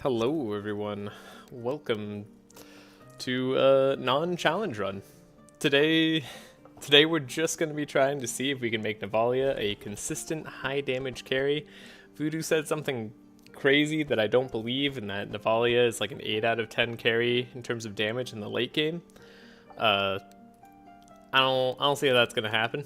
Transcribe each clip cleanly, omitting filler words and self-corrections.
Hello everyone, welcome to a non-challenge run. Today we're just going to be trying to see if we can make Navalea a consistent high damage carry. Voodoo said something crazy that I don't believe, and that Navalea is like an 8 out of 10 carry in terms of damage in the late game. I don't see how that's gonna happen.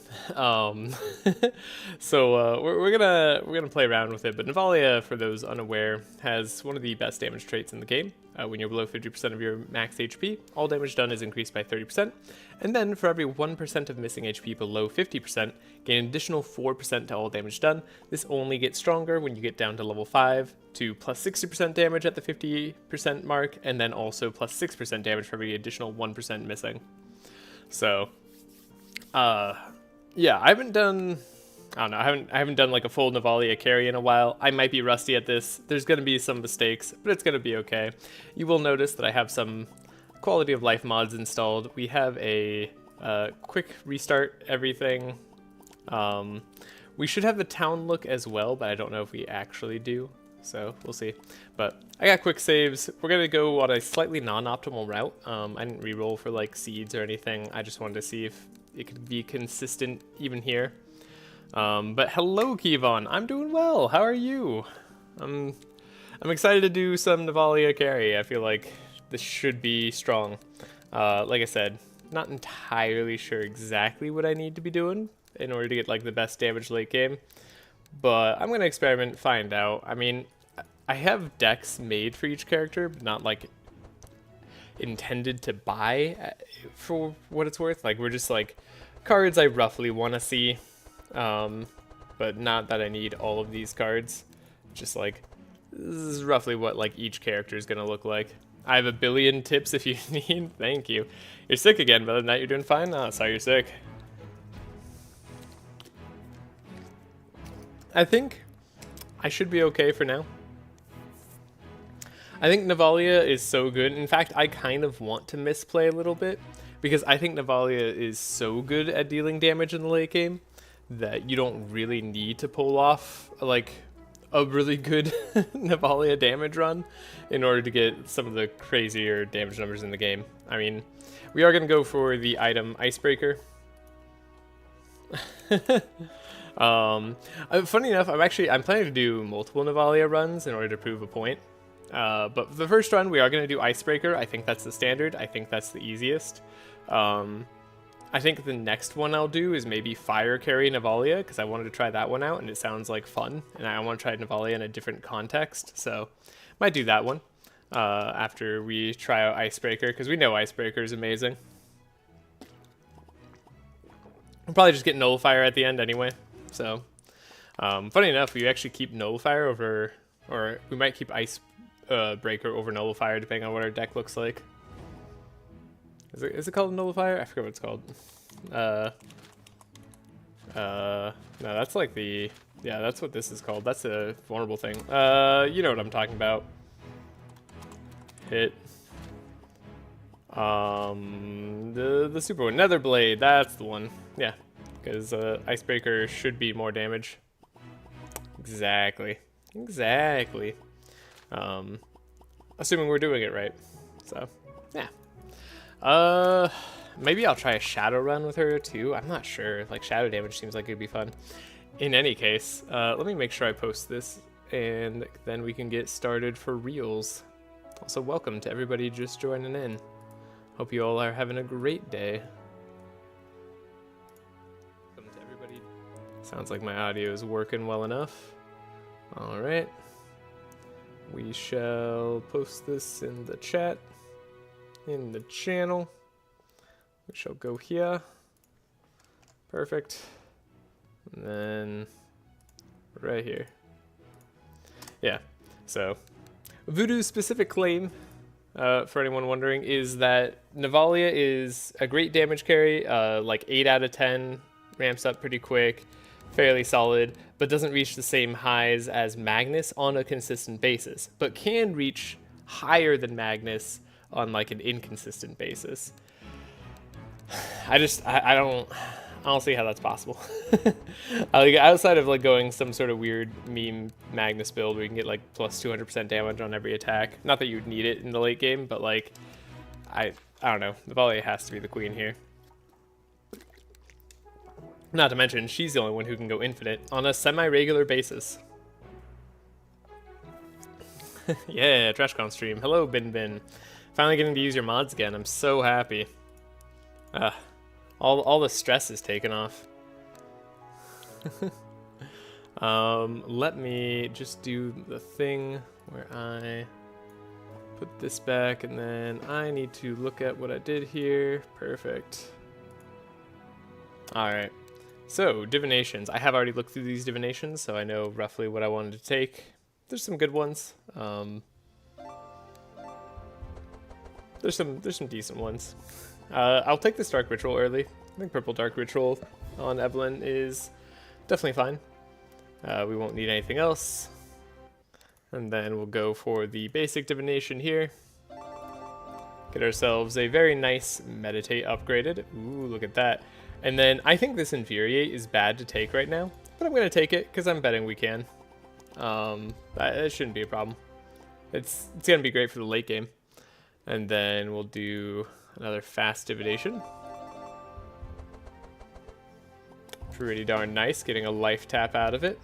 So we're gonna play around with it. But Navalea, for those unaware, has one of the best damage traits in the game. When you're below 50% of your max HP, all damage done is increased by 30%. And then for every 1% of missing HP below 50%, gain an additional 4% to all damage done. This only gets stronger when you get down to level 5 to plus 60% damage at the 50% mark, and then also plus 6% damage for every additional 1% missing. So yeah, I haven't done like a full Navalea carry in a while. I might be rusty at this. There's going to be some mistakes, but it's going to be okay. You will notice that I have some quality of life mods installed. We have a quick restart everything. We should have the town look as well, but I don't know if we actually do. So we'll see. But I got quick saves. We're going to go on a slightly non-optimal route. I didn't reroll for like seeds or anything. I just wanted to see if it could be consistent even here. But hello, Kevon. I'm doing well. How are you? I'm excited to do some Navalea carry. I feel like this should be strong. Like I said, not entirely sure exactly what I need to be doing in order to get like the best damage late game. But I'm going to experiment, find out. I mean, I have decks made for each character, but not like intended to buy for what it's worth. Like, we're just like cards I roughly want to see, but not that I need all of these cards. Just like, this is roughly what like each character is going to look like. I have a billion tips if you need. Thank you. You're sick again, but other than that, you're doing fine. Oh, sorry you're sick. I think I should be okay for now. I think Navalea is so good. In fact, I kind of want to misplay a little bit, because I think Navalea is so good at dealing damage in the late game that you don't really need to pull off like a really good Navalea damage run in order to get some of the crazier damage numbers in the game. I mean, we are going to go for the item Icebreaker. Funny enough, I'm planning to do multiple Navalea runs in order to prove a point. But for the first run, we are going to do Icebreaker. I think that's the standard. I think that's the easiest. I think the next one I'll do is maybe Fire Carry Navalea, because I wanted to try that one out, and it sounds like fun, and I want to try Navalea in a different context, so might do that one after we try out Icebreaker, because we know Icebreaker is amazing. We'll probably just get Nullifier at the end anyway. So, funny enough, we actually keep Nullifier over, or we might keep Icebreaker over Nullifier, depending on what our deck looks like. Is it called Nullifier? I forget what it's called. No, that's like the, yeah, that's what this is called. That's a vulnerable thing. You know what I'm talking about. Hit. The super one, Netherblade, that's the one. Yeah. Because Icebreaker should be more damage. Exactly. Assuming we're doing it right. So, yeah. Maybe I'll try a Shadow run with her too. I'm not sure. Like, Shadow damage seems like it'd be fun. In any case, let me make sure I post this, and then we can get started for reals. Also, welcome to everybody just joining in. Hope you all are having a great day. Sounds like my audio is working well enough. All right. We shall post this in the chat, in the channel. We shall go here. Perfect. And then right here. Yeah. So Voodoo's specific claim, for anyone wondering, is that Navalea is a great damage carry, like 8 out of 10, ramps up pretty quick, fairly solid, but doesn't reach the same highs as Magnus on a consistent basis, but can reach higher than Magnus on like an inconsistent basis. I I don't see how that's possible. Like, outside of like going some sort of weird meme Magnus build where you can get like plus 200% damage on every attack. Not that you'd need it in the late game, but like, I don't know. Navalea has to be the queen here. Not to mention, she's the only one who can go infinite on a semi-regular basis. Yeah, TrashCon stream. Hello, Bin Bin. Finally getting to use your mods again. I'm so happy. All the stress is taken off. Let me just do the thing where I put this back, and then I need to look at what I did here. Perfect. Alright. So, divinations. I have already looked through these divinations, so I know roughly what I wanted to take. There's some good ones. There's some decent ones. I'll take this Dark Ritual early. I think Purple Dark Ritual on Evelyn is definitely fine. We won't need anything else. And then we'll go for the basic divination here. Get ourselves a very nice Meditate upgraded. Ooh, look at that. And then I think this Infuriate is bad to take right now, but I'm going to take it because I'm betting we can. That shouldn't be a problem. It's going to be great for the late game. And then we'll do another fast divination. Pretty darn nice, getting a life tap out of it.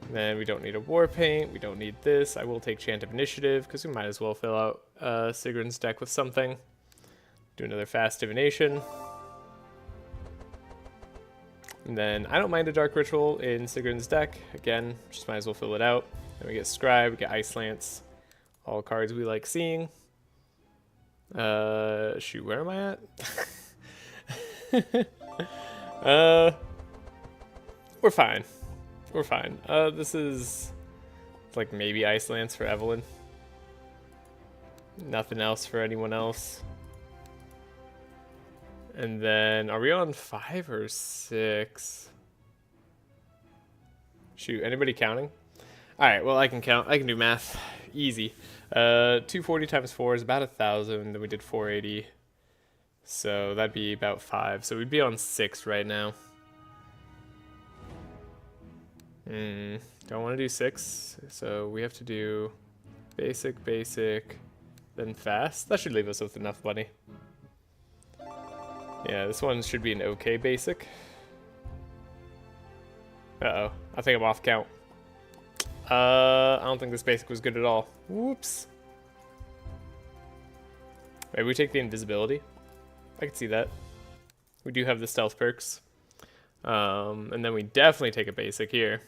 And then we don't need a war paint, we don't need this. I will take Chant of Initiative because we might as well fill out Sigrun's deck with something. Do another fast divination. And then I don't mind a Dark Ritual in Sigrun's deck. Again, just might as well fill it out. Then we get Scribe, we get Ice Lance. All cards we like seeing. Shoot, where am I at? We're fine. We're fine. This is like maybe Ice Lance for Evelyn. Nothing else for anyone else. And then, are we on 5 or 6? Shoot, anybody counting? Alright, well I can count. I can do math. Easy. 240 times 4 is about 1,000. Then we did 480. So that'd be about 5. So we'd be on 6 right now. Don't want to do 6. So we have to do basic, basic, then fast. That should leave us with enough money. Yeah, this one should be an okay basic. Uh-oh. I think I'm off count. I don't think this basic was good at all. Whoops. Maybe we take the invisibility. I can see that. We do have the stealth perks. And then we definitely take a basic here.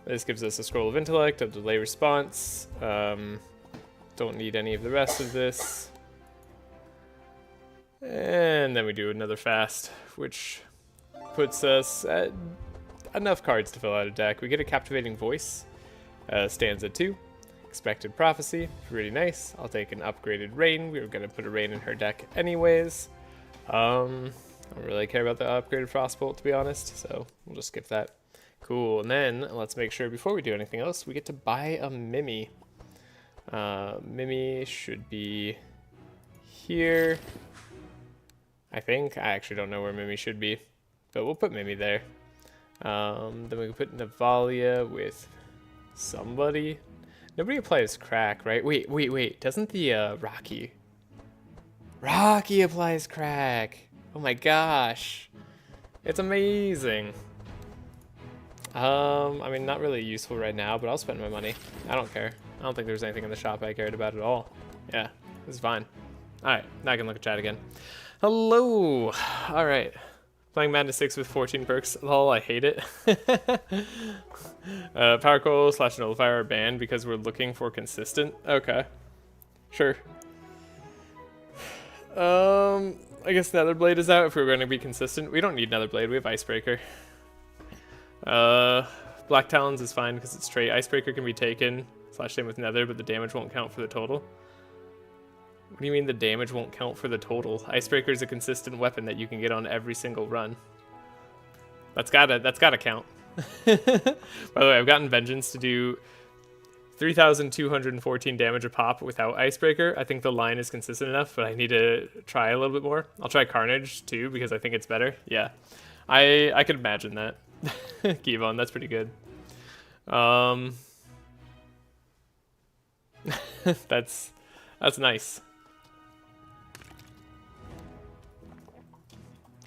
This gives us a Scroll of Intellect, a delay response. Don't need any of the rest of this. And then we do another fast, which puts us at enough cards to fill out a deck. We get a Captivating Voice, stanza 2, Expected Prophecy, really nice. I'll take an upgraded Rain. We were going to put a Rain in her deck anyways. I don't really care about the upgraded Frostbolt, to be honest, so we'll just skip that. Cool, and then let's make sure before we do anything else, we get to buy a Mimi. Mimi should be here. I think. I actually don't know where Mimi should be, but we'll put Mimi there. Then we can put Navalea with somebody. Nobody applies crack, right? Wait. Doesn't the Rocky applies crack? Oh my gosh. It's amazing. I mean, not really useful right now, but I'll spend my money. I don't care. I don't think there's anything in the shop I cared about at all. Yeah, it's fine. Alright, now I can look at chat again. Hello! Alright. Playing Madness 6 with 14 perks. Lol, I hate it. Power Coil / Nullifier are banned because we're looking for consistent. Okay. Sure. I guess Netherblade is out if we're going to be consistent. We don't need Netherblade, we have Icebreaker. Black Talons is fine because it's straight. Icebreaker can be taken, same with Nether, but the damage won't count for the total. What do you mean the damage won't count for the total? Icebreaker is a consistent weapon that you can get on every single run. That's gotta count. By the way, I've gotten Vengeance to do 3,214 damage a pop without Icebreaker. I think the line is consistent enough, but I need to try a little bit more. I'll try Carnage too because I think it's better. Yeah, I could imagine that. Kevon, that's pretty good. That's nice.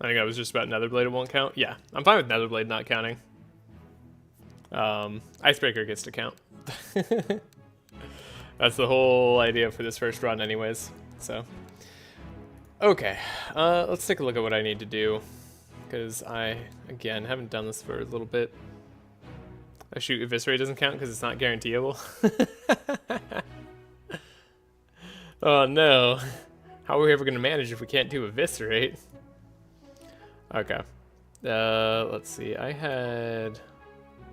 I think I was just about Netherblade, it won't count. Yeah, I'm fine with Netherblade not counting. Icebreaker gets to count. That's the whole idea for this first run anyways. So, okay, let's take a look at what I need to do. Because I, again, haven't done this for a little bit. I shoot Eviscerate doesn't count because it's not guaranteeable. Oh no. How are we ever going to manage if we can't do Eviscerate? Okay. Let's see. I had...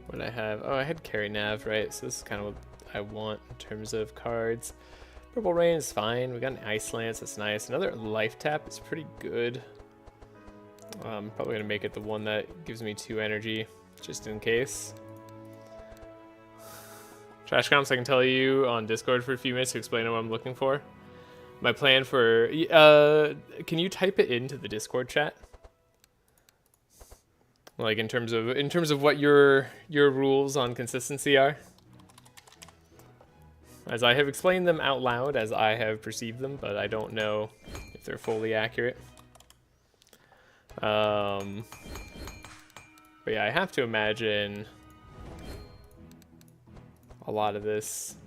What did I have? Oh, I had Carry Nav, right? So this is kind of what I want in terms of cards. Purple Rain is fine. We got an Ice Lance. That's nice. Another Life Tap is pretty good. I'm probably going to make it the one that gives me 2 energy, just in case. Trash comps, I can tell you on Discord for a few minutes to explain what I'm looking for. My plan for... can you type it into the Discord chat? Like in terms of what your rules on consistency are? As I have explained them out loud, as I have perceived them, but I don't know if they're fully accurate. But yeah, I have to imagine a lot of this.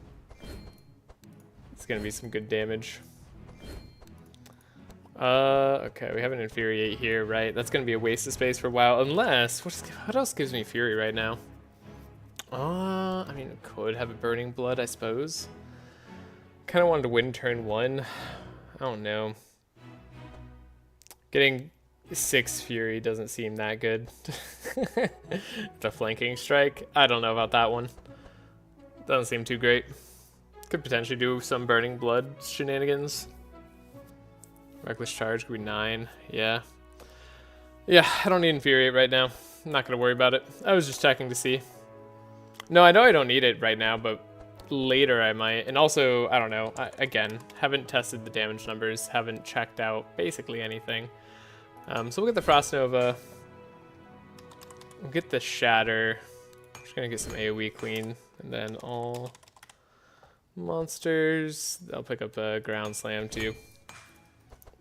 It's gonna be some good damage. Okay, we have an Infuriate here, right? That's gonna be a waste of space for a while, unless what else gives me Fury right now? I mean, it could have a Burning Blood, I suppose. Kind of wanted to win turn 1. I don't know. Getting 6 Fury doesn't seem that good. The flanking strike, I don't know about that one. Doesn't seem too great. Could potentially do some Burning Blood shenanigans. Reckless Charge could be 9. Yeah. Yeah, I don't need Infuriate right now. I'm not going to worry about it. I was just checking to see. No, I know I don't need it right now, but later I might. And also, I don't know. Again, haven't tested the damage numbers. Haven't checked out basically anything. So we'll get the Frost Nova. We'll get the Shatter. I'm just going to get some AoE clean. And then all monsters. I'll pick up a Ground Slam too.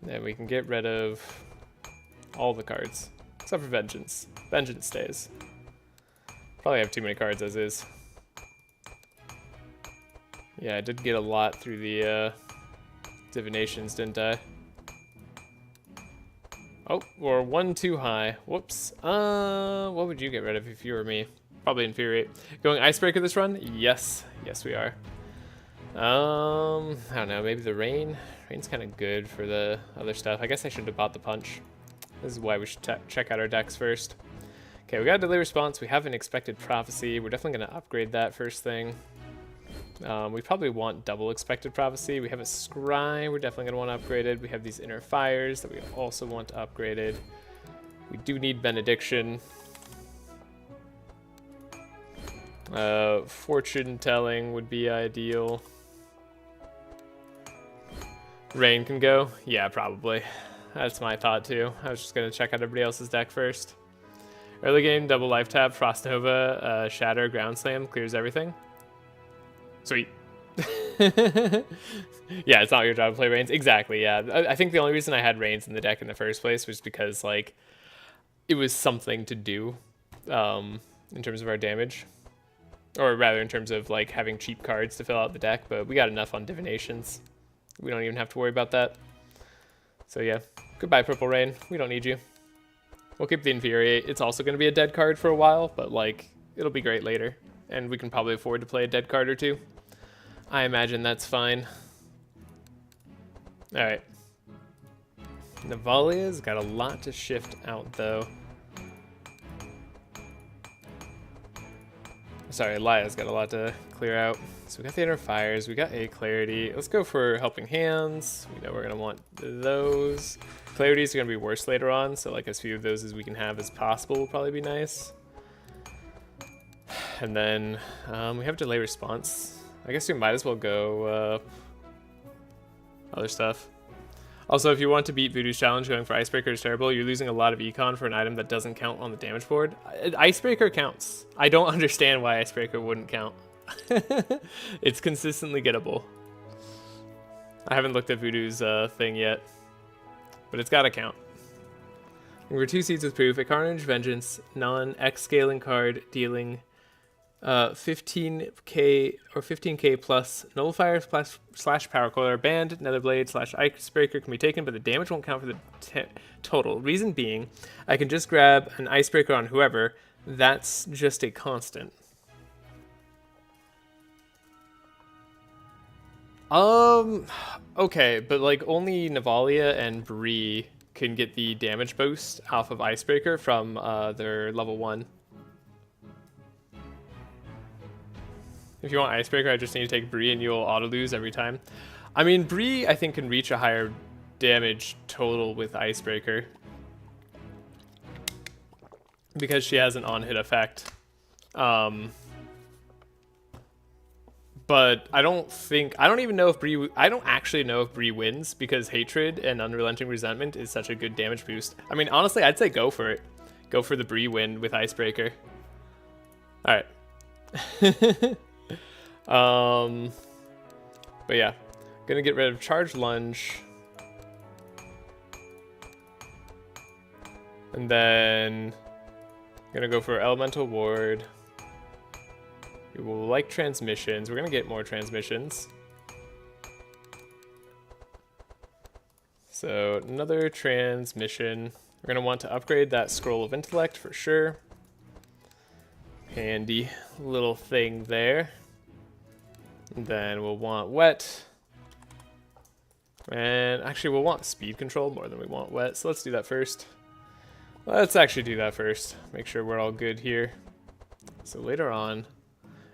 Then we can get rid of all the cards, except for Vengeance. Vengeance stays. Probably have too many cards as is. Yeah, I did get a lot through the divinations, didn't I? Oh, we're 1 too high. Whoops. What would you get rid of if you were me? Probably Infuriate. Going Icebreaker this run? Yes. Yes, we are. I don't know, maybe the Rain? Rain's kind of good for the other stuff. I guess I should have bought the Punch. This is why we should check out our decks first. Okay, we got a Delay Response. We have an Expected Prophecy. We're definitely going to upgrade that first thing. We probably want double Expected Prophecy. We have a Scry. We're definitely going to want upgraded. We have these Inner Fires that we also want upgraded. We do need Benediction. Fortune Telling would be ideal. Rain can go? Yeah, probably. That's my thought too. I was just going to check out everybody else's deck first. Early game, double Life Tap, Frost Nova, Shatter, Ground Slam, clears everything. Sweet. Yeah, it's not your job to play Rains. Exactly, yeah. I think the only reason I had Rains in the deck in the first place was because, like, it was something to do in terms of our damage. Or rather, in terms of, like, having cheap cards to fill out the deck, but we got enough on Divinations. We don't even have to worry about that. So yeah, goodbye Purple Rain. We don't need you. We'll keep the Infuriate. It's also going to be a dead card for a while, but like, it'll be great later. And we can probably afford to play a dead card or two. I imagine that's fine. Alright. Navalea's got a lot to shift out though. Sorry, Laia's got a lot to clear out. So we got the Inner Fires, we got a Clarity. Let's go for Helping Hands. We know we're gonna want those. Clarities are gonna be worse later on, so like as few of those as we can have as possible will probably be nice. And then we have Delay Response. I guess we might as well go other stuff. Also, if you want to beat Voodoo's challenge, going for Icebreaker is terrible. You're losing a lot of econ for an item that doesn't count on the damage board. Icebreaker counts. I don't understand why Icebreaker wouldn't count. It's consistently gettable. I haven't looked at Voodoo's thing yet, but it's gotta count. Looking for 2 seeds with proof. A Carnage, Vengeance, non-X scaling card dealing 15k or 15k plus nullifier slash power coiler band netherblade slash icebreaker can be taken, but the damage won't count for the total. Reason being, I can just grab an icebreaker on whoever. That's just a constant. Okay, but like only Navalea and Bree can get the damage boost off of icebreaker from their level 1. If you want Icebreaker, I just need to take Bree and you'll auto-lose every time. I mean, Bree, I think, can reach a higher damage total with Icebreaker, because she has an on-hit effect. But I don't even know if Bree, I don't actually know if Bree wins, because Hatred and Unrelenting Resentment is such a good damage boost. I mean, honestly, I'd say go for it. Go for the Bree win with Icebreaker. Alright. But yeah, gonna get rid of Charge Lunge, and then gonna go for Elemental Ward. We will like transmissions. We're gonna get more transmissions. So another transmission. We're gonna want to upgrade that Scroll of Intellect for sure. Handy little thing there. And then we'll want Wet. And actually we'll want Speed Control more than we want Wet, so let's do that first. Let's actually do that first. Make sure we're all good here. So later on,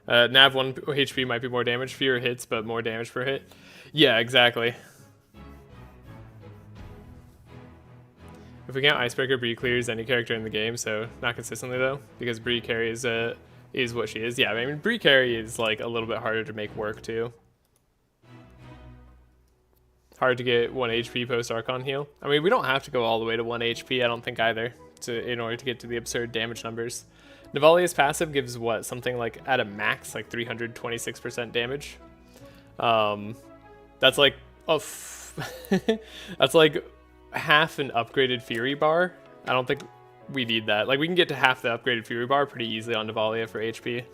Nav 1 HP might be more damage, fewer hits, but more damage per hit. Yeah, exactly. If we count Icebreaker, Bree clears any character in the game, so not consistently though, because Bree carries is what she is. Yeah, I mean, Bree carry is like a little bit harder to make work too. Hard to get 1 HP post Archon heal. I mean, we don't have to go all the way to 1 HP, I don't think either, in order to get to the absurd damage numbers. Navalea's passive gives what, something like at a max like 326% damage. That's like that's like half an upgraded Fury bar. I don't think we need that. Like, we can get to half the upgraded Fury bar pretty easily on Navalea for HP.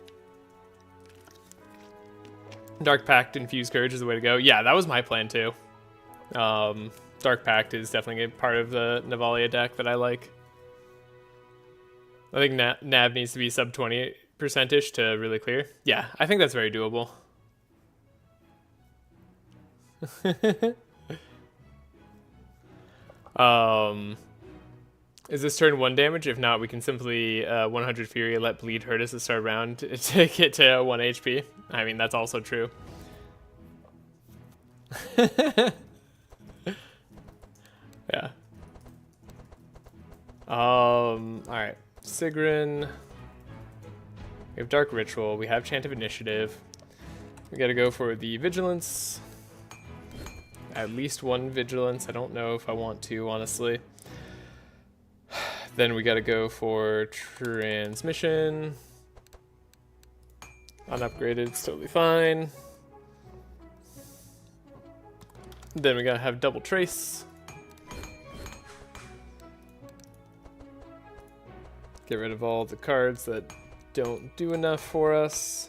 Dark Pact Infused Courage is the way to go. Yeah, that was my plan too. Dark Pact is definitely a part of the Navalea deck that I like. I think Nav needs to be sub 20%ish to really clear. Yeah, I think that's very doable. Is this turn 1 damage? If not, we can simply 100 Fury, let Bleed hurt us to start round to get to 1 HP. I mean, that's also true. Yeah. Alright. Sigrun. We have Dark Ritual. We have Chant of Initiative. We gotta go for the Vigilance. At least 1 Vigilance. I don't know if I want to, honestly. Then we gotta go for Transmission. Unupgraded, it's totally fine. Then we gotta have Double Trace. Get rid of all the cards that don't do enough for us.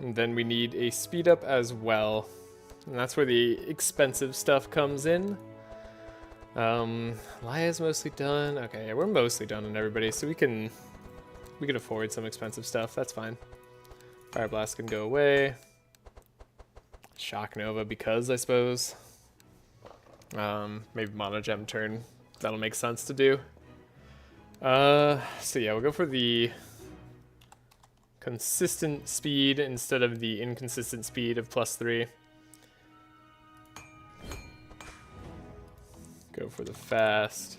And then we need a speed up as well. And that's where the expensive stuff comes in. Laia's mostly done. Okay, yeah, we're mostly done on everybody, so we can afford some expensive stuff. That's fine. Fire Blast can go away. Shock Nova because, I suppose. Maybe Mono Gem turn. That'll make sense to do. So yeah, we'll go for the consistent speed instead of the inconsistent speed of +3. Go for the fast.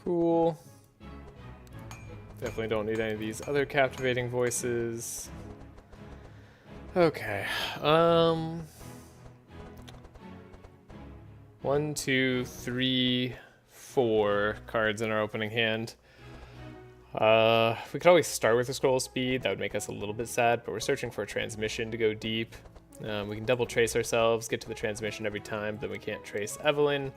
Cool. Definitely don't need any of these other captivating voices. Okay. 1, 2, 3, 4 cards in our opening hand. We could always start with a scroll speed. That would make us a little bit sad, but we're searching for a transmission to go deep. We can double trace ourselves, get to the transmission every time, but then we can't trace Evelyn.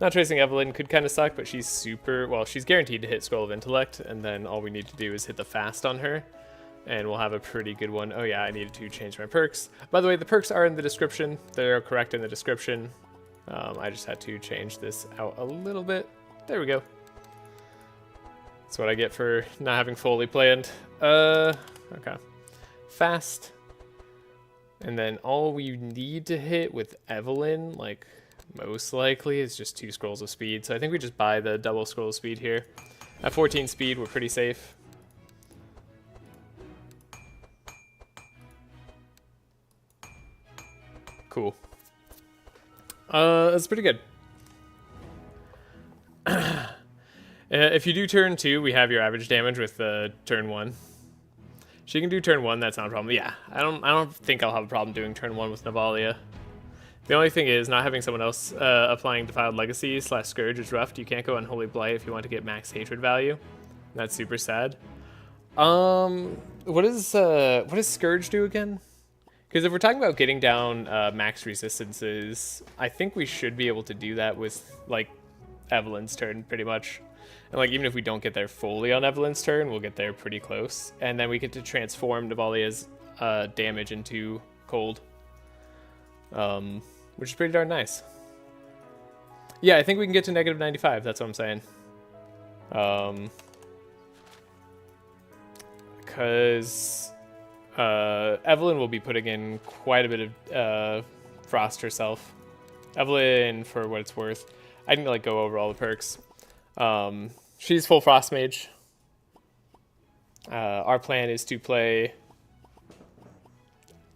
Not tracing Evelyn could kind of suck, but she's super, well, she's guaranteed to hit Scroll of Intellect, and then all we need to do is hit the fast on her, and we'll have a pretty good one. Oh yeah, I needed to change my perks. By the way, the perks are in the description. They're correct in the description. I just had to change this out a little bit. There we go. That's what I get for not having fully planned. Okay. Fast. And then all we need to hit with Evelyn, like, most likely is just 2 scrolls of speed. So I think we just buy the double scroll of speed here. At 14 speed, we're pretty safe. Cool. That's pretty good. If you do turn 2, we have your average damage with turn 1. She can do turn 1, that's not a problem. Yeah, I don't think I'll have a problem doing turn 1 with Navalea. The only thing is, not having someone else applying Defiled Legacy / Scourge is rough. You can't go Unholy Blight if you want to get max hatred value. That's super sad. What does Scourge do again? Because if we're talking about getting down max resistances, I think we should be able to do that with, like, Evelyn's turn, pretty much. And, like, even if we don't get there fully on Evelyn's turn, we'll get there pretty close. And then we get to transform Navalea's damage into cold. Which is pretty darn nice. Yeah, I think we can get to negative 95, that's what I'm saying. Because Evelyn will be putting in quite a bit of frost herself. Evelyn, for what it's worth, I didn't, like, go over all the perks. She's full frost mage. Our plan is to play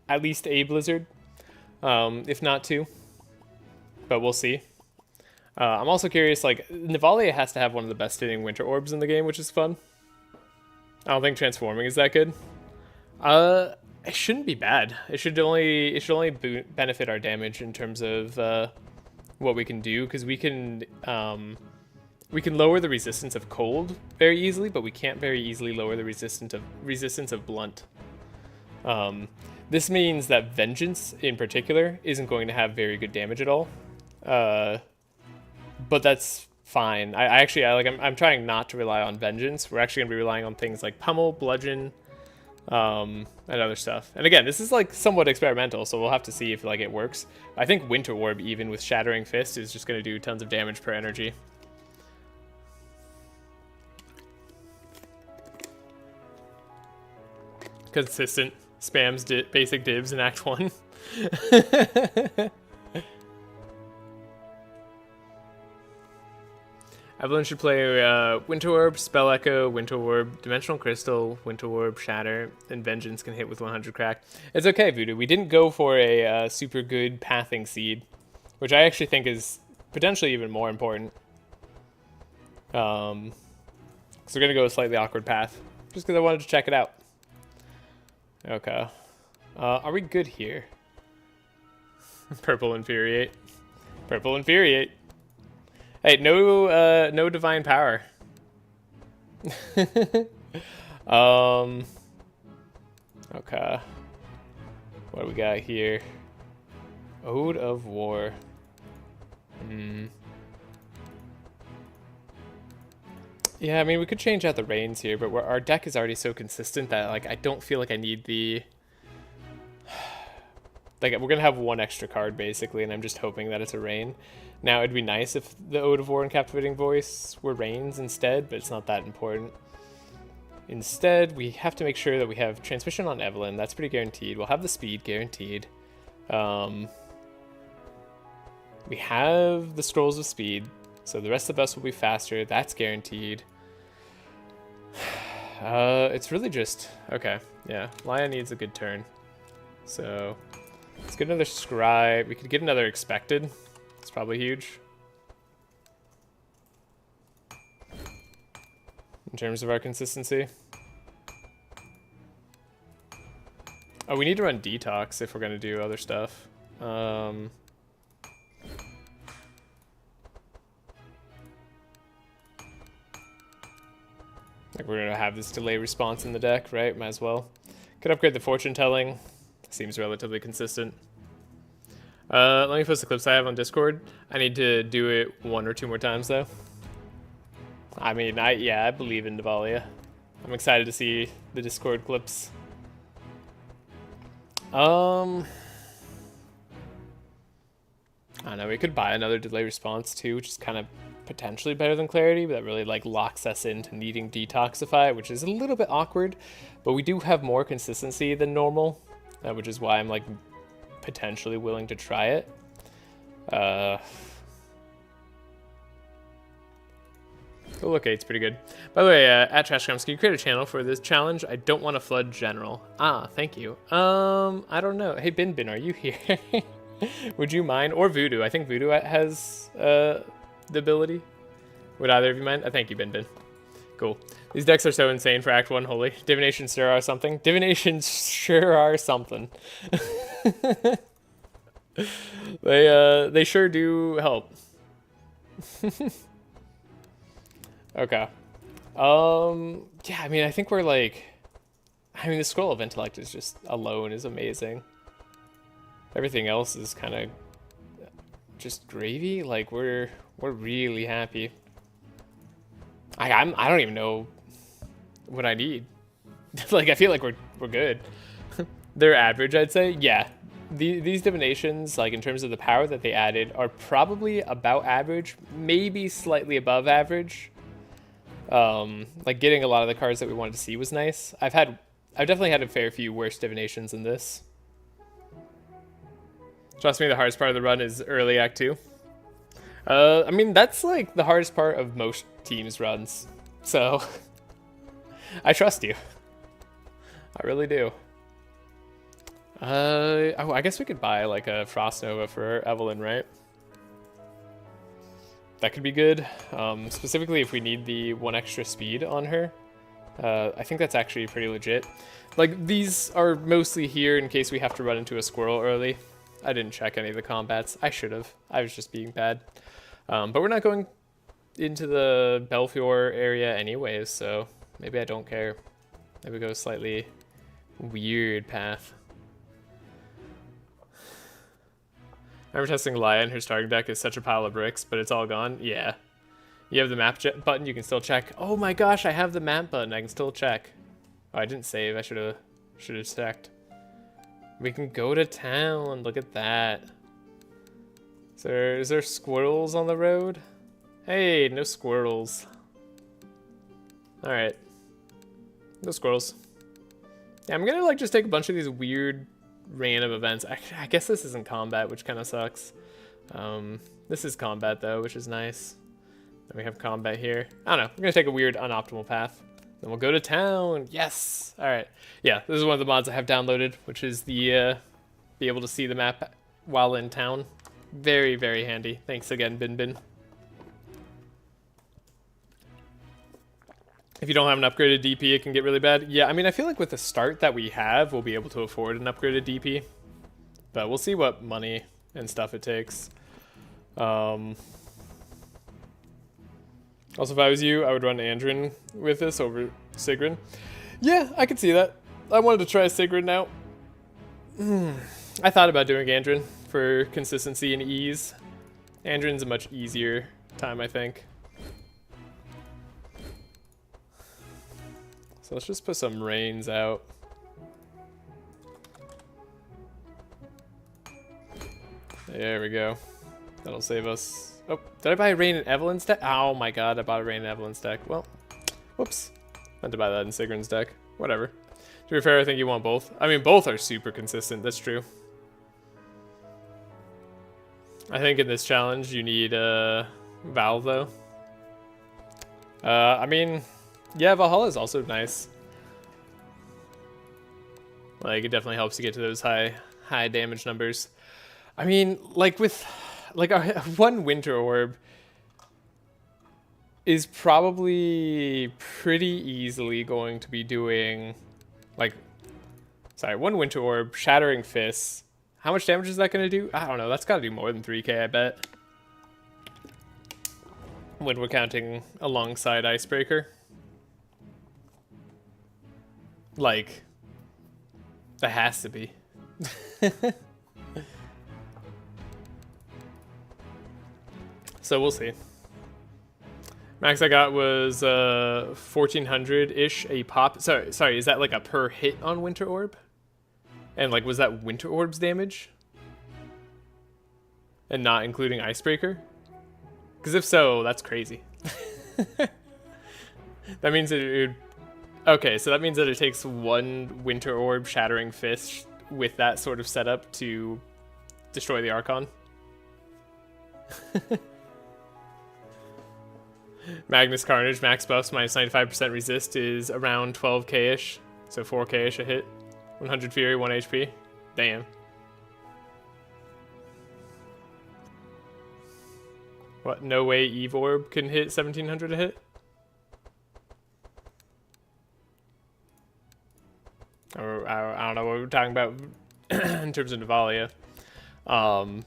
at least a blizzard. If not 2, but we'll see. I'm also curious, like, Navalea has to have one of the best hitting winter orbs in the game, which is fun. I don't think transforming is that good. It shouldn't be bad. It should only benefit our damage in terms of what we can do, because we can lower the resistance of cold very easily, but we can't very easily lower the resistance of blunt. This means that Vengeance, in particular, isn't going to have very good damage at all. But that's fine. I'm trying not to rely on Vengeance. We're actually going to be relying on things like Pummel, Bludgeon, and other stuff. And again, this is, like, somewhat experimental, so we'll have to see if, like, it works. I think Winter Orb, even with Shattering Fist, is just going to do tons of damage per energy. Consistent. Spams basic dibs in Act 1. Evelyn should play Winter Orb, Spell Echo, Winter Orb, Dimensional Crystal, Winter Orb, Shatter, and Vengeance can hit with 100 crack. It's okay, Voodoo. We didn't go for a super good Pathing Seed, which I actually think is potentially even more important. So we're going to go a slightly awkward path, just because I wanted to check it out. Okay. Are we good here? Purple Infuriate. Purple Infuriate. Hey, no divine power. Okay. What do we got here? Ode of War. Yeah, I mean, we could change out the Reigns here, but our deck is already so consistent that, like, I don't feel like I need the... Like, we're going to have one extra card, basically, and I'm just hoping that it's a Reign. Now, it'd be nice if the Ode of War and Captivating Voice were Reigns instead, but it's not that important. Instead, we have to make sure that we have Transmission on Evelyn. That's pretty guaranteed. We'll have the speed guaranteed. We have the Scrolls of Speed, so the rest of us will be faster. That's guaranteed. It's really just... Okay, yeah. Laia needs a good turn. So, let's get another Scribe. We could get another Expected. It's probably huge. in terms of our consistency. Oh, we need to run Detox if we're going to do other stuff. Like, we're going to have this delay response in the deck, right? Might as well. Could upgrade the fortune telling. Seems relatively consistent. Let me post the clips I have on Discord. I need to do it 1 or 2 more times, though. I mean, I believe in Navalea. I'm excited to see the Discord clips. I don't know, we could buy another delay response too, which is kind of potentially better than clarity, but that really like locks us into needing detoxify, which is a little bit awkward, but we do have more consistency than normal, which is why I'm like potentially willing to try it. Oh, look, it's pretty good. By the way, at Trashe, can you create a channel for this challenge? I don't want to flood general. Ah, thank you. I don't know. Hey, Bin, are you here? Would you mind? Or Voodoo. I think Voodoo has the ability. Would either of you mind? Thank you, Bin. Cool. These decks are so insane for Act 1, holy. Divinations sure are something. Divinations sure are something. They sure do help. Okay. Yeah, I mean, I think we're like... I mean, the Scroll of Intellect is just alone is amazing. Everything else is kind of just gravy. Like, we're really happy. I don't even know what I need. Like, I feel like we're good. They're average, I'd say. Yeah. These divinations, like in terms of the power that they added, are probably about average, maybe slightly above average. Like getting a lot of the cards that we wanted to see was nice. I've definitely had a fair few worse divinations than this. Trust me, the hardest part of the run is early Act 2. I mean, that's like the hardest part of most teams' runs. So, I trust you. I really do. Oh, I guess we could buy like a Frost Nova for Evelyn, right? That could be good. Specifically if we need the 1 extra speed on her. I think that's actually pretty legit. Like, these are mostly here in case we have to run into a squirrel early. I didn't check any of the combats. I should have. I was just being bad. But we're not going into the Belfior area anyways, so maybe I don't care. Maybe go a slightly weird path. I remember testing Laia and her starting deck is such a pile of bricks, but it's all gone. Yeah. You have the map button, you can still check. Oh my gosh, I have the map button, I can still check. Oh, I didn't save, I should have checked. We can go to town, look at that. Is there squirrels on the road? Hey, no squirrels. Alright. No squirrels. Yeah, I'm gonna like just take a bunch of these weird random events. I guess this isn't combat, which kind of sucks. This is combat though, which is nice. Then we have combat here. I don't know. We're gonna take a weird unoptimal path. Then we'll go to town. Yes. All right. Yeah, this is one of the mods I have downloaded, which is the be able to see the map while in town. Very, very handy. Thanks again, Bin. If you don't have an upgraded DP, it can get really bad. Yeah, I mean, I feel like with the start that we have, we'll be able to afford an upgraded DP. But we'll see what money and stuff it takes. Also, if I was you, I would run Andrin with this over Sigrun. Yeah, I could see that. I wanted to try Sigrun now. I thought about doing Andrin for consistency and ease. Andrin's a much easier time, I think. So let's just put some rains out. There we go. That'll save us. Oh, did I buy a Rain in Evelyn's deck? Oh my god, I bought a Rain in Evelyn's deck. Well, whoops. Meant to buy that in Sigrun's deck. Whatever. To be fair, I think you want both. I mean, both are super consistent. That's true. I think in this challenge, you need Valve, though. I mean, yeah, Valhalla is also nice. Like, it definitely helps you get to those high damage numbers. I mean, like with... Like, one Winter Orb is probably pretty easily going to be doing, like, sorry, 1 Winter Orb, Shattering Fists. How much damage is that going to do? I don't know. That's got to do more than 3k, I bet. When we're counting alongside Icebreaker. Like, that has to be. So we'll see. Max I got was 1400-ish a pop. Sorry, is that like a per hit on Winter Orb? And like, was that Winter Orb's damage? And not including Icebreaker? Because if so, that's crazy. That means it would... Okay, so that means that it takes 1 Winter Orb Shattering Fist with that sort of setup to destroy the Archon. Magnus Carnage, max buffs, minus 95% resist is around 12k-ish. So 4k-ish a hit. 100 Fury, 1 HP. Damn. What, no way Eve Orb can hit 1700 a hit? Or, I don't know what we're talking about in terms of Navalea.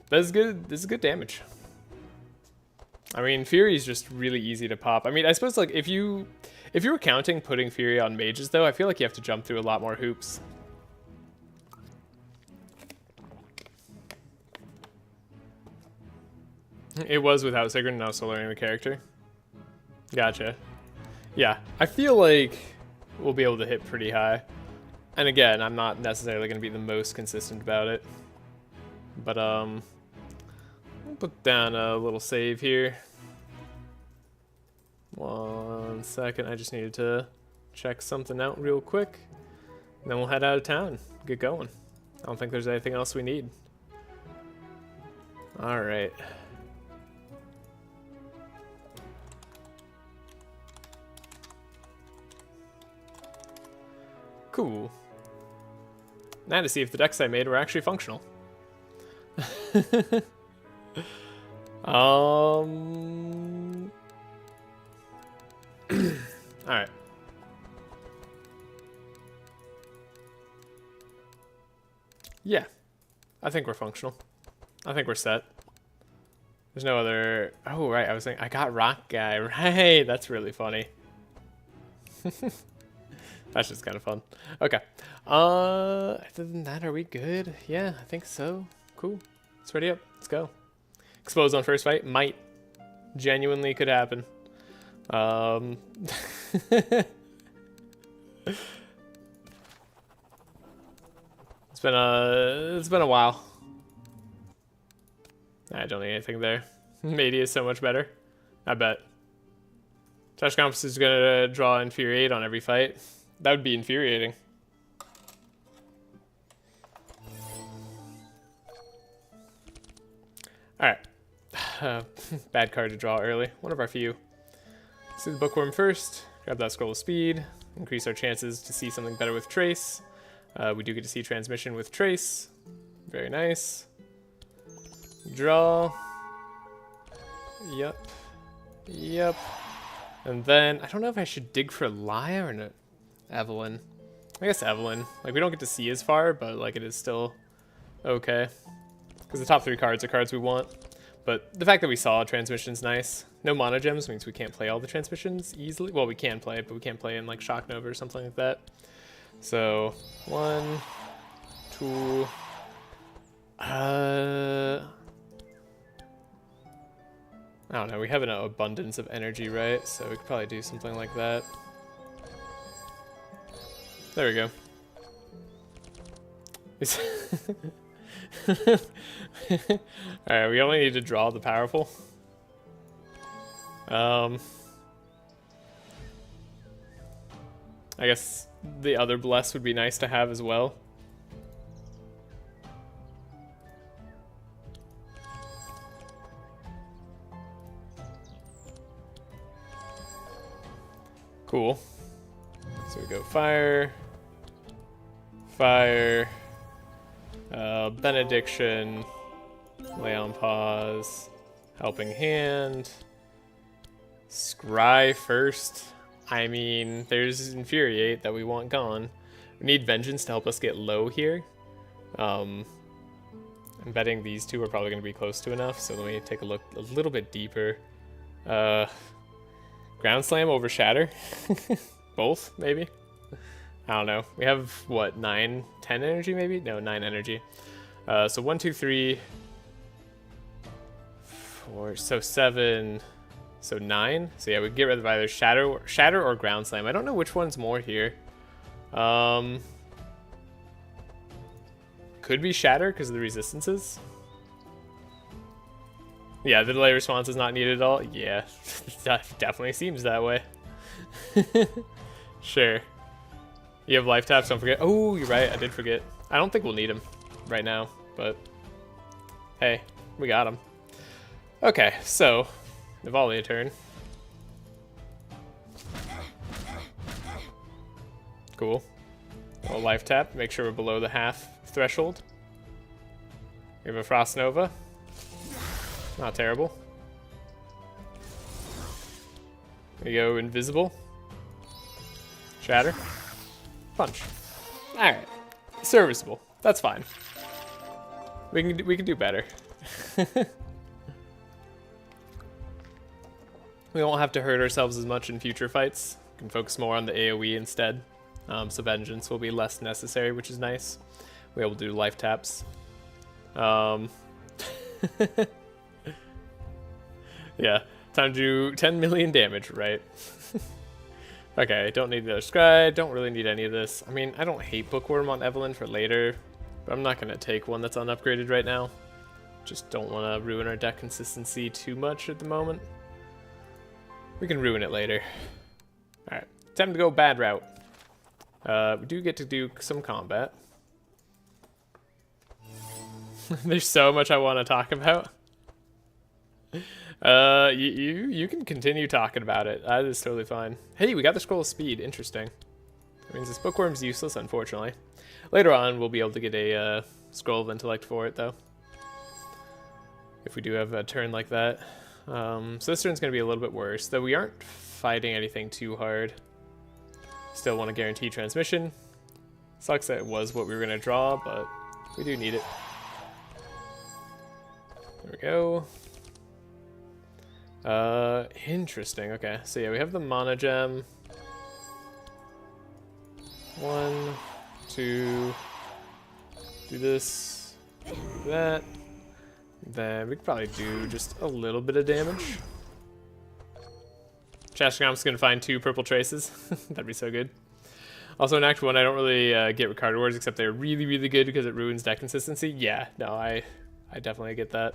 That's good. This is good damage. I mean, Fury is just really easy to pop. I mean, I suppose like if you were counting putting Fury on mages though, I feel like you have to jump through a lot more hoops. It was without Sigrun, now still learning the character. Gotcha. Yeah, I feel like we'll be able to hit pretty high. And again, I'm not necessarily going to be the most consistent about it. But, I'll put down a little save here. 1 second, I just needed to check something out real quick. And then we'll head out of town, get going. I don't think there's anything else we need. Alright. Cool. Now to see if the decks I made were actually functional. Alright. Yeah. I think we're functional. I think we're set. There's no other... Oh, right. I was thinking... I got Rock Guy. Right. That's really funny. That's just kind of fun. Okay. Other than that, are we good? Yeah, I think so. Cool. Let's ready up. Let's go. Expose on first fight. Might. Genuinely could happen. It's been a while. I don't need anything there. Mady is so much better. I bet. Trashe Compass is gonna draw Infuriate on every fight. That would be infuriating. Alright. Bad card to draw early. One of our few. Let's do the Bookworm first. Grab that Scroll of Speed. Increase our chances to see something better with Trace. We do get to see Transmission with Trace. Very nice. Draw. Yep. Yep. And then, I don't know if I should dig for Laia or not. Evelyn. I guess Evelyn. Like, we don't get to see as far, but, like, it is still okay. Because the top 3 cards are cards we want. But the fact that we saw Transmission's nice. No Mono Gems means we can't play all the Transmissions easily. Well, we can play it, but we can't play in, like, Shock Nova or something like that. So, 1, 2... I don't know, we have an abundance of energy, right? So we could probably do something like that. There we go. Alright, we only need to draw the powerful. I guess the other Bless would be nice to have as well. Cool. So we go Fire, Fire, Benediction, Lay on Pause, Helping Hand, Scry first. I mean, there's Infuriate that we want gone. We need Vengeance to help us get low here. I'm betting these two are probably going to be close to enough, so let me take a look a little bit deeper. Ground Slam over Shatter? Both, maybe? I don't know. We have, what, 9, 10 energy maybe? No, 9 energy. So 1, 2, 3, 4, so 7, so 9. So yeah, we can get rid of either Shatter or Ground Slam. I don't know which one's more here. Could be Shatter because of the resistances. Yeah, the delay response is not needed at all. Yeah, that definitely seems that way. Sure. You have life taps, don't forget. Oh, you're right, I did forget. I don't think we'll need him right now, but hey, we got him. Okay, so, Navalea turn. Cool. A life tap, make sure we're below the half threshold. We have a Frost Nova. Not terrible. There you go, Invisible. Shatter. Punch. Alright. Serviceable. That's fine. We can do better. We won't have to hurt ourselves as much in future fights. We can focus more on the AoE instead. So Vengeance will be less necessary, which is nice. We're able to do life taps. Yeah, time to do 10 million damage, right? Okay, don't need the other Scry, don't really need any of this. I mean, I don't hate Bookworm on Evelyn for later, but I'm not going to take one that's unupgraded right now. Just don't want to ruin our deck consistency too much at the moment. We can ruin it later. Alright, time to go bad route. We do get to do some combat. There's so much I want to talk about. You can continue talking about it. That is totally fine. Hey, we got the Scroll of Speed. Interesting. That means this Bookworm's useless, unfortunately. Later on, we'll be able to get a Scroll of Intellect for it, though. If we do have a turn like that. So this turn's going to be a little bit worse, though we aren't fighting anything too hard. Still want to guarantee transmission. Sucks that it was what we were going to draw, but we do need it. There we go. Interesting. Okay, so yeah, we have the Mana Gem. 1, 2. Do this. Do that. Then we could probably do just a little bit of damage. Chashgram's gonna find 2 purple traces. That'd be so good. Also in Act 1, I don't really get Ricardo Rewards, except they're really, really good because it ruins deck consistency. Yeah, no, I definitely get that.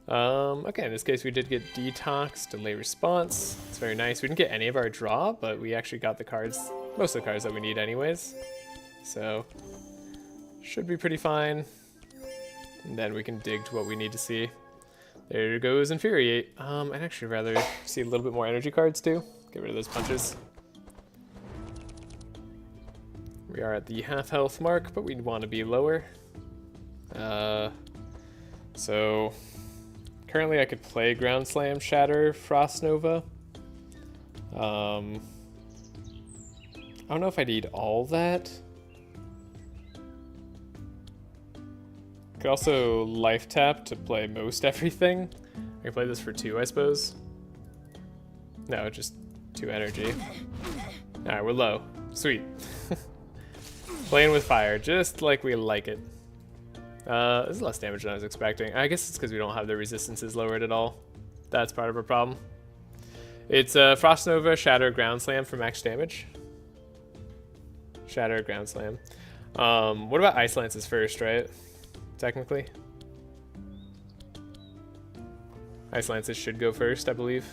Okay, in this case we did get Detox, Delay Response. It's very nice. We didn't get any of our draw, but we actually got the cards, most of the cards that we need anyways. So, should be pretty fine. And then we can dig to what we need to see. There goes Infuriate. I'd actually rather see a little bit more energy cards too. Get rid of those punches. We are at the half health mark, but we want to be lower. So currently I could play Ground Slam, Shatter, Frost Nova. I don't know if I need all that. Could also life tap to play most everything. I can play this for 2, I suppose. No, just 2 energy. Alright, we're low. Sweet. Playing with fire, just like we like it. This is less damage than I was expecting. I guess it's because we don't have the resistances lowered at all. That's part of our problem. It's Frost Nova, Shatter, Ground Slam for max damage. Shatter, Ground Slam. What about Ice Lances first, right? Technically. Ice Lances should go first, I believe.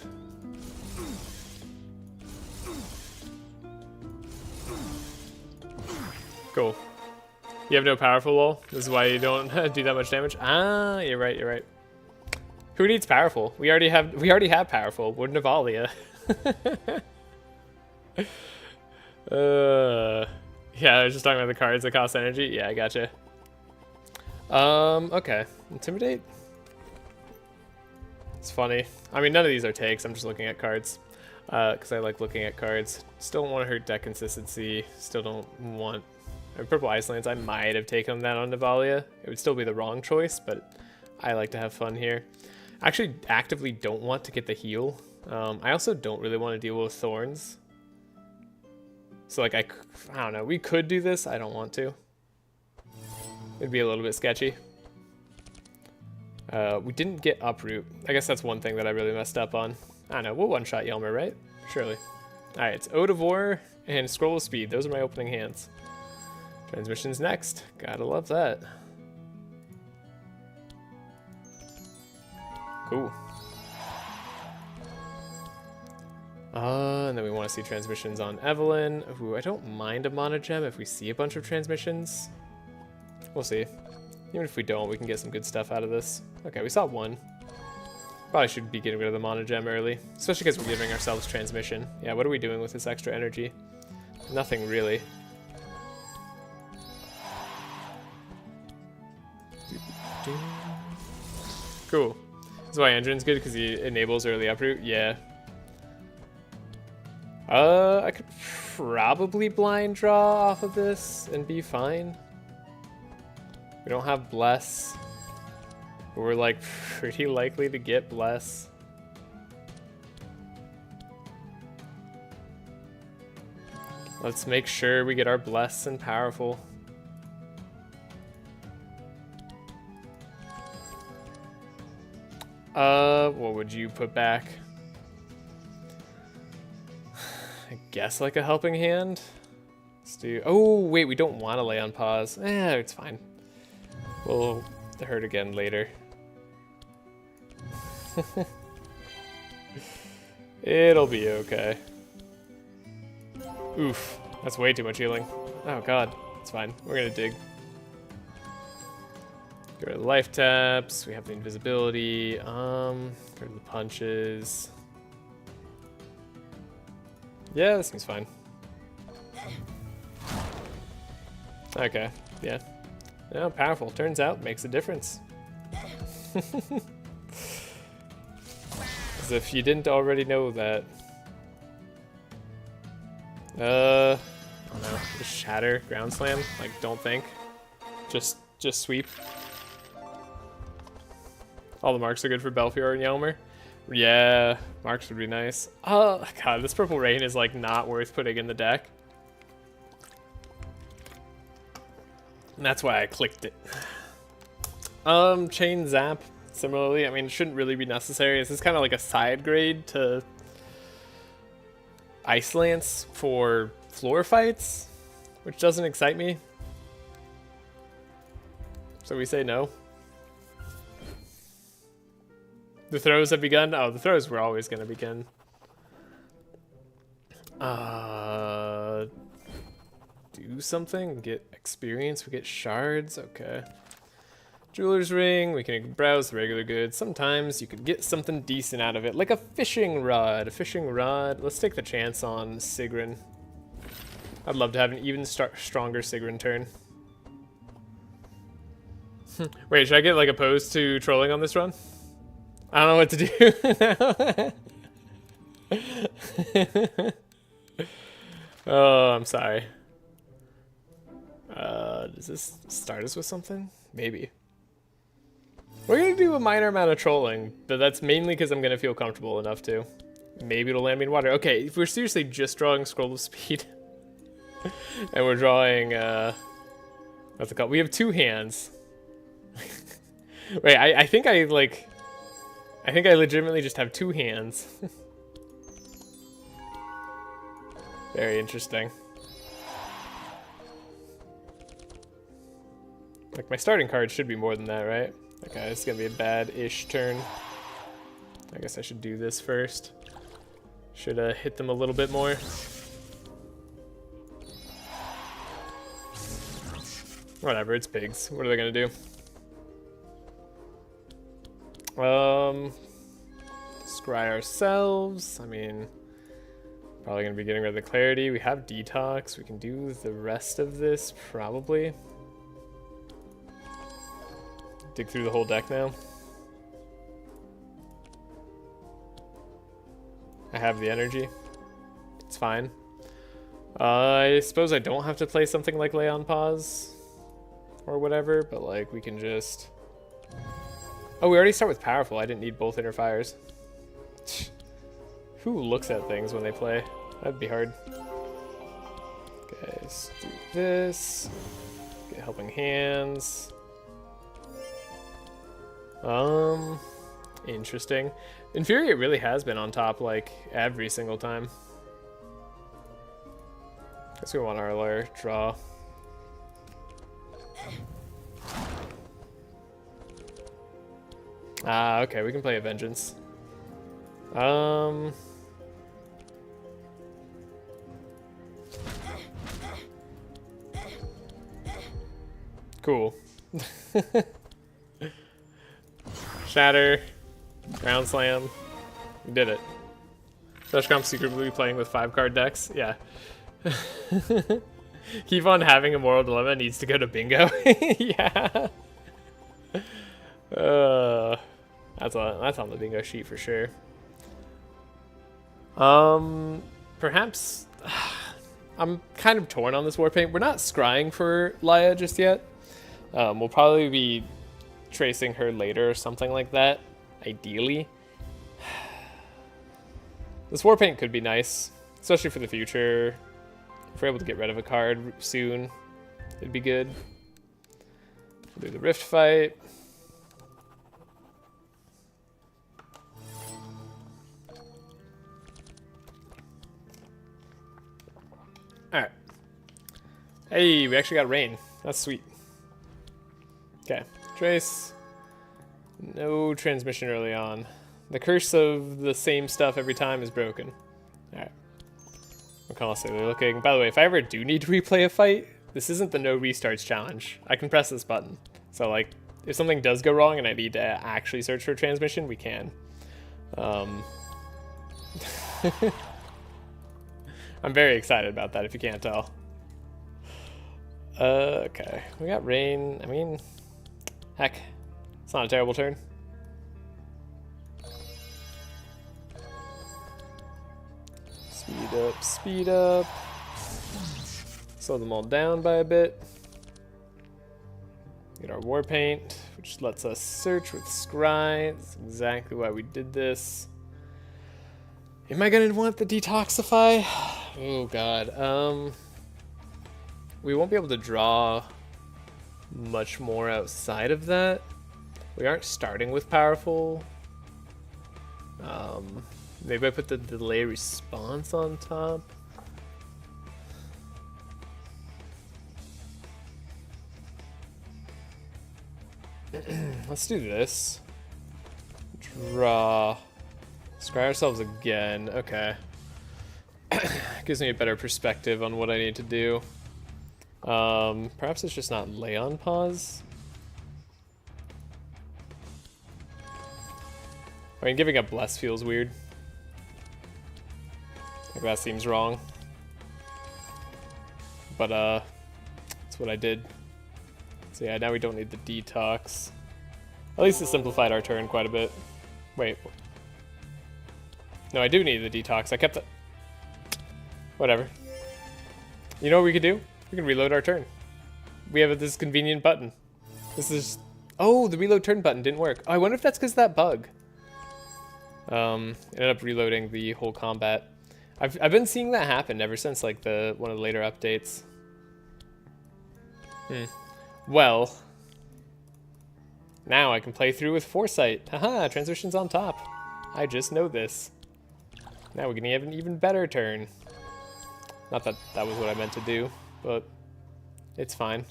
Cool. You have no powerful wall? This is why you don't do that much damage? Ah, you're right, you're right. Who needs powerful? We already have powerful. We're Navalea. Yeah, I was just talking about the cards that cost energy. Yeah, I gotcha. Okay. Intimidate? It's funny. I mean, none of these are takes. I'm just looking at cards. Because I like looking at cards. Still don't want to hurt deck consistency. Still don't want... Purple Icelands, I might have taken that on Navalea. It would still be the wrong choice, but I like to have fun here. I actually actively don't want to get the heal. I also don't really want to deal with thorns. So like, I don't know, we could do this. I don't want to. It'd be a little bit sketchy. We didn't get Uproot. I guess that's one thing that I really messed up on. I don't know, we'll one-shot Yelmer, right? Surely. Alright, it's Ode of War and Scroll of Speed. Those are my opening hands. Transmission's next. Gotta love that. Cool. And then we want to see transmissions on Evelyn. Ooh, I don't mind a Mana Gem if we see a bunch of transmissions. We'll see. Even if we don't, we can get some good stuff out of this. Okay, we saw one. Probably should be getting rid of the Mana Gem early, especially because we're giving ourselves transmission. Yeah, what are we doing with this extra energy? Nothing really. Cool. That's why Engine's good, because he enables early uproot. Yeah. I could probably blind draw off of this and be fine. We don't have Bless. But we're like pretty likely to get Bless. Let's make sure we get our Bless and Powerful. What would you put back? I guess like a Helping Hand. Let's do. Oh wait, we don't want to lay on pause. It's fine. We'll hurt again later. It'll be okay. Oof, that's way too much healing. Oh god, it's fine. We're gonna dig. Get rid of the life taps. We have the invisibility. Get rid of the punches. Yeah, this seems fine. Okay, yeah. No, powerful. Turns out makes a difference. As if you didn't already know that. I don't know. Just shatter, ground slam. Like, don't think. Just sweep. All the marks are good for Belfior and Yelmer. Yeah, marks would be nice. Oh god, this purple rain is like not worth putting in the deck. And that's why I clicked it. Chain Zap, similarly, I mean, it shouldn't really be necessary. This is kind of like a side grade to Ice Lance for floor fights, which doesn't excite me. So we say no. The throws have begun? Oh, the throws were always going to begin. Do something? Get experience? We get shards? Okay. Jeweler's ring. We can browse the regular goods. Sometimes you could get something decent out of it, like a fishing rod. A fishing rod. Let's take the chance on Sigrun. I'd love to have an even stronger Sigrun turn. Wait, should I get like opposed to trolling on this run? I don't know what to do. Oh, I'm sorry. Does this start us with something? Maybe. We're gonna do a minor amount of trolling, but that's mainly because I'm gonna feel comfortable enough to. Maybe it'll land me in water. Okay, if we're seriously just drawing Scroll of Speed, and we're drawing, what's it called? We have two hands. Wait, I think I legitimately just have two hands. Very interesting. Like, my starting card should be more than that, right? Okay, this is gonna be a bad-ish turn. I guess I should do this first. Should hit them a little bit more. Whatever, it's pigs. What are they gonna do? Scry ourselves. I mean, probably gonna be getting rid of the clarity. We have detox. We can do the rest of this probably. Dig through the whole deck now. I have the energy. It's fine. I suppose I don't have to play something like Lay on Pause or whatever, but like we can just... Oh, we already start with Powerful. I didn't need both inner fires. Who looks at things when they play? That'd be hard. Okay, let's do this. Get Helping Hands. Interesting. Infuriate really has been on top like every single time. Guess we want our Lair draw. Ah, okay, we can play a Vengeance. Cool. Shatter. Ground Slam. We did it. Dashcomp secretly playing with 5-card decks. Yeah. Keep on having a Moral Dilemma needs to go to bingo. Yeah. That's on the bingo sheet for sure. Perhaps I'm kind of torn on this Warpaint. We're not scrying for Laia just yet. We'll probably be tracing her later or something like that, ideally. This Warpaint could be nice, especially for the future. If we're able to get rid of a card soon, it'd be good. We'll do the Rift Fight. Alright. Hey, we actually got Rain. That's sweet. Okay, Trace. No transmission early on. The curse of the same stuff every time is broken. Alright. I'm constantly looking. By the way, if I ever do need to replay a fight, this isn't the no restarts challenge. I can press this button. So, like, if something does go wrong and I need to actually search for a transmission, we can. I'm very excited about that, if you can't tell. Okay. We got Rain. I mean, heck, it's not a terrible turn. Speed up, speed up. Slow them all down by a bit. Get our Warpaint, which lets us search with Scry. That's exactly why we did this. Am I gonna want the Detoxify? Oh god. We won't be able to draw much more outside of that. We aren't starting with Powerful. Maybe I put the delay response on top. Let's do this. Draw. Scry ourselves again. Okay. Gives me a better perspective on what I need to do. Perhaps it's just not Lay on Pause. I mean, giving up Bless feels weird. Like that seems wrong. But, that's what I did. So yeah, now we don't need the Detox. At least it simplified our turn quite a bit. Wait. No, I do need the Detox. I kept it. Whatever. You know what we could do? We can reload our turn. We have this convenient button. This is... Oh, the reload turn button didn't work. Oh, I wonder if that's because of that bug. Ended up reloading the whole combat. I've been seeing that happen ever since like one of the later updates. Well, now I can play through with Foresight. Haha, transition's on top. I just know this. Now we can have an even better turn. Not that that was what I meant to do, but it's fine.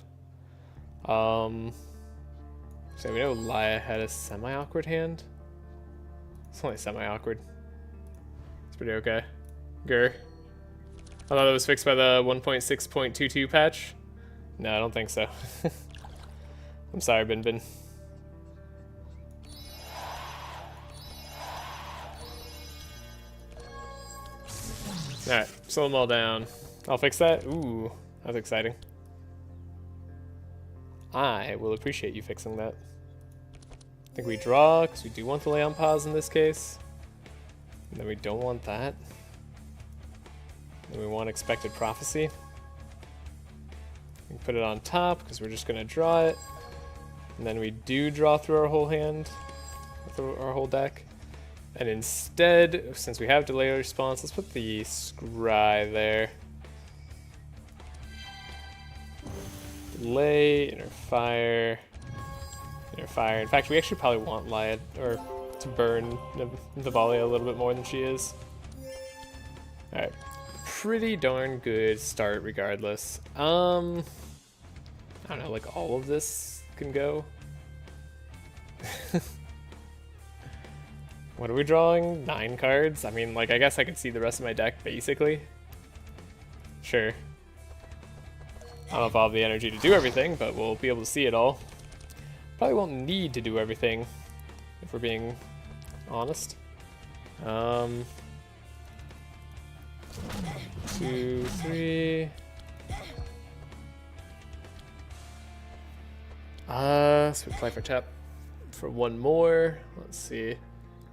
So we know Laia had a semi-awkward hand. It's only semi-awkward. It's pretty okay. Grr. I thought it was fixed by the 1.6.22 patch. No, I don't think so. I'm sorry, Bin Bin. Alright, slow them all down. I'll fix that. Ooh, that's exciting. I will appreciate you fixing that. I think we draw, because we do want to Lay on Pause in this case. And then we don't want that. And we want Expected Prophecy. We put it on top because we're just going to draw it. And then we do draw through our whole hand, through our whole deck. And instead, since we have delay response, let's put the scry there. Delay, inner fire, inner fire. In fact, we actually probably want Laia or to burn Navalea a little bit more than she is. Alright. Pretty darn good start regardless. I don't know, like all of this can go. What are we drawing? 9 cards? I mean, like, I guess I can see the rest of my deck, basically. Sure. I don't know if I'll have the energy to do everything, but we'll be able to see it all. Probably won't need to do everything, if we're being honest. 2, 3... So we play for tap for one more. Let's see. In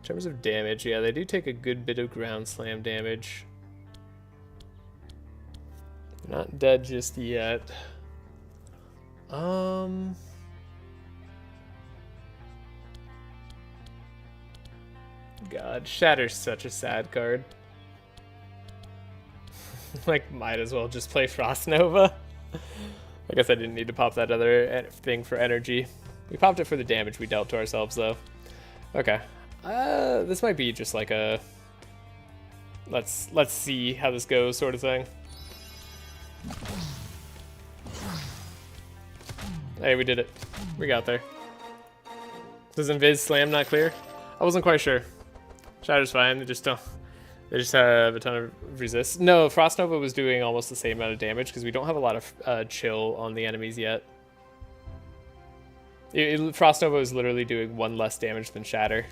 terms of damage, yeah, they do take a good bit of ground slam damage. They're not dead just yet. God, Shatter's such a sad card. Like, might as well just play Frost Nova. I guess I didn't need to pop that other thing for energy. We popped it for the damage we dealt to ourselves, though. Okay. This might be just like a let's see how this goes sort of thing. Hey, we did it. We got there. Does Invis Slam not clear? I wasn't quite sure. Shatter's fine. They just have a ton of resist. No, Frost Nova was doing almost the same amount of damage because we don't have a lot of chill on the enemies yet. Frost Nova is literally doing 1 less damage than Shatter,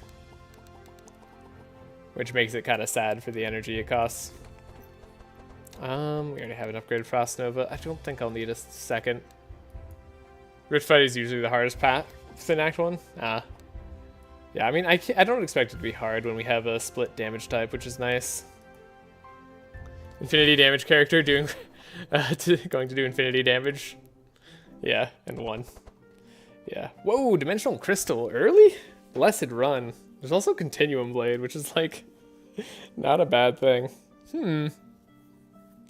which makes it kind of sad for the energy it costs. We already have an upgraded Frost Nova. I don't think I'll need a second. Rift Fight is usually the hardest path in Act 1. Yeah, I mean, I don't expect it to be hard when we have a split damage type, which is nice. Infinity damage character doing going to do infinity damage. Yeah, and 1. Yeah. Whoa, Dimensional Crystal early? Blessed Run. There's also Continuum Blade, which is like not a bad thing.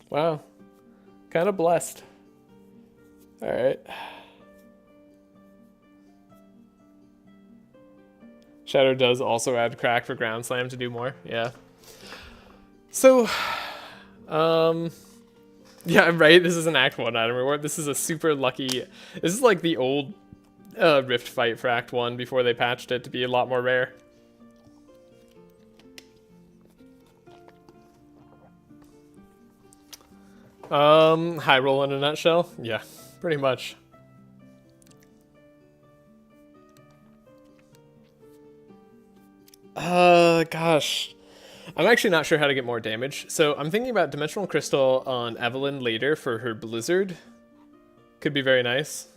Wow. Kind of blessed. All right. Shadow does also add Crack for Ground Slam to do more. Yeah. So, yeah, right. This is an Act 1 item reward. This is a super lucky. This is like the old Rift Fight for Act 1 before they patched it to be a lot more rare. High roll in a nutshell. Yeah, pretty much. Gosh. I'm actually not sure how to get more damage. So I'm thinking about Dimensional Crystal on Evelyn later for her Blizzard. Could be very nice.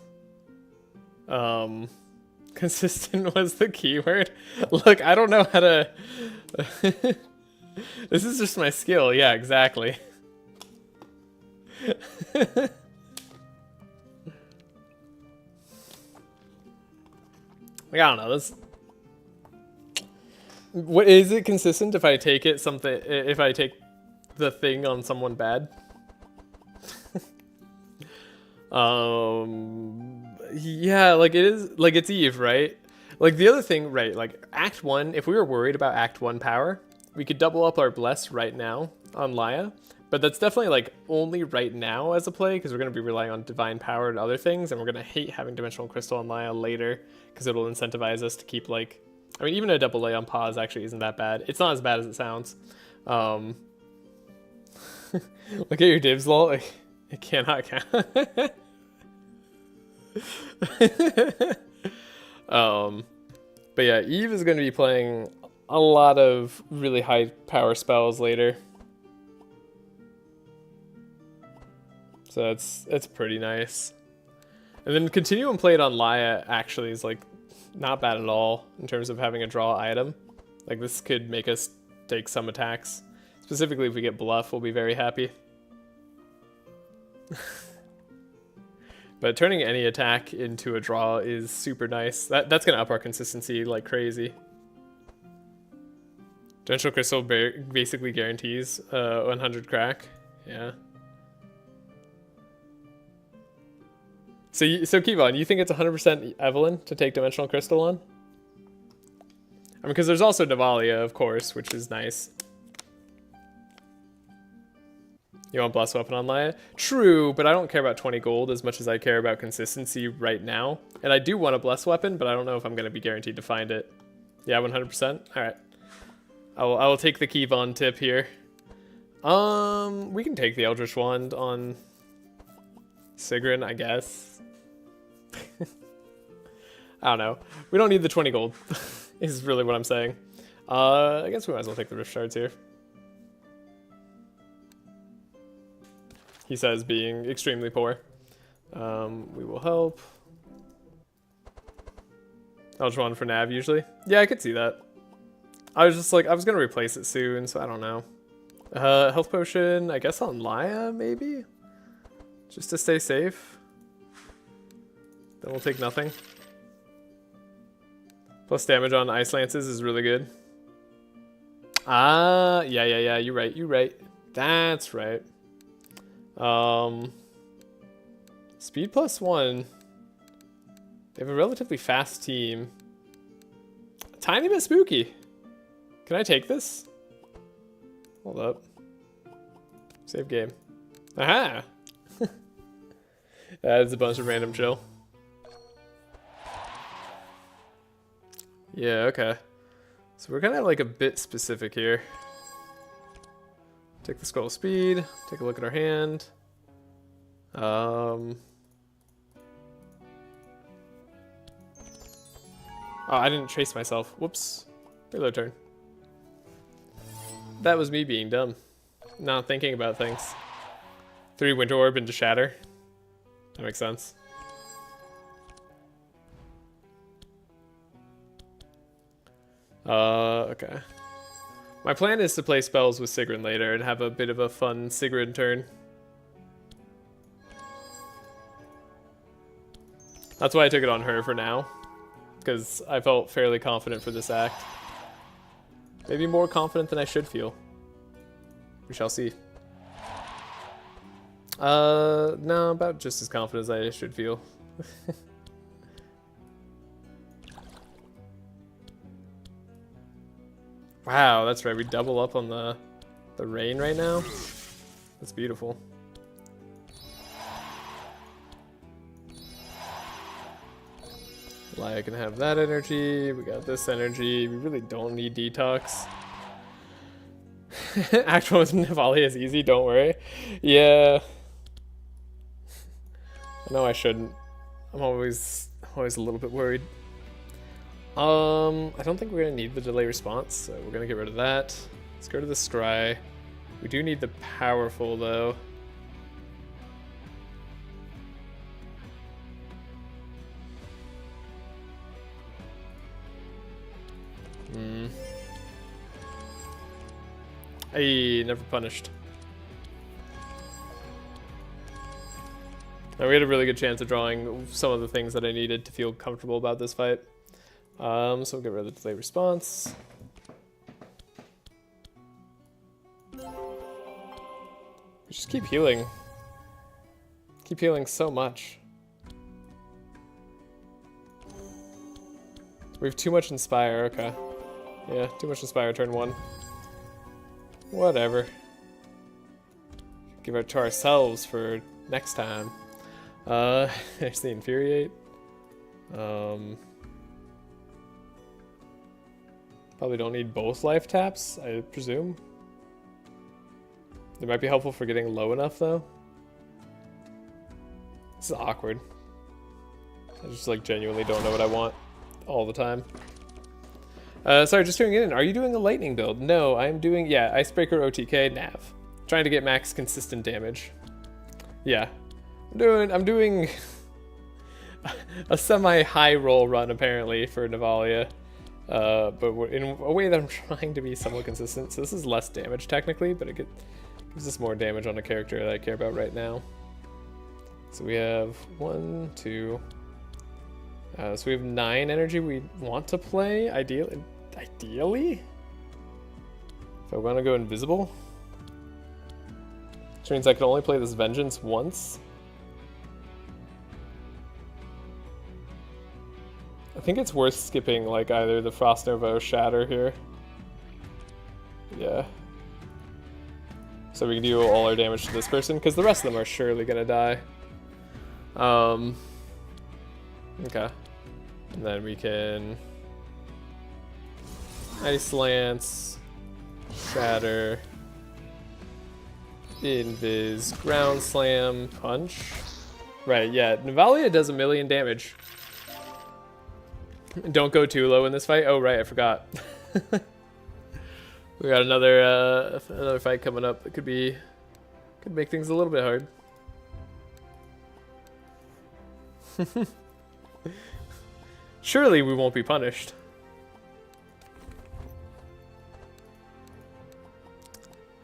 Consistent was the keyword. Look, I don't know how to... This is just my skill. Yeah, exactly. Like, I don't know. This... What is it consistent if I take it if I take the thing on someone bad? Yeah, like it is, like it's Eve, right? Like the other thing, right? Like Act 1, if we were worried about Act 1 power, we could double up our Bless right now on Laia, but that's definitely like only right now as a play because we're going to be relying on Divine Power and other things, and we're going to hate having Dimensional Crystal on Laia later because it'll incentivize us to keep like, I mean, even a double A on pause actually isn't that bad. It's not as bad as it sounds. Look at your divs, lol. Like, it cannot count. But yeah, Eve is going to be playing a lot of really high power spells later. So it's pretty nice. And then Continuum played on Laia actually is like not bad at all in terms of having a draw item. Like this could make us take some attacks. Specifically, if we get Bluff, we'll be very happy. But turning any attack into a draw is super nice. That's going to up our consistency like crazy. Dimensional Crystal basically guarantees 100 crack. Yeah. So Kevon, you think it's 100% Evelyn to take Dimensional Crystal on? I mean, because there's also Navalea, of course, which is nice. You want Bless Weapon on Laia? True, but I don't care about 20 gold as much as I care about consistency right now. And I do want a Bless Weapon, but I don't know if I'm going to be guaranteed to find it. Yeah, 100%? Alright. I will take the Kevon tip here. We can take the Eldritch Wand on Sigrun, I guess. I don't know. We don't need the 20 gold. Is really what I'm saying. I guess we might as well take the Rift Shards here. He says being extremely poor. We will help. Eldritch Wand for Nav usually. Yeah, I could see that. I was just like, I was going to replace it soon, so I don't know. Health Potion, I guess on Laia, maybe? Just to stay safe. Then we'll take nothing. Plus damage on Ice Lances is really good. Ah, yeah, you're right. That's right. Speed +1. They have a relatively fast team. A tiny bit spooky. Can I take this? Hold up. Save game. Aha! That is a bunch of random chill. Yeah, okay. So we're kind of like a bit specific here. Take the Scroll of Speed. Take a look at our hand. Oh, I didn't trace myself. Whoops. Reload turn. That was me being dumb. Not thinking about things. 3 Winter Orb into Shatter. That makes sense. Okay. My plan is to play spells with Sigrun later and have a bit of a fun Sigrun turn. That's why I took it on her for now. Because I felt fairly confident for this act. Maybe more confident than I should feel. We shall see. No, about just as confident as I should feel. Wow, that's right. We double up on the rain right now. That's beautiful. Laia can have that energy. We got this energy. We really don't need detox. Actual with Navalea is easy, don't worry. Yeah. No, I shouldn't. I'm always a little bit worried. I don't think we're gonna need the delay response, so we're gonna get rid of that. Let's go to the Scry. We do need the powerful though. Hey, never punished. Now we had a really good chance of drawing some of the things that I needed to feel comfortable about this fight. So we'll get rid of the delay response. We just keep healing. Keep healing so much. We have too much Inspire, okay. Yeah, too much Inspire turn 1. Whatever. Give it to ourselves for next time. There's the Infuriate. Probably don't need both life taps, I presume. They might be helpful for getting low enough, though. This is awkward. I just, like, genuinely don't know what I want all the time. Sorry, just tuning in. Are you doing a lightning build? No, I'm doing, yeah, Icebreaker, OTK, Nav. Trying to get max consistent damage. Yeah. I'm doing a semi-high roll run, apparently, for Navalea. but we're in a way that I'm trying to be somewhat consistent. So this is less damage technically, but it gives us more damage on a character that I care about right now. So we have 1, 2. So we have 9 energy we want to play, ideally? If I want to go invisible? Which means I can only play this Vengeance once. I think it's worth skipping like either the Frost Nova or Shatter here. Yeah. So we can do all our damage to this person, because the rest of them are surely gonna die. Okay. And then we can Ice Lance, Shatter, Invis, Ground Slam, Punch. Right, yeah, Navalea does 1,000,000 damage. Don't go too low in this fight. Oh right, I forgot. We got another fight coming up that could make things a little bit hard. Surely we won't be punished.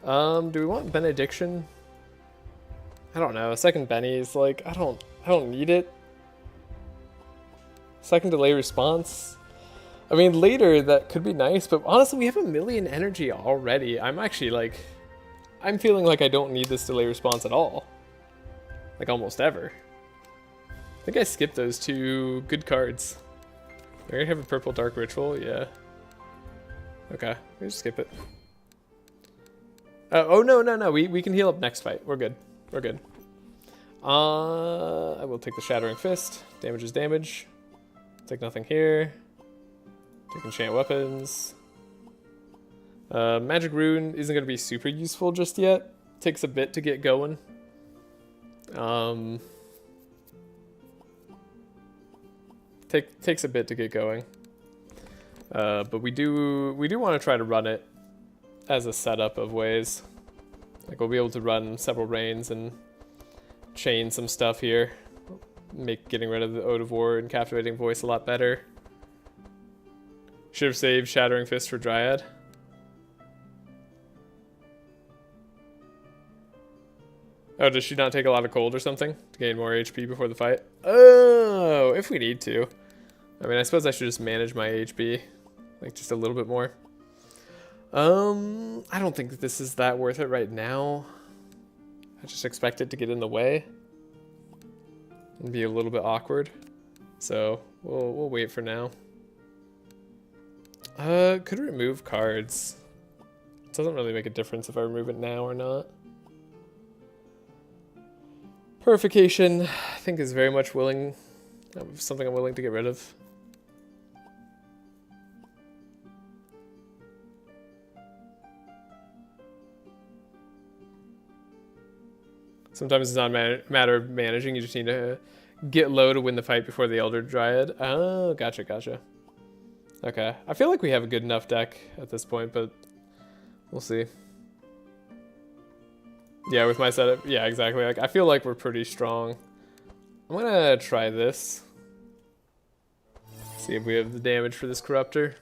Do we want Benediction? I don't know. Second Benny is like, I don't need it. Second delay response. I mean, later that could be nice, but honestly, we have 1,000,000 energy already. I'm actually like, I'm feeling like I don't need this delay response at all. Like almost ever. I think I skipped those 2 good cards. I already have a purple dark ritual, yeah. Okay, we just skip it. Oh no, we can heal up next fight. We're good. We're good. I will take the Shattering Fist. Damage is damage. Take nothing here. Take enchant weapons. Magic Rune isn't going to be super useful just yet. Takes a bit to get going. Takes a bit to get going. But we do want to try to run it as a setup of ways. Like we'll be able to run several reigns and chain some stuff here. Make getting rid of the Ode of War and Captivating Voice a lot better. Should have saved Shattering Fist for Dryad. Oh, does she not take a lot of cold or something to gain more HP before the fight? Oh, if we need to. I mean, I suppose I should just manage my HP, like just a little bit more. I don't think that this is that worth it right now. I just expect it to get in the way and be a little bit awkward. So we'll wait for now. Could remove cards. It doesn't really make a difference if I remove it now or not. Purification, I think, is very much something I'm willing to get rid of. Sometimes it's not a matter of managing, you just need to get low to win the fight before the Elder Dryad. Oh, gotcha. Okay, I feel like we have a good enough deck at this point, but we'll see. Yeah, with my setup, yeah, exactly. Like, I feel like we're pretty strong. I'm gonna try this. See if we have the damage for this Corruptor.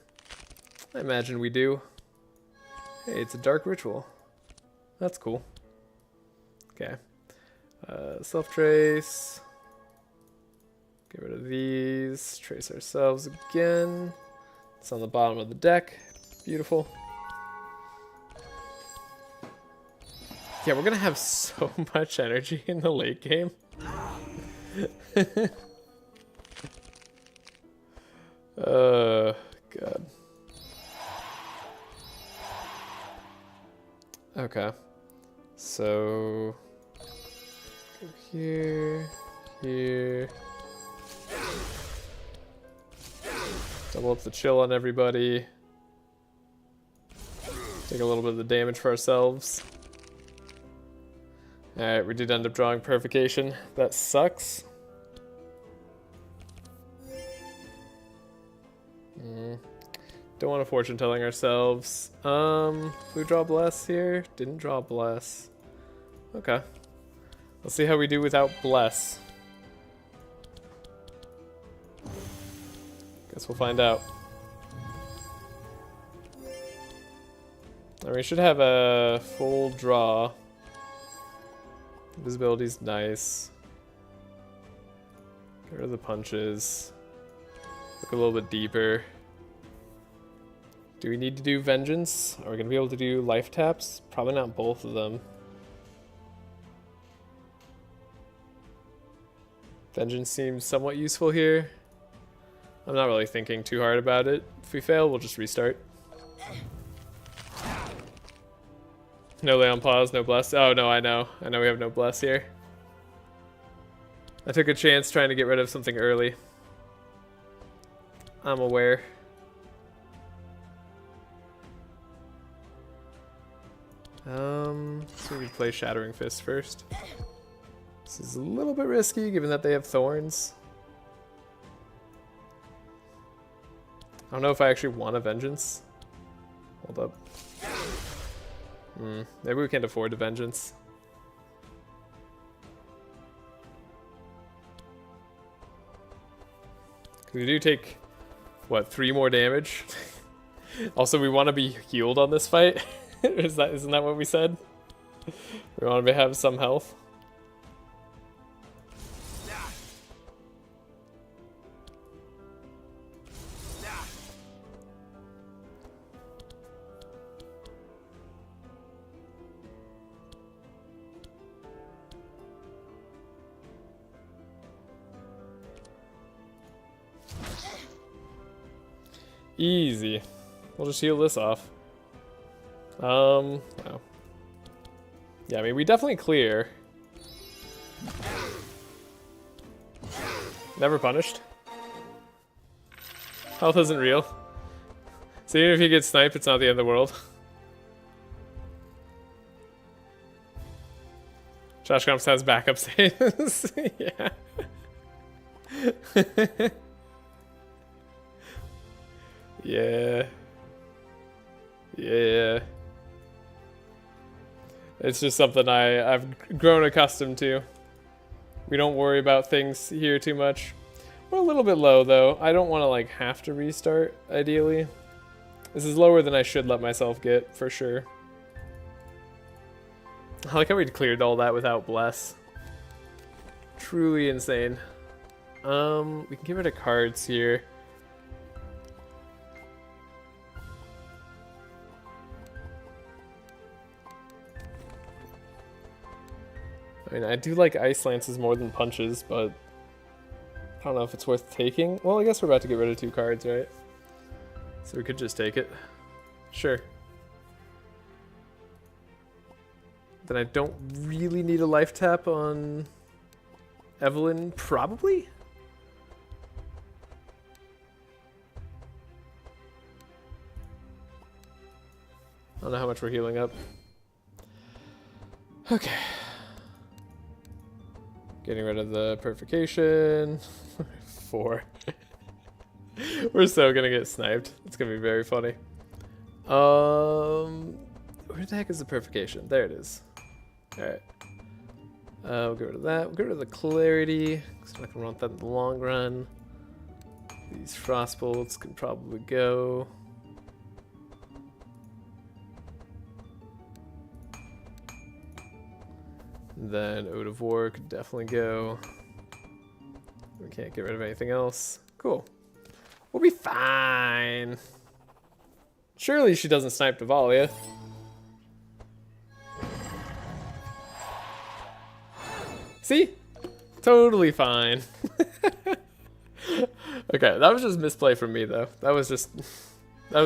I imagine we do. Hey, it's a Dark Ritual. That's cool. Okay. Self-trace. Get rid of these. Trace ourselves again. It's on the bottom of the deck. Beautiful. Yeah, we're gonna have so much energy in the late game. Oh, God. Okay. So... go here, here. Double up the chill on everybody. Take a little bit of the damage for ourselves. Alright, we did end up drawing Purification. That sucks. Don't want to fortune telling ourselves. We draw Bless here. Didn't draw Bless. Okay. Let's see how we do without Bless. Guess we'll find out. I mean, we should have a full draw. Visibility's nice. Get rid of the punches. Look a little bit deeper. Do we need to do Vengeance? Are we going to be able to do life taps? Probably not both of them. Vengeance seems somewhat useful here. I'm not really thinking too hard about it. If we fail, we'll just restart. No lay on pause, no bless. Oh no, I know. I know we have no bless here. I took a chance trying to get rid of something early. I'm aware. So we play Shattering Fist first. This is a little bit risky given that they have thorns. I don't know if I actually want a Vengeance. Hold up. Maybe we can't afford a Vengeance. We do take, what, 3 more damage? Also, we want to be healed on this fight. Isn't that what we said? We want to have some health. Easy. We'll just heal this off. Oh. Yeah, I mean, we definitely clear. Never punished. Health isn't real. So even if he gets sniped, it's not the end of the world. Josh Gumps has backup saves. Yeah. Yeah. Yeah. It's just something I've grown accustomed to. We don't worry about things here too much. We're a little bit low though. I don't want to like have to restart, ideally. This is lower than I should let myself get, for sure. I like how we cleared all that without bless. Truly insane. We can get rid of cards here. I mean, I do like Ice Lances more than punches, but I don't know if it's worth taking. Well, I guess we're about to get rid of 2 cards, right? So we could just take it. Sure. Then I don't really need a life tap on Evelyn, probably? I don't know how much we're healing up. Okay. Getting rid of the Purification. 4. We're so gonna get sniped. It's gonna be very funny. Where the heck is the Purification? There it is. Alright. We'll get rid of that. We'll get rid of the Clarity, because I'm not gonna want that in the long run. These Frost Bolts can probably go. Then Ode of War could definitely go. We can't get rid of anything else. Cool. We'll be fine. Surely she doesn't snipe Navalea. See? Totally fine. Okay, that was just misplay from me though. That was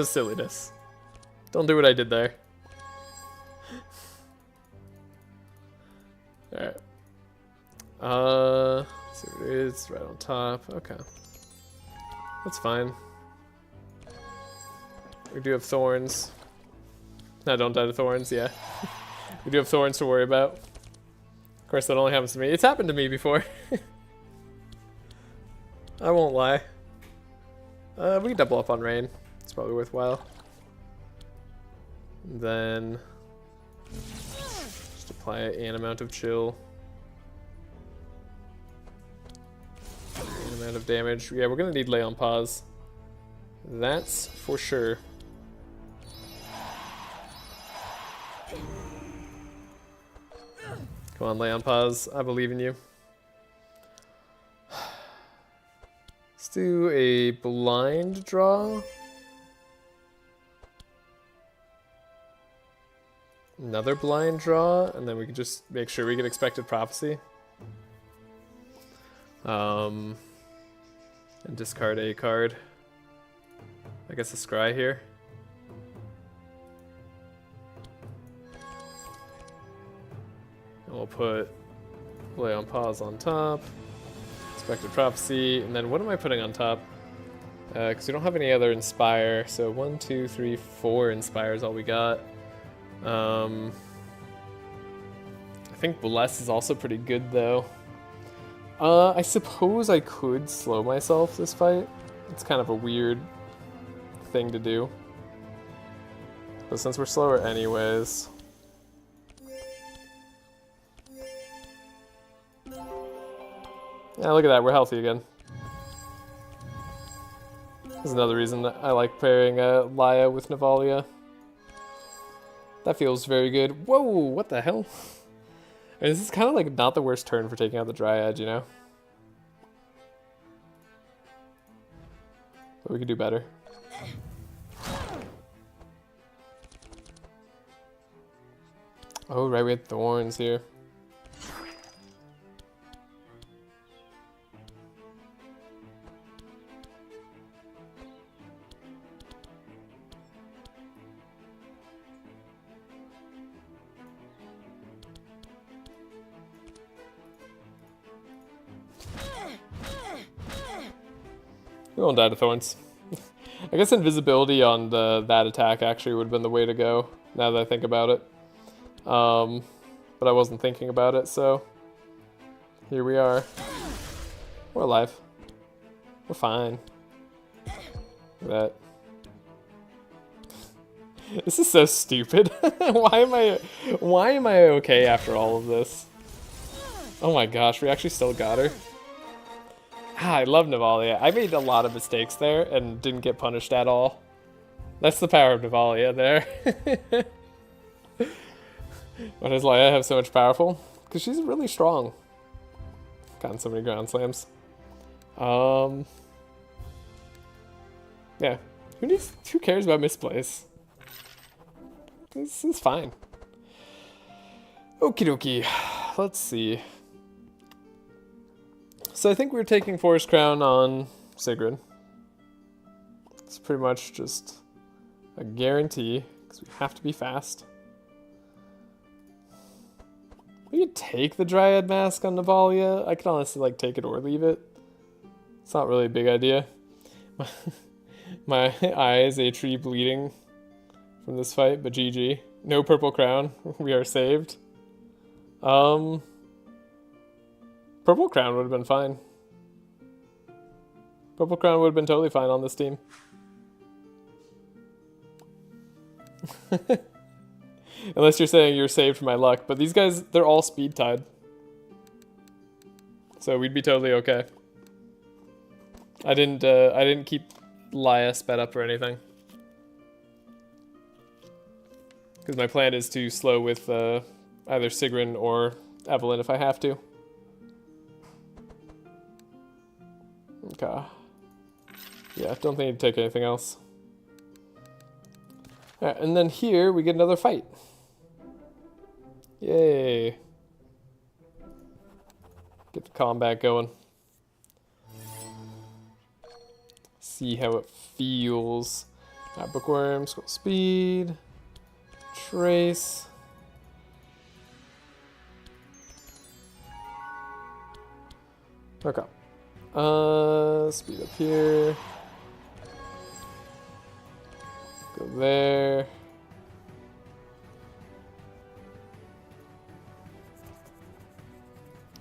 silliness. Don't do what I did there. Alright. See what it is, right on top. Okay. That's fine. We do have thorns. No, don't die to thorns, yeah. We do have thorns to worry about. Of course, that only happens to me. It's happened to me before. I won't lie. We can double up on rain. It's probably worthwhile. And then just apply an amount of chill. An amount of damage. Yeah, we're gonna need lay on pause. That's for sure. Come on, lay on pause. I believe in you. Let's do a blind draw. Another blind draw, and then we can just make sure we get expected prophecy. And discard a card. I guess a scry here. And we'll put Lay on Pause on top. Expected prophecy, and then what am I putting on top? Because we don't have any other inspire, so 1, 2, 3, 4 inspire is all we got. I think bless is also pretty good though. I suppose I could slow myself this fight. It's kind of a weird thing to do. But since we're slower anyways. Yeah, look at that, we're healthy again. This is another reason that I like pairing Laia with Navalea. That feels very good. Whoa, what the hell? I mean, this is kind of like not the worst turn for taking out the Dryad, you know? But we could do better. Oh, right, we had thorns here. We won't die to thorns. I guess invisibility on that attack actually would have been the way to go, now that I think about it. But I wasn't thinking about it, so here we are. We're alive. We're fine. Look at that. This is so stupid. Why am I okay after all of this? Oh my gosh, we actually still got her. I love Navalea. I made a lot of mistakes there and didn't get punished at all. That's the power of Navalea there. Why does Laia have so much powerful? Because she's really strong. Gotten so many ground slams. Yeah. Who cares about misplays? This is fine. Okie dokie. Let's see. So I think we're taking Forest Crown on Sigrun. It's pretty much just a guarantee, because we have to be fast. We could take the Dryad Mask on Navalea. I could honestly like take it or leave it. It's not really a big idea. My eye is a tree bleeding from this fight, but GG. No Purple Crown. We are saved. Purple Crown would have been fine. Purple Crown would have been totally fine on this team. Unless you're saying you're saved from my luck. But these guys, they're all speed tied. So we'd be totally okay. I didn't keep Laia sped up or anything. Because my plan is to slow with either Sigrun or Evelyn if I have to. Okay. Yeah, don't think to take anything else. Alright, and then here we get another fight. Yay. Get the combat going. See how it feels. Bookworm, scroll speed, trace. Okay. Speed up here. Go there.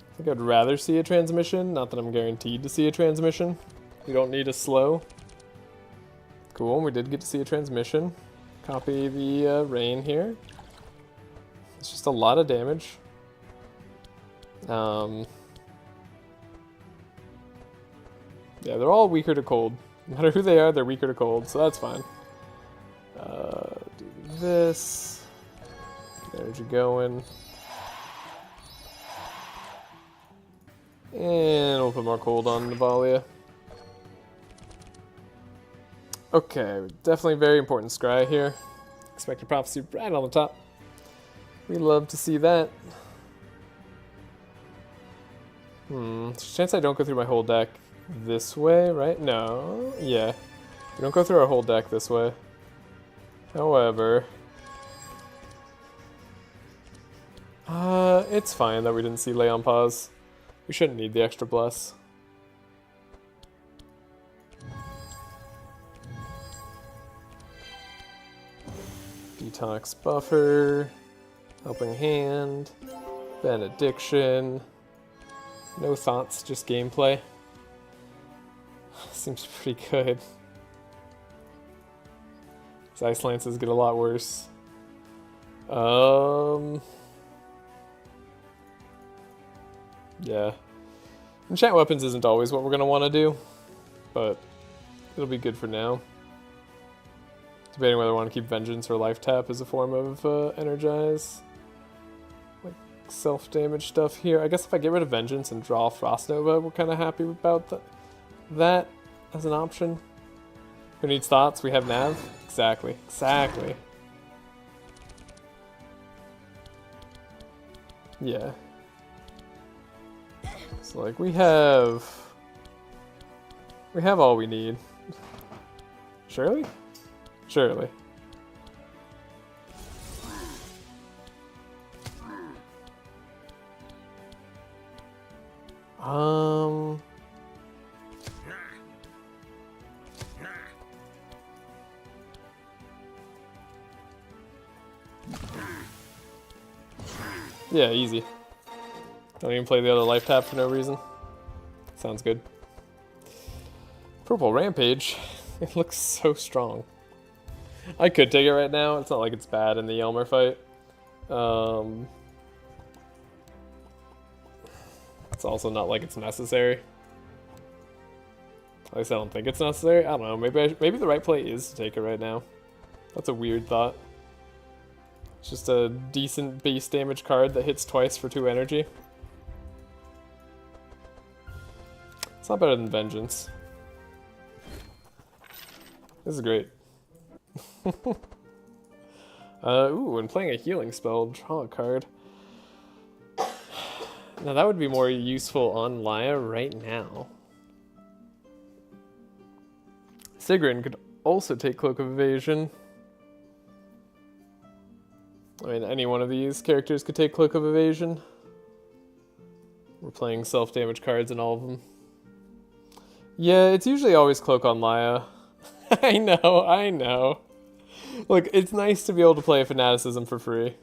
I think I'd rather see a transmission, not that I'm guaranteed to see a transmission. We don't need a slow. Cool, we did get to see a transmission. Copy the rain here. It's just a lot of damage. Yeah, they're all weaker to cold. No matter who they are, they're weaker to cold, so that's fine. Do this. Energy going. And we'll put more cold on Navalea. Okay, definitely very important scry here. Expected Prophecy right on the top. We love to see that. There's a chance I don't go through my whole deck this way, right? No. Yeah. We don't go through our whole deck this way. However... it's fine that we didn't see Lay on Pause. We shouldn't need the extra Bless. Detox Buffer. Helping Hand. Benediction. No thoughts, just gameplay. Seems pretty good. His Ice Lances get a lot worse. Yeah. Enchant Weapons isn't always what we're going to want to do, but it'll be good for now. Debating whether I want to keep Vengeance or Life Tap as a form of Energize. Like self-damage stuff here. I guess if I get rid of Vengeance and draw Frost Nova, we're kind of happy about that as an option. Who needs thoughts? We have Nav. Exactly. Exactly. Yeah. So like we have all we need. Surely? Surely. Yeah, easy. Don't even play the other life tap for no reason. Sounds good. Purple Rampage. It looks so strong. I could take it right now. It's not like it's bad in the Elmer fight. It's also not like it's necessary. At least I don't think it's necessary. I don't know. Maybe the right play is to take it right now. That's a weird thought. It's just a decent base damage card that hits twice for 2 energy. It's not better than Vengeance. This is great. Ooh, and playing a healing spell, draw a card. Now that would be more useful on Laia right now. Sigrun could also take Cloak of Evasion. I mean, any one of these characters could take Cloak of Evasion. We're playing self-damage cards in all of them. Yeah, it's usually always Cloak on Laia. I know. Look, it's nice to be able to play Fanaticism for free.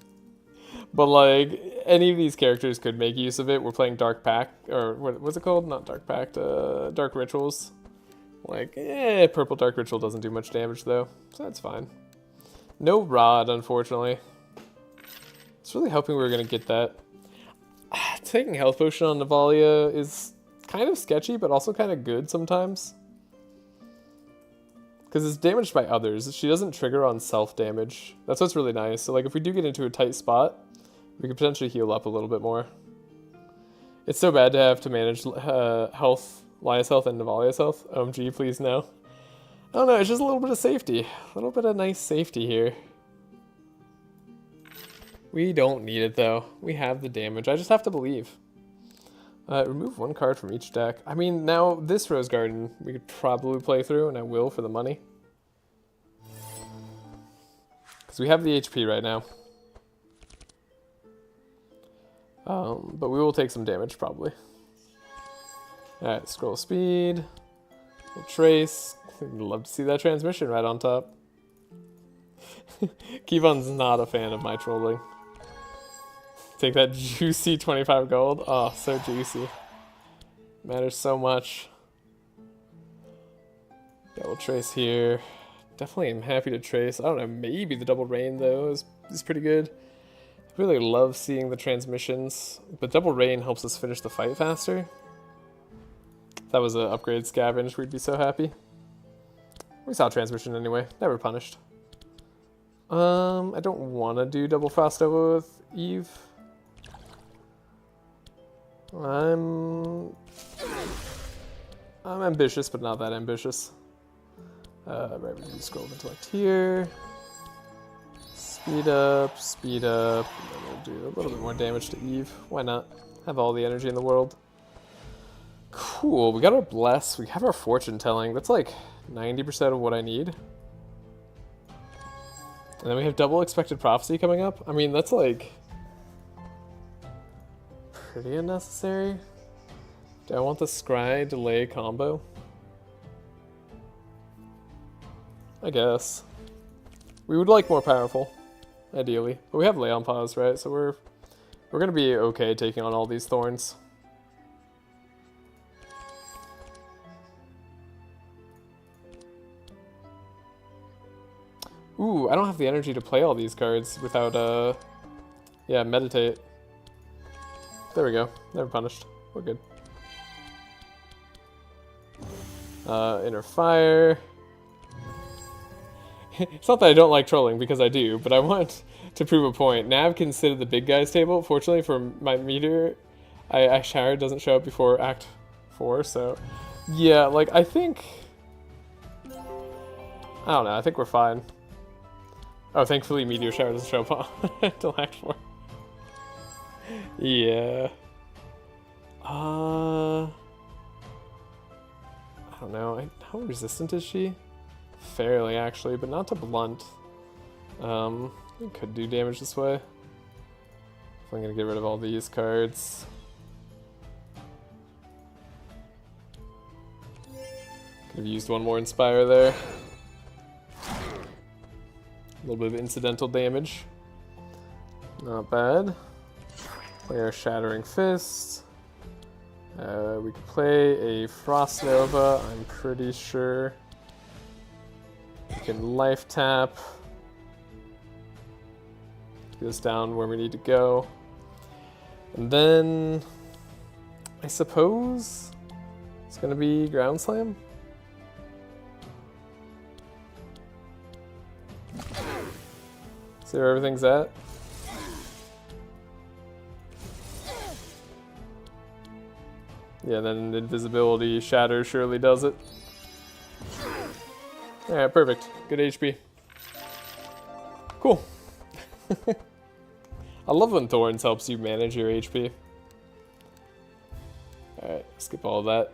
But, like, any of these characters could make use of it. We're playing Dark Pact, or what's it called? Not Dark Pact, Dark Rituals. Like, Purple Dark Ritual doesn't do much damage, though, so that's fine. No Rod, unfortunately. It's really hoping we were going to get that. Taking Health Potion on Navalea is kind of sketchy, but also kind of good sometimes. Because it's damaged by others. She doesn't trigger on self-damage. That's what's really nice. So like if we do get into a tight spot, we could potentially heal up a little bit more. It's so bad to have to manage health, Laia's health and Navalea's health. OMG, please no. I don't know, it's just a little bit of safety. A little bit of nice safety here. We don't need it though. We have the damage. I just have to believe. Remove 1 card from each deck. I mean, now this Rose Garden we could probably play through, and I will for the money. Because we have the HP right now. But we will take some damage probably. Alright, scroll speed. We'll trace. I'd love to see that transmission right on top. Kevon's not a fan of my trolling. Take that juicy 25 gold. Oh, so juicy. Matters so much. Yeah, we'll trace here. Definitely am happy to trace. I don't know, maybe the double rain though is pretty good. I really love seeing the transmissions, but double rain helps us finish the fight faster. If that was an upgrade scavenge, we'd be so happy. We saw transmission anyway, never punished. I don't want to do double frost over with Eve. I'm ambitious, but not that ambitious. Right, we can scroll intellect here. Speed up, and then we'll do a little bit more damage to Eve. Why not? Have all the energy in the world. Cool, we got our bless, we have our fortune telling. That's like 90% of what I need. And then we have double expected prophecy coming up. I mean, that's like pretty unnecessary. Do I want the scry delay combo? I guess. We would like more powerful, ideally. But we have lay on pause, right? So we're gonna be okay taking on all these thorns. Ooh, I don't have the energy to play all these cards without, yeah, meditate. There we go. Never punished. We're good. Inner fire. It's not that I don't like trolling, because I do, but I want to prove a point. Nav can sit at the big guys table. Fortunately for my meter, I showered doesn't show up before Act 4, so... Yeah, like, I think... I don't know, I think we're fine. Oh, thankfully Meteor Shower doesn't show up until Act 4. Yeah. I don't know. How resistant is she? Fairly, actually, but not to blunt. It could do damage this way. I'm gonna get rid of all these cards. Could have used one more Inspire there. A little bit of incidental damage. Not bad. Play our Shattering Fist. We could play a Frost Nova, I'm pretty sure. We can life tap. Get us down where we need to go. And then I suppose it's gonna be Ground Slam. See where everything's at. Yeah, then invisibility shatter surely does it. Alright, perfect. Good HP. Cool. I love when Thorns helps you manage your HP. Alright, skip all of that.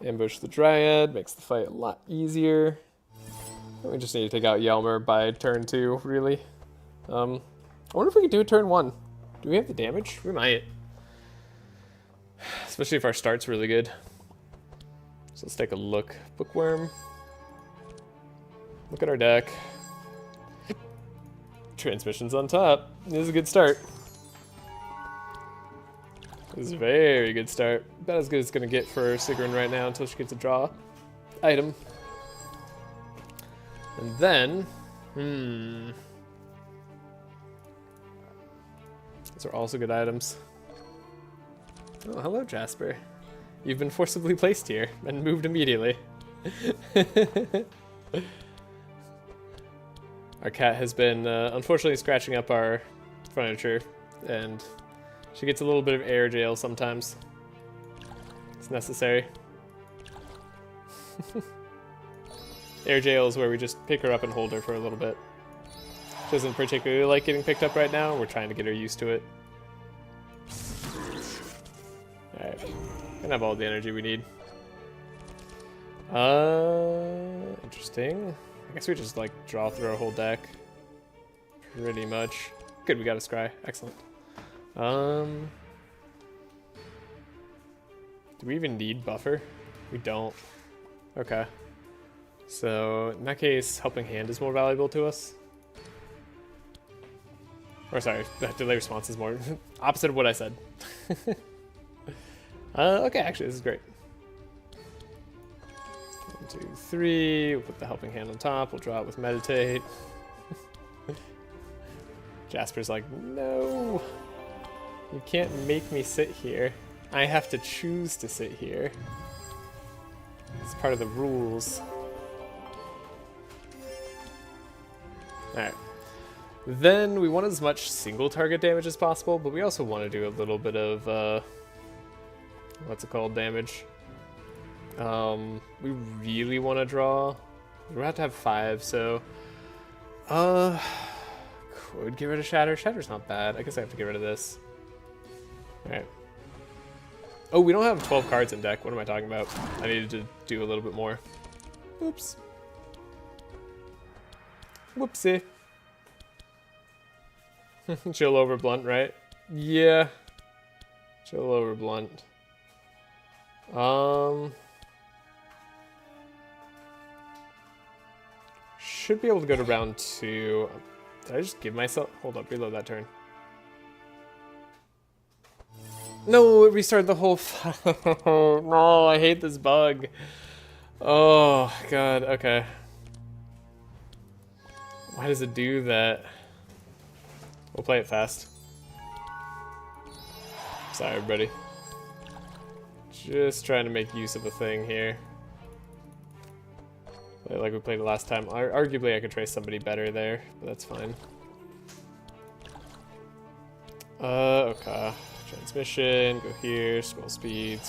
Ambush the Dryad, makes the fight a lot easier. We just need to take out Yelmer by turn 2, really. I wonder if we could do a turn 1. Do we have the damage? We might. Especially if our start's really good. So let's take a look. Bookworm. Look at our deck. Transmission's on top. This is a good start. This is a very good start. About as good as it's gonna get for Sigrun right now until she gets a draw item. And then, these are also good items. Oh, hello, Jasper. You've been forcibly placed here and moved immediately. Our cat has been, unfortunately, scratching up our furniture, and she gets a little bit of air jail sometimes. It's necessary. Air jail is where we just pick her up and hold her for a little bit. She doesn't particularly like getting picked up right now. We're trying to get her used to it. Alright. Gonna have all the energy we need. Interesting. I guess we just like draw through our whole deck. Pretty much. Good, we got a scry. Excellent. Do we even need buffer? We don't. Okay. So, in that case, Helping Hand is more valuable to us. Or sorry, delay response is more opposite of what I said. Okay, actually, this is great. 1, 2, 3. We'll put the Helping Hand on top. We'll draw it with Meditate. Jasper's like, no. You can't make me sit here. I have to choose to sit here. It's part of the rules. Alright. Then we want as much single target damage as possible, but we also want to do a little bit of, what's it called, damage. We really want to draw. We're about to have 5, so, could get rid of Shatter. Shatter's not bad. I guess I have to get rid of this. Alright. Oh, we don't have 12 cards in deck. What am I talking about? I needed to do a little bit more. Oops. Whoopsie. Chill over Blunt, right? Yeah. Chill over Blunt. Should be able to go to round 2. Did I just give myself... Hold up, reload that turn. No, it restarted the whole... No, I hate this bug. Oh, God, okay. Why does it do that? We'll play it fast. Sorry, everybody. Just trying to make use of a thing here. Play like we played it last time. Arguably, I could trace somebody better there, but that's fine. Okay. Transmission, go here, scroll speed,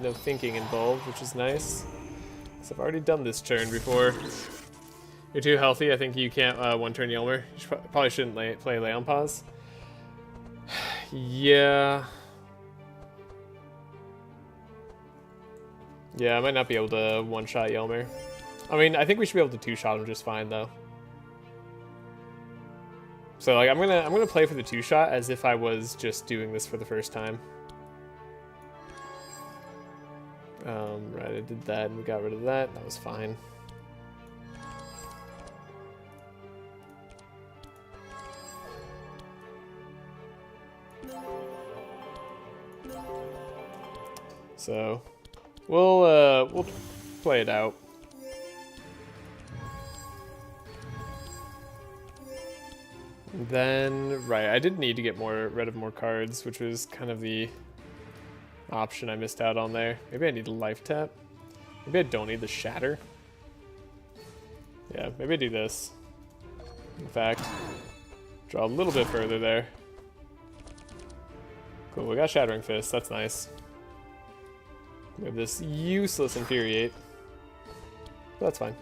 no thinking involved, which is nice. So I've already done this turn before. You're too healthy, I think you can't one-turn Yelmer. You probably shouldn't play Lay on Pause. Yeah. Yeah, I might not be able to one-shot Yelmer. I mean, I think we should be able to two-shot him just fine, though. So, like, I'm gonna play for the two-shot as if I was just doing this for the first time. Right, I did that and we got rid of that. That was fine. So, we'll play it out. Then, right, I did need to get rid of more cards, which was kind of the option I missed out on there. Maybe I need a life tap. Maybe I don't need the shatter. Yeah, maybe I do this. In fact, draw a little bit further there. Cool, we got Shattering Fist, that's nice. We have this useless Infuriate. But that's fine.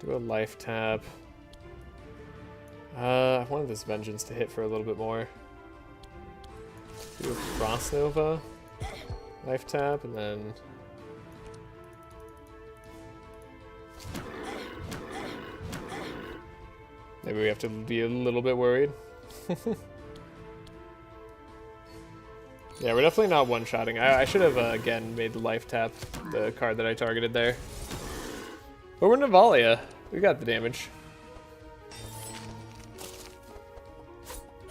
Do a life tap. I wanted this Vengeance to hit for a little bit more. Do a Frost Nova. Life tap, and then... Maybe we have to be a little bit worried. Yeah, we're definitely not one-shotting. I should have, again, made the life tap, the card that I targeted there. But we're Navalea. We got the damage.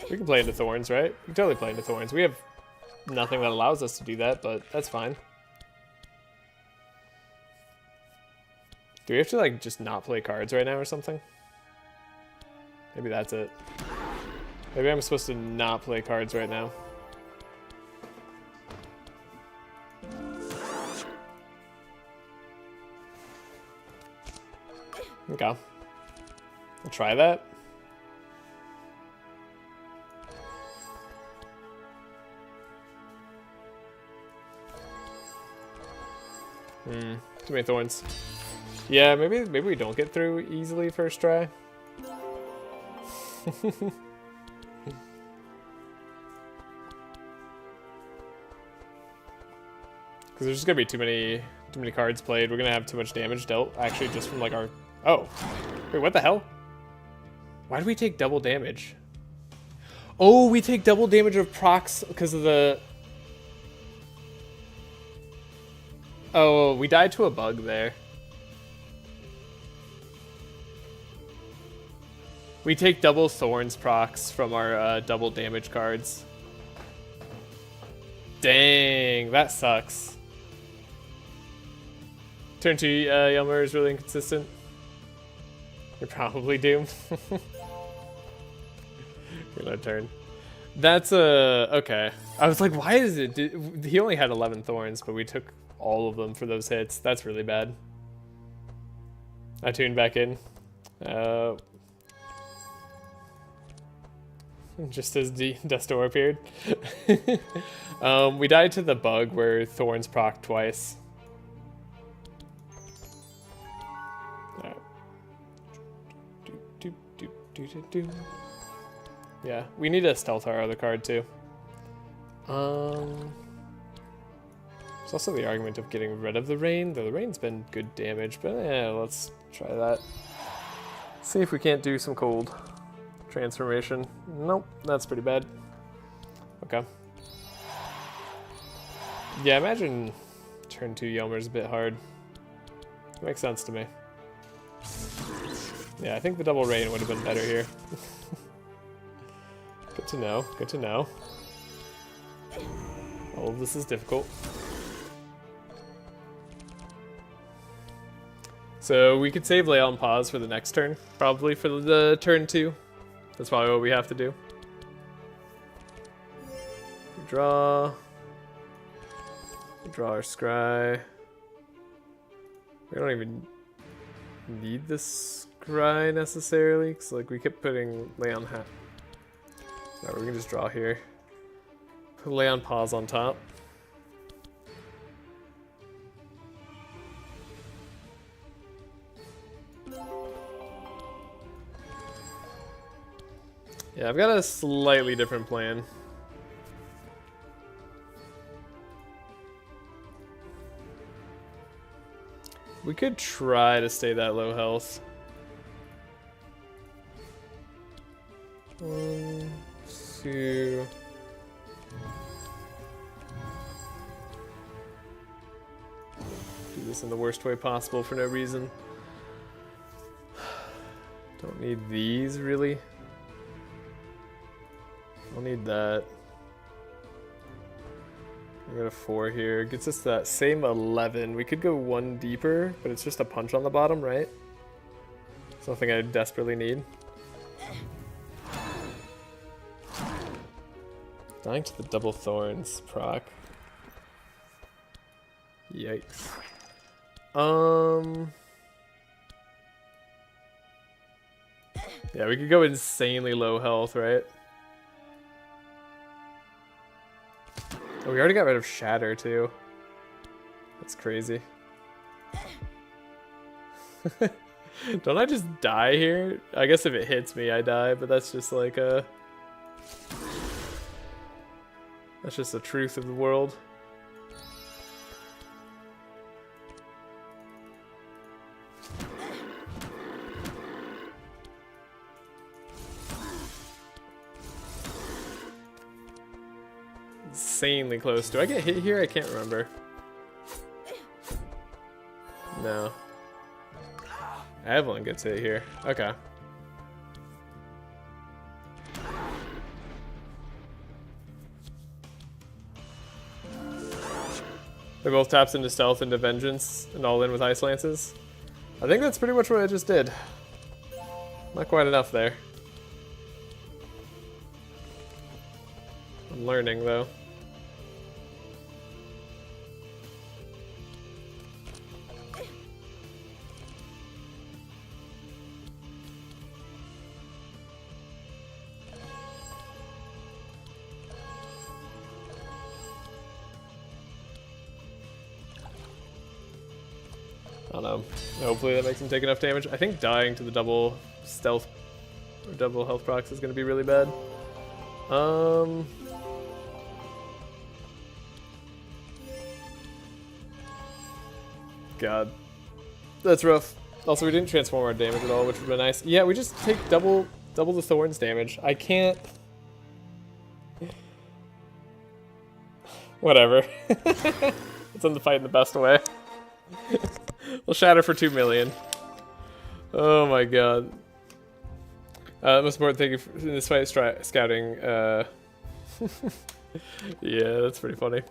We can play into Thorns, right? We can totally play into Thorns. We have nothing that allows us to do that, but that's fine. Do we have to, like, just not play cards right now or something? Maybe that's it. Maybe I'm supposed to not play cards right now. Okay. I'll try that. Too many thorns. Yeah, maybe we don't get through easily first try. Because there's just gonna be too many cards played. We're gonna have too much damage dealt. Actually, just from like our... Oh, wait, what the hell? Why do we take double damage? Oh, we take double damage of procs because of the... Oh, we died to a bug there. We take double Thorns procs from our double damage cards. Dang, that sucks. Turn 2 Yelmer is really inconsistent. You're probably doomed. Reload turn. That's okay. I was like, why is it? He only had 11 Thorns, but we took all of them for those hits. That's really bad. I tuned back in. Just as Dustor appeared. We died to the bug where Thorns proc twice. Alright. Yeah, we need to stealth our other card too. There's also the argument of getting rid of the rain, though the rain's been good damage, but yeah, let's try that. See if we can't do some cold transformation. Nope, that's pretty bad. Okay. Yeah, imagine turn 2 Yelmer's a bit hard. Makes sense to me. Yeah, I think the double rain would have been better here. Good to know, good to know. All of this is difficult. So we could save Laia on pause for the next turn, probably for the turn 2. That's probably what we have to do. We draw. We draw our scry. We don't even need this scry necessarily, because like we kept putting Laia on hat. Alright, we can just draw here. Put Laia on pause on top. Yeah, I've got a slightly different plan. We could try to stay that low health. 1, 2. Do this in the worst way possible for no reason. Don't need these really. I'll need that. I got a 4 here. Gets us that same 11. We could go 1 deeper, but it's just a punch on the bottom, right? Something I desperately need. Dying to the double thorns proc. Yikes. Yeah, we could go insanely low health, right? Oh, we already got rid of Shatter, too. That's crazy. Don't I just die here? I guess if it hits me, I die, but that's just like a... That's just the truth of the world. Insanely close. Do I get hit here? I can't remember. No. Evelyn gets hit here. Okay. They both taps into stealth, into vengeance, and all in with ice lances. I think that's pretty much what I just did. Not quite enough there. I'm learning though. I don't know. Hopefully that makes him take enough damage. I think dying to the double stealth or double health procs is going to be really bad. God. That's rough. Also, we didn't transform our damage at all, which would be nice. Yeah, we just take double the thorns damage. I can't... Whatever. Let's end the fight in the best way. We'll shatter for 2 million. Oh my god. Most important thing in this fight is scouting. Yeah, that's pretty funny.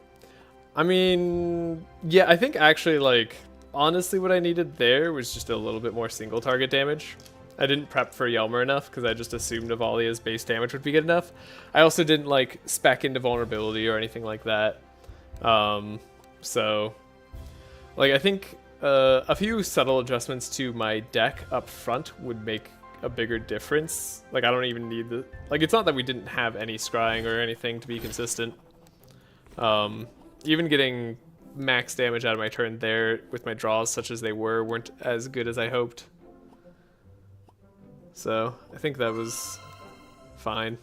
I mean, yeah, I think actually, like, honestly what I needed there was just a little bit more single target damage. I didn't prep for Yelmer enough because I just assumed Navalea's base damage would be good enough. I also didn't, like, spec into vulnerability or anything like that. So, like, I think a few subtle adjustments to my deck up front would make a bigger difference. Like, I don't even need the... Like, it's not that we didn't have any scrying or anything to be consistent. Even getting max damage out of my turn there with my draws, such as they weren't as good as I hoped. So, I think that was fine.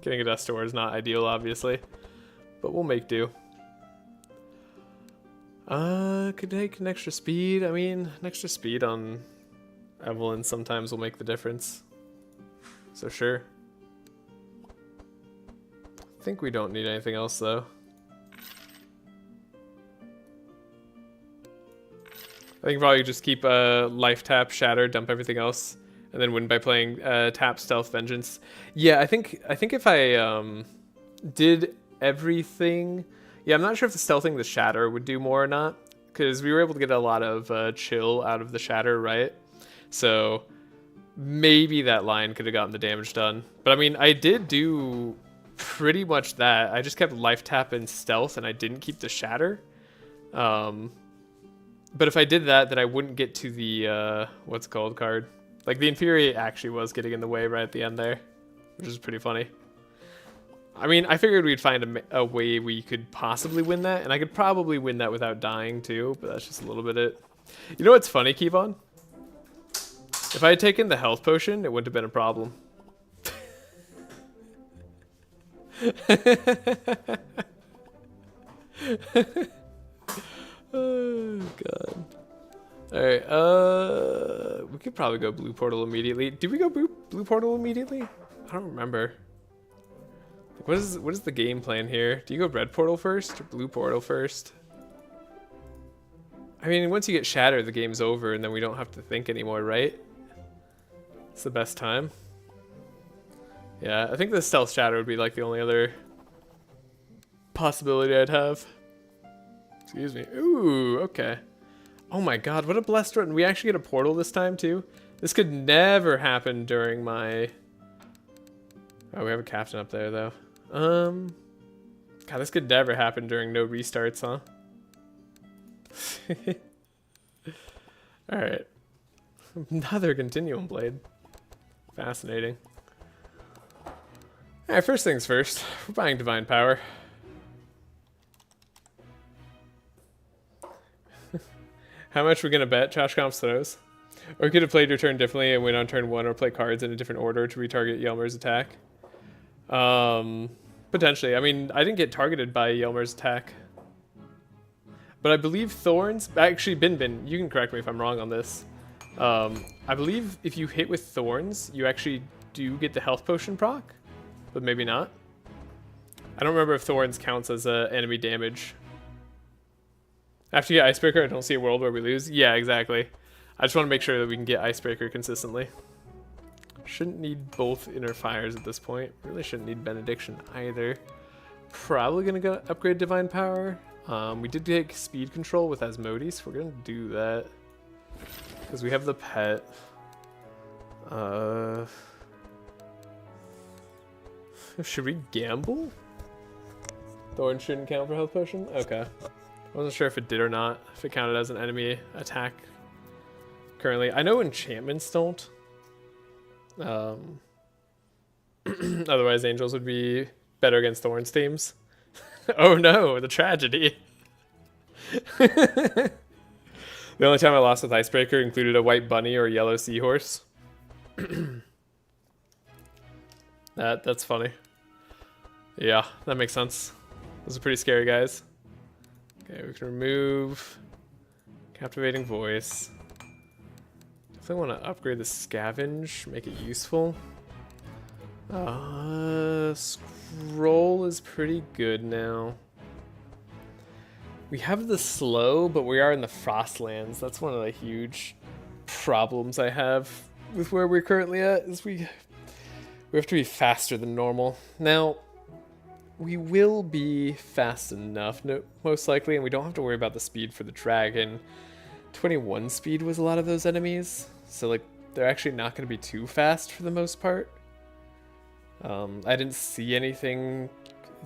Getting a Death Store is not ideal, obviously. But we'll make do. Could take an extra speed. I mean, an extra speed on Evelyn sometimes will make the difference. So sure. I think we don't need anything else though. I think probably just keep life tap, shatter, dump everything else, and then win by playing tap, stealth, vengeance. Yeah, I think if I did everything, yeah, I'm not sure if the stealthing the shatter would do more or not, because we were able to get a lot of chill out of the shatter, right? So maybe that line could have gotten the damage done. But I mean, I did do pretty much that. I just kept life tap and stealth, and I didn't keep the shatter. But if I did that, then I wouldn't get to the what's it called card. Like, the Infuriate actually was getting in the way right at the end there, which is pretty funny. I mean, I figured we'd find a way we could possibly win that, and I could probably win that without dying too, but that's just a little bit it. You know what's funny, Kevon? If I had taken the health potion, it wouldn't have been a problem. Oh, God. Alright, we could probably go blue portal immediately. Did we go blue portal immediately? I don't remember. What is the game plan here? Do you go red portal first or blue portal first? I mean, once you get shatter, the game's over, and then we don't have to think anymore, right? It's the best time. Yeah, I think the stealth shatter would be like the only other possibility I'd have. Excuse me. Ooh, okay. Oh my god, what a blessed run. We actually get a portal this time too. This could never happen during my... Oh, we have a captain up there though. God, this could never happen during no restarts, huh? Alright. Another Continuum Blade. Fascinating. Alright, first things first. We're buying Divine Power. How much are we gonna bet Trash Comps throws? Or you could have played your turn differently and win on turn 1, or play cards in a different order to retarget Yelmer's attack. Potentially. I mean, I didn't get targeted by Yelmer's attack. But I believe Thorns... Actually, Bin, you can correct me if I'm wrong on this. I believe if you hit with Thorns, you actually do get the health potion proc. But maybe not. I don't remember if Thorns counts as enemy damage. After you get Icebreaker, I don't see a world where we lose. Yeah, exactly. I just want to make sure that we can get Icebreaker consistently. Shouldn't need both Inner Fires at this point. Really shouldn't need Benediction either. Probably going to go upgrade Divine Power. We did take Speed Control with Asmodeus. We're going to do that. Because we have the pet. Should we gamble? Thorn shouldn't count for health potion? Okay. I wasn't sure if it did or not. If it counted as an enemy attack currently. I know enchantments don't. Otherwise angels would be better against Thorns teams. Oh no, the tragedy. The only time I lost with Icebreaker included a white bunny or a yellow seahorse. That's funny. Yeah, that makes sense. Those are pretty scary guys. Okay, we can remove Captivating Voice. Definitely want to upgrade the Scavenge, make it useful. Scroll is pretty good now. We have the slow, but we are in the Frostlands. That's one of the huge problems I have with where we're currently at, is we have to be faster than normal. Now, we will be fast enough, most likely, and we don't have to worry about the speed for the dragon. 21 speed was a lot of those enemies, so like they're actually not going to be too fast for the most part. I didn't see anything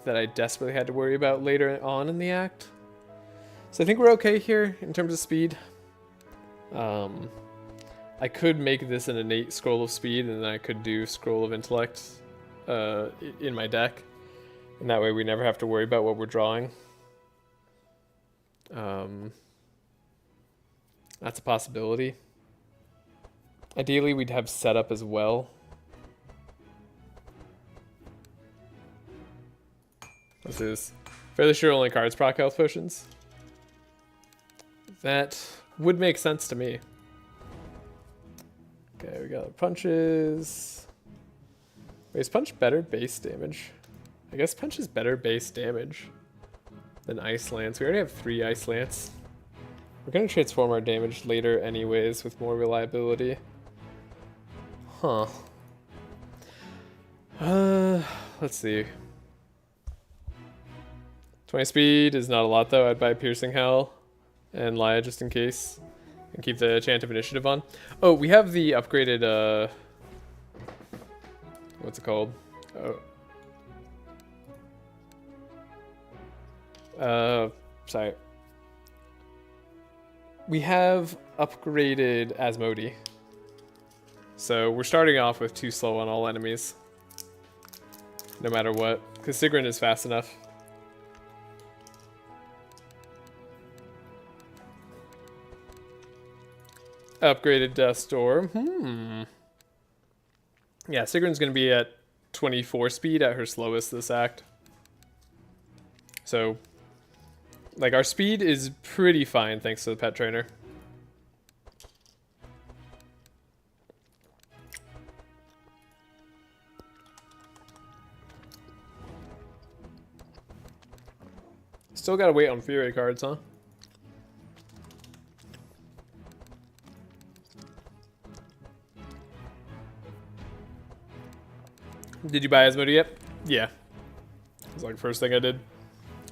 that I desperately had to worry about later on in the act. So I think we're okay here in terms of speed. I could make this an innate scroll of speed, and then I could do scroll of intellect in my deck. And that way we never have to worry about what we're drawing. That's a possibility. Ideally, we'd have setup as well. This is fairly sure only cards proc health potions. That would make sense to me. Okay, we got punches. Wait, is punch better base damage? I guess punch is better base damage than Ice Lance. We already have 3 Ice Lance. We're going to transform our damage later anyways with more reliability. Huh. Let's see. 20 speed is not a lot though. I'd buy Piercing Hell and Laia just in case. And keep the Chant of Initiative on. Oh, we have the upgraded, what's it called? Sorry. We have upgraded Asmodee. So we're starting off with 2 slow on all enemies. No matter what. Because Sigrun is fast enough. Upgraded Death Storm. Yeah, Sigrun's going to be at 24 speed at her slowest this act. So, like, our speed is pretty fine thanks to the pet trainer. Still gotta wait on Fury cards, huh? Did you buy Asmodee yet? Yeah. It was like the first thing I did.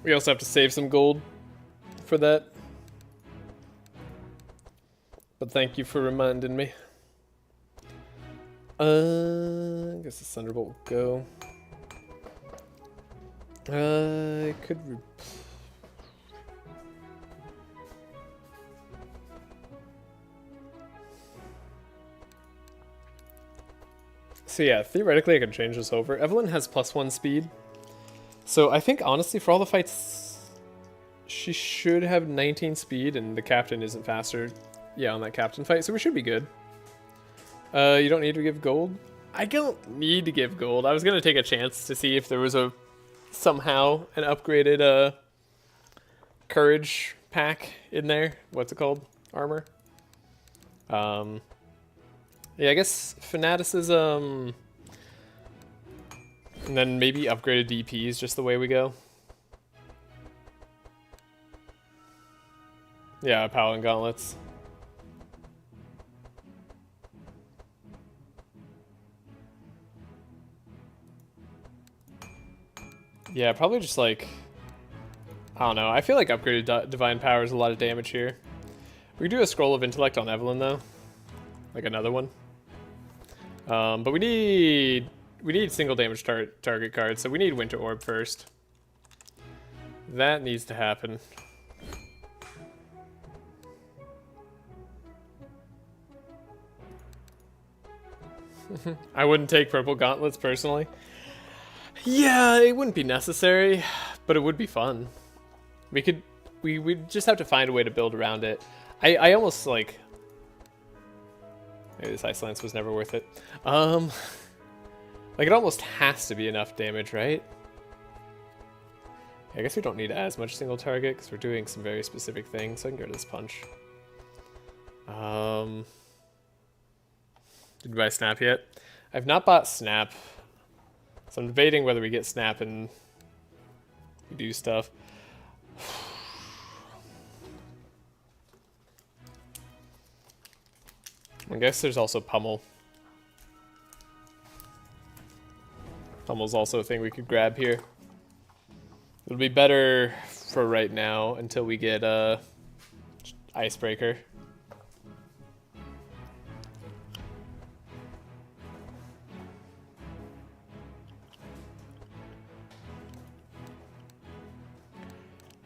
We also have to save some gold for that. But thank you for reminding me. I guess the Thunderbolt will go. I could... So yeah, theoretically I could change this over. Evelyn has +1 speed. So I think honestly for all the fights, she should have 19 speed and the captain isn't faster. Yeah, on that captain fight, so we should be good. You don't need to give gold? I don't need to give gold. I was gonna take a chance to see if there was somehow an upgraded courage pack in there. What's it called? Armor. Yeah, I guess fanaticism, and then maybe upgraded DP is just the way we go. Yeah, Paladin Gauntlets. Yeah, probably just like, I don't know. I feel like upgraded Divine Power is a lot of damage here. We could do a Scroll of Intellect on Evelyn though, like another one. But we need single damage target cards, so we need Winter Orb first. That needs to happen. I wouldn't take Purple Gauntlets personally. Yeah, it wouldn't be necessary, but it would be fun. We would just have to find a way to build around it. I almost like... Maybe this Ice Lance was never worth it. Like it almost has to be enough damage, right? I guess we don't need as much single target because we're doing some very specific things. So I can go to this punch. Did you buy Snap yet? I've not bought Snap. So I'm debating whether we get Snap and we do stuff. I guess there's also Pummel. Pummel's also a thing we could grab here. It'll be better for right now until we get Icebreaker.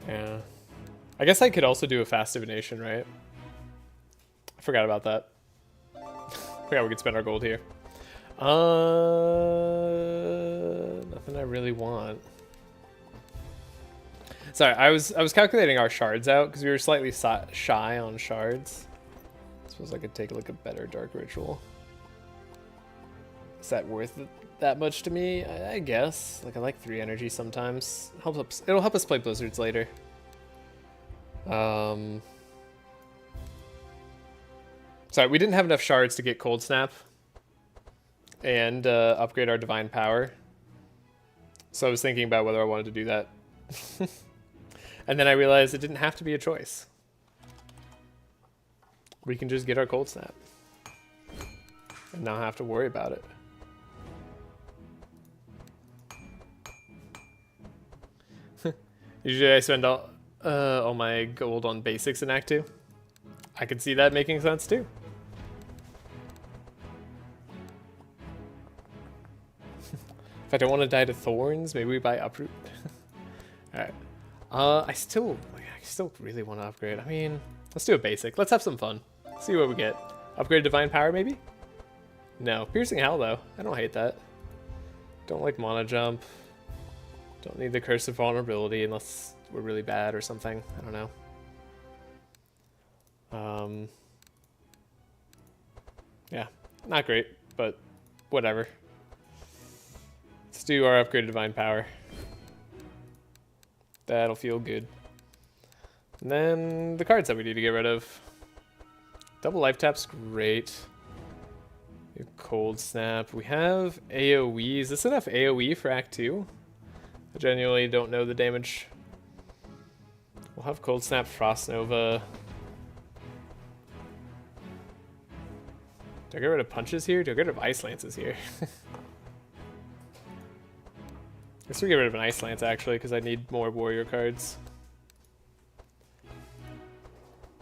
Yeah. I guess I could also do a Fast Divination, right? I forgot about that. Forgot we could spend our gold here. Nothing I really want. Sorry, I was calculating our shards out because we were slightly shy on shards. I suppose I could take a look at better dark ritual. Is that worth it that much to me? I guess. Like, I like 3 energy sometimes. It'll help us play blizzards later. Sorry, we didn't have enough shards to get cold snap and upgrade our divine power. So I was thinking about whether I wanted to do that. And then I realized it didn't have to be a choice. We can just get our cold snap and not have to worry about it. Usually I spend all my gold on basics in Act 2. I could see that making sense too. If I don't want to die to thorns, maybe we buy uproot. Alright. I still really want to upgrade. I mean, let's do a basic. Let's have some fun. See what we get. Upgrade divine power, maybe? No. Piercing hell, though. I don't hate that. Don't like mono jump. Don't need the curse of vulnerability unless we're really bad or something. I don't know. Yeah, not great, but whatever. Let's do our upgraded divine power. That'll feel good. And then the cards that we need to get rid of. Double life tap's great. We have cold snap. We have AoE. Is this enough AoE for Act 2? I genuinely don't know the damage. We'll have cold snap, frost nova. Do I get rid of punches here? Do I get rid of ice lances here? Guess we get rid of an ice lance actually, because I need more warrior cards.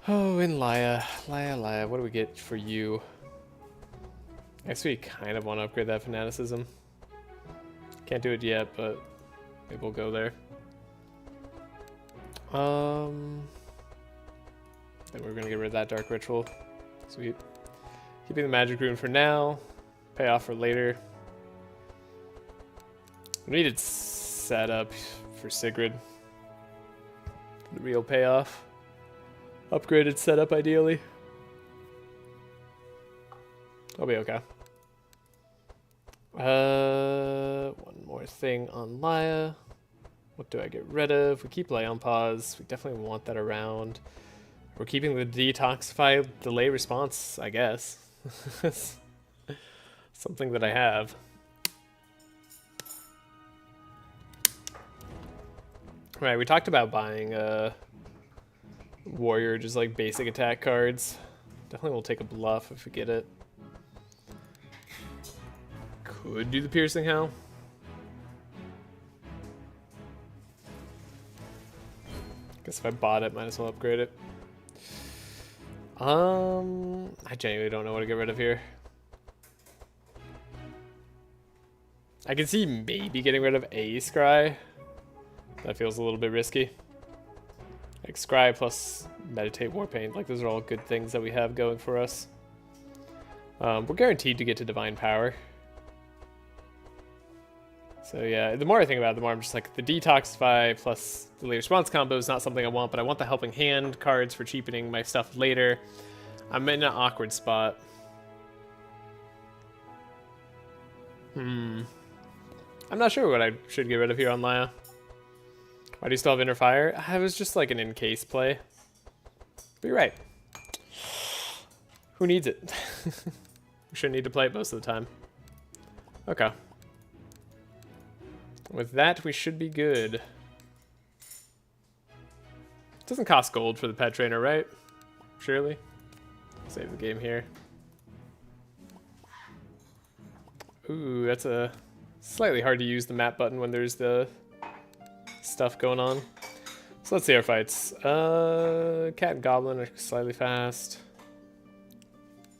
Oh, in Laia, what do we get for you? I guess we kind of want to upgrade that fanaticism. Can't do it yet, but maybe we'll go there. Then we're gonna get rid of that dark ritual. Sweet. Keeping the magic rune for now. Pay off for later. We needed setup for Sigrun. The real payoff. Upgraded setup, ideally. I'll be okay. One more thing on Laia. What do I get rid of? We keep Laia on pause. We definitely want that around. We're keeping the detoxify delay response, I guess. Something that I have. Right, we talked about buying warrior, just like basic attack cards. Definitely will take a bluff if we get it. Could do the piercing hell. Guess if I bought it, might as well upgrade it. I genuinely don't know what to get rid of here. I can see maybe getting rid of a scry. That feels a little bit risky. Like scry plus meditate warpaint, like those are all good things that we have going for us. We're guaranteed to get to divine power. So yeah, the more I think about it, the more I'm just like, the detoxify plus delay response combo is not something I want, but I want the helping hand cards for cheapening my stuff later. I'm in an awkward spot. I'm not sure what I should get rid of here on Laia. Why do you still have Inner Fire? I was just like an in-case play. But you're right. Who needs it? We shouldn't need to play it most of the time. Okay. With that, we should be good. It doesn't cost gold for the pet trainer, right? Surely. Save the game here. Ooh, that's a slightly hard to use the map button when there's the stuff going on. So let's see our fights. Cat and Goblin are slightly fast.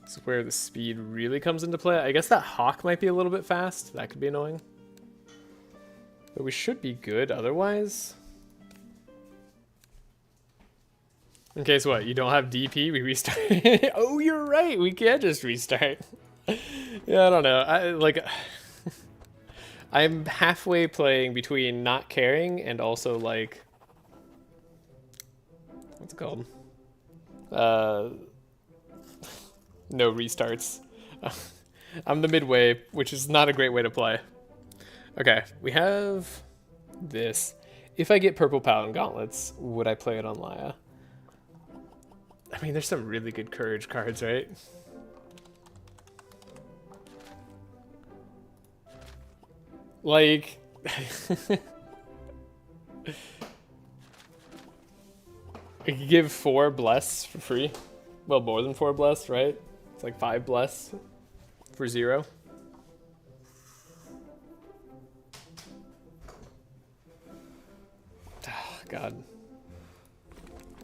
This is where the speed really comes into play. I guess that Hawk might be a little bit fast. That could be annoying. But we should be good otherwise. In case what? You don't have DP, we restart. Oh, you're right. We can just restart. Yeah, I don't know. I'm halfway playing between not caring and also like, what's it called? No restarts. I'm the midway, which is not a great way to play. Okay, we have this. If I get purple Paladin Gauntlets, would I play it on Laia? I mean, there's some really good courage cards, right? Like, I could give 4 bless for free. Well, more than 4 bless, right? It's like 5 bless for 0. Oh, God.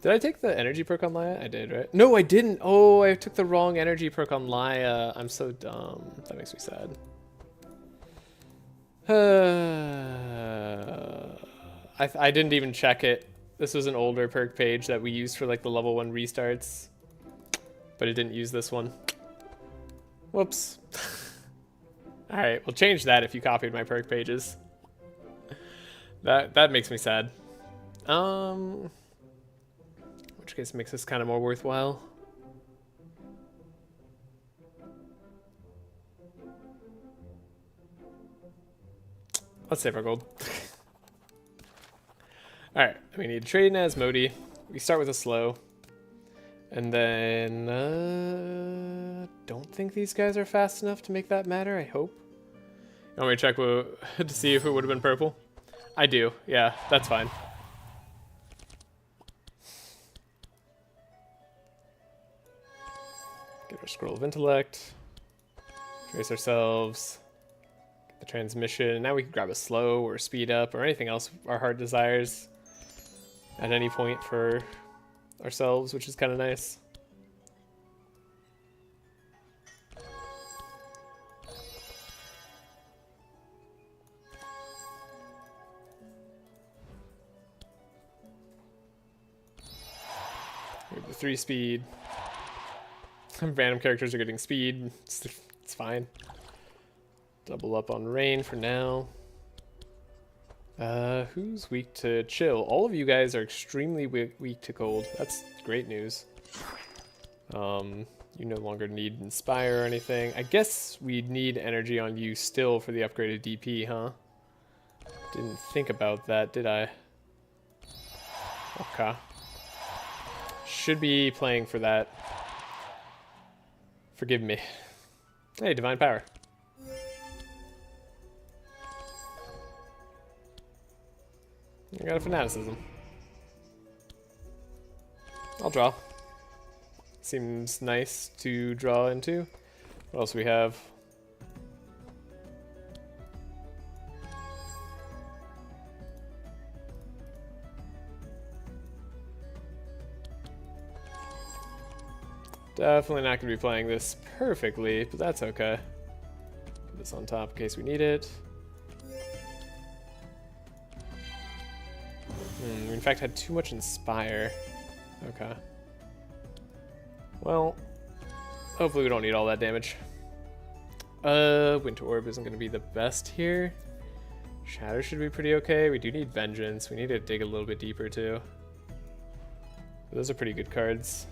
Did I take the energy perk on Laia? I did, right? No, I didn't. Oh, I took the wrong energy perk on Laia. I'm so dumb. That makes me sad. I didn't even check it. This was an older perk page that we used for like the level 1 restarts, but it didn't use this one. Whoops. All right, we'll change that if you copied my perk pages. That makes me sad. Which case makes this kind of more worthwhile. Let's save our gold. Alright, we need to trade in Asmodee. We start with a slow. And then, don't think these guys are fast enough to make that matter, I hope. You want me to check to see if it would have been purple? I do, yeah, that's fine. Get our Scroll of Intellect. Trace ourselves. Get the transmission. And now we can grab a slow or speed up or anything else our heart desires at any point for ourselves, which is kind of nice. We have the 3 speed. Random characters are getting speed. It's fine. Double up on rain for now. Who's weak to chill? All of you guys are extremely weak to cold. That's great news. You no longer need inspire or anything. I guess we need energy on you still for the upgraded DP, huh? Didn't think about that, did I? Okay. Should be playing for that. Forgive me. Hey, Divine Power. I got a Fanaticism. I'll draw. Seems nice to draw into. What else do we have? Definitely not going to be playing this perfectly, but that's okay. Put this on top in case we need it. We in fact had too much Inspire. Okay. Well, hopefully we don't need all that damage. Winter Orb isn't going to be the best here. Shatter should be pretty okay. We do need Vengeance. We need to dig a little bit deeper too. Those are pretty good cards.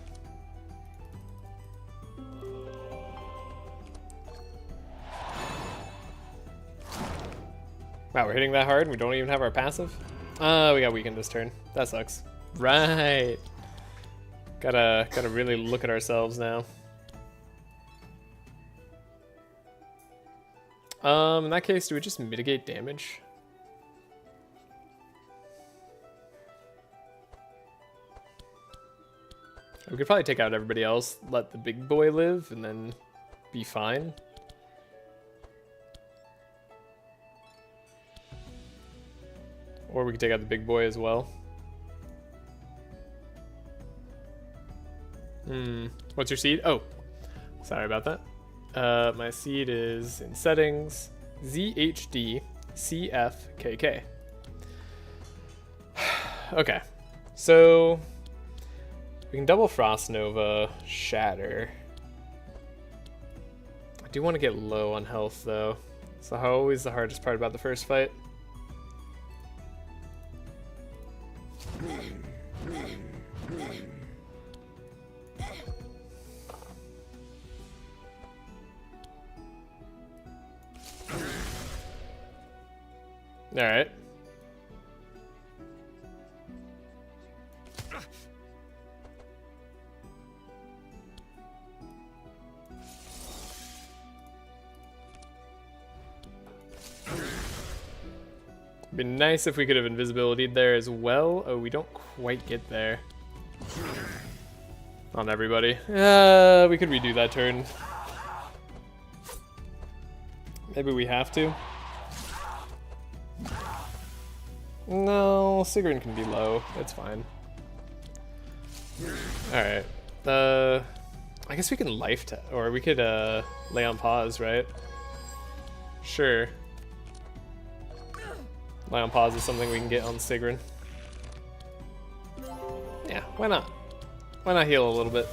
Wow, we're hitting that hard and we don't even have our passive? We got weakened this turn. That sucks. Right. Gotta really look at ourselves now. In that case, do we just mitigate damage? We could probably take out everybody else, let the big boy live, and then be fine. Or we could take out the big boy as well. What's your seed? Oh, sorry about that. My seed is in settings, ZHDCFKK. Okay, so We can double Frost Nova, Shatter. I do want to get low on health though. It's always the hardest part about the first fight. Alright. It'd be nice if we could have invisibility there as well. Oh, we don't quite get there. On everybody. We could redo that turn. Maybe we have to. No, Sigrun can be low. It's fine. Alright. I guess we can life tap, or we could lay on pause, right? Sure. Lay on pause is something we can get on Sigrun. Yeah, why not? Why not heal a little bit?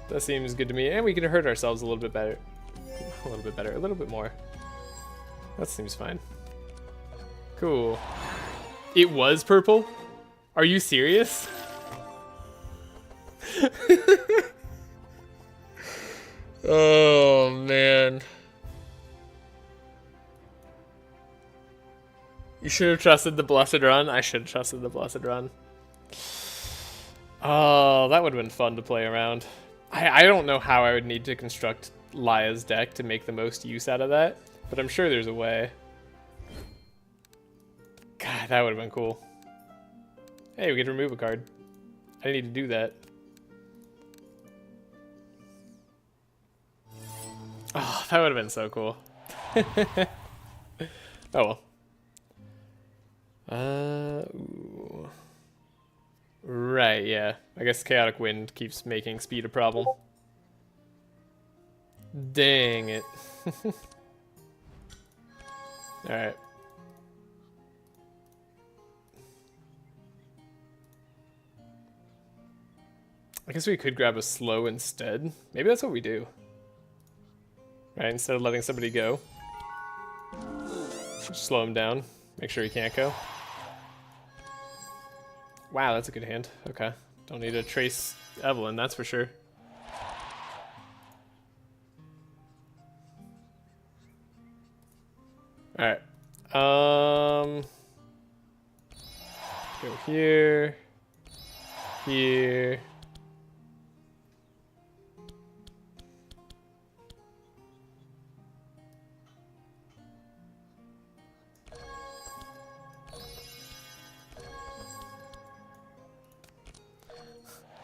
That seems good to me, and we can hurt ourselves a little bit better. A little bit better, a little bit more. That seems fine. Cool. It was purple? Are you serious? Oh, man. You should have trusted the Blessed Run. I should have trusted the Blessed Run. Oh, that would have been fun to play around. I don't know how I would need to construct Laia's deck to make the most use out of that, but I'm sure there's a way. God, that would have been cool. Hey, we could remove a card. I didn't need to do that. Oh, that would have been so cool. Oh well. Ooh. Right, yeah. I guess Chaotic Wind keeps making speed a problem. Dang it. Alright. I guess we could grab a slow instead. Maybe that's what we do. Right, instead of letting somebody go. Just slow him down. Make sure he can't go. Wow, that's a good hand. Okay. Don't need to trace Evelyn, that's for sure. Alright. Go here. Here.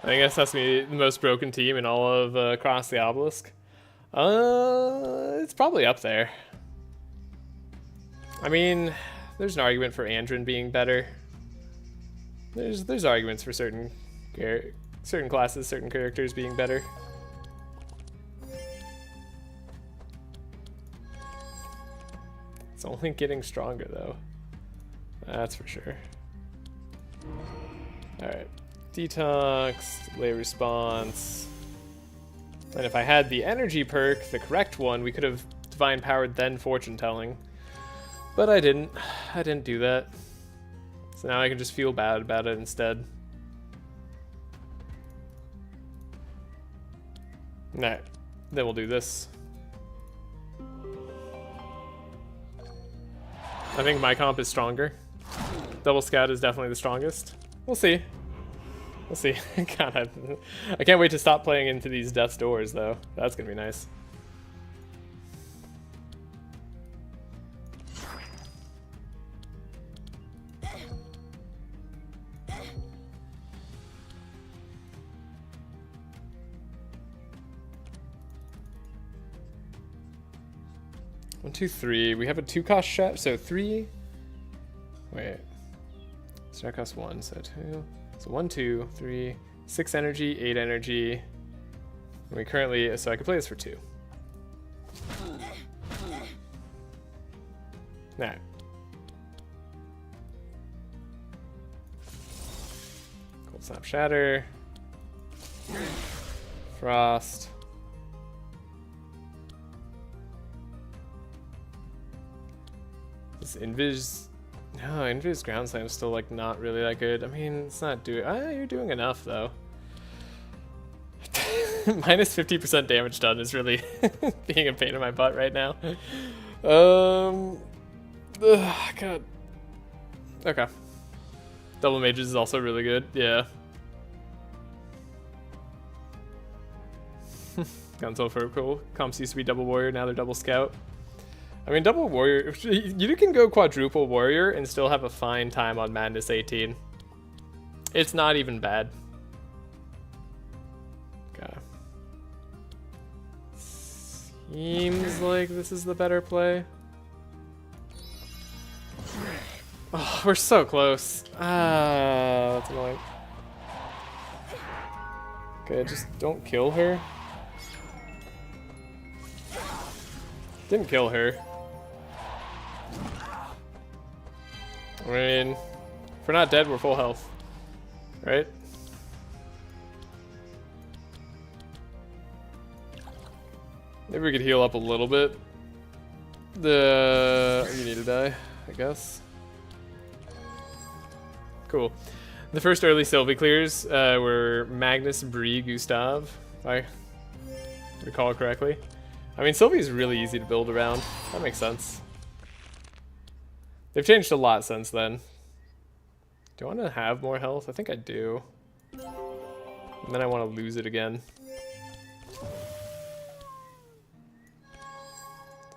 I guess that's me, the most broken team in all of across the Obelisk. It's probably up there. I mean, there's an argument for Andrin being better. There's arguments for certain classes, certain characters being better. It's only getting stronger though. That's for sure. All right. Detox, delay response. And if I had the energy perk, the correct one, we could have divine powered then fortune telling. But I didn't. I didn't do that. So now I can just feel bad about it instead. Alright, then we'll do this. I think my comp is stronger. Double Scout is definitely the strongest. We'll see. We'll see. God, I can't wait to stop playing into these Death's Doors, though. That's gonna be nice. One, two, three. We have a 2-cost shot, so 3. Wait. So that costs 1, so 2. So 1, 2, 3, 6 energy, 8 energy. And we currently, so I can play this for 2. Alright. Snap Shatter. Frost. This Invis... No, Invis Ground Slam is still like not really that good. I mean, it's not doing... you're doing enough though. Minus 50% damage done is really being a pain in my butt right now. God. Okay. Double Mages is also really good, yeah. Gunso for cool. Comps used to be Double Warrior, now they're Double Scout. I mean, Double Warrior, you can go Quadruple Warrior and still have a fine time on Madness 18. It's not even bad. Okay. Seems like this is the better play. Oh, we're so close. That's annoying. Okay, just don't kill her. Didn't kill her. I mean, if we're not dead, we're full health. Right? Maybe we could heal up a little bit. You need to die, I guess. Cool. The first early Sylvie clears were Magnus, Bree, Gustav, if I recall correctly. I mean, Sylvie is really easy to build around. That makes sense. They've changed a lot since then. Do I want to have more health? I think I do. And then I want to lose it again.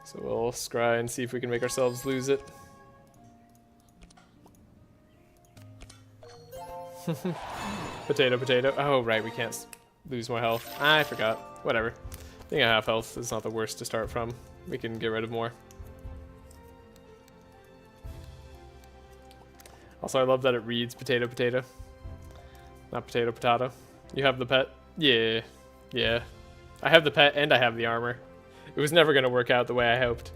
So we'll scry and see if we can make ourselves lose it. Potato, potato. Oh, right, we can't lose more health. I forgot. Whatever. I think I have health. It's not the worst to start from. We can get rid of more. Also, I love that it reads potato, potato. Not potato, potato. You have the pet? Yeah. Yeah. I have the pet and I have the armor. It was never going to work out the way I hoped.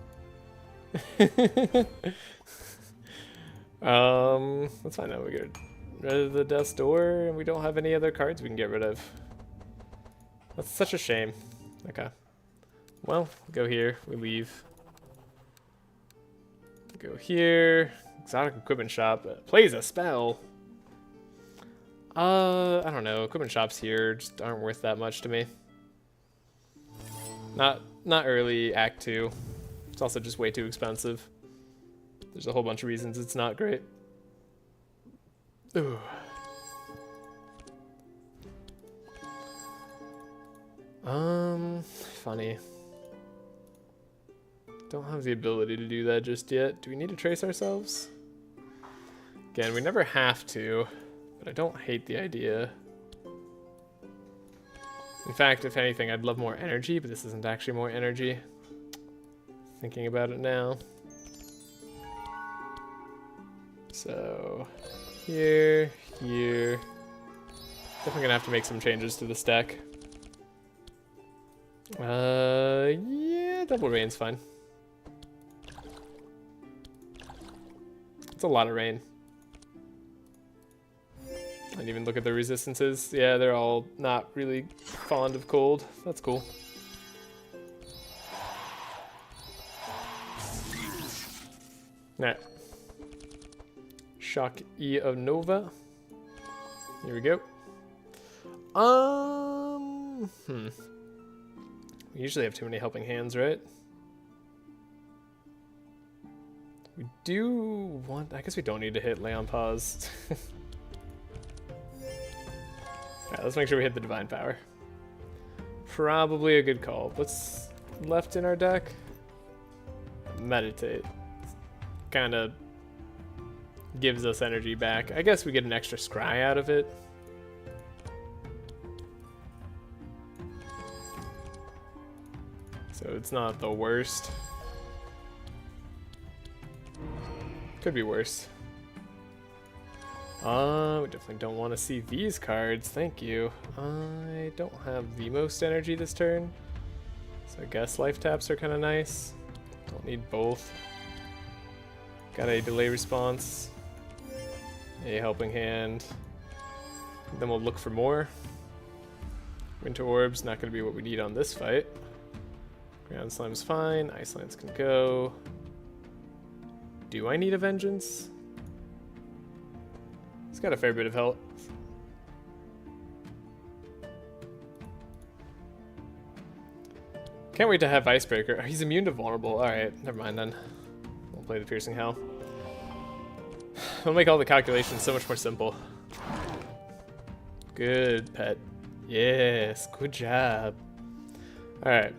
Let's find out. We get rid of the Death's Door and we don't have any other cards we can get rid of. That's such a shame. Okay. Well, we go here. We leave. Go here. Exotic Equipment Shop. Plays a spell. I don't know. Equipment shops here just aren't worth that much to me. Not early Act 2. It's also just way too expensive. There's a whole bunch of reasons it's not great. Ooh. Funny. Don't have the ability to do that just yet. Do we need to trace ourselves? Again, we never have to, but I don't hate the idea. In fact, if anything, I'd love more energy, but this isn't actually more energy. Thinking about it now. So, here, here. Definitely gonna have to make some changes to this deck. Yeah, Double Rain's fine. It's a lot of rain. And even look at the resistances. Yeah, they're all not really fond of cold. That's cool. Alright. Shock E of Nova. Here we go. We usually have too many helping hands, right? We do want... I guess we don't need to hit Lay on Pause. Alright, let's make sure we hit the Divine Power. Probably a good call. What's left in our deck? Meditate. Kind of gives us energy back. I guess we get an extra scry out of it. So it's not the worst. Could be worse. We definitely don't want to see these cards. Thank you. I don't have the most energy this turn. So I guess life taps are kind of nice. Don't need both. Got a delay response. A helping hand. Then we'll look for more. Winter Orb's not going to be what we need on this fight. Ground Slime's fine. Ice Lance can go. Do I need a Vengeance? He's got a fair bit of health. Can't wait to have Icebreaker. He's immune to Vulnerable. Alright, never mind then. We'll play the Piercing Hell. It'll make all the calculations so much more simple. Good, pet. Yes, good job. Alright.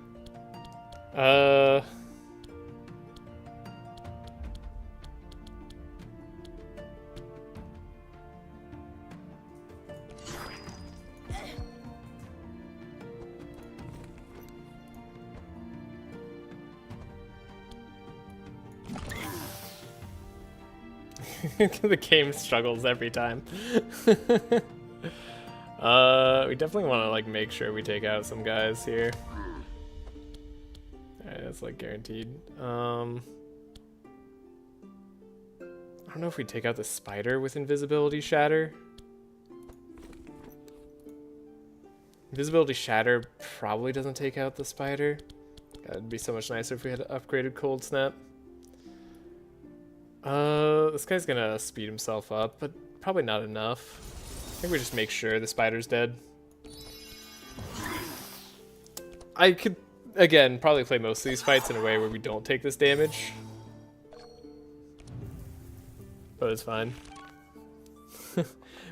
The game struggles every time. We definitely want to like make sure we take out some guys here. Alright, that's like guaranteed. I don't know if we take out the spider with Invisibility Shatter. Invisibility Shatter probably doesn't take out the spider. That'd be so much nicer if we had upgraded Cold Snap. This guy's gonna speed himself up, but probably not enough. I think we just make sure the spider's dead. I could, again, probably play most of these fights in a way where we don't take this damage. But it's fine.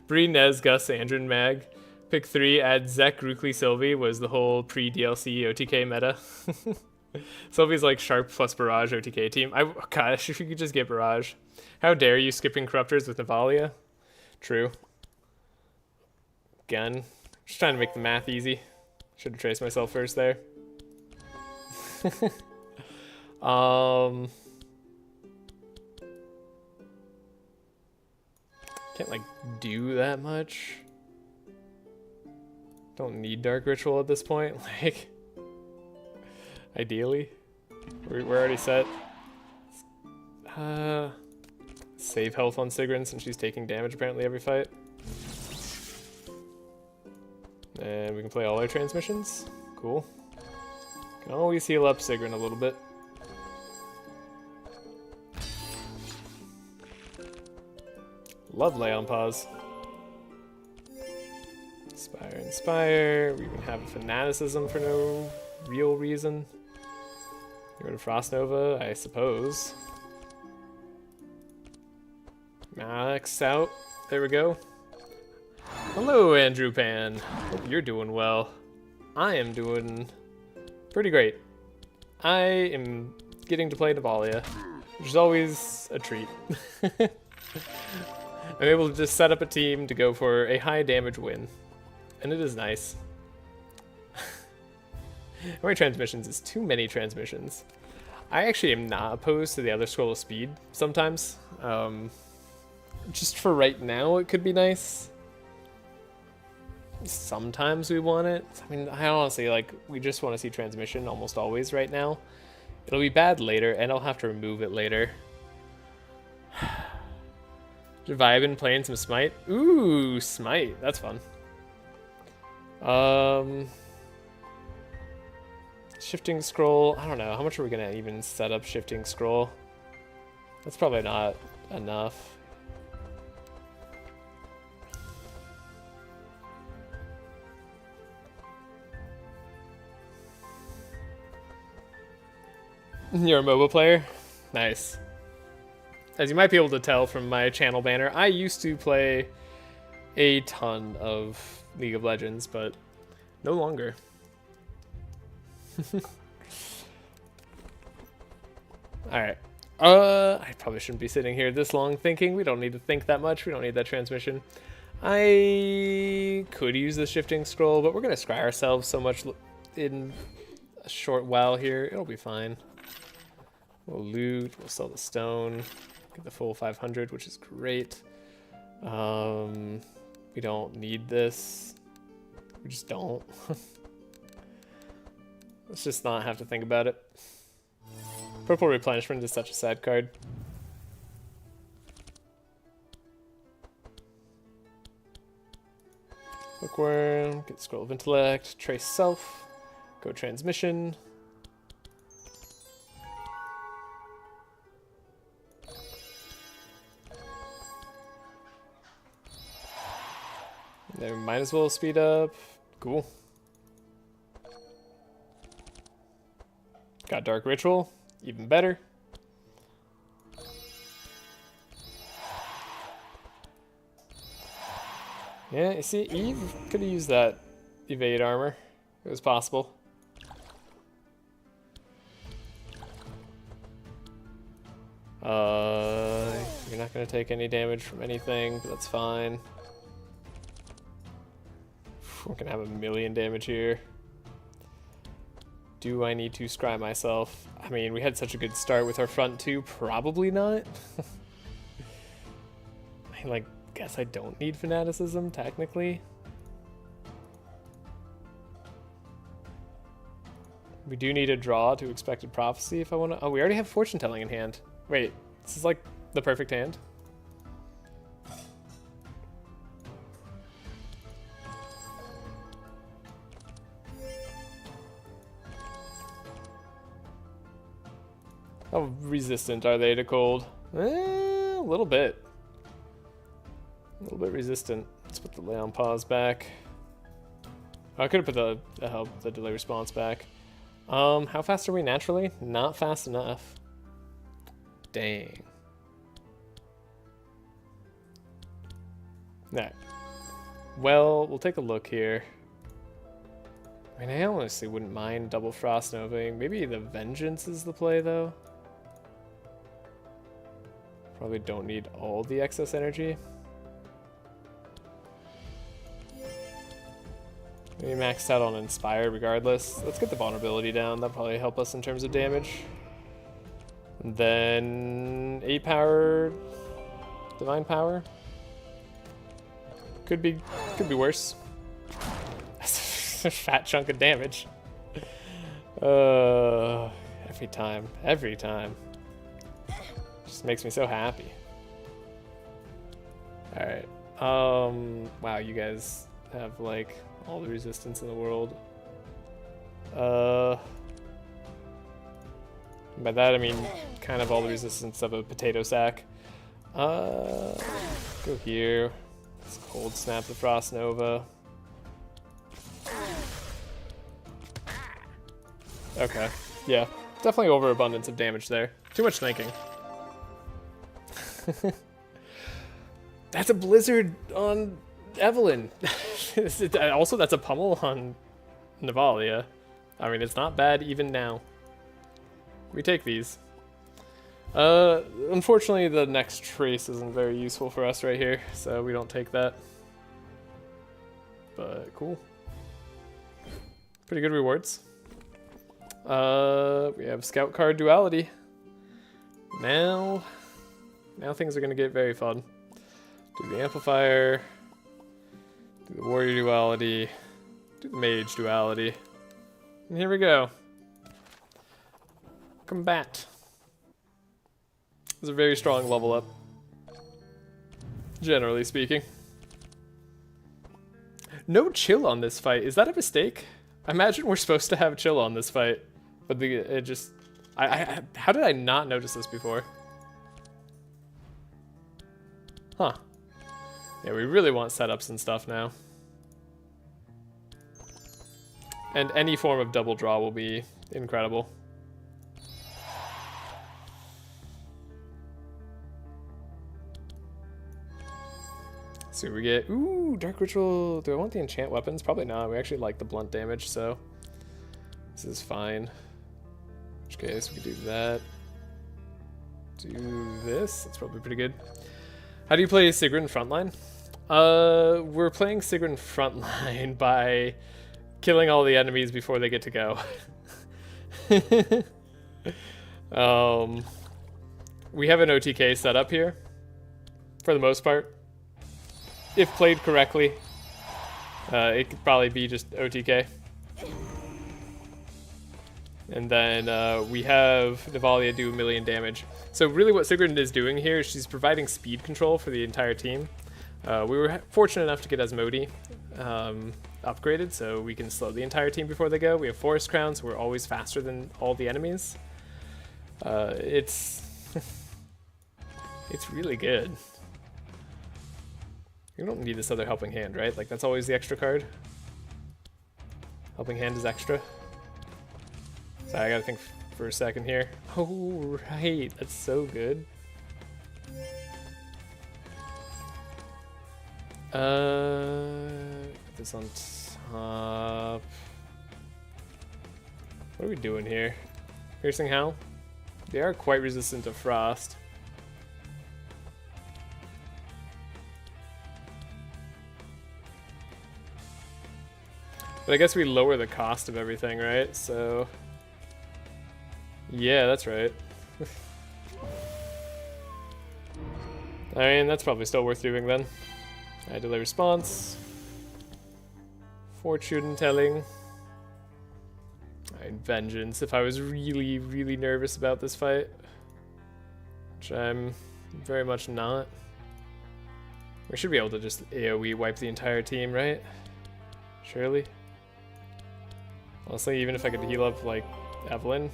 Bree, Nez, Gus, Andrin, Mag. Pick 3, add Zek, Rukli, Sylvie was the whole pre-DLC OTK meta. Sylvie's like Sharp plus Barrage OTK team. Gosh, if you could just get Barrage. How dare you skipping Corruptors with Navalea? True. Again, just trying to make the math easy. Should have traced myself first there. Can't like do that much. Don't need Dark Ritual at this point. Like, ideally, we're already set. Save health on Sigrun since she's taking damage apparently every fight. And we can play all our transmissions. Cool. Can always heal up Sigrun a little bit. Love Lay on Pause. Inspire. We can have a Fanaticism for no real reason. Go to Frost Nova, I suppose. Max out. There we go. Hello, Andrew Pan. Hope you're doing well. I am doing pretty great. I am getting to play Navalea, which is always a treat. I'm able to just set up a team to go for a high damage win. And it is nice. How many transmissions is too many transmissions? I actually am not opposed to the other Scroll of Speed sometimes. Just for right now, it could be nice. Sometimes we want it. I mean, I honestly, like, we just want to see transmission almost always right now. It'll be bad later, and I'll have to remove it later. Vibin playing some Smite. Ooh, Smite. That's fun. Shifting Scroll. I don't know. How much are we going to even set up Shifting Scroll? That's probably not enough. You're a MOBA player? Nice. As you might be able to tell from my channel banner, I used to play a ton of League of Legends, but no longer. Alright. I probably shouldn't be sitting here this long thinking. We don't need to think that much. We don't need that transmission. I could use the Shifting Scroll, but we're going to scry ourselves so much in a short while here. It'll be fine. We'll loot. We'll sell the stone. Get the full 500, which is great. We don't need this. We just don't. Let's just not have to think about it. Purple Replenishment is such a sad card. Bookworm, get Scroll of Intellect, Trace Self, go Transmission. Then we might as well speed up. Cool. Got Dark Ritual, even better. Yeah, you see, Eve could have used that evade armor. It was possible. You're not going to take any damage from anything, but that's fine. We're going to have 1,000,000 damage here. Do I need to scry myself? I mean, we had such a good start with our front two. Probably not. I like, guess I don't need fanaticism, technically. We do need a draw to Expected Prophecy if I want to. Oh, we already have Fortune Telling in hand. Wait, this is like the perfect hand. How resistant are they to cold? A little bit. A little bit resistant. Let's put the Lay on Pause back. Oh, I could have put the delay response back. How fast are we naturally? Not fast enough. Dang. Alright. Well, we'll take a look here. I mean, I honestly wouldn't mind double Frost Novaing. Maybe the Vengeance is the play, though. Probably don't need all the excess energy. Maybe maxed out on Inspire regardless. Let's get the vulnerability down. That'll probably help us in terms of damage. And then 8 power, Divine Power. Could be worse. That's a fat chunk of damage. Every time. Just makes me so happy. All right. Wow, you guys have like all the resistance in the world. By that I mean kind of all the resistance of a potato sack. Go here. Let's cold snap the Frost Nova. Okay. Yeah. Definitely overabundance of damage there. Too much thinking. That's a Blizzard on Evelyn. Also, that's a pummel on Navalea. I mean, it's not bad even now. We take these. Unfortunately, the next trace isn't very useful for us right here, so we don't take that. But cool. Pretty good rewards. We have Scout Card Duality. Now things are going to get very fun. Do the Amplifier. Do the Warrior Duality. Do the Mage Duality. And here we go. Combat. It's a very strong level up. Generally speaking. No chill on this fight. Is that a mistake? I imagine we're supposed to have chill on this fight. But it just... how did I not notice this before? Huh. Yeah, we really want setups and stuff now. And any form of double draw will be incredible. So we get, ooh, Dark Ritual. Do I want the enchant weapons? Probably not. We actually like the blunt damage, so this is fine. In which case, we can do that. Do this. That's probably pretty good. How do you play Sigrun Frontline? We're playing Sigrun Frontline by killing all the enemies before they get to go. We have an OTK set up here, for the most part. If played correctly, it could probably be just OTK. And then we have Navalea do 1,000,000 damage. So really what Sigrun is doing here is she's providing speed control for the entire team. We were fortunate enough to get Asmodee upgraded, so we can slow the entire team before they go. We have Forest Crowns, so we're always faster than all the enemies. It's it's really good. You don't need this other Helping Hand, right? Like, that's always the extra card. Helping Hand is extra. Sorry, I gotta think for a second here. Oh, right, that's so good. Put this on top. What are we doing here? Piercing Howl? They are quite resistant to frost. But I guess we lower the cost of everything, right? So, yeah, that's right. I mean, that's probably still worth doing then. I delay response. Fortune telling. Alright, vengeance if I was really, really nervous about this fight. Which I'm very much not. We should be able to just AoE wipe the entire team, right? Surely. Honestly, even if I could heal up, like, Evelyn.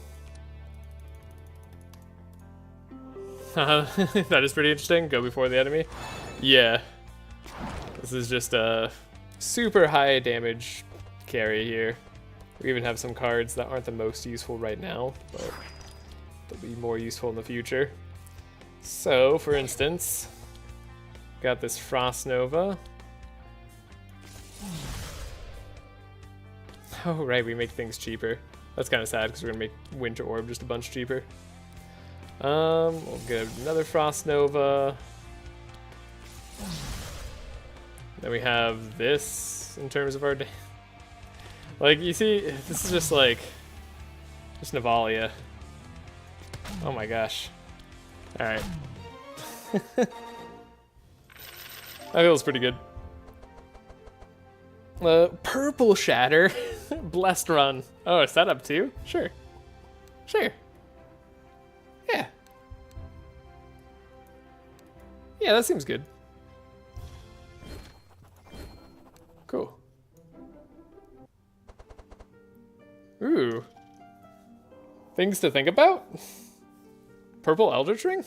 That is pretty interesting. Go before the enemy. Yeah. This is just a super high damage carry here. We even have some cards that aren't the most useful right now, but they'll be more useful in the future. So, for instance, got this Frost Nova. Oh, right, we make things cheaper. That's kind of sad because we're going to make Winter Orb just a bunch cheaper. We'll get another Frost Nova. Then we have this in terms of our... Like, you see, this is just like... Just Navalea. Oh my gosh. Alright. That feels pretty good. Purple Shatter. Blessed Run. Oh, a setup too? Sure. Sure. Yeah. Yeah, that seems good. Cool. Ooh. Things to think about? Purple Eldritch Ring?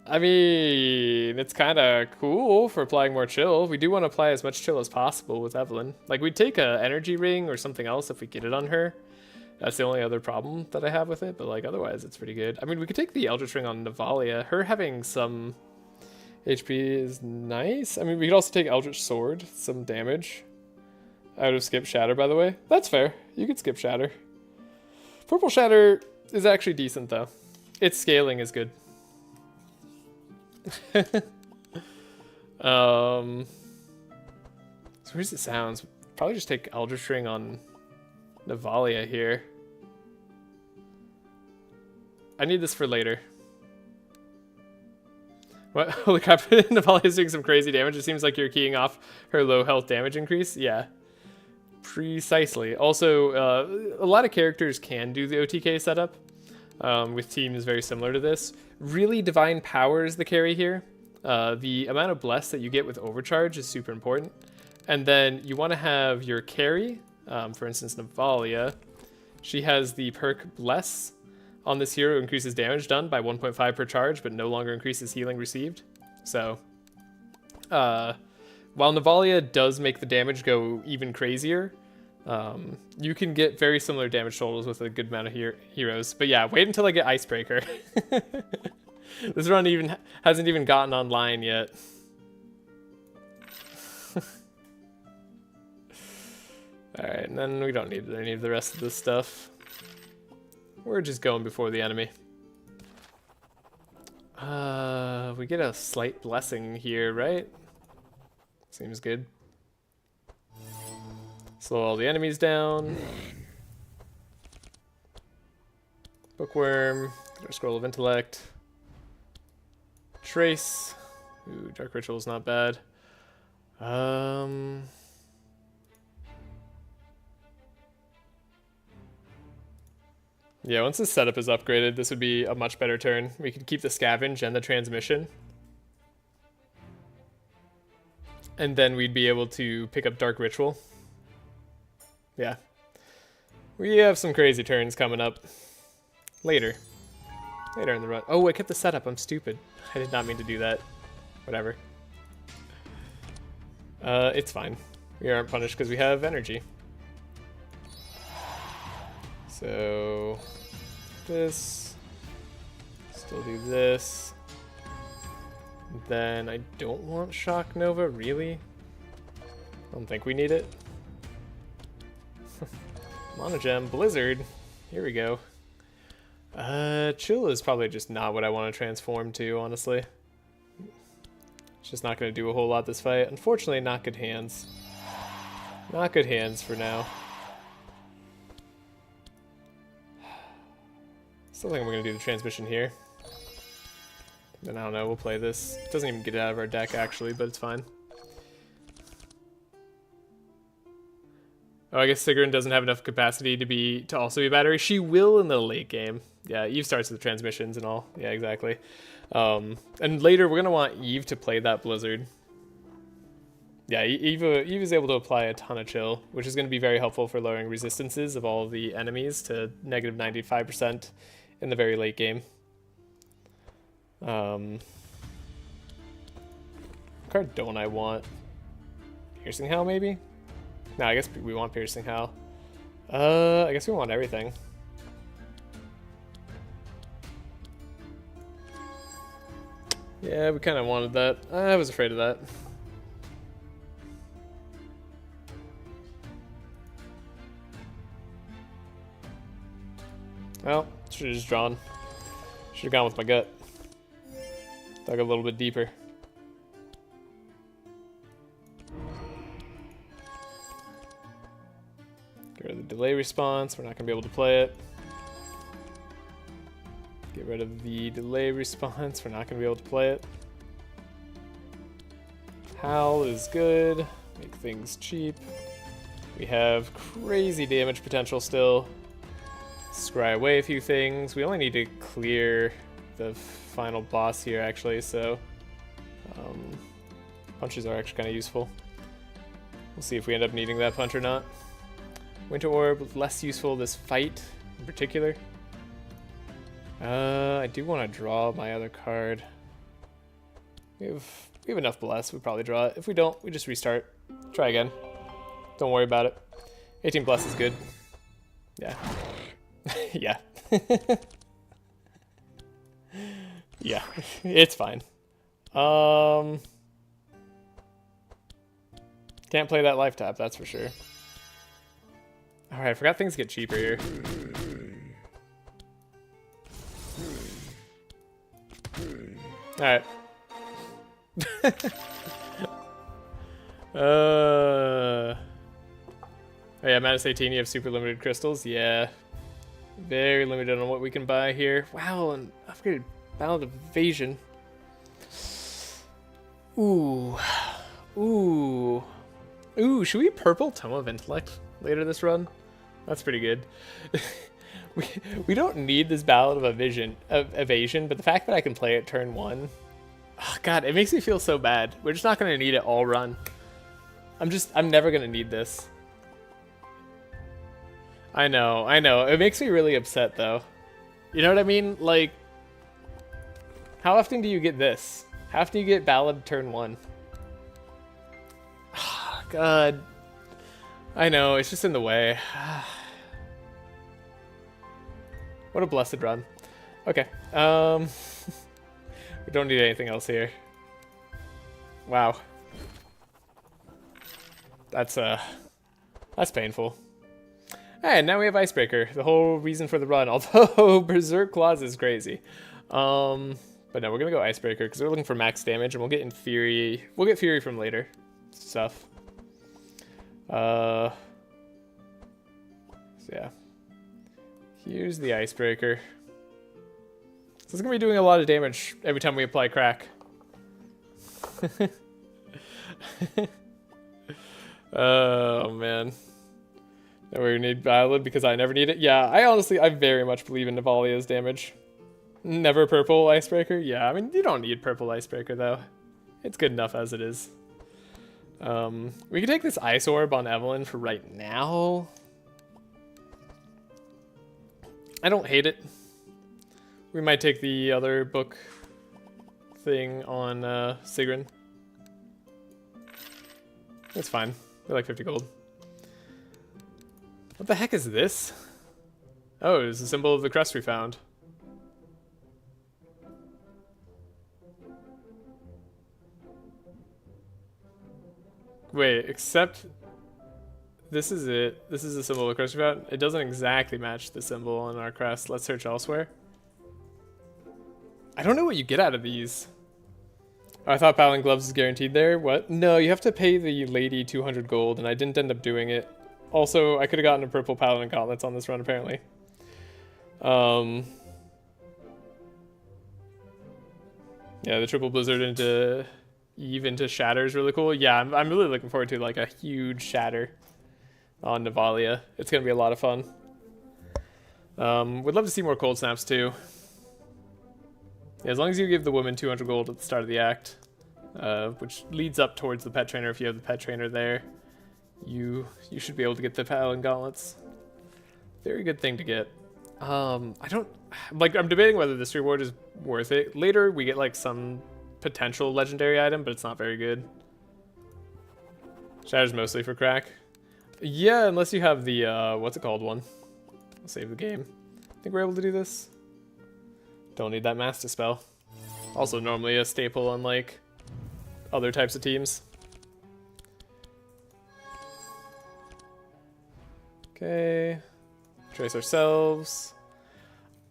I mean, it's kind of cool for applying more chill. We do want to apply as much chill as possible with Evelyn. Like, we'd take a energy ring or something else if we get it on her. That's the only other problem that I have with it, but like otherwise it's pretty good. I mean, we could take the Eldritch Ring on Navalea. Her having some HP is nice. I mean, we could also take Eldritch Sword, some damage. I would have skipped Shatter, by the way. That's fair. You could skip Shatter. Purple Shatter is actually decent, though. Its scaling is good. So here's the sounds. Probably just take Eldritch Ring on Navalea here. I need this for later. What? Holy crap, Navalea's doing some crazy damage. It seems like you're keying off her low health damage increase. Yeah. Precisely. Also, a lot of characters can do the OTK setup with teams very similar to this. Really, Divine Power is the carry here. The amount of Bless that you get with Overcharge is super important. And then you want to have your carry, for instance, Navalea. She has the perk Bless on this hero, increases damage done by 1.5 per charge, but no longer increases healing received. So, while Navalea does make the damage go even crazier, you can get very similar damage totals with a good amount of heroes. But yeah, wait until I get Icebreaker. This run hasn't even gotten online yet. Alright, and then we don't need any of the rest of this stuff. We're just going before the enemy. We get a slight blessing here, right? Seems good. Slow all the enemies down. Bookworm. Get our Scroll of Intellect. Trace. Ooh, Dark Ritual is not bad. Yeah, once the setup is upgraded, this would be a much better turn. We could keep the Scavenge and the Transmission. And then we'd be able to pick up Dark Ritual. Yeah. We have some crazy turns coming up. Later in the run. Oh, I kept the setup. I'm stupid. I did not mean to do that. Whatever. It's fine. We aren't punished because we have energy. So, this. Still do this. Then I don't want Shock Nova, really? I don't think we need it. Monogem, Blizzard. Here we go. Chill is probably just not what I want to transform to, honestly. It's just not going to do a whole lot this fight. Unfortunately, not good hands. Not good hands for now. Still think I'm going to do the transmission here. Then I don't know, we'll play this. It doesn't even get it out of our deck, actually, but it's fine. Oh, I guess Sigrun doesn't have enough capacity to also be a battery. She will in the late game. Yeah, Eve starts with the transmissions and all. Yeah, exactly. And later we're gonna want Eve to play that Blizzard. Yeah, Eve is able to apply a ton of chill, which is gonna be very helpful for lowering resistances of all of the enemies to negative 95% in the very late game. What card don't I want? Piercing Hell, maybe? No, I guess we want Piercing Hell. I guess we want everything. Yeah, we kind of wanted that. I was afraid of that. Well, should have just drawn. Should have gone with my gut. Dug a little bit deeper. Get rid of the delay response. We're not going to be able to play it. Get rid of the delay response. We're not going to be able to play it. Howl is good. Make things cheap. We have crazy damage potential still. Scry away a few things. We only need to clear the final boss here, actually, so punches are actually kind of useful. We'll see if we end up needing that punch or not. Winter Orb, less useful this fight in particular. I do want to draw my other card. We have enough Bless, we probably draw it. If we don't, we just restart. Try again. Don't worry about it. 18 Bless is good. Yeah. Yeah. Yeah, it's fine. Can't play that life tap, that's for sure. Alright, I forgot things get cheaper here. Alright. Oh yeah, minus 18, you have super limited crystals. Yeah. Very limited on what we can buy here. Wow, and upgraded Ballad of Evasion. Ooh. Ooh. Ooh, should we purple Tome of Intellect later this run? That's pretty good. we don't need this Ballad of Evasion, but the fact that I can play it turn 1. Oh god, it makes me feel so bad. We're just not gonna need it all run. I'm never gonna need this. I know. It makes me really upset though. You know what I mean? Like, how often do you get this? How often do you get Ballad turn 1? Oh, god. I know, it's just in the way. What a blessed run. Okay. We don't need anything else here. Wow. That's painful. And now we have Icebreaker, the whole reason for the run, although Berserk Claws is crazy. But no, we're gonna go Icebreaker because we're looking for max damage, and we'll get in Fury. We'll get Fury from later stuff. So yeah. Here's the Icebreaker. So it's gonna be doing a lot of damage every time we apply Crack. Oh man. Now we need Ballad because I never need it. Yeah, I very much believe in Navalea's damage. Never purple Icebreaker? Yeah, I mean, you don't need purple Icebreaker though. It's good enough as it is. We can take this Ice Orb on Evelyn for right now. I don't hate it. We might take the other book thing on Sigrun. It's fine. They're like 50 gold. What the heck is this? Oh, it's a symbol of the crest we found. Wait, except this is it. This is the symbol of the crest we found. It doesn't exactly match the symbol on our crest. Let's search elsewhere. I don't know what you get out of these. Oh, I thought Paladin Gloves is guaranteed there. What? No, you have to pay the lady 200 gold, and I didn't end up doing it. Also, I could have gotten a purple Paladin Gauntlets on this run, apparently. Yeah, the triple blizzard into Eve into Shatter is really cool. Yeah, I'm really looking forward to like a huge Shatter on Navalea. It's gonna be a lot of fun. Would love to see more cold snaps too. Yeah, as long as you give the woman 200 gold at the start of the act, which leads up towards the pet trainer if you have the pet trainer there, you should be able to get the Paladin Gauntlets. Very good thing to get. I'm debating whether this reward is worth it. Later we get like some potential legendary item, but it's not very good. Shatter's mostly for crack. Yeah, unless you have the what's it called one. I'll save the game. Think we're able to do this? Don't need that Master Spell. Also normally a staple on like other types of teams. Okay. Trace ourselves.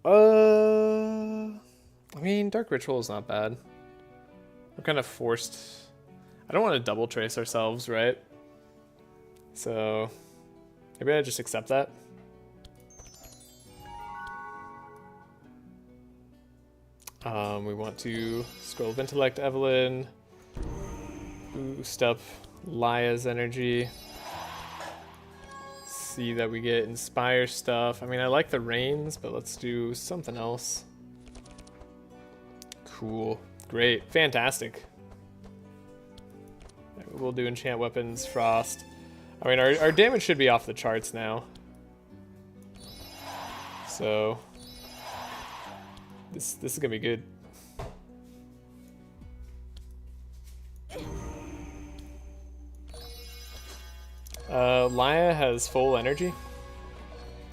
I mean, Dark Ritual is not bad. We're kind of forced. I don't want to double trace ourselves, right? So maybe I just accept that. We want to Scroll of Intellect Evelyn, boost up Laia's energy, see that we get Inspire stuff. I mean, I like the Reigns, but let's do something else. Cool, great, fantastic. We'll do Enchant Weapons, Frost. I mean, our damage should be off the charts now. So this is gonna be good. Laia has full energy.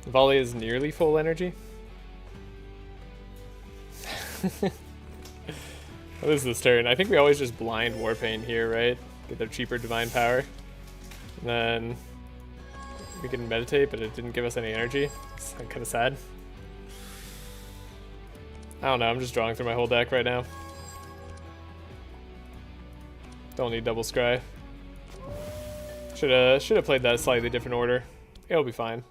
Volley is nearly full energy. What is this turn? I think we always just blind Warpaint here, right? Get their cheaper Divine Power. And then we can meditate, but it didn't give us any energy. It's kind of sad. I don't know, I'm just drawing through my whole deck right now. Don't need double scry. Should have played that a slightly different order. It'll be fine.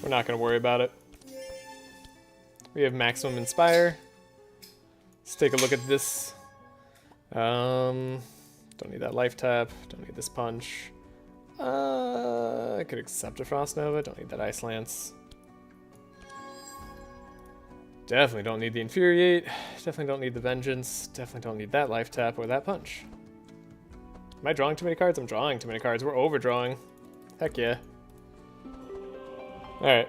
We're not gonna worry about it. We have maximum Inspire. Let's take a look at this. Don't need that life tap. Don't need this punch. I could accept a Frost Nova. Don't need that Ice Lance. Definitely don't need the Infuriate. Definitely don't need the Vengeance. Definitely don't need that life tap or that punch. Am I drawing too many cards? I'm drawing too many cards. We're overdrawing. Heck yeah. Alright.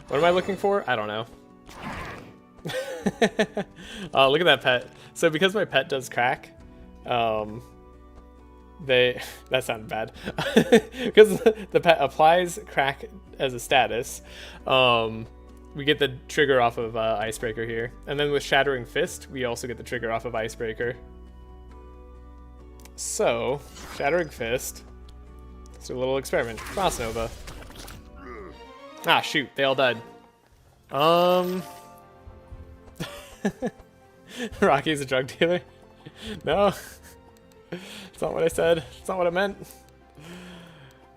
What am I looking for? I don't know. Oh, look at that pet. So because my pet does crack, that sounded bad. Because the pet applies crack as a status, we get the trigger off of Icebreaker here. And then with Shattering Fist, we also get the trigger off of Icebreaker. So, Shattering Fist. Let's do a little experiment. Frost Nova. Ah, shoot. They all died. Rocky's a drug dealer? No. That's not what I said. That's not what I meant.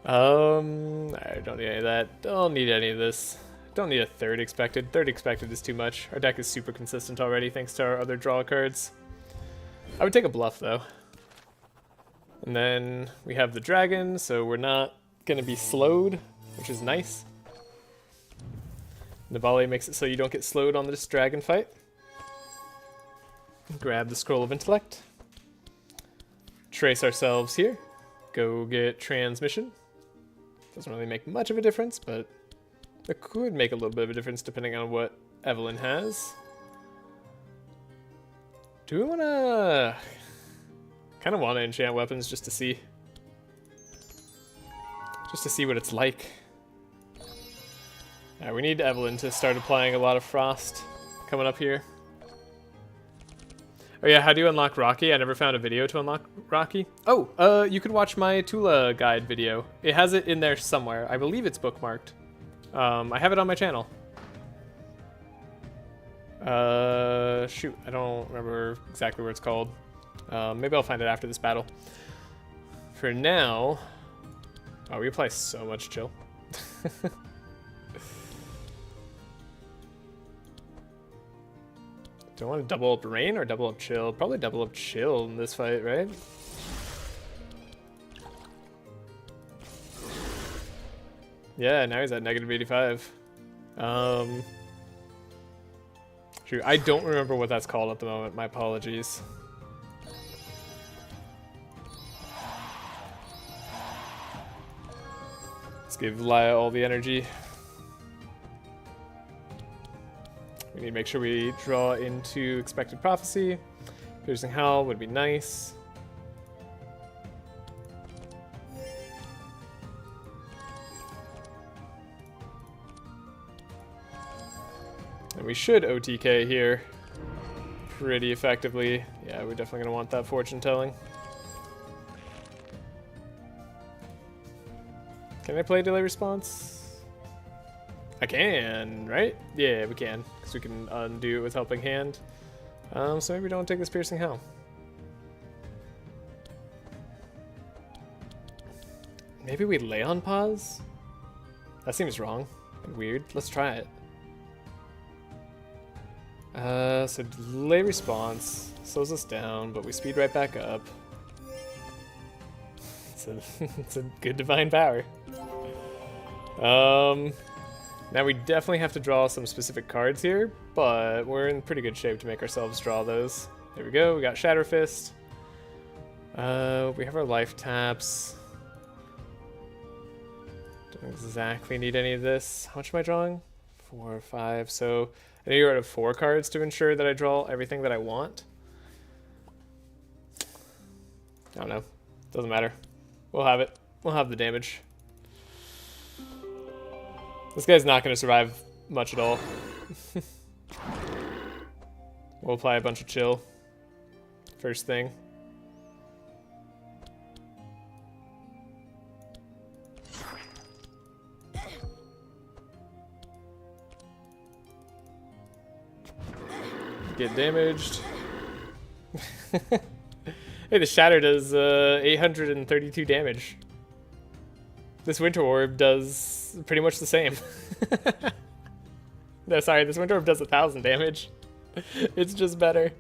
I don't need any of that. Don't need any of this. Don't need a third expected. Third expected is too much. Our deck is super consistent already thanks to our other draw cards. I would take a bluff though. And then we have the dragon, so we're not going to be slowed, which is nice. Navalea makes it so you don't get slowed on this dragon fight. Grab the Scroll of Intellect. trace ourselves here. Go get transmission. Doesn't really make much of a difference, but it could make a little bit of a difference depending on what Evelyn has. Do we want to... kind of want to enchant weapons just to see. Just to see what it's like. We need Evelyn to start applying a lot of frost coming up here. Oh yeah, how do you unlock Rocky? I never found a video to unlock Rocky. Oh, you can watch my Tula guide video. It has it in there somewhere. I believe it's bookmarked. I have it on my channel. Shoot, I don't remember exactly where it's called. Maybe I'll find it after this battle. For now... Oh, we apply so much chill. Do I want to double up rain or double up chill? Probably double up chill in this fight, right? Yeah, now he's at negative 85. Shoot, I don't remember what that's called at the moment. My apologies. Let's give Laia all the energy. We need to make sure we draw into Expected Prophecy. Piercing Howl would be nice. And we should OTK here pretty effectively. Yeah, we're definitely going to want that fortune telling. Can I play delay response? I can, right? Yeah, we can, because we can undo it with Helping Hand. So maybe we don't take this Piercing Hell. Maybe we lay on pause? That seems wrong and weird. Let's try it. So delay response slows us down, but we speed right back up. It's a good divine power. Now we definitely have to draw some specific cards here, but we're in pretty good shape to make ourselves draw those. There we go, we got Shatter Fist. We have our life taps. Don't exactly need any of this. How much am I drawing? 4 or 5, so I need to get rid of 4 cards to ensure that I draw everything that I want. I don't know, doesn't matter. We'll have it, we'll have the damage. This guy's not going to survive much at all. We'll apply a bunch of chill. First thing. Get damaged. Hey, the Shatter does 832 damage. This Winter Orb does pretty much the same. No, sorry, this Winter Orb does 1,000 damage. It's just better.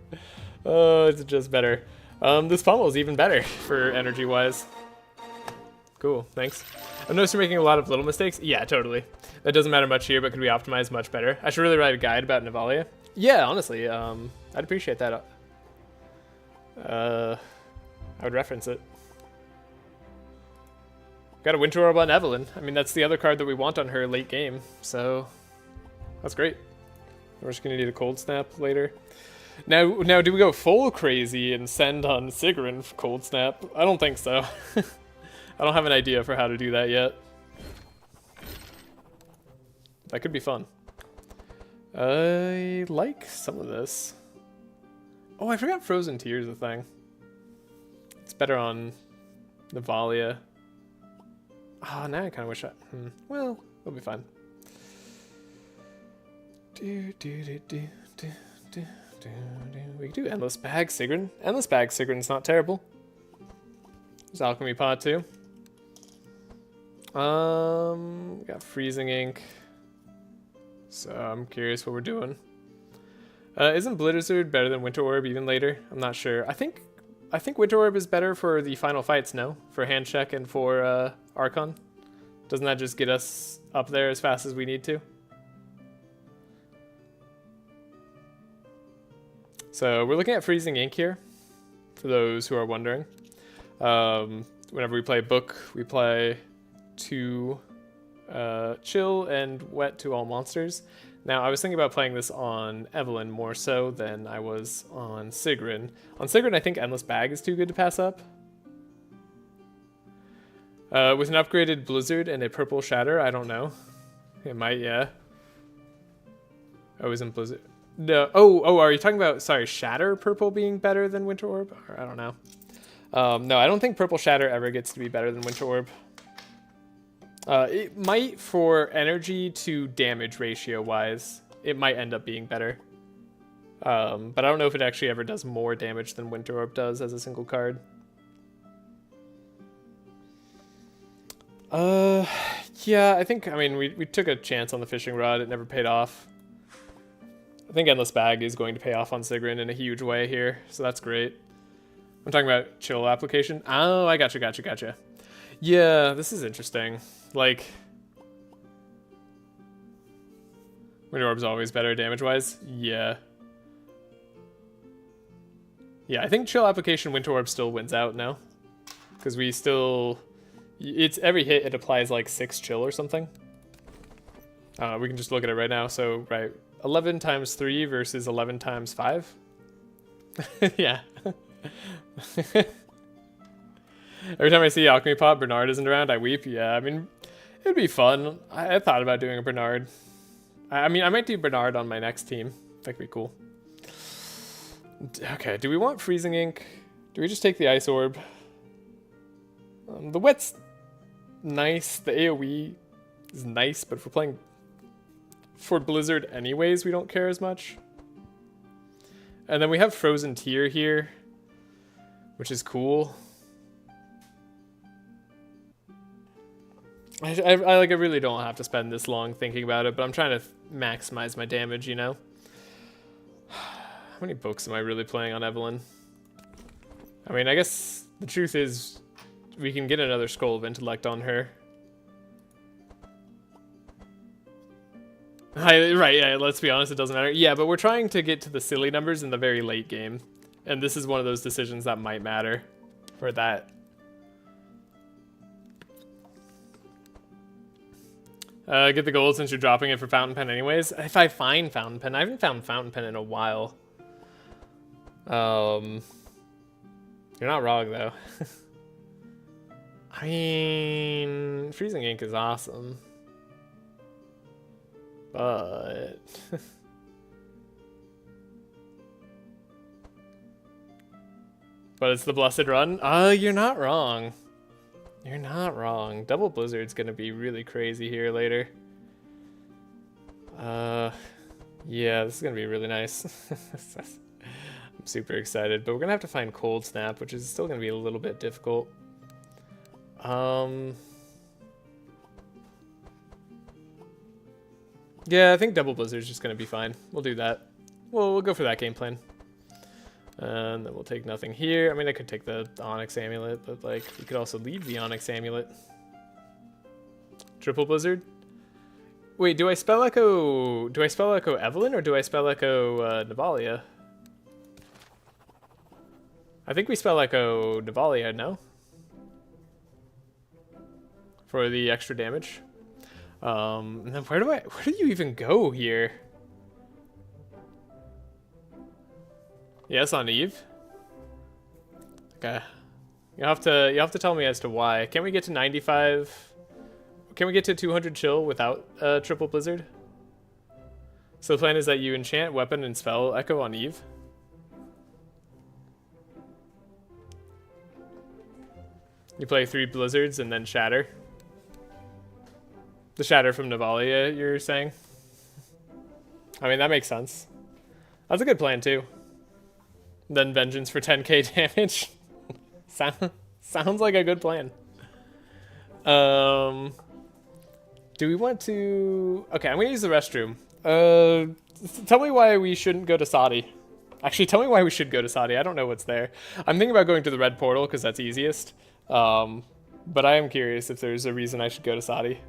Oh, it's just better. This Pummel is even better for energy-wise. Cool, thanks. I've noticed you're making a lot of little mistakes. Yeah, totally. That doesn't matter much here, but could we optimize much better? I should really write a guide about Navalea. Yeah, honestly, I'd appreciate that. I would reference it. Got a Winter Orb on Evelyn. I mean, that's the other card that we want on her late game, so that's great. We're just gonna need a Cold Snap later. Now, do we go full crazy and send on Sigrun for Cold Snap? I don't think so. I don't have an idea for how to do that yet. That could be fun. I like some of this. Oh, I forgot Frozen Tears a thing. It's better on Navalea. Oh, now I kind of wish I... Well, it'll be fine. We can do Endless Bag Sigrun. Endless Bag Sigrun's not terrible. There's Alchemy Pod too. We got Freezing Ink. So I'm curious what we're doing. Isn't Blizzard better than Winter Orb even later? I'm not sure. I think Winter Orb is better for the final fights, no? For hand check and for Archon. Doesn't that just get us up there as fast as we need to? So we're looking at Freezing Ink here, for those who are wondering. Whenever we play book, we play 2 chill and wet to all monsters. Now, I was thinking about playing this on Evelyn more so than I was on Sigrun. On Sigrun, I think Endless Bag is too good to pass up. With an upgraded Blizzard and a purple Shatter, I don't know. It might, yeah. Oh, isn't Blizzard? No. Oh, are you talking about, sorry, Shatter purple being better than Winter Orb? Or, I don't know. No, I don't think purple Shatter ever gets to be better than Winter Orb. It might, for energy to damage ratio wise, it might end up being better. But I don't know if it actually ever does more damage than Winter Orb does as a single card. Yeah, I think, I mean, we took a chance on the fishing rod. It never paid off. I think Endless Bag is going to pay off on Sigrun in a huge way here, so that's great. I'm talking about chill application. Oh, I gotcha. Yeah, this is interesting. Like, Winter Orb's always better damage-wise. Yeah. Yeah, I think chill application Winter Orb still wins out now. Because we still... It's every hit it applies like 6 chill or something. We can just look at it right now. So, right, 11 times 3 versus 11 times 5. Yeah. Every time I see Alchemy Pot, Bernard isn't around, I weep. Yeah, I mean, it'd be fun. I thought about doing a Bernard. I mean, I might do Bernard on my next team. That could be cool. Okay, do we want Freezing Ink? Do we just take the Ice Orb? The Wet's nice. The AoE is nice, but if we're playing for Blizzard anyways, we don't care as much. And then we have Frozen Tear here, which is cool. I really don't have to spend this long thinking about it, but I'm trying to maximize my damage, you know? How many books am I really playing on Evelyn? I mean, I guess the truth is we can get another Scroll of Intellect on her. Right, yeah, let's be honest, it doesn't matter. Yeah, but we're trying to get to the silly numbers in the very late game. And this is one of those decisions that might matter for that. Get the gold since you're dropping it for Fountain Pen anyways. If I find Fountain Pen, I haven't found Fountain Pen in a while. You're not wrong though. I mean, Freezing Ink is awesome. But... but it's the Blessed Run? You're not wrong. You're not wrong. Double Blizzard's gonna be really crazy here later. Yeah, this is gonna be really nice. I'm super excited, but we're gonna have to find Cold Snap, which is still gonna be a little bit difficult. Yeah, I think Double Blizzard's just gonna be fine. We'll do that. We'll go for that game plan. And then we'll take nothing here. I mean, I could take the Onyx Amulet, but like, we could also leave the Onyx Amulet. Triple Blizzard? Wait, do I spell echo Evelyn or do I spell echo Navalea? I think we spell echo Navalea, no? For the extra damage. And then where do you even go here? Yes, on Eve. Okay. You'll have to tell me as to why. Can we get to 95? Can we get to 200 chill without Triple Blizzard? So the plan is that you enchant, weapon, and spell echo on Eve. You play 3 Blizzards and then Shatter. The Shatter from Navalea, you're saying? I mean, that makes sense. That's a good plan, too. Then Vengeance for 10k damage. Sounds like a good plan. Do we want to... Okay, I'm going to use the restroom. Tell me why we shouldn't go to Saudi. Actually, tell me why we should go to Saudi. I don't know what's there. I'm thinking about going to the red portal because that's easiest. But I am curious if there's a reason I should go to Saudi.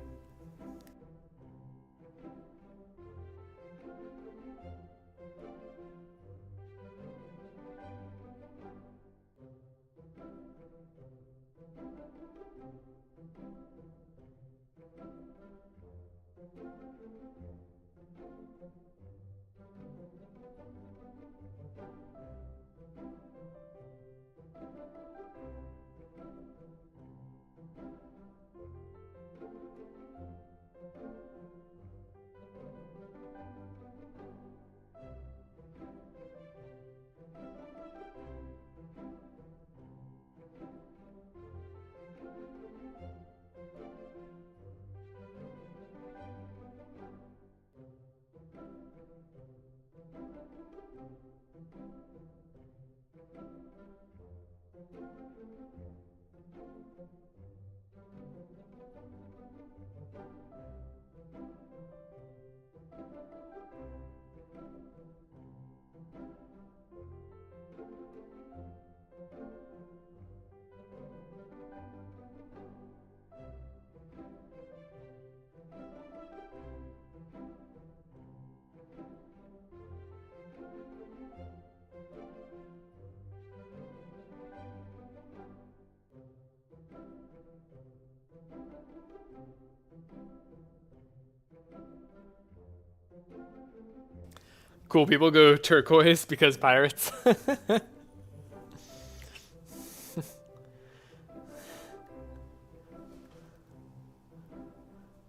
Cool people go turquoise because pirates.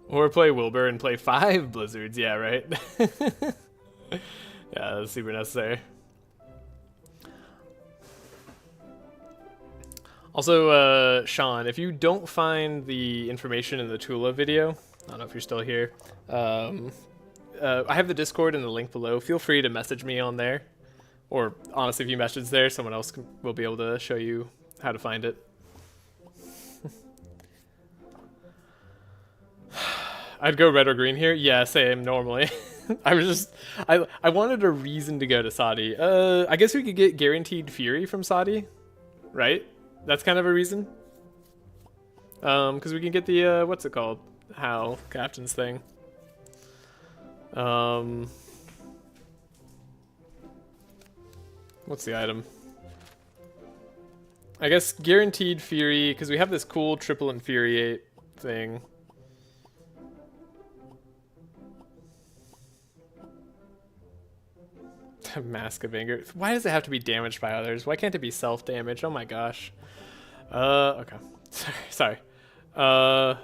Or play Wilbur and play 5 blizzards, yeah, right? Yeah, that's super necessary. Also, Sean, if you don't find the information in the Tula video, I don't know if you're still here, I have the Discord in the link below. Feel free to message me on there. Or, honestly, if you message there, someone else will be able to show you how to find it. I'd go red or green here. Yeah, same, normally. I wanted a reason to go to Saudi. I guess we could get guaranteed Fury from Saudi, right? That's kind of a reason. Because we can get the, what's it called? How Captain's thing. What's the item? I guess guaranteed Fury, because we have this cool triple infuriate thing. Mask of Anger. Why does it have to be damaged by others? Why can't it be self-damage? Oh my gosh. Okay. Sorry. You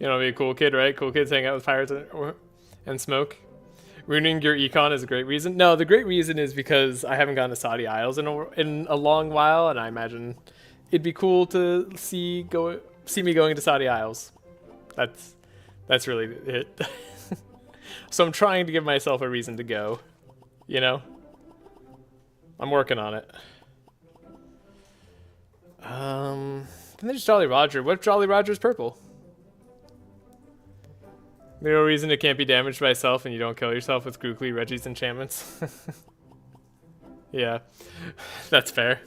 know, be a cool kid, right? Cool kids hang out with pirates and smoke. Ruining your econ is a great reason. No, the great reason is because I haven't gone to Saudi Isles in a long while, and I imagine it'd be cool to see me going to Saudi Isles. That's really it. So I'm trying to give myself a reason to go. You know? I'm working on it. And there's Jolly Roger. What if Jolly Roger's purple? There's no reason it can't be damaged by itself and you don't kill yourself with Grookly Reggie's enchantments. Yeah, that's fair.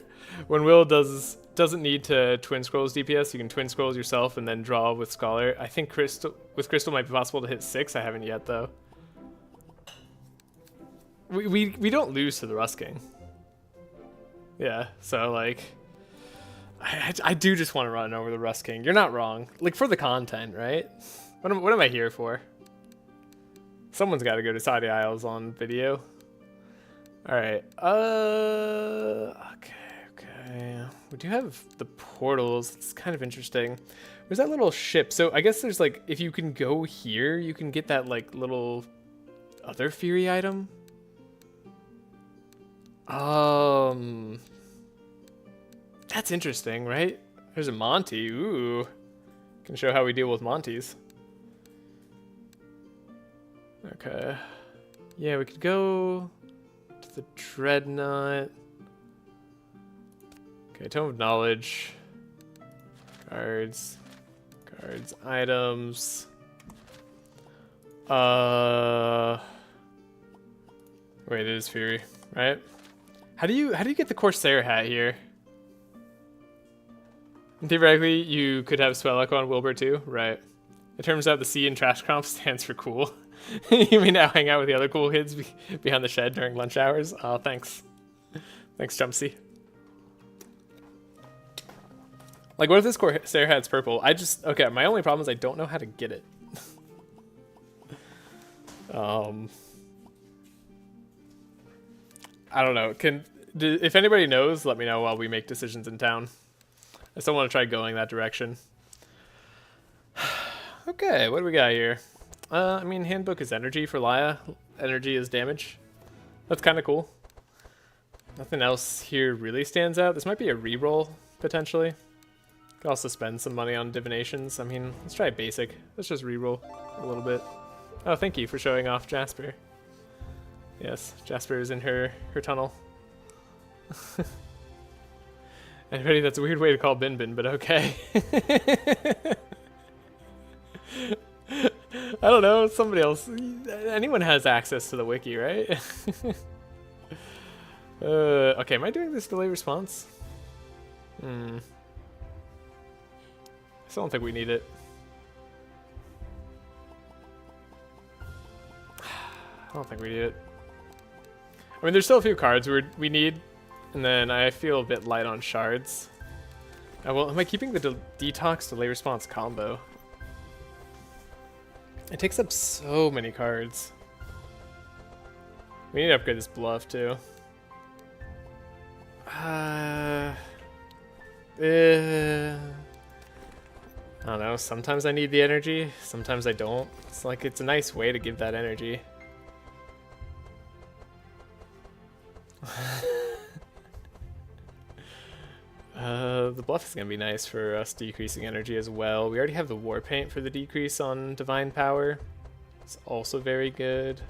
When Will doesn't need to twin scrolls DPS, you can twin scrolls yourself and then draw with Scholar. I think with Crystal might be possible to hit 6. I haven't yet though. We don't lose to the Rust King. Yeah, so like I do just want to run over the Rust King. You're not wrong. Like for the content, right? What am I here for? Someone's got to go to Saudi Isles on video. All right. Okay. We do have the portals. It's kind of interesting. There's that little ship. So I guess there's like, if you can go here, you can get that like little other Fury item. That's interesting, right? There's a Monty. Ooh. Can show how we deal with Monties. Okay. Yeah, we could go to the Dreadnought. Okay, Tome of Knowledge. Cards, items. Wait, it is Fury, right? How do you get the Corsair hat here? Theoretically, you could have Spell Echo on Wilbur too, right? It turns out the C in Trash Comp stands for cool. You may now hang out with the other cool kids behind the shed during lunch hours. Oh, thanks. Thanks, Jumpsy. Like, what if this Corsair hat's purple? Okay, my only problem is I don't know how to get it. I don't know. If anybody knows, let me know while we make decisions in town. I still want to try going that direction. Okay, what do we got here? I mean, handbook is energy for Laia. Energy is damage. That's kind of cool. Nothing else here really stands out. This might be a reroll, potentially. Could also spend some money on divinations. I mean, let's try basic. Let's just reroll a little bit. Oh, thank you for showing off Jasper. Yes, Jasper is in her tunnel. Anybody, that's a weird way to call Bin Bin, but okay. I don't know, somebody else. Anyone has access to the wiki, right? Okay, am I doing this delay response? I still don't think we need it. I don't think we need it. I mean, there's still a few cards we need, and then I feel a bit light on shards. Well, am I keeping the detox delay response combo? It takes up so many cards. We need to upgrade this bluff too. I don't know, sometimes I need the energy, sometimes I don't. It's like, it's a nice way to give that energy. The bluff is going to be nice for us decreasing energy as well. We already have the war paint for the decrease on divine power. It's also very good.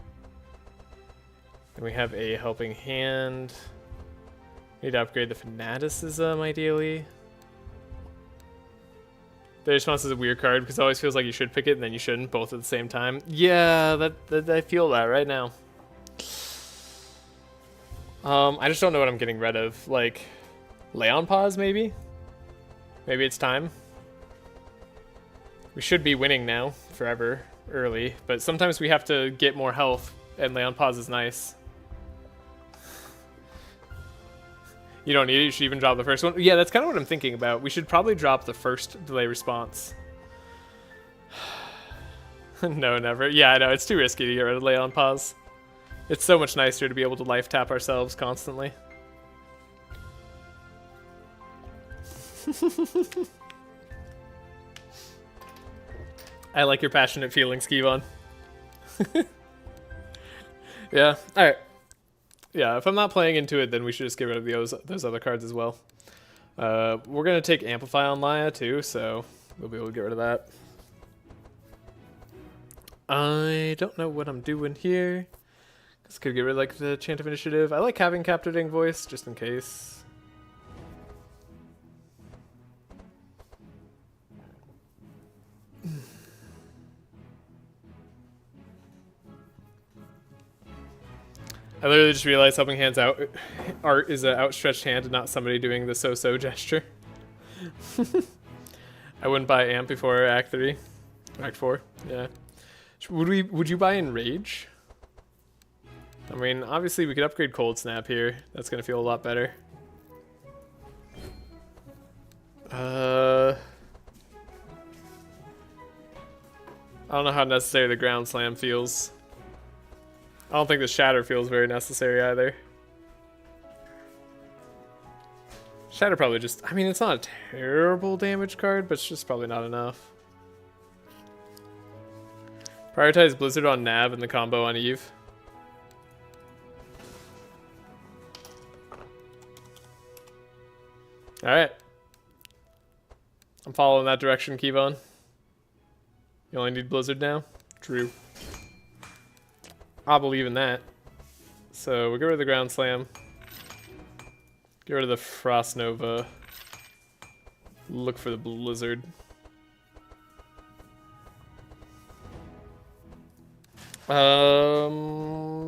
And we have a helping hand. Need to upgrade the fanaticism ideally. The response is a weird card because it always feels like you should pick it and then you shouldn't, both at the same time. Yeah, I feel that right now. I just don't know what I'm getting rid of. Like, lay on pause maybe? Maybe it's time. We should be winning now, forever, early, but sometimes we have to get more health, and lay on pause is nice. You don't need it, you should even drop the first one. Yeah, that's kind of what I'm thinking about. We should probably drop the first delay response. No, never. Yeah, I know, it's too risky to get rid of lay on pause. It's so much nicer to be able to life tap ourselves constantly. I like your passionate feelings, Kevon. Yeah, alright. Yeah, if I'm not playing into it, then we should just get rid of those other cards as well. We're going to take Amplify on Laia too, so we'll be able to get rid of that. I don't know what I'm doing here. This could get rid of like the Chant of Initiative. I like having Captivating Voice, just in case. I literally just realized helping hands out art is an outstretched hand and not somebody doing the so-so gesture. I wouldn't buy Amp before Act 3. Act 4, yeah. Would you buy Enrage? I mean, obviously we could upgrade Cold Snap here. That's gonna feel a lot better. I don't know how necessary the Ground Slam feels. I don't think the Shatter feels very necessary either. Shatter probably just... I mean, it's not a terrible damage card, but it's just probably not enough. Prioritize Blizzard on Nav and the combo on Eve. Alright. I'm following that direction, Kevon. You only need Blizzard now? True. I'll believe in that. So we'll get rid of the Ground Slam. Get rid of the Frost Nova. Look for the Blizzard.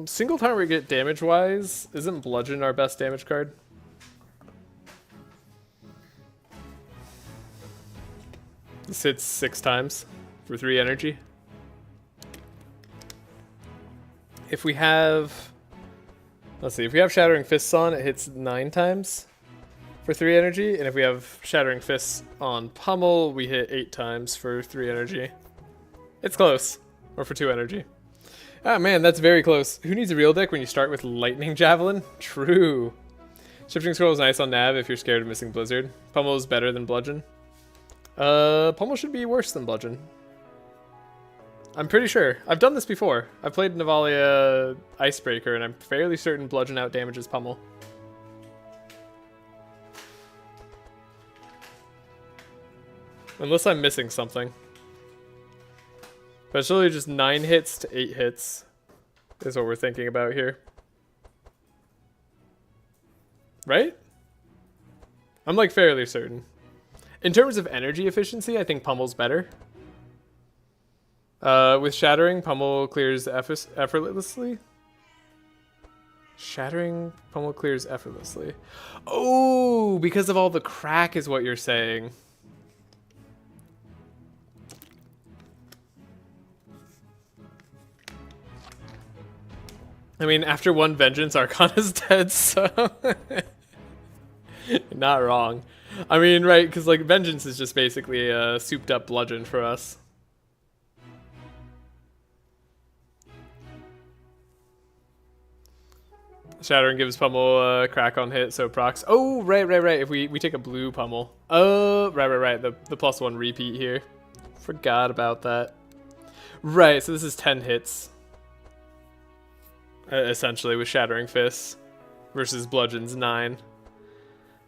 Single time we get damage wise, isn't Bludgeon our best damage card? This hits 6 times for 3 energy. If we have, let's see, if we have Shattering Fists on, it hits 9 times. for 3 energy, and if we have Shattering Fists on Pummel, we hit 8 times for 3 energy. It's close. Or for 2 energy. Ah, man, that's very close. Who needs a real deck when you start with Lightning Javelin? True. Shifting Scroll is nice on Nav if you're scared of missing Blizzard. Pummel is better than Bludgeon. Pummel should be worse than Bludgeon. I'm pretty sure. I've done this before. I've played Navalea Icebreaker, and I'm fairly certain Bludgeon out damages Pummel. Unless I'm missing something. But it's really just 9 hits to 8 hits is what we're thinking about here. Right? I'm like fairly certain. In terms of energy efficiency, I think Pummel's better. With Shattering, Pummel clears effortlessly. Shattering, Pummel clears effortlessly. Oh, because of all the crack is what you're saying. I mean, after 1 Vengeance, Arcana's dead, so... Not wrong. I mean, right, because, like, Vengeance is just basically a souped-up Bludgeon for us. Shattering gives Pummel a crack on hit, so procs. Oh, right. If we take a blue Pummel. Oh, right. The +1 repeat here. Forgot about that. Right, so this is 10 hits. Essentially, with Shattering Fists versus Bludgeon's 9.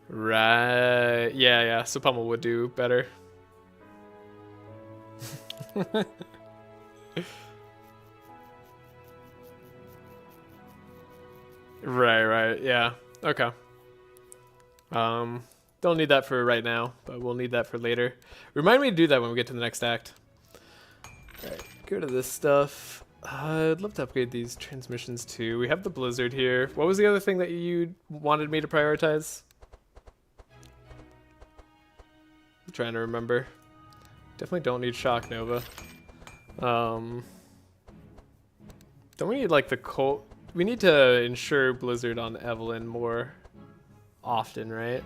Right. Yeah. So Pummel would do better. Right. Yeah. Okay. Don't need that for right now, but we'll need that for later. Remind me to do that when we get to the next act. Alright, get rid of this stuff. I'd love to upgrade these transmissions too. We have the Blizzard here. What was the other thing that you wanted me to prioritize? I'm trying to remember. Definitely don't need Shock Nova. Don't we need like the Colt? We need to ensure Blizzard on Evelyn more often, right?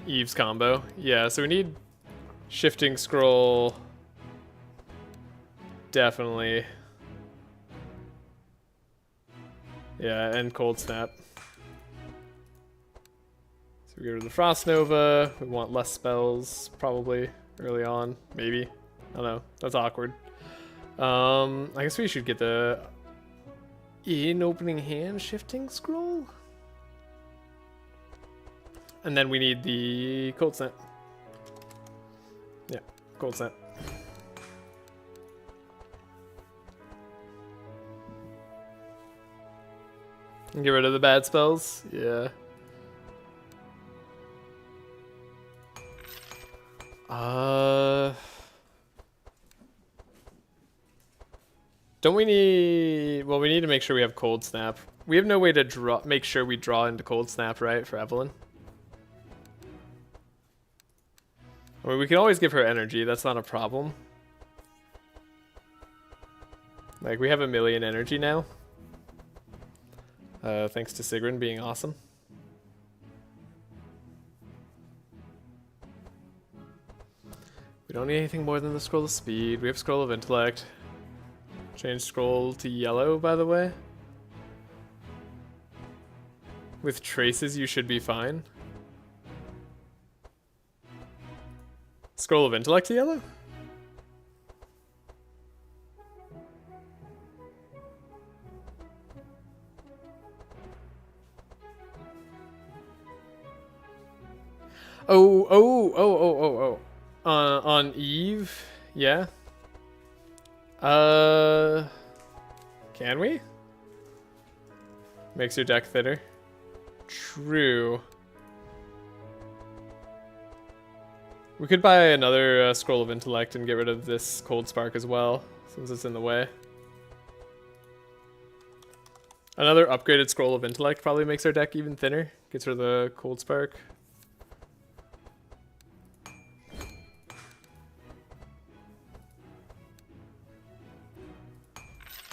Eve's combo. Yeah, so we need Shifting Scroll. Definitely. Yeah, and Cold Snap. So we get rid of the Frost Nova. We want less spells, probably, early on. Maybe. I don't know. That's awkward. I guess we should get the in opening hand Shifting Scroll. And then we need the Cold Snap. Yeah, Cold Snap. Get rid of the bad spells? Yeah. Don't we need... Well, we need to make sure we have Cold Snap. We have no way to make sure we draw into Cold Snap, right, for Evelyn? I mean, we can always give her energy. That's not a problem. Like, we have 1 million energy now. Thanks to Sigrun being awesome. We don't need anything more than the Scroll of Speed. We have Scroll of Intellect. Change Scroll to yellow, by the way. With traces, you should be fine. Scroll of Intellect to yellow? Oh. On Eve? Yeah. Can we? Makes your deck thinner. True. We could buy another Scroll of Intellect and get rid of this Cold Spark as well, since it's in the way. Another upgraded Scroll of Intellect probably makes our deck even thinner. Gets rid of the Cold Spark.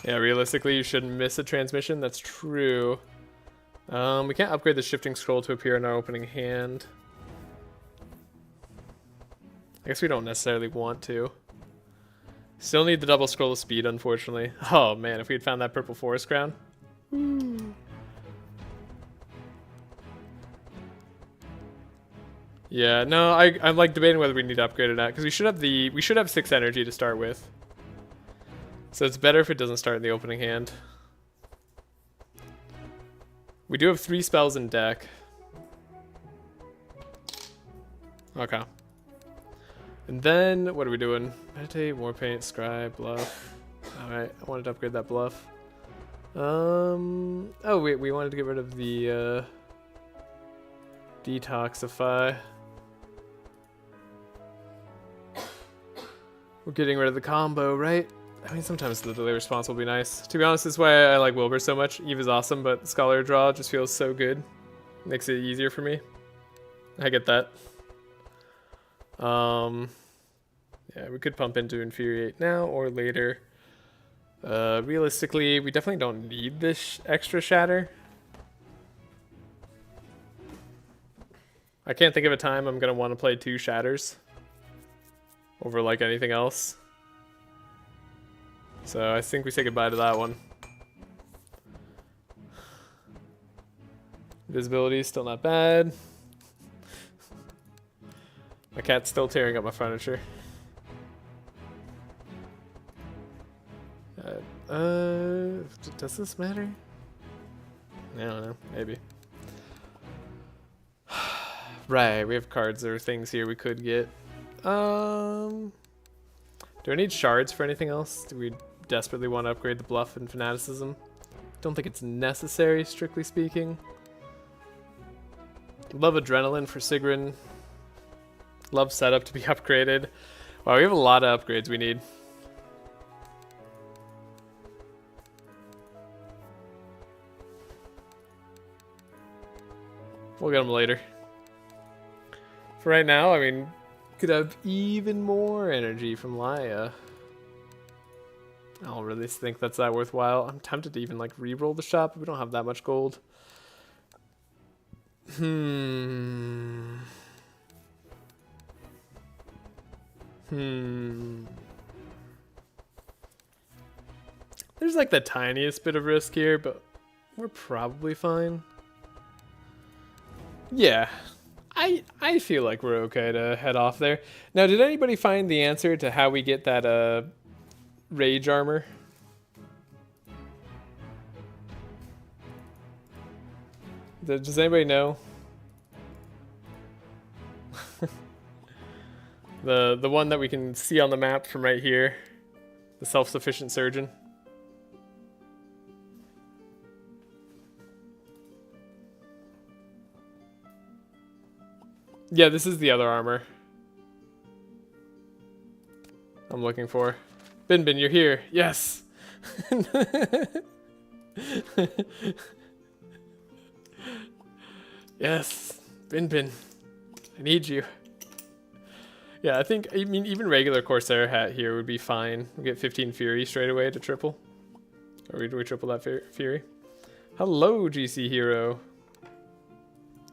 Yeah, realistically, you shouldn't miss a transmission. That's true. We can't upgrade the shifting scroll to appear in our opening hand. I guess we don't necessarily want to. Still need the double scroll of speed, unfortunately. Oh man, if we had found that purple forest crown. Yeah, no, I'm like debating whether we need to upgrade it out because we should have 6 energy to start with. So it's better if it doesn't start in the opening hand. We do have 3 spells in deck. Okay. And then, what are we doing? Meditate, Warpaint, Scry, Bluff. Alright, I wanted to upgrade that Bluff. Oh wait, we wanted to get rid of the, Detoxify. We're getting rid of the combo, right? I mean, sometimes the delay response will be nice. To be honest, this is why I like Wilbur so much. Eve is awesome, but Scholar Draw just feels so good. Makes it easier for me. I get that. Yeah, we could pump into Infuriate now or later. Realistically, we definitely don't need this extra Shatter. I can't think of a time I'm gonna want to play 2 Shatters over like anything else. So I think we say goodbye to that one. Visibility is still not bad. My cat's still tearing up my furniture. Does this matter? I don't know, maybe. Right, we have cards or things here we could get. Do I need shards for anything else? Do we desperately want to upgrade the Bluff and Fanaticism? Don't think it's necessary, strictly speaking. Love Adrenaline for Sigrun. Love Setup to be upgraded. Wow, we have a lot of upgrades we need. We'll get them later. For right now, I mean, could have even more energy from Laia. I don't really think that's that worthwhile. I'm tempted to even like re-roll the shop, but we don't have that much gold. There's like the tiniest bit of risk here, but we're probably fine. Yeah. I feel like we're okay to head off there. Now, did anybody find the answer to how we get that rage armor? Does anybody know? The one that we can see on the map from right here. The self-sufficient surgeon. Yeah, this is the other armor I'm looking for. Bin, you're here. Yes. Yes. Bin. I need you. Yeah, I mean, even regular Corsair hat here would be fine. We get 15 Fury straight away to triple. Or do we triple that Fury? Hello, GC Hero.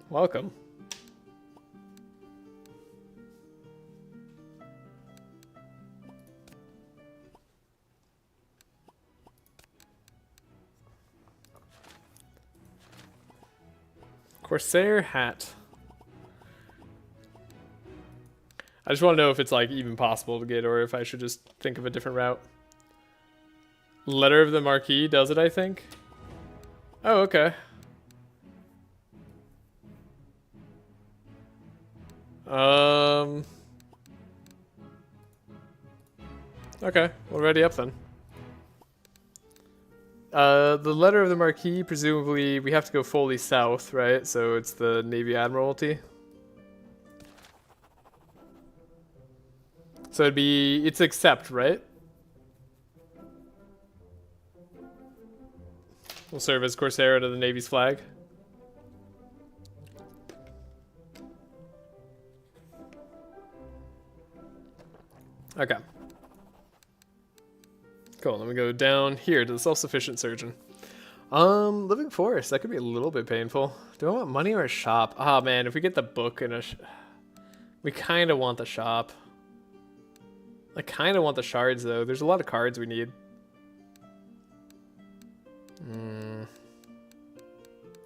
Welcome. Corsair hat. I just want to know if it's like even possible to get or if I should just think of a different route. Letter of the Marquis does it, I think. Oh, okay. Okay, we're ready up then. The letter of the Marquis, presumably we have to go fully south, right? So it's the Navy Admiralty. So it's accept, right? Will serve as Corsair to the Navy's flag. Okay. Cool, then we go down here to the self-sufficient surgeon. Living Forest. That could be a little bit painful. Do I want money or a shop? Oh man, if we get the book and we kind of want the shop. I kind of want the shards though. There's a lot of cards we need.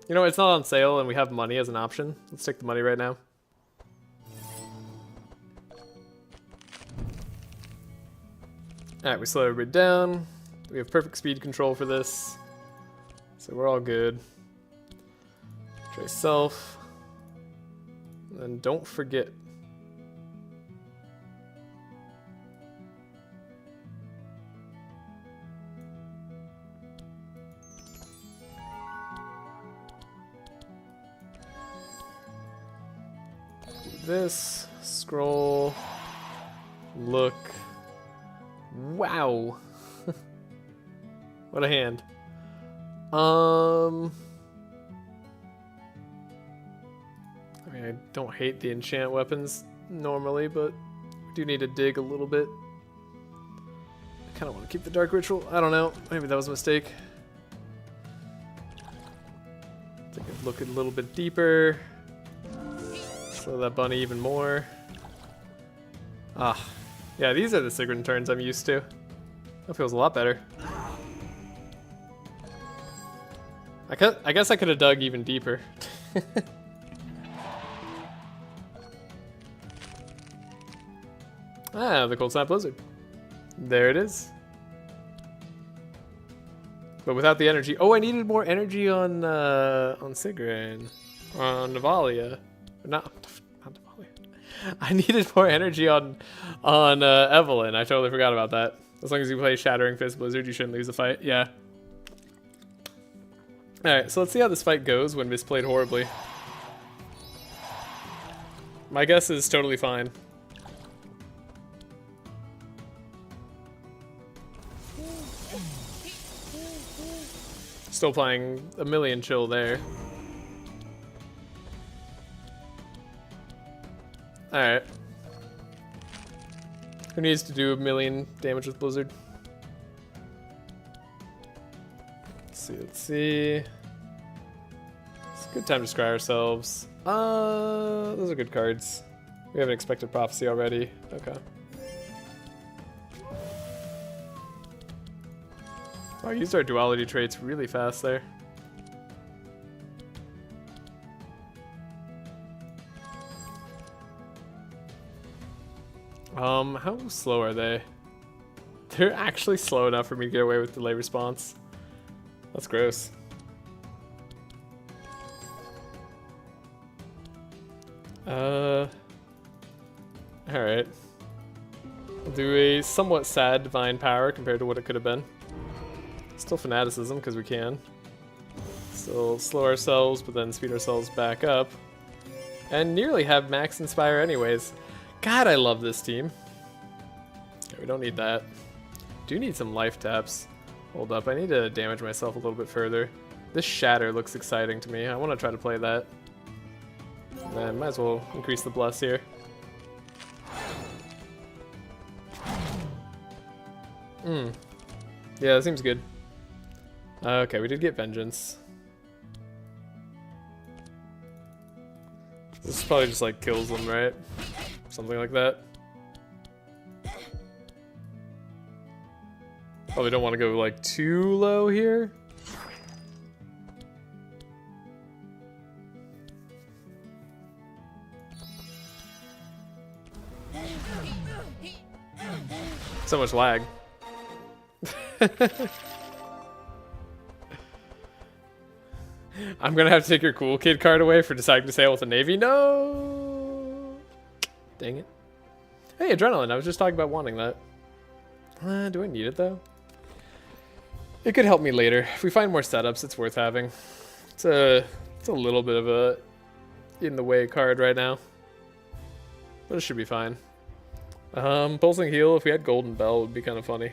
You know, it's not on sale and we have money as an option. Let's take the money right now. Alright, we slow everybody down. We have perfect speed control for this. So we're all good. Trashe self. And then don't forget. This, scroll, look. Wow. What a hand. I mean, I don't hate the enchant weapons normally, but we do need to dig a little bit. I kind of want to keep the dark ritual. I don't know. Maybe that was a mistake. Take a look a little bit deeper. Slow that bunny even more. Ah, yeah, these are the Sigrun turns I'm used to. That feels a lot better. I guess I could have dug even deeper. Ah, the Cold Snap Blizzard. There it is. But without the energy. Oh, I needed more energy on Sigrun. On Navalea. Not Navalea. I needed more energy on Evelyn. I totally forgot about that. As long as you play Shattering Fist Blizzard, you shouldn't lose a fight. Yeah. Alright, so let's see how this fight goes when misplayed horribly. My guess is totally fine. Still playing a million chill there. Alright. Who needs to do a million damage with Blizzard? Let's see. It's a good time to scry ourselves. Those are good cards. We have an Expected Prophecy already. Okay. Oh, I used our duality traits really fast there. How slow are they? They're actually slow enough for me to get away with delay response. That's gross. Alright. We'll do a somewhat sad Divine Power compared to what it could have been. Still Fanaticism, because we can. Still slow ourselves, but then speed ourselves back up. And nearly have Max Inspire anyways. God, I love this team. Okay, we don't need that. Do need some life taps. Hold up, I need to damage myself a little bit further. This Shatter looks exciting to me. I want to try to play that. And then might as well increase the Bless here. Yeah, that seems good. Okay, we did get Vengeance. This probably just like kills them, right? Something like that. Probably don't want to go like too low here. So much lag. I'm gonna have to take your Cool Kid card away for deciding to sail with the Navy. No! Dang it. Hey, Adrenaline, I was just talking about wanting that. Do I need it though? It could help me later. If we find more setups, it's worth having. It's a little bit of a in the way card right now. But it should be fine. Pulsing Heal, if we had Golden Bell, would be kind of funny.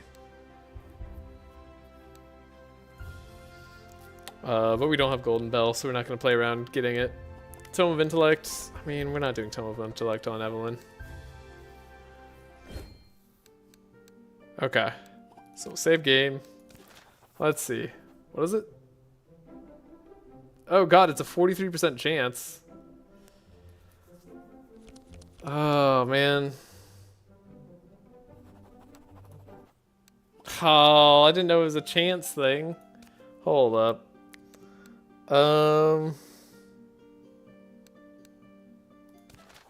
But we don't have Golden Bell, so we're not going to play around getting it. Tome of Intellect. I mean, we're not doing Tome of Intellect on Evelyn. Okay. So save game. Let's see. What is it? Oh god, it's a 43% chance. Oh, man. Oh, I didn't know it was a chance thing. Hold up.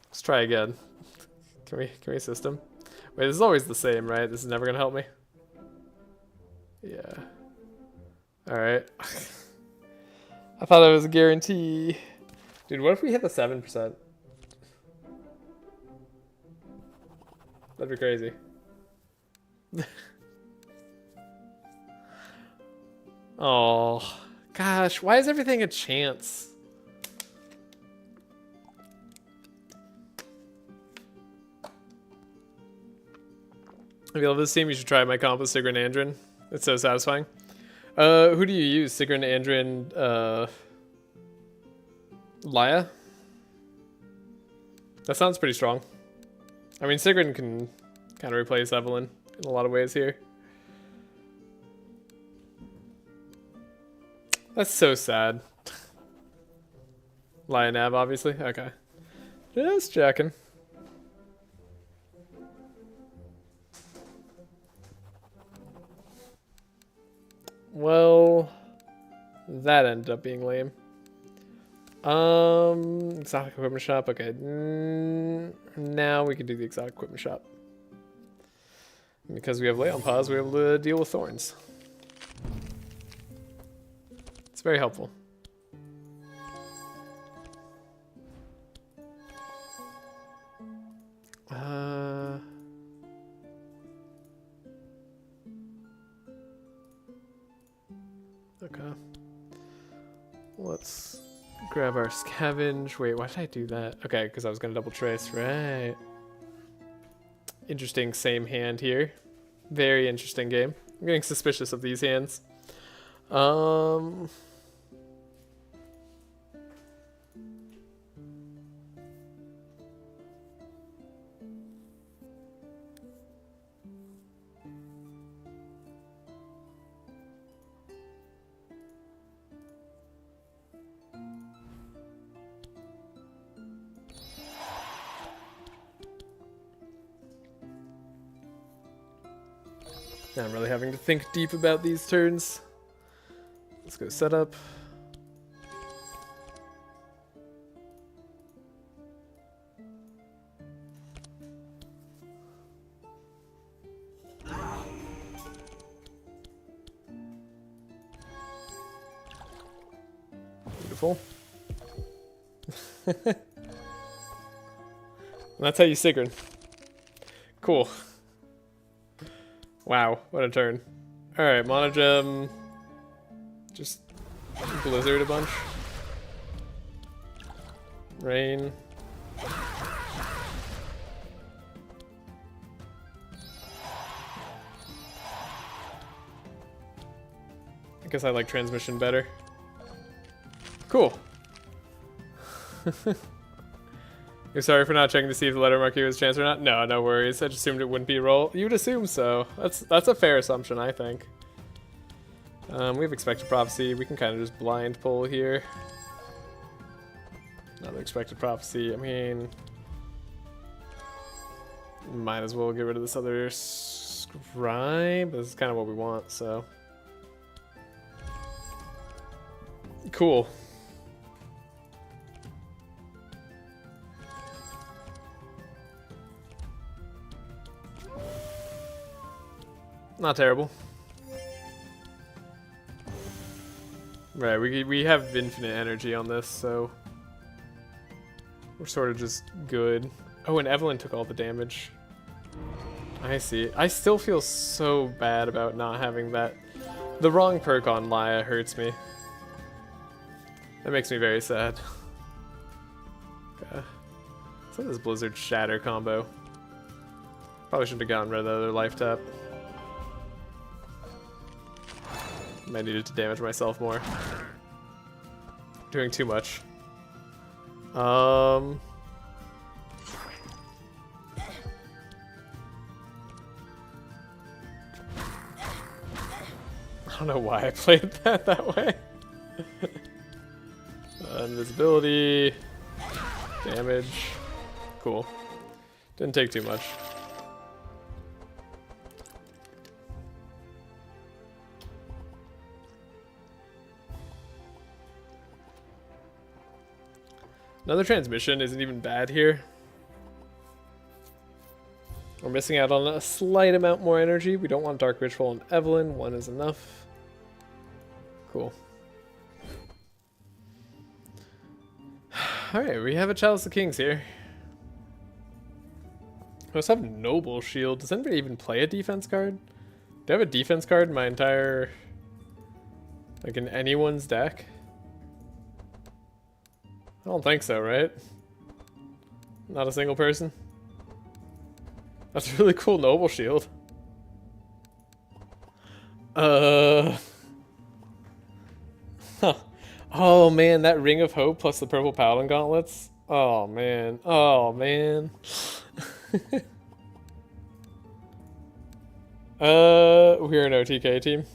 Let's try again. Can we assist him? Wait, this is always the same, right? This is never gonna help me. Yeah. Alright. I thought that was a guarantee. Dude, what if we hit the 7%? That'd be crazy. Oh, gosh. Why is everything a chance? If you love this team, you should try my comp with Sigrun Andrin. It's so satisfying. Who do you use? Sigrun Andrin, Laia? That sounds pretty strong. I mean, Sigrun can kind of replace Evelyn in a lot of ways here. That's so sad. Laia Nav, obviously. Okay. Just checking. Well, that ended up being lame. Exotic equipment shop. Okay. Now we can do the exotic equipment shop. Because we have Laia on pause, we're able to deal with thorns. It's very helpful. Okay. Let's grab our scavenge. Wait, why did I do that? Okay, because I was going to double trace. Right. Interesting same hand here. Very interesting game. I'm getting suspicious of these hands. I'm really having to think deep about these turns. Let's go setup. Beautiful. That's how you Sigrun. Cool. Wow, what a turn. Alright, Monogem. Just Blizzard a bunch. Rain. I guess I like transmission better. Cool. You're sorry for not checking to see if the letter marquee was chance or not? No, no worries. I just assumed it wouldn't be a roll. You would assume so. That's a fair assumption, I think. We have Expected Prophecy. We can kind of just blind pull here. Another Expected Prophecy. I mean, might as well get rid of this other scribe. This is kind of what we want, so. Cool. Not terrible. Right, we have infinite energy on this, so we're sort of just good. Oh, and Evelyn took all the damage. I see. I still feel so bad about not having that. The wrong perk on Laia hurts me. That makes me very sad. Okay. So this Blizzard Shatter combo. Probably shouldn't have gotten rid of the other life tap. I needed to damage myself more. Doing too much. I don't know why I played that way. invisibility, damage. Cool. Didn't take too much. Another transmission isn't even bad here. We're missing out on a slight amount more energy. We don't want Dark Ritual and Evelyn. One is enough. Cool. Alright, we have a Chalice of Kings here. I also have Noble Shield. Does anybody even play a defense card? Do I have a defense card in my entire... like in anyone's deck? I don't think so, right? Not a single person? That's a really cool Noble Shield. Huh. Oh man, that Ring of Hope plus the purple Paladin Gauntlets. Oh man. Oh man. We're an OTK team.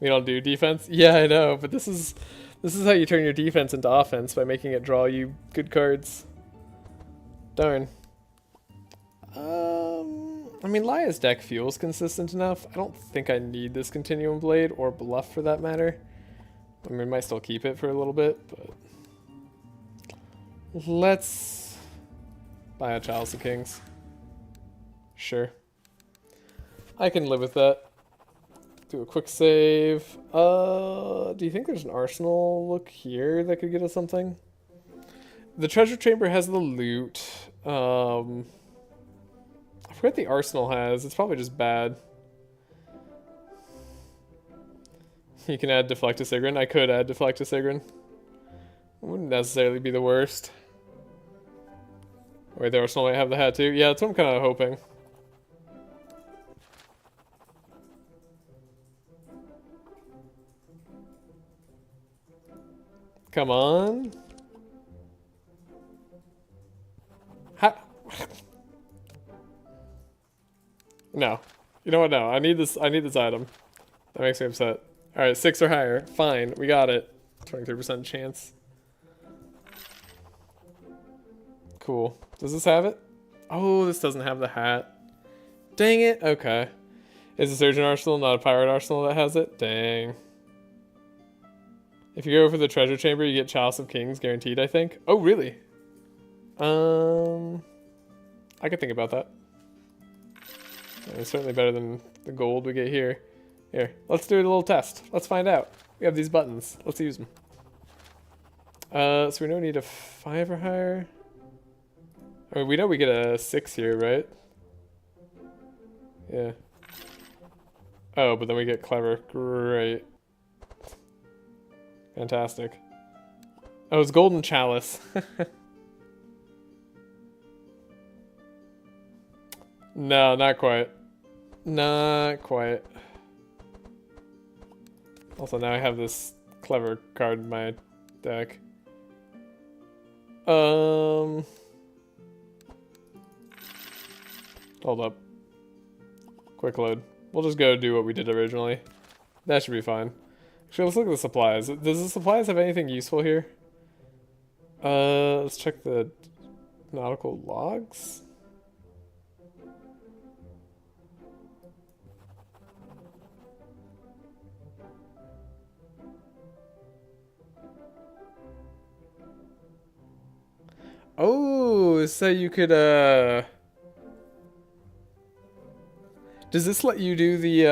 We don't do defense. Yeah, I know, but this is how you turn your defense into offense, by making it draw you good cards. Darn. I mean, Laia's deck feels consistent enough. I don't think I need this Continuum Blade, or Bluff for that matter. I mean, I might still keep it for a little bit, but... let's buy a Chalice of Kings. Sure. I can live with that. Do a quick save. Do you think there's an arsenal look here that could get us something? The treasure chamber has the loot. I forget what the arsenal has. It's probably just bad. You can add Deflect to Sigrun. I could add Deflect to Sigrun. It wouldn't necessarily be the worst. Wait, the arsenal might have the hat too. Yeah, that's what I'm kind of hoping. Come on. No. You know what? No. I need this item. That makes me upset. Alright, 6 or higher. Fine. We got it. 23% chance. Cool. Does this have it? Oh, this doesn't have the hat. Dang it. Okay. Is the Surgeon Arsenal not a Pirate Arsenal that has it? Dang. If you go for the treasure chamber, you get Chalice of Kings guaranteed, I think. Oh, really? I could think about that. It's certainly better than the gold we get here. Here, let's do a little test. Let's find out. We have these buttons. Let's use them. So we don't need a 5 or higher. I mean, we know we get a 6 here, right? Yeah. Oh, but then we get Clever. Great. Fantastic. Oh, it's Golden Chalice. No, not quite. Not quite. Also, now I have this Clever card in my deck. Hold up. Quick load. We'll just go do what we did originally. That should be fine. Actually, let's look at the supplies. Does the supplies have anything useful here? Let's check the nautical logs. Oh, so you could, does this let you do the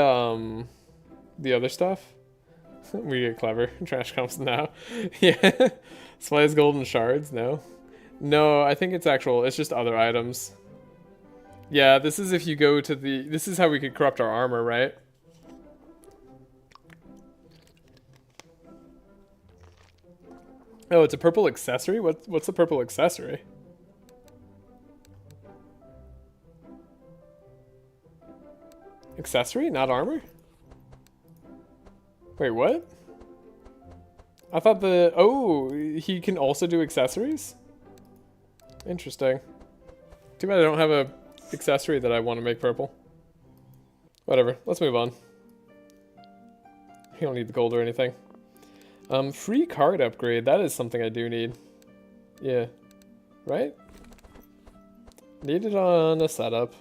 other stuff? We get Clever. Trash comes now. Yeah. Supplies golden shards? No. No, I think it's actual, it's just other items. Yeah, this is if you go to the, this is how we could corrupt our armor, right? Oh, it's a purple accessory? What's the purple accessory? Accessory, not armor? Wait, what? I thought the... Oh, he can also do accessories? Interesting. Too bad I don't have a accessory that I want to make purple. Whatever, let's move on. You don't need the gold or anything. Free card upgrade, that is something I do need. Yeah. Right? Need it on a setup.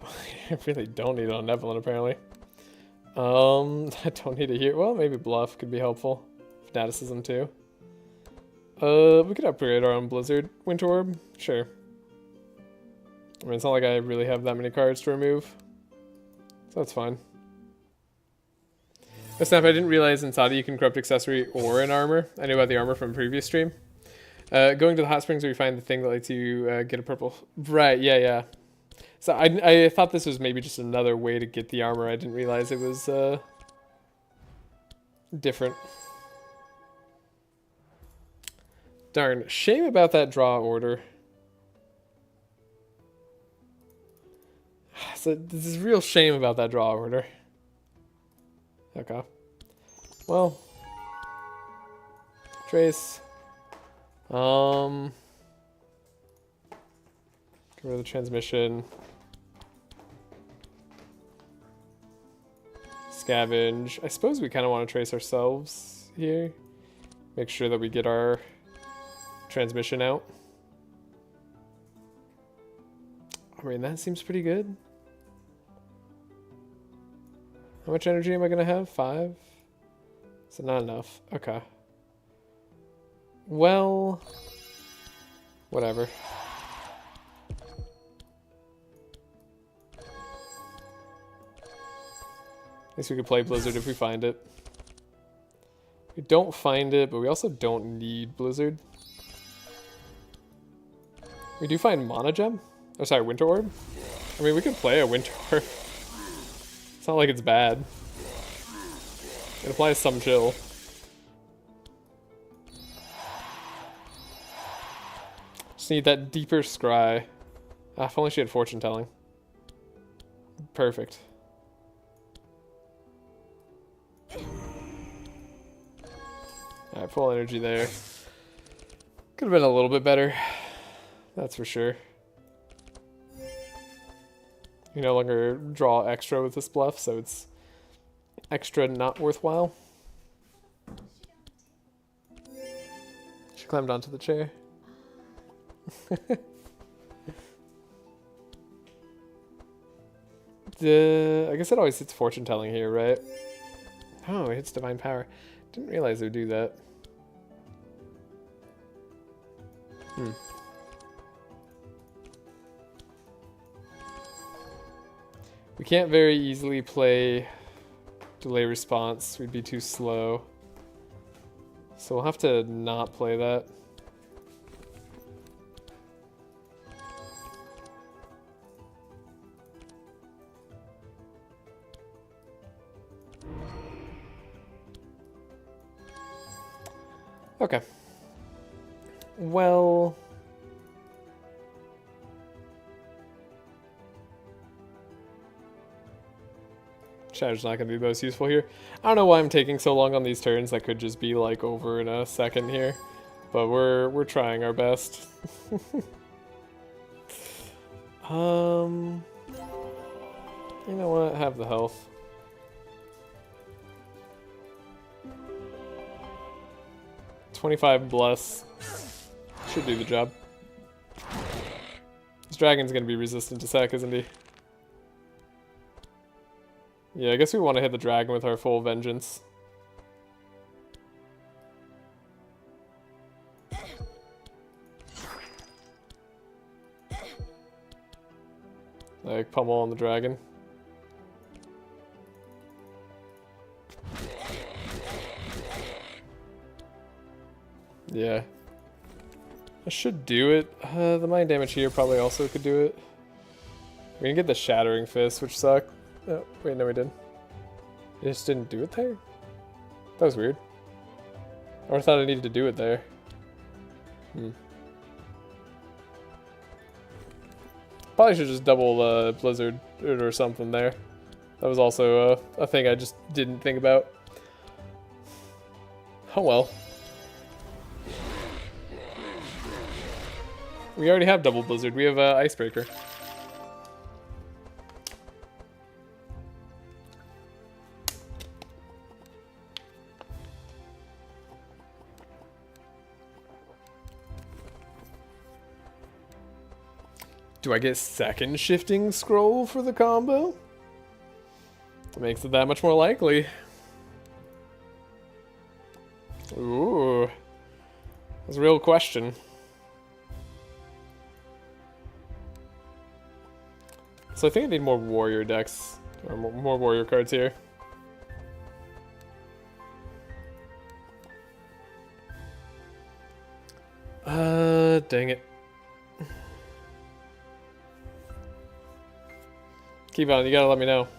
I really don't need it on Evelyn, apparently. I don't need it here. Well, maybe Bluff could be helpful. Fanaticism, too. We could upgrade our own Blizzard Winter Orb. Sure. I mean, it's not like I really have that many cards to remove. So that's fine. Oh, snap, I didn't realize in Sada you can corrupt accessory or an armor. I knew about the armor from previous stream. Going to the hot springs where you find the thing that lets you get a purple... Right, yeah. So I thought this was maybe just another way to get the armor. I didn't realize it was different. Darn, shame about that draw order. So this is real shame about that draw order. Okay. Well. Trace. Get rid of the transmission. Scavenge. I suppose we kind of want to trace ourselves here. Make sure that we get our transmission out. I mean, that seems pretty good. How much energy am I going to have? 5? So not enough. Okay. Well, whatever. At least we could play Blizzard if we find it. We don't find it, but we also don't need Blizzard. We do find Mana Gem? Oh, sorry, Winter Orb? I mean, we could play a Winter Orb. It's not like it's bad. It applies some chill. Just need that deeper scry. Ah, if only she had fortune telling. Perfect. Alright, full energy there. Could have been a little bit better. That's for sure. You no longer draw extra with this bluff, so it's extra not worthwhile. She climbed onto the chair. I guess it always hits fortune telling here, right? Oh, it hits divine power. Didn't realize it would do that. We can't very easily play delay response. We'd be too slow. So we'll have to not play that. Okay. Well... Shatter's not going to be most useful here. I don't know why I'm taking so long on these turns. That could just be like over in a second here. But we're trying our best. You know what? Have the health. $25 bless. Should do the job. This dragon's going to be resistant to sec, isn't he? Yeah, I guess we want to hit the dragon with our full vengeance. Like, pummel on the dragon. Yeah. I should do it. The mind damage here probably also could do it. We can get the Shattering Fist, which sucked. Oh, wait, no we didn't. It just didn't do it there? That was weird. I thought I needed to do it there. Probably should just double Blizzard or something there. That was also a thing I just didn't think about. Oh well. We already have double Blizzard. We have Icebreaker. Do I get second shifting scroll for the combo? That makes it that much more likely. Ooh. That's a real question. So I think I need more warrior decks, or more warrior cards here. Dang it. Keep on, you gotta let me know.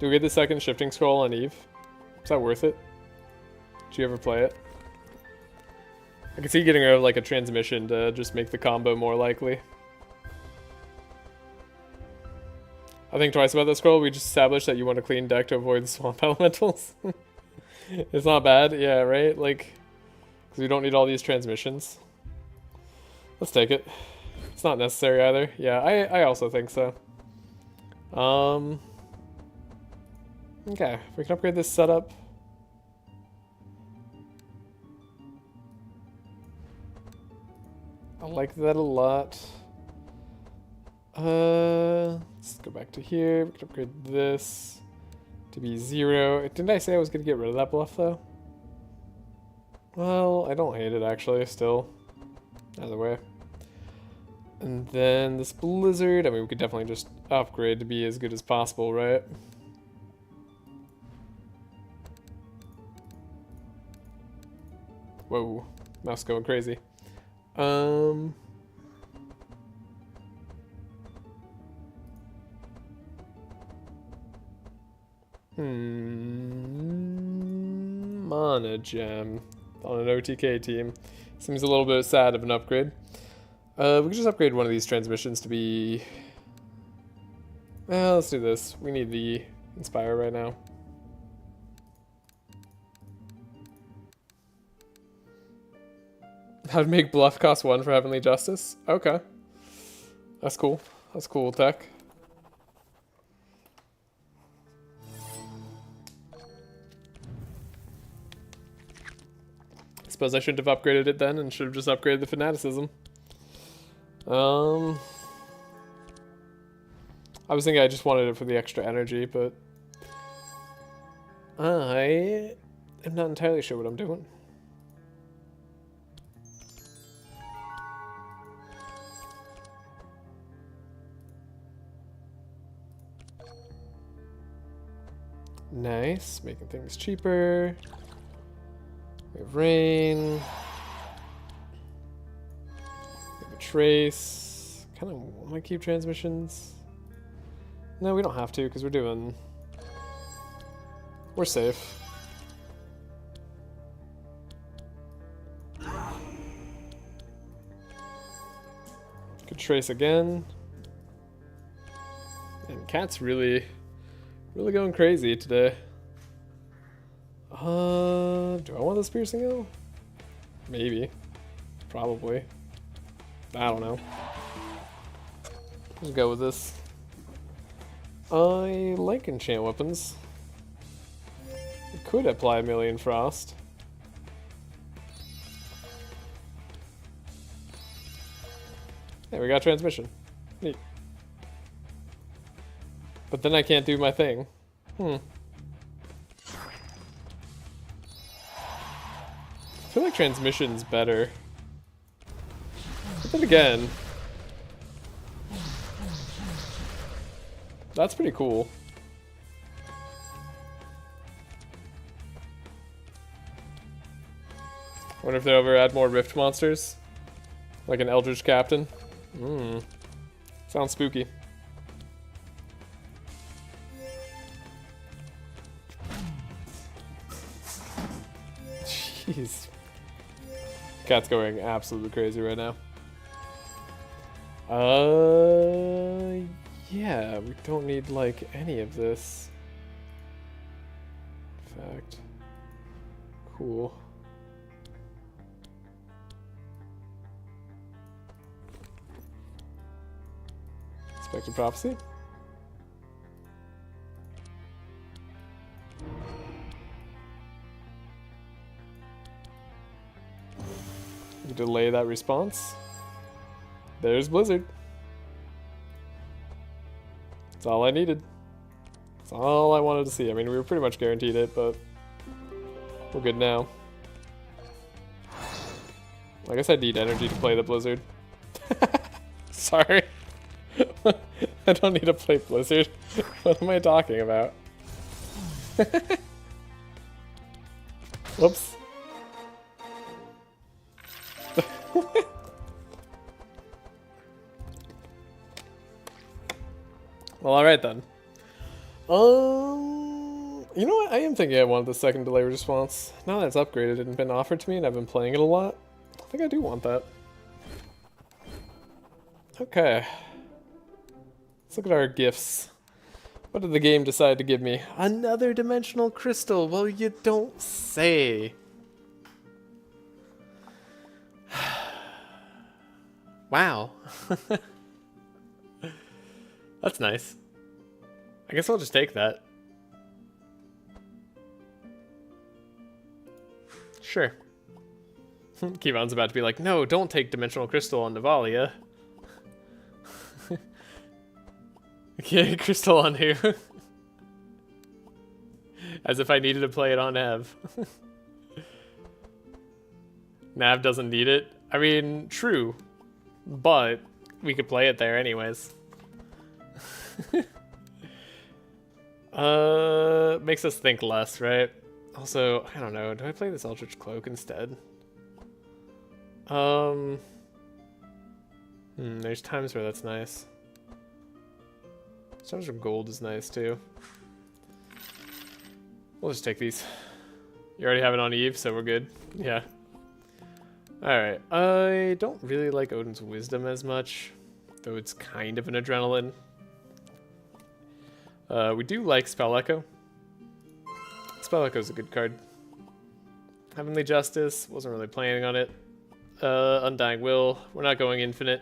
Do we get the second shifting scroll on Eve? Is that worth it? Did you ever play it? I can see getting rid of like a transmission to just make the combo more likely. I think twice about that scroll. We just established that you want a clean deck to avoid the swamp elementals. It's not bad, yeah, right? Like, because we don't need all these transmissions. Let's take it. It's not necessary either. Yeah, I also think so. Okay, if we can upgrade this setup. I like that a lot. Let's go back to here. We can upgrade this to be 0. Didn't I say I was going to get rid of that bluff, though? Well, I don't hate it, actually, still. Either way. And then this blizzard, I mean, we could definitely just upgrade to be as good as possible, right? Whoa, mouse going crazy. Mana gem on an OTK team. Seems a little bit sad of an upgrade. We can just upgrade one of these transmissions to be... Well, let's do this. We need the Inspire right now. How to make bluff cost 1 for Heavenly Justice? Okay. That's cool. That's cool tech. Suppose I shouldn't have upgraded it then and should have just upgraded the Fanaticism. I was thinking I just wanted it for the extra energy, but I am not entirely sure what I'm doing. Nice, making things cheaper. We have rain. We have a trace. Kind of want to keep transmissions. No, we don't have to because we're safe. Could trace again. And Cat's really going crazy today. Do I want this piercing though? Maybe. Probably. I don't know. Let's go with this. I like enchant weapons. I could apply a Million Frost. Hey, we got transmission. Neat. But then I can't do my thing. I feel like transmission's better. But then again, that's pretty cool. Wonder if they'll ever add more Rift monsters? Like an Eldritch Captain? Sounds spooky. Jeez. Cat's going absolutely crazy right now. Yeah, we don't need like any of this. In fact, cool. Expected Prophecy. Delay that response. There's Blizzard. That's all I needed. That's all I wanted to see. I mean, we were pretty much guaranteed it, but we're good now. I guess I need energy to play the Blizzard. Sorry. I don't need to play Blizzard. What am I talking about? Whoops. Well, alright then. You know what? I am thinking I want the second delay response. Now that it's upgraded and been offered to me and I've been playing it a lot, I think I do want that. Okay. Let's look at our gifts. What did the game decide to give me? Another dimensional crystal. Well, you don't say. Wow. That's nice. I guess I'll just take that. Sure. Keyvon's about to be like, no, don't take Dimensional Crystal on Navalea. Okay, Crystal on who? As if I needed to play it on Nav. Nav doesn't need it. I mean, true. But we could play it there anyways. Makes us think less, right? Also, I don't know, do I play this Eldritch Cloak instead? There's times where that's nice. Times where gold is nice too. We'll just take these. You already have it on Eve, so we're good. Yeah. Alright, I don't really like Odin's Wisdom as much, though it's kind of an adrenaline. We do like Spell Echo. Spell Echo's a good card. Heavenly Justice, wasn't really planning on it. Undying Will, we're not going infinite.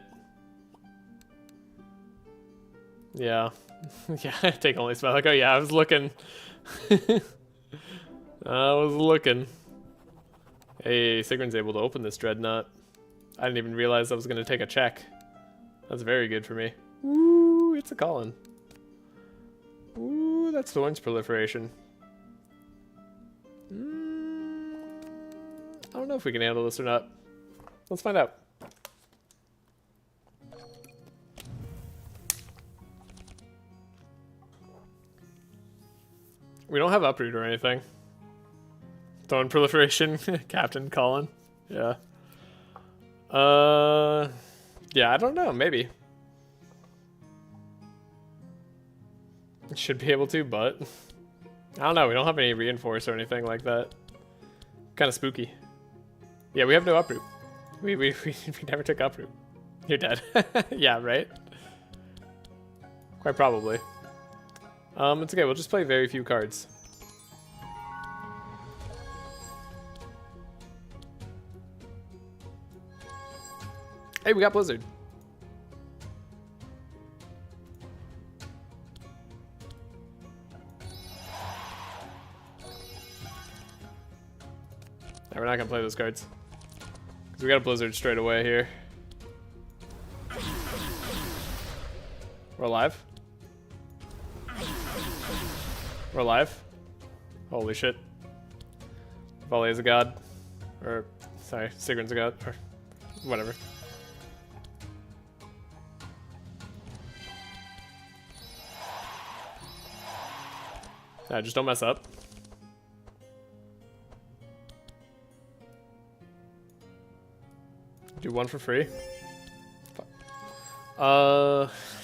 Yeah. Yeah, take only Spell Echo. Yeah, I was looking. I was looking. Hey, Sigrun's able to open this Dreadnought. I didn't even realize I was going to take a check. That's very good for me. Ooh, it's a Colin. Ooh, that's Thorns Proliferation. I don't know if we can handle this or not. Let's find out. We don't have Uproot or anything. Thorn Proliferation, Captain Colin. Yeah. Yeah, I don't know, maybe. Should be able to, but I don't know, we don't have any Reinforce or anything like that. Kind of spooky. Yeah, we have no Uproot. We never took Uproot. You're dead. Yeah, right? Quite probably. It's okay, we'll just play very few cards. Hey, we got Blizzard. We're not gonna play those cards. Because we got a Blizzard straight away here. We're alive. We're alive. Holy shit. Volley is a god. Or, sorry, Sigrun's a god. Or, whatever. Just don't mess up. Do one for free.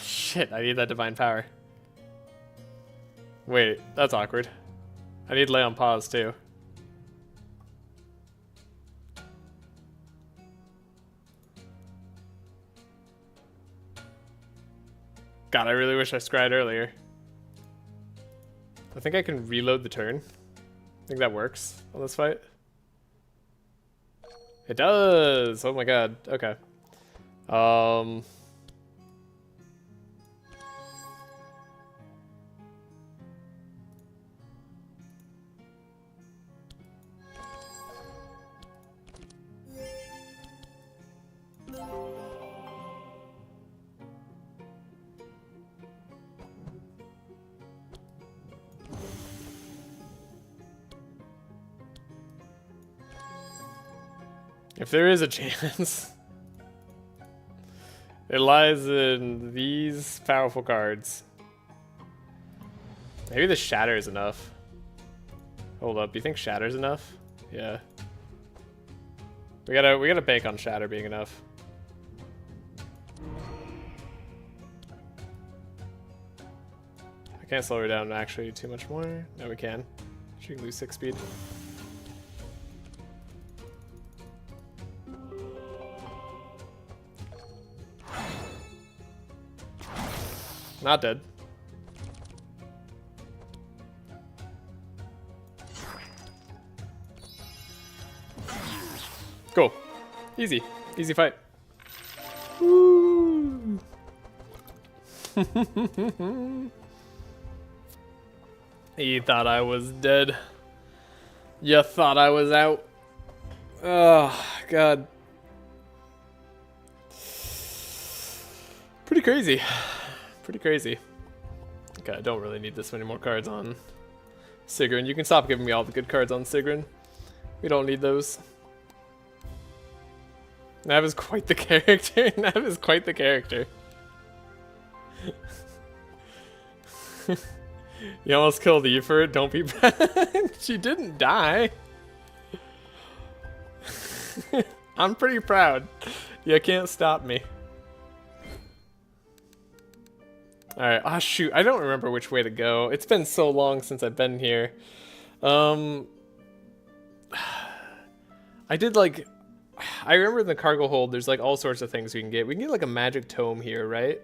Shit, I need that divine power. Wait, that's awkward. I need lay on pause too. God, I really wish I scryed earlier. I think I can reload the turn. I think that works on this fight. It does! Oh my god. Okay. If there is a chance, it lies in these powerful cards. Maybe the Shatter is enough. Hold up, you think Shatter's enough? Yeah. We gotta bank on Shatter being enough. I can't slow her down actually too much more. No, we can. She can lose 6 speed. Not dead. Cool. Easy. Easy fight. Woo. You thought I was dead. You thought I was out. Oh, God. Pretty crazy. Pretty crazy. Okay, I don't really need this many more cards on Sigrun. You can stop giving me all the good cards on Sigrun. We don't need those. Nav is quite the character. Nav is quite the character. You almost killed Eve for it. Don't be bad. She didn't die. I'm pretty proud. You can't stop me. Alright, ah shoot, I don't remember which way to go. It's been so long since I've been here. I did like... I remember in the cargo hold, there's like all sorts of things we can get. We can get like a magic tome here, right?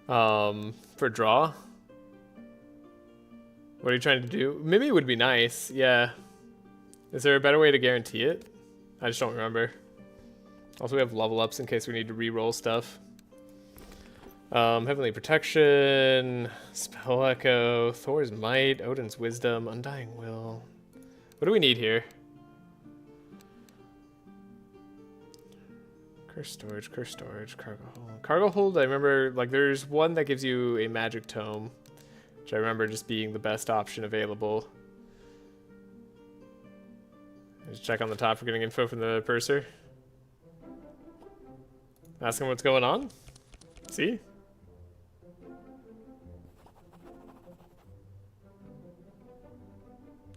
For draw. What are you trying to do? Mimi would be nice, yeah. Is there a better way to guarantee it? I just don't remember. Also, we have level ups in case we need to re-roll stuff. Heavenly Protection, Spell Echo, Thor's Might, Odin's Wisdom, Undying Will. What do we need here? Curse Storage, Cargo Hold. Cargo Hold, I remember, like, there's one that gives you a Magic Tome, which I remember just being the best option available. Just check on the top for getting info from the purser. Ask him what's going on. See?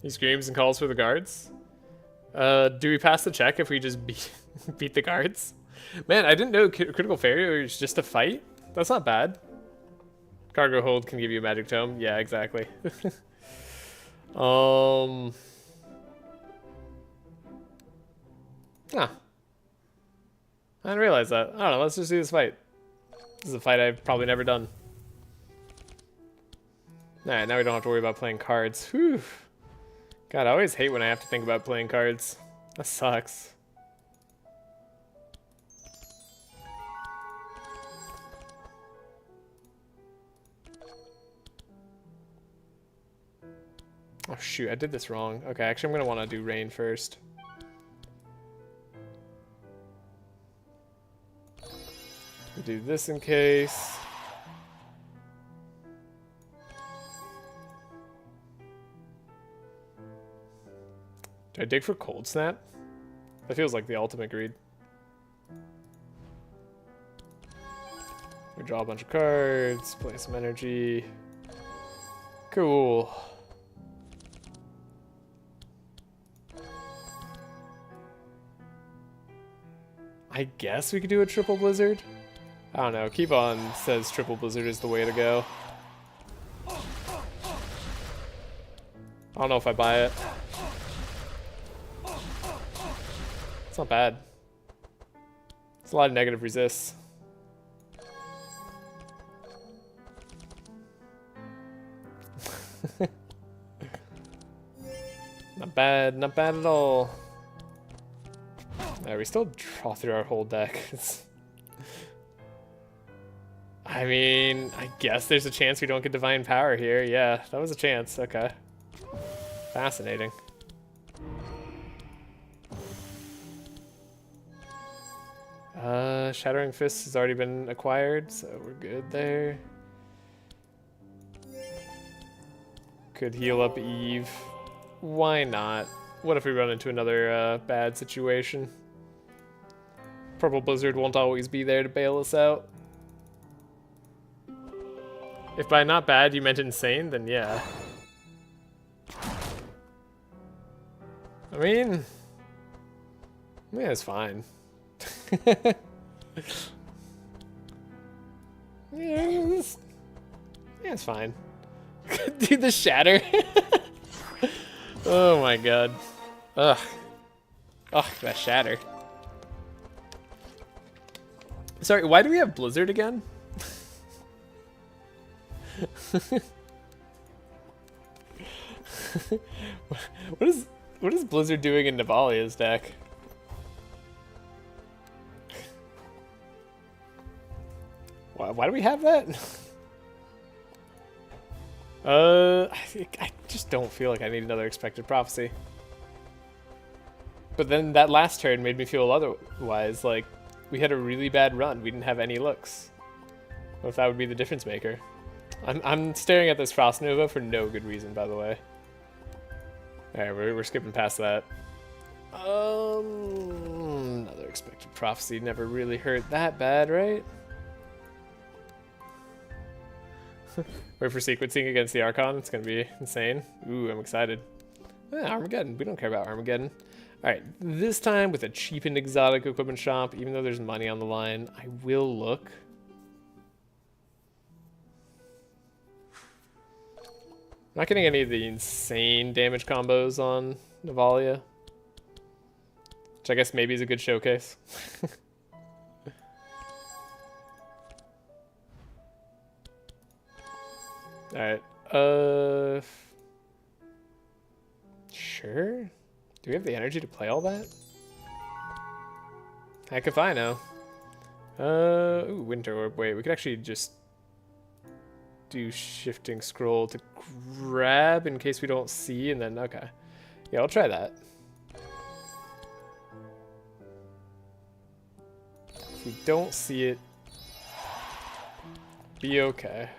He screams and calls for the guards. Do we pass the check if we just beat the guards? Man, I didn't know critical failure was just a fight. That's not bad. Cargo hold can give you a magic tome. Yeah, exactly. Huh. I didn't realize that. I don't know, let's just do this fight. This is a fight I've probably never done. Alright, now we don't have to worry about playing cards. Whew. God, I always hate when I have to think about playing cards. That sucks. Oh shoot, I did this wrong. Okay, actually I'm going to want to do rain first. We'll do this in case. Do I dig for Cold Snap? That feels like the ultimate greed. We draw a bunch of cards, play some energy. Cool. I guess we could do a triple blizzard. I don't know. Keep on says triple blizzard is the way to go. I don't know if I buy it. It's not bad. It's a lot of negative resists. Not bad, not bad at all. Yeah, we still draw through our whole deck. I mean, I guess there's a chance we don't get Divine Power here. Yeah, that was a chance. Okay. Fascinating. Shattering Fist has already been acquired, so we're good there. Could heal up Eve. Why not? What if we run into another bad situation? Purple Blizzard won't always be there to bail us out. If by not bad you meant insane, then yeah. I mean, it's fine. Yeah, it's fine. Dude, the shatter. Oh my god. Ugh. Ugh, that shatter. Sorry, why do we have Blizzard again? What is Blizzard doing in Navalea's deck? Why do we have that? I just don't feel like I need another Expected Prophecy. But then that last turn made me feel otherwise, like we had a really bad run. We didn't have any looks. What if that would be the difference maker? I'm staring at this Frost Nova for no good reason, by the way. Alright, we're skipping past that. Another Expected Prophecy never really hurt that bad, right? Wait for sequencing against the Archon. It's gonna be insane. Ooh, I'm excited. Armageddon. We don't care about Armageddon. Alright, this time with a cheapened exotic equipment shop, even though there's money on the line, I will look. I'm not getting any of the insane damage combos on Navalea, which I guess maybe is a good showcase. Alright, sure. Do we have the energy to play all that? Heck if I know. Ooh, Winter Orb. Wait, we could actually just do shifting scroll to grab in case we don't see, and then, okay. Yeah, I'll try that. If we don't see it, be okay.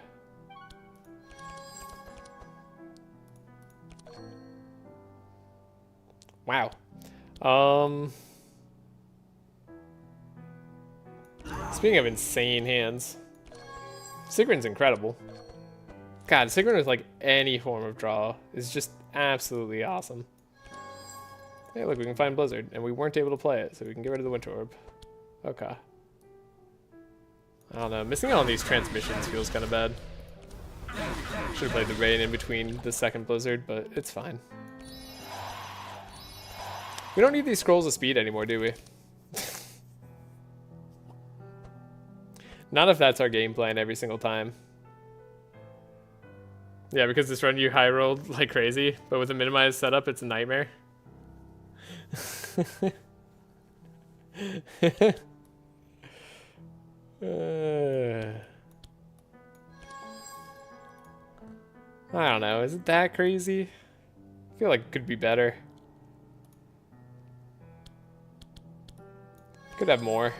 Wow. Speaking of insane hands, Sigrun's incredible. God, Sigrun with like any form of draw is just absolutely awesome. Hey, look, we can find Blizzard, and we weren't able to play it, so we can get rid of the Winter Orb. Okay. I don't know, missing out on these transmissions feels kind of bad. Should have played the Rain in between the second Blizzard, but it's fine. We don't need these scrolls of speed anymore, do we? Not if that's our game plan every single time. Yeah, because this run you high rolled like crazy, but with a minimized setup, it's a nightmare. I don't know, is it that crazy? I feel like it could be better. Could have more.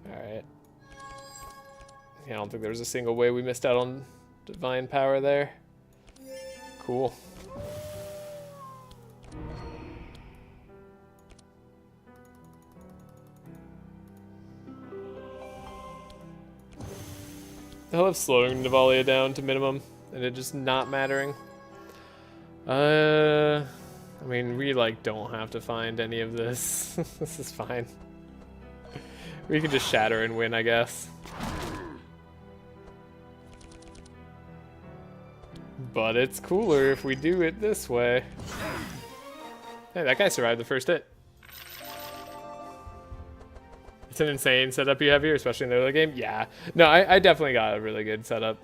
Alright. Yeah, I don't think there was a single way we missed out on divine power there. Cool. I love slowing Navalea down to minimum and it just not mattering. I mean, we like don't have to find any of this. This is fine. We can just shatter and win, I guess. But it's cooler if we do it this way. Hey, that guy survived the first hit. It's an insane setup you have here, especially in the early game. Yeah. No, I definitely got a really good setup.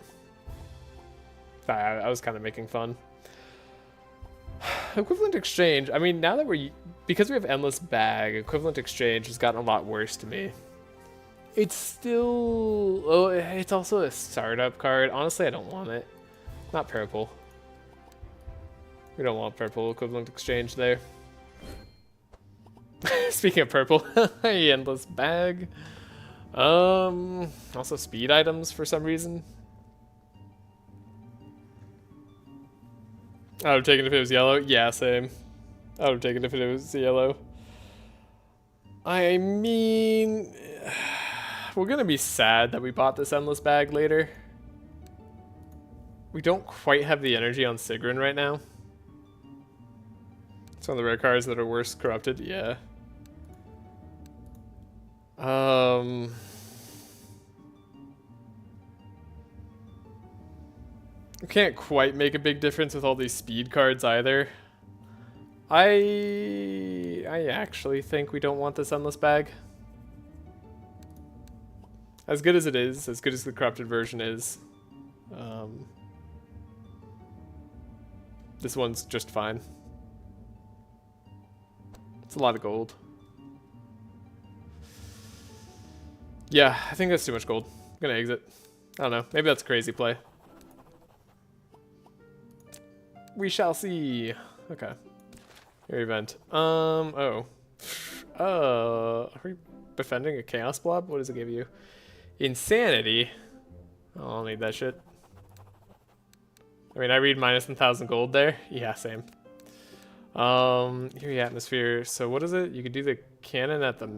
I was kind of making fun. Equivalent exchange. I mean, now that because we have endless bag, equivalent exchange has gotten a lot worse to me. It's still, oh, it's also a startup card. Honestly, I don't want it. Not purple. We don't want purple equivalent exchange there. Speaking of purple, endless bag. Also speed items for some reason. I would have taken it if it was yellow. Yeah, same. I would have taken it if it was yellow. I mean, we're gonna be sad that we bought this endless bag later. We don't quite have the energy on Sigrun right now. It's one of the rare cards that are worse corrupted, yeah. We can't quite make a big difference with all these speed cards either. I actually think we don't want this endless bag. As good as it is, as good as the corrupted version is, this one's just fine. It's a lot of gold. Yeah, I think that's too much gold. I'm gonna exit. I don't know. Maybe that's a crazy play. We shall see. Okay. Your event. Oh. Are we befriending a chaos blob? What does it give you? Insanity. Oh, I'll need that shit. I mean, I read minus 1,000 gold there. Yeah, same. Here, atmosphere. So what is it? You could do the cannon at the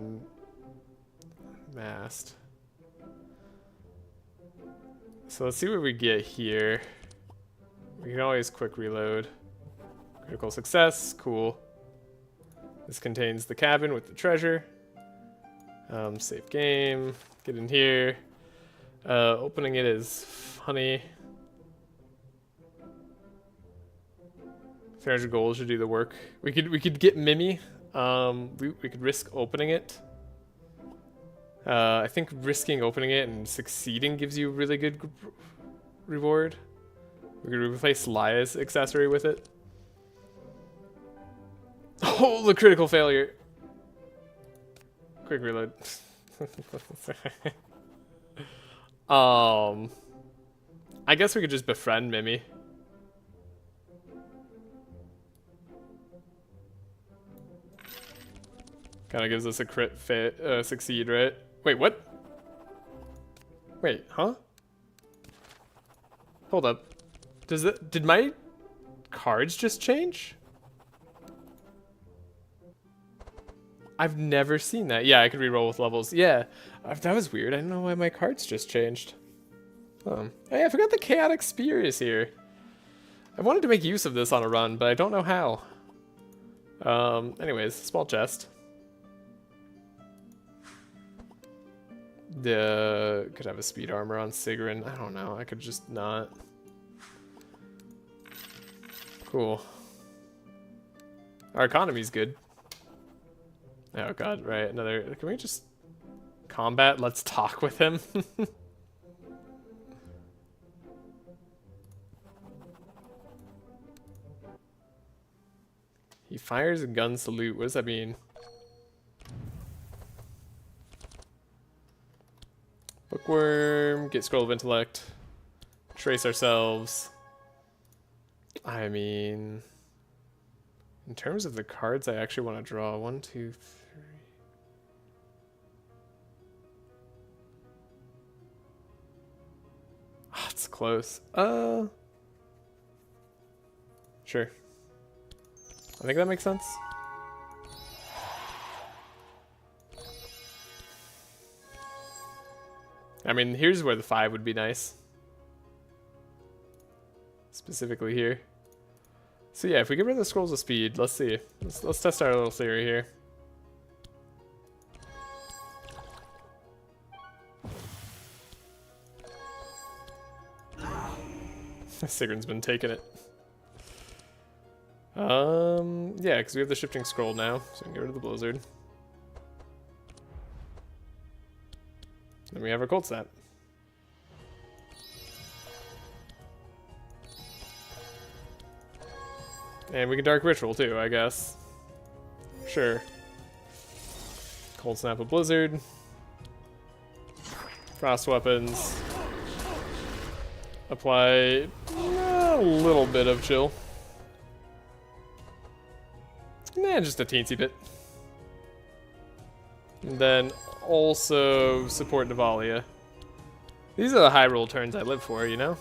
mast. So let's see what we get here. We can always quick reload. Critical success, cool. This contains the cabin with the treasure. Save game, get in here. Opening it is funny. 300 gold should do the work. We could get Mimi. We could risk opening it. I think risking opening it and succeeding gives you a really good reward. We could replace Laia's accessory with it. Oh, the critical failure. Quick reload. I guess we could just befriend Mimi. Kind of gives us a crit succeed, right? Wait, what? Wait, huh? Hold up. Did my cards just change? I've never seen that. Yeah, I could reroll with levels. Yeah, that was weird. I don't know why my cards just changed. Hey, I forgot the chaotic spear is here. I wanted to make use of this on a run, but I don't know how. Anyways, small chest. Could have a speed armor on Sigrun. I don't know. I could just not. Cool. Our economy's good. Oh god, right. Another. Can we just combat? Let's talk with him. He fires a gun salute. What does that mean? Bookworm, get Scroll of Intellect, trace ourselves. I mean, in terms of the cards I actually want to draw, 1, 2, 3. Oh, it's close. Sure. I think that makes sense. I mean, here's where the 5 would be nice. Specifically here. So yeah, if we get rid of the scrolls of speed, let's see. Let's test our little theory here. Sigrun's been taking it. Yeah, because we have the shifting scroll now, so we can get rid of the blizzard. Then we have our cold snap. And we can dark ritual too, I guess. Sure. Cold snap of blizzard. Frost weapons. Apply a little bit of chill. Nah, just a teensy bit. And then also support Navalea. These are the high roll turns I live for, you know?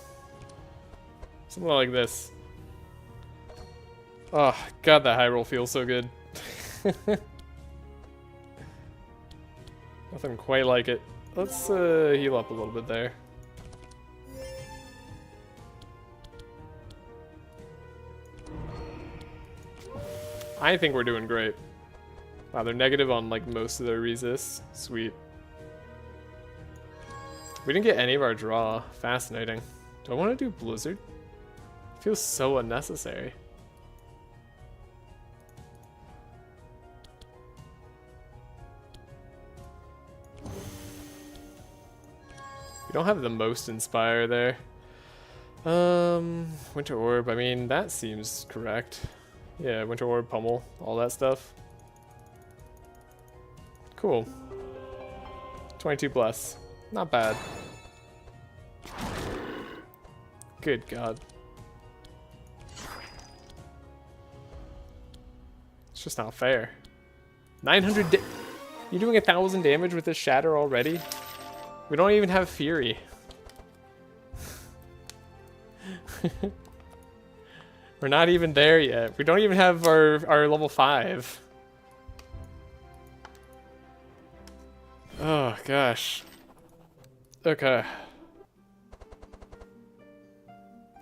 Something like this. Oh, God, that high roll feels so good. Nothing quite like it. Let's heal up a little bit there. I think we're doing great. Wow, they're negative on like most of their resists. Sweet. We didn't get any of our draw. Fascinating. Do I want to do Blizzard? It feels so unnecessary. We don't have the most Inspire there. Winter Orb, I mean, that seems correct. Yeah, Winter Orb, Pummel, all that stuff. Cool. 22 Bless. Not bad. Good God. It's just not fair. 900 You're doing 1,000 damage with this Shatter already? We don't even have Fury. We're not even there yet. We don't even have our level 5. Oh, gosh. Okay.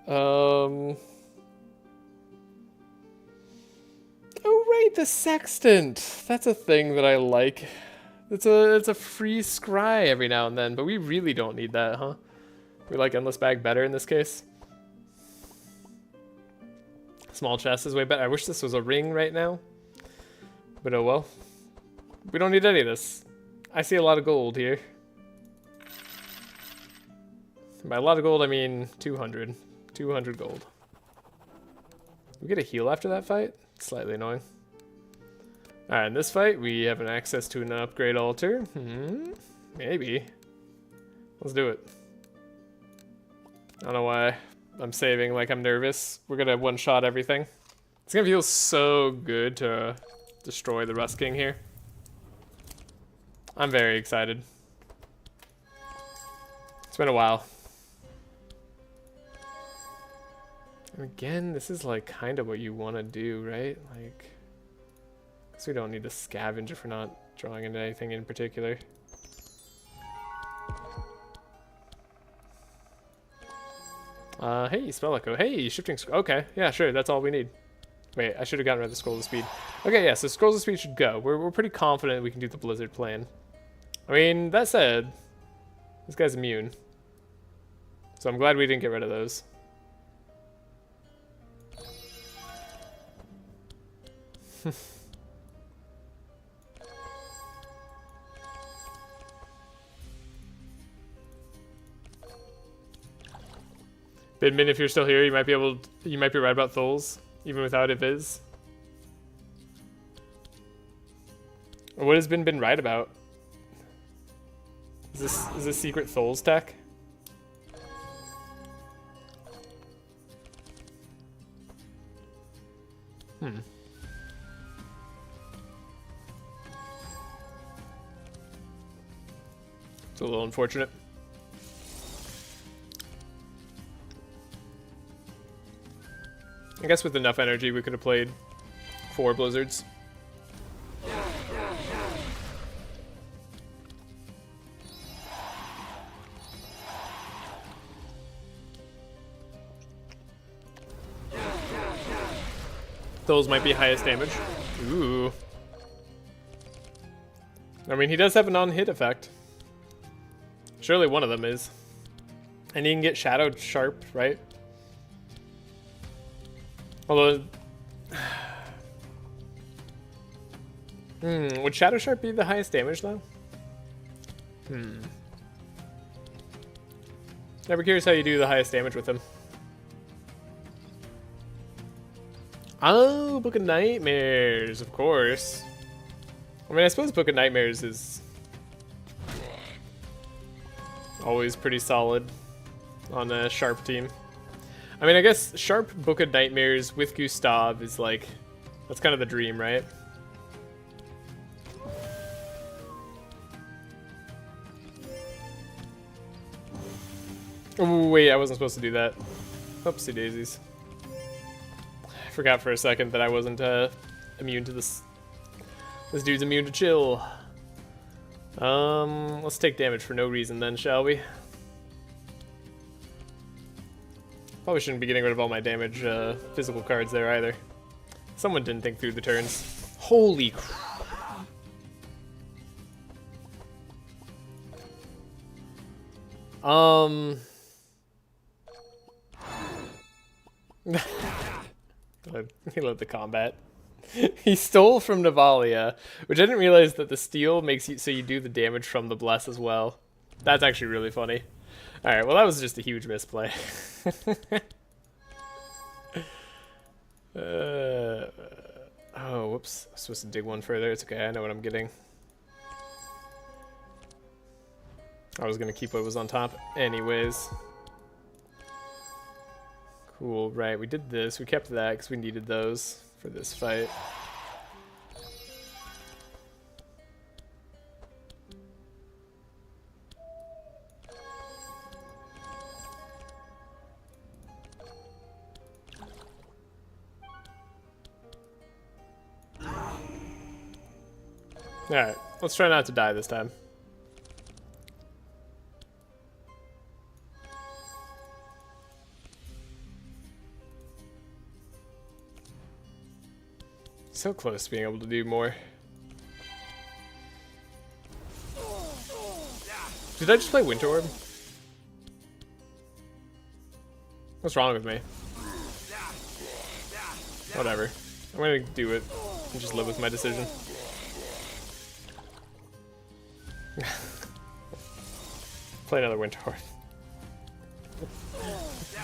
Oh, right, the Sextant. That's a thing that I like. It's a free scry every now and then, but we really don't need that, huh? We like Endless Bag better in this case. Small chest is way better. I wish this was a ring right now. But oh well. We don't need any of this. I see a lot of gold here. By a lot of gold, I mean 200. 200 gold. We get a heal after that fight? Slightly annoying. Alright, in this fight, we have an access to an upgrade altar. Maybe. Let's do it. I don't know why I'm saving like I'm nervous. We're gonna one-shot everything. It's gonna feel so good to destroy the Rust King here. I'm very excited. It's been a while. And again, this is like kind of what you want to do, right? Like, so we don't need to scavenge if we're not drawing into anything in particular. Hey, Spell Echo. Hey, shifting. Okay, yeah, sure. That's all we need. Wait, I should have gotten rid of the Scrolls of Speed. Okay, yeah. So Scrolls of Speed should go. We're pretty confident we can do the Blizzard plan. I mean, that said, this guy's immune, so I'm glad we didn't get rid of those. Bidmin, if you're still here, you might be right about Tholes, even without a Viz. Or what has been right about? Is this secret Tholes tech? It's a little unfortunate. I guess with enough energy we could have played 4 Blizzards. Those might be highest damage. Ooh. I mean, he does have a non-hit effect. Surely one of them is. And he can get Shadowed Sharp, right? Although... would Shadow Sharp be the highest damage, though? Never curious how you do the highest damage with him. Oh, Book of Nightmares, of course. I mean, I suppose Book of Nightmares is always pretty solid on a Sharp team. I mean, I guess Sharp Book of Nightmares with Gustav is like, that's kind of the dream, right? Oh, wait, I wasn't supposed to do that. Oopsie daisies. I Forgot for a second that I wasn't immune to this. This dude's immune to chill. Let's take damage for no reason then, shall we? Probably shouldn't be getting rid of all my damage physical cards there either. Someone didn't think through the turns. Holy crap. He loved the combat. He stole from Navalea, which I didn't realize that the steal makes you so you do the damage from the bless as well. That's actually really funny. Alright, well that was just a huge misplay. Oh, whoops. I'm supposed to dig one further. It's okay, I know what I'm getting. I was gonna keep what was on top anyways. Cool, right, we did this. We kept that because we needed those for this fight. Alright, let's try not to die this time. So close to being able to do more. Did I just play Winter Orb? What's wrong with me? Whatever. I'm gonna do it and just live with my decision. Play another Winter Orb.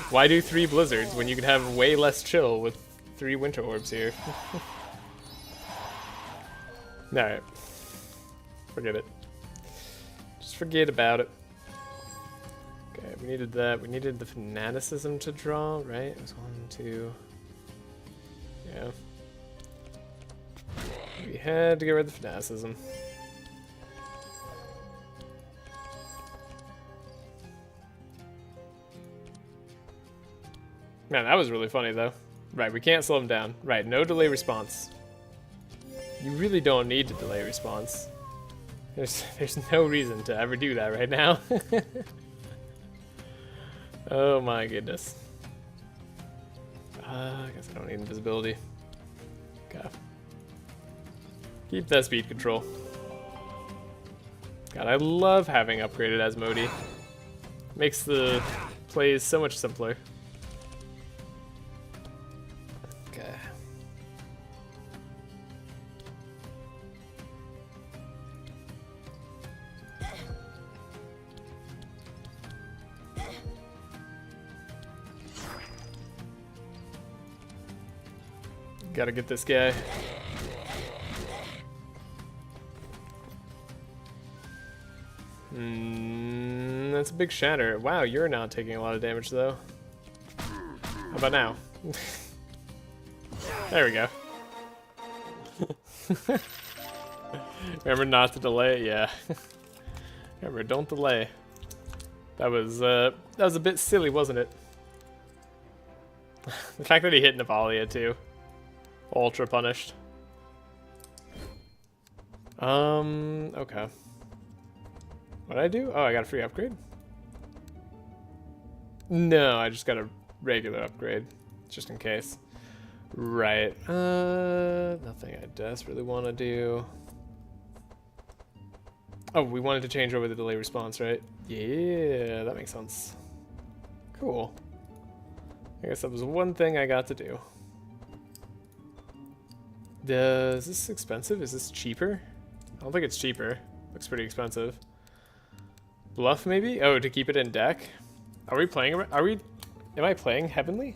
Why do 3 blizzards when you could have way less chill with 3 Winter Orbs here? Alright. Forget it. Just forget about it. Okay, we needed that. We needed the fanaticism to draw, right? It was 1, 2. Yeah. We had to get rid of the fanaticism. Man, that was really funny though. Right, we can't slow him down. Right, no delay response. You really don't need to delay response. There's no reason to ever do that right now. Oh my goodness. I guess I don't need invisibility. Okay. Keep that speed control. God, I love having upgraded as Modi. Makes the plays so much simpler. Okay. Gotta get this guy. That's a big shatter. Wow, you're not taking a lot of damage though. How about now? There we go. Remember not to delay? Yeah. Remember, don't delay. That was a bit silly, wasn't it? The fact that he hit Navalea too. Ultra punished. Okay. What did I do? Oh, I got a free upgrade? No, I just got a regular upgrade. Just in case. Right. Nothing I desperately want to do. Oh, we wanted to change over the delay response, right? Yeah, that makes sense. Cool. I guess that was one thing I got to do. Is this expensive? Is this cheaper? I don't think it's cheaper. Looks pretty expensive. Bluff maybe? Oh, to keep it in deck? Are we playing? Am I playing Heavenly?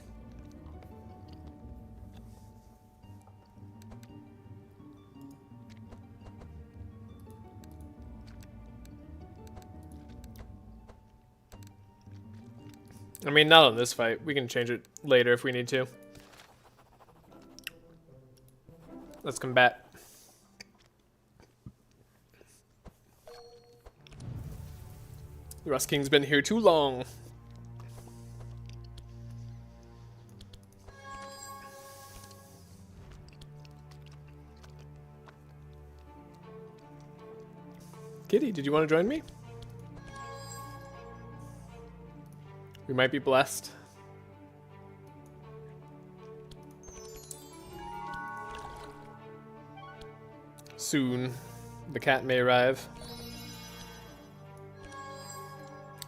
I mean, not on this fight. We can change it later if we need to. Let's combat. The Rust King's been here too long. Kitty, did you want to join me? We might be blessed. Soon, the cat may arrive.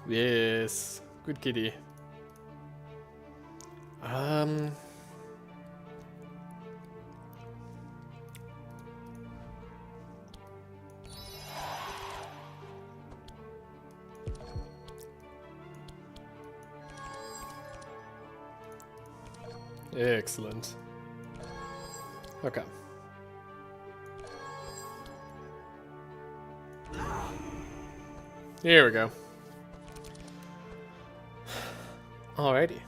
Yes, good kitty. Excellent. Okay. Here we go. Alrighty.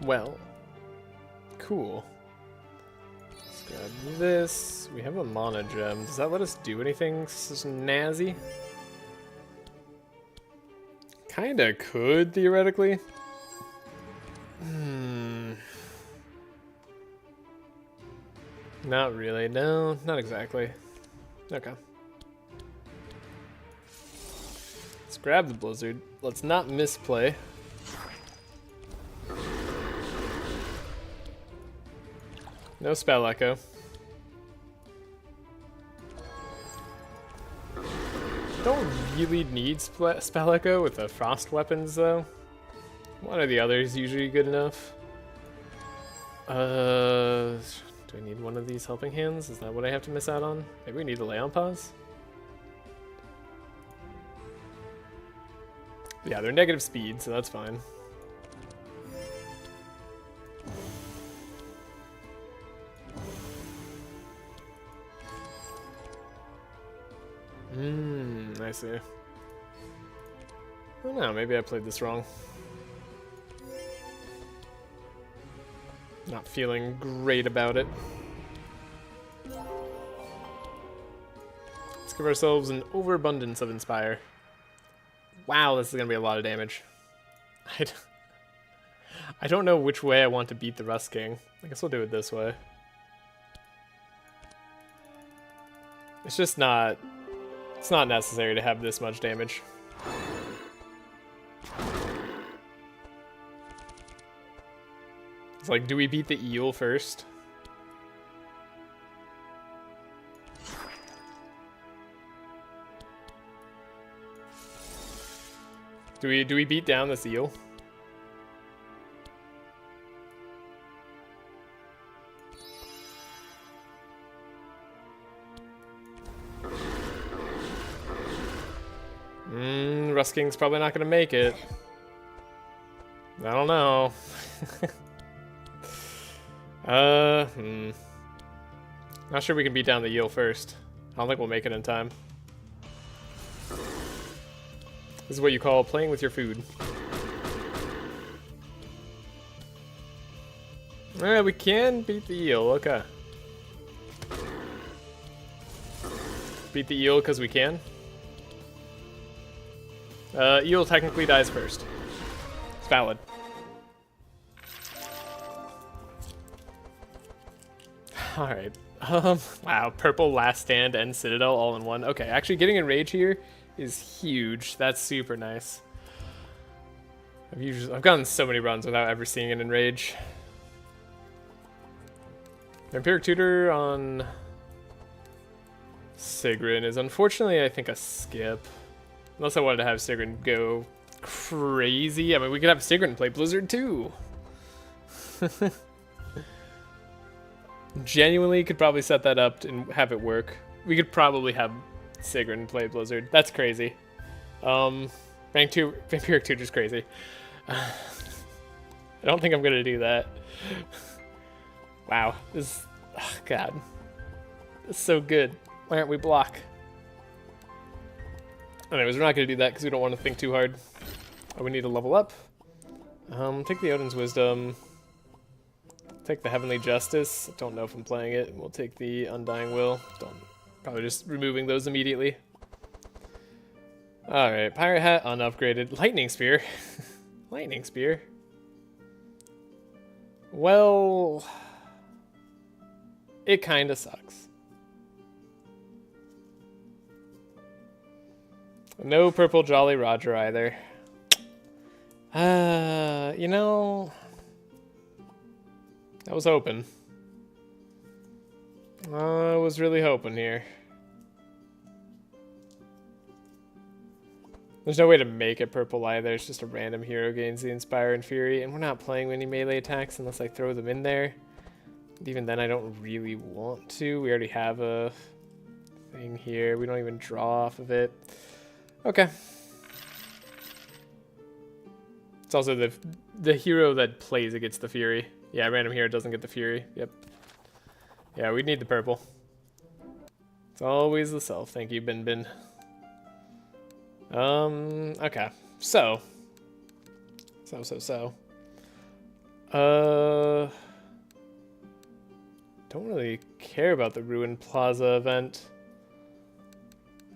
Well, cool. Let's grab this. We have a mana gem. Does that let us do anything snazzy? Kinda could, theoretically. Not really. No, not exactly. Okay. Let's grab the blizzard. Let's not misplay. No spell echo. Don't really need spell echo with the frost weapons though. One or the other is usually good enough. Do I need one of these helping hands? Is that what I have to miss out on? Maybe we need the lay on pause? Yeah, they're negative speed, so that's fine. I see. I don't know, maybe I played this wrong. Not feeling great about it. Let's give ourselves an overabundance of Inspire. Wow, this is gonna be a lot of damage. I don't know which way I want to beat the Rust King. I guess we'll do it this way. It's just not... It's not necessary to have this much damage. It's like, do we beat the eel first? Do we beat down this eel? Rust King's probably not gonna make it. I don't know. Not sure we can beat down the eel first. I don't think we'll make it in time. This is what you call playing with your food. Alright, we can beat the eel, okay. Beat the eel because we can. Eel technically dies first. It's valid. Alright. Wow, purple, last stand, and citadel all in one. Okay, actually getting enrage here is huge. That's super nice. I've gotten so many runs without ever seeing an enrage. Vampiric Tutor on Sigrun is unfortunately, I think, a skip. Unless I wanted to have Sigrun go crazy. I mean, we could have Sigrun play Blizzard too. Genuinely could probably set that up and have it work. We could probably have Sigrun play Blizzard. That's crazy. Rank 2 Vampiric Tutor's crazy. I don't think I'm gonna do that. Wow, this, oh God, this is so good. Why aren't we block? Anyways, we're not gonna do that because we don't want to think too hard. Oh, we need to level up. Take the Odin's Wisdom. Take the Heavenly Justice. Don't know if I'm playing it. We'll take the Undying Will. Probably just removing those immediately. Alright, Pirate Hat unupgraded. Lightning Spear. Lightning Spear. Well, it kinda sucks. No purple Jolly Roger either. You know, I was hoping. I was really hoping here. There's no way to make it purple either. It's just a random hero gains the Inspire and Fury, and we're not playing any melee attacks unless I throw them in there. Even then, I don't really want to. We already have a thing here. We don't even draw off of it. Okay. It's also the hero that plays against the Fury. Yeah, random hero doesn't get the Fury. Yep. Yeah, we need the purple. It's always the self. Thank you, Bin Bin. Okay. So. Don't really care about the Ruined Plaza event.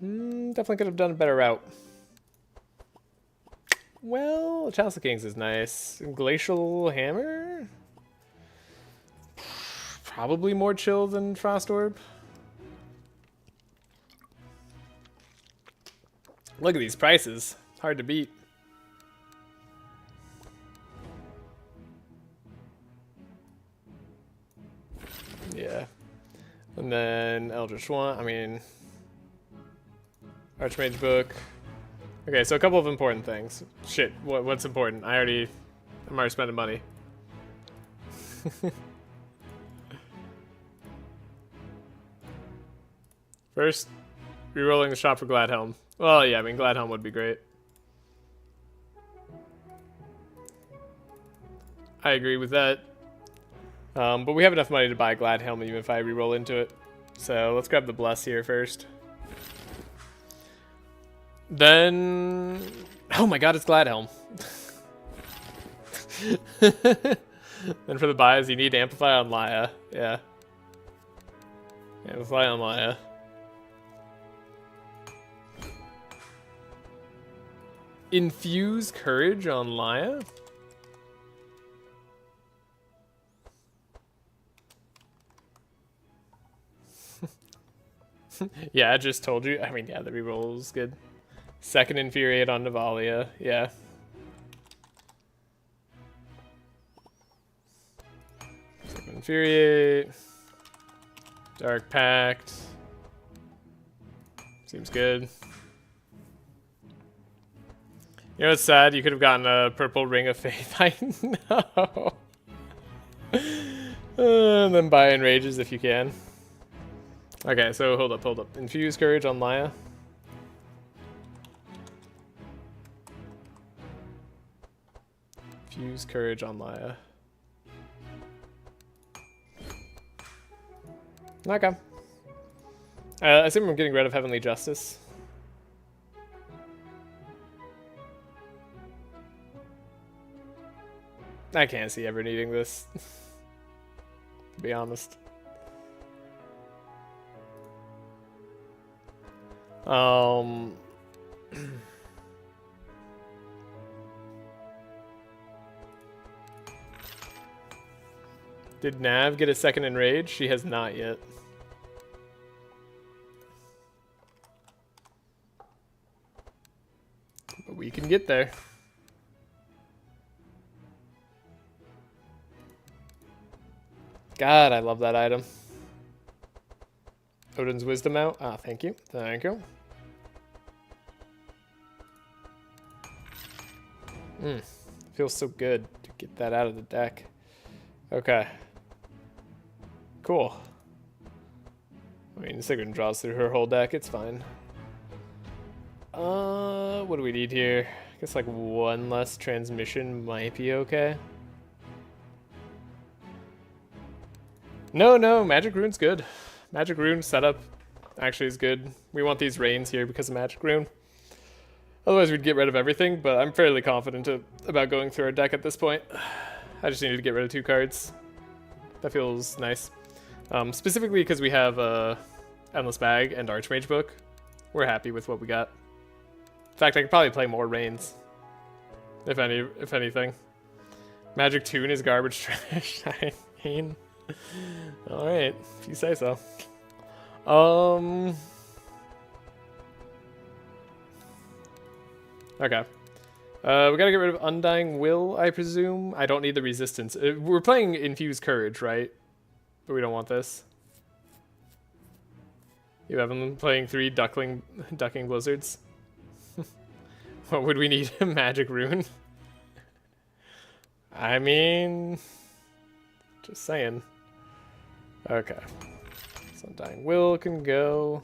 Definitely could have done a better route. Well, Chalice of Kings is nice. Glacial Hammer? Probably more chill than Frost Orb. Look at these prices. Hard to beat. Yeah. And then Eldritch One, Archmage Book. Okay, so a couple of important things. Shit, what's important? I'm already spending money. First, rerolling the shop for Gladhelm. Well, yeah, Gladhelm would be great. I agree with that. But we have enough money to buy Gladhelm even if I reroll into it. So let's grab the Bless here first. Then... Oh my god, it's Gladhelm. Then for the buys, you need to Amplify on Laia. Yeah. Amplify on Laia. Infuse Courage on Laia? Yeah, I just told you. Yeah, the reroll is good. Second Infuriate on Navalea. Yeah. Second Infuriate. Dark Pact. Seems good. You know what's sad? You could have gotten a purple Ring of Faith. I know. And then buy Enrages if you can. Okay, so hold up. Infuse Courage on Laia. Infuse Courage on Laia. Okay. I assume I'm getting rid of Heavenly Justice. I can't see ever needing this, to be honest. Did Nav get a second Enrage? She has not yet. But we can get there. God, I love that item. Odin's Wisdom out. Ah, thank you. Thank you. Feels so good to get that out of the deck. Okay. Cool. Sigrun draws through her whole deck. It's fine. What do we need here? I guess like one less transmission might be okay. No, Magic Rune's good. Magic Rune setup actually is good. We want these Rains here because of Magic Rune. Otherwise we'd get rid of everything, but I'm fairly confident about going through our deck at this point. I just needed to get rid of 2 cards. That feels nice. Specifically because we have Endless Bag and Archmage Book. We're happy with what we got. In fact, I could probably play more Rains. If anything. Magic Tune is garbage trash. I mean... Alright, if you say so. Okay. We gotta get rid of Undying Will, I presume. I don't need the resistance. We're playing Infused Courage, right? But we don't want this. You have them playing 3 ducking blizzards. What would we need? A magic rune? I mean, just saying. Okay. So Undying Will can go.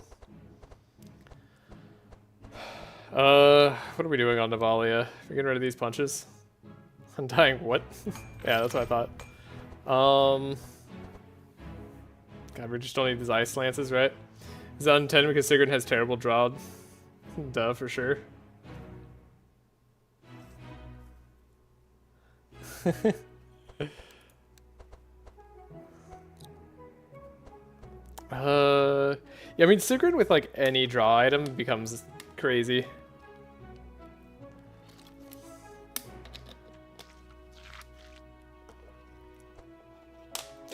What are we doing on Navalea? We're getting rid of these punches. Undying what? Yeah, that's what I thought. God, we just don't need these ice lances, right? Is that unintended because Sigrun has terrible draw? Duh, for sure. Yeah, I mean, Sigrun with like any draw item becomes crazy.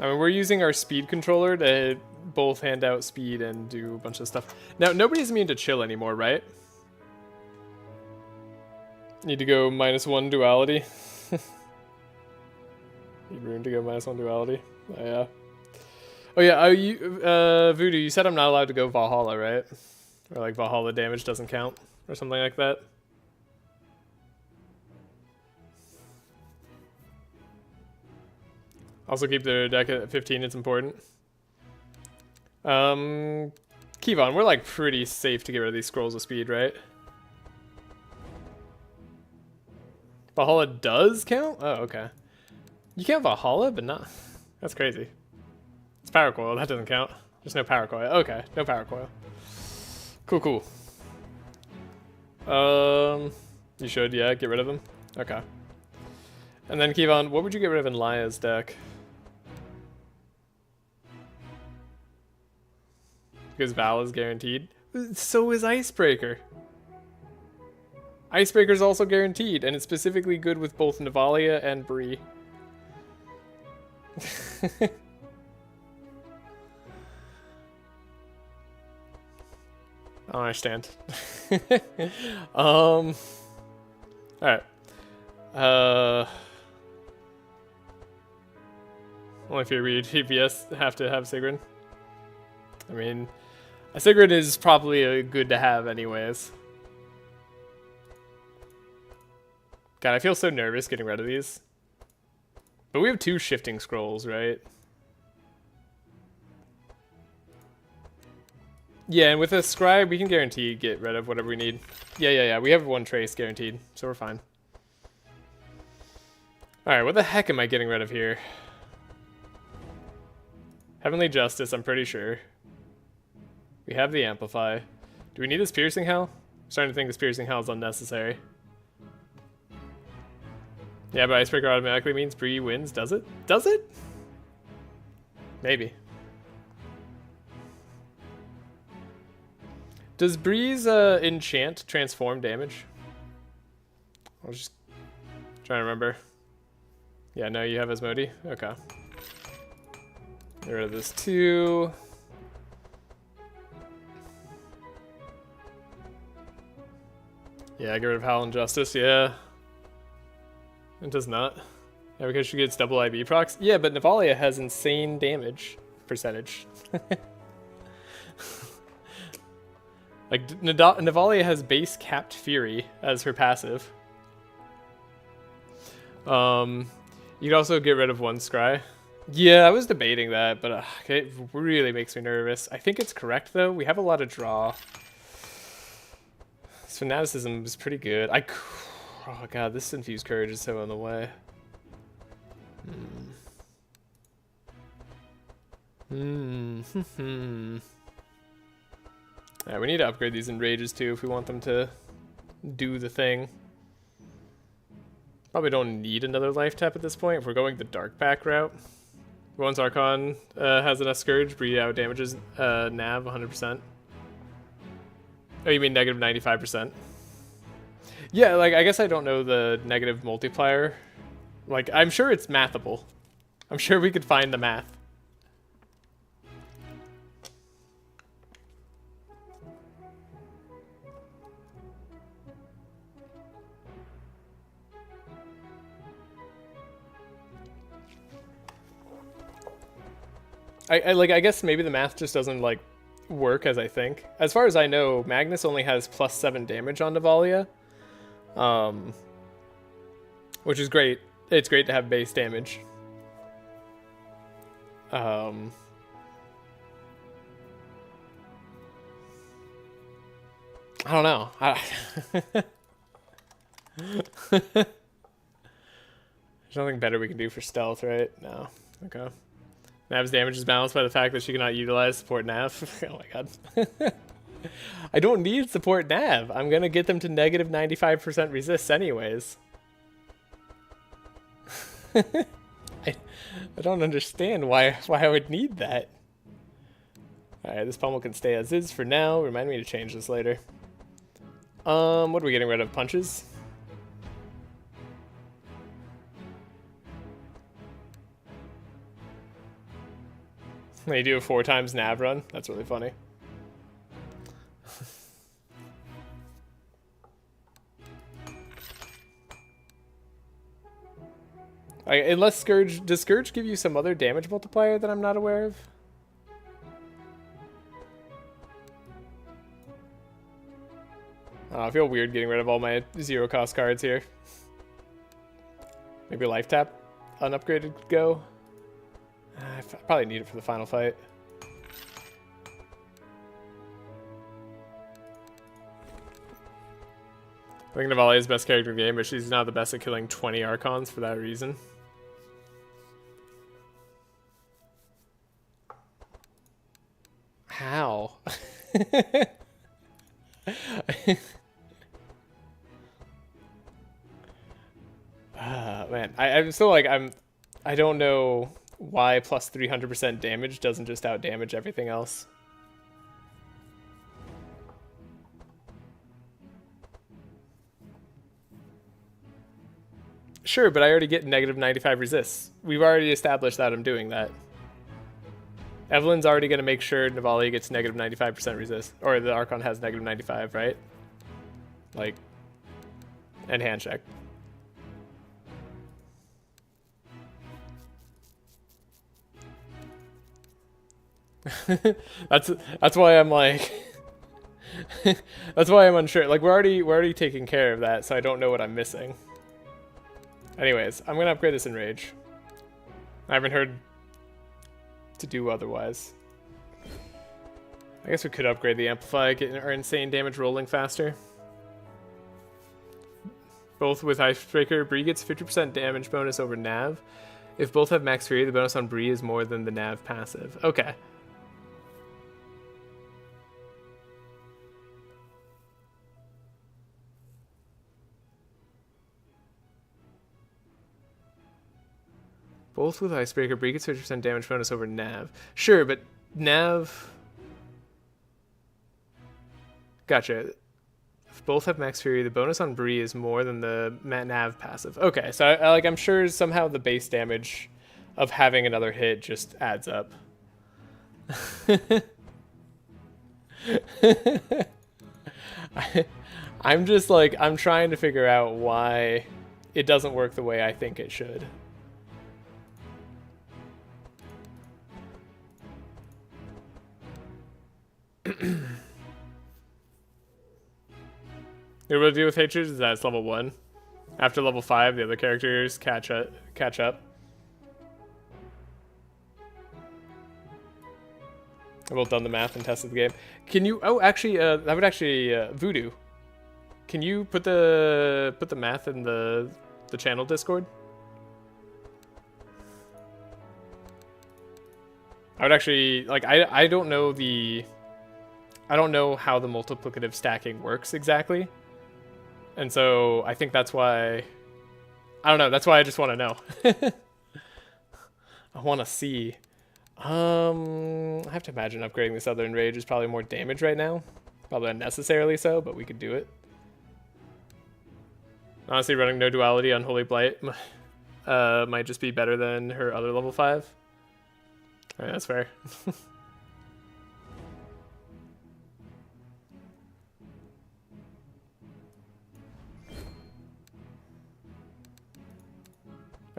I mean, we're using our speed controller to both hand out speed and do a bunch of stuff. Now, nobody's immune to chill anymore, right? Need to go -1 duality. Need room to go -1 duality. Oh, yeah. Oh, yeah. Voodoo, you said I'm not allowed to go Valhalla, right? Or like Valhalla damage doesn't count or something like that. Also keep their deck at 15, it's important. Kevon, we're like pretty safe to get rid of these scrolls of speed, right? Valhalla does count? Oh, okay. You count Valhalla, but not... That's crazy. It's Power Coil, that doesn't count. There's no Power Coil. Okay, no Power Coil. Cool, cool. You should, yeah, get rid of them. Okay. And then Kevon, what would you get rid of in Laia's deck? Because Val is guaranteed. So is Icebreaker. Icebreaker's also guaranteed, and it's specifically good with both Navalea and Bree. I don't understand. Alright. Only if you read TPS have to have Sigrun. I mean, a Sigrun is probably good to have anyways. God, I feel so nervous getting rid of these. But we have 2 shifting scrolls, right? Yeah, and with a scribe, we can guarantee get rid of whatever we need. Yeah. We have 1 trace guaranteed, so we're fine. Alright, what the heck am I getting rid of here? Heavenly Justice, I'm pretty sure. We have the Amplify. Do we need this Piercing Hell? I'm starting to think this Piercing Hell is unnecessary. Yeah, but Icebreaker automatically means Bree wins, does it? Does it? Maybe. Does Bree's enchant transform damage? I was just trying to remember. Yeah, no, you have Asmodee? Okay. Get rid of this too. Yeah, get rid of Howl and Justice, yeah. It does not. Yeah, because she gets double IB procs. Yeah, but Navalea has insane damage percentage. Like, Navalea has base capped Fury as her passive. You could also get rid of 1 Scry. Yeah, I was debating that, but it really makes me nervous. I think it's correct, though. We have a lot of draw. This Fanaticism is pretty good. Oh god, this Infused Courage is so on the way. Alright, we need to upgrade these Enrages too if we want them to do the thing. Probably don't need another Life Tap at this point if we're going the Dark Pack route. Once Archon has enough Scourge, Bree out damages Nav 100%. Oh, you mean negative 95%? Yeah, like, I guess I don't know the negative multiplier. Like, I'm sure it's mathable. I'm sure we could find the math. I guess maybe the math just doesn't like work as I think. As far as I know, Magnus only has +7 damage on Navalea, which is great. It's great to have base damage. I don't know. There's nothing better we can do for stealth, right? No. Okay. Nav's damage is balanced by the fact that she cannot utilize support Nav. Oh my god. I don't need support Nav. I'm gonna get them to negative 95% resist anyways. I don't understand why I would need that. Alright, this pummel can stay as is for now. Remind me to change this later. What are we getting rid of? Punches? They do a 4 times nav run. That's really funny. Unless Scourge... Does Scourge give you some other damage multiplier that I'm not aware of? Oh, I feel weird getting rid of all my 0-cost cards here. Maybe Life Tap unupgraded go. I probably need it for the final fight. I think Navalea is the best character in the game, but she's not the best at killing 20 Archons for that reason. How? Man, I'm still like, I don't know why plus 300% damage doesn't just out damage everything else. Sure, but I already get negative 95 resists. We've already established that I'm doing that. Evelyn's already going to make sure Navalea gets negative 95% resist. Or the Archon has negative 95, right? Like, and hand check. that's why I'm like that's why I'm unsure. Like we're already taking care of that, so I don't know what I'm missing. Anyways, I'm gonna upgrade this Enrage. I haven't heard to do otherwise. I guess we could upgrade the Amplify, get our insane damage rolling faster. Both with Icebreaker, Bree gets 50% damage bonus over Nav. If both have Max Fury, the bonus on Bree is more than the Nav passive. Okay. Both with Icebreaker, Bree gets 50% damage bonus over Nav. Sure, but Nav... Gotcha. If both have Max Fury, the bonus on Bree is more than the Nav passive. Okay, so I'm sure somehow the base damage of having another hit just adds up. I'm just like, I'm trying to figure out why it doesn't work the way I think it should. You're able to deal with hatred is that it's level 1. After level 5, the other characters catch up. I've both done the math and tested the game. Can you? Oh, actually, that would actually Voodoo. Can you put the math in the channel Discord? I would actually like. I don't know how the multiplicative stacking works exactly. And so I think that's why, I don't know, that's why I just want to know. I want to see. I have to imagine upgrading this other Enrage is probably more damage right now. Probably unnecessarily so, but we could do it. Honestly, running no duality on Holy Blight might just be better than her other level 5. Alright, that's fair.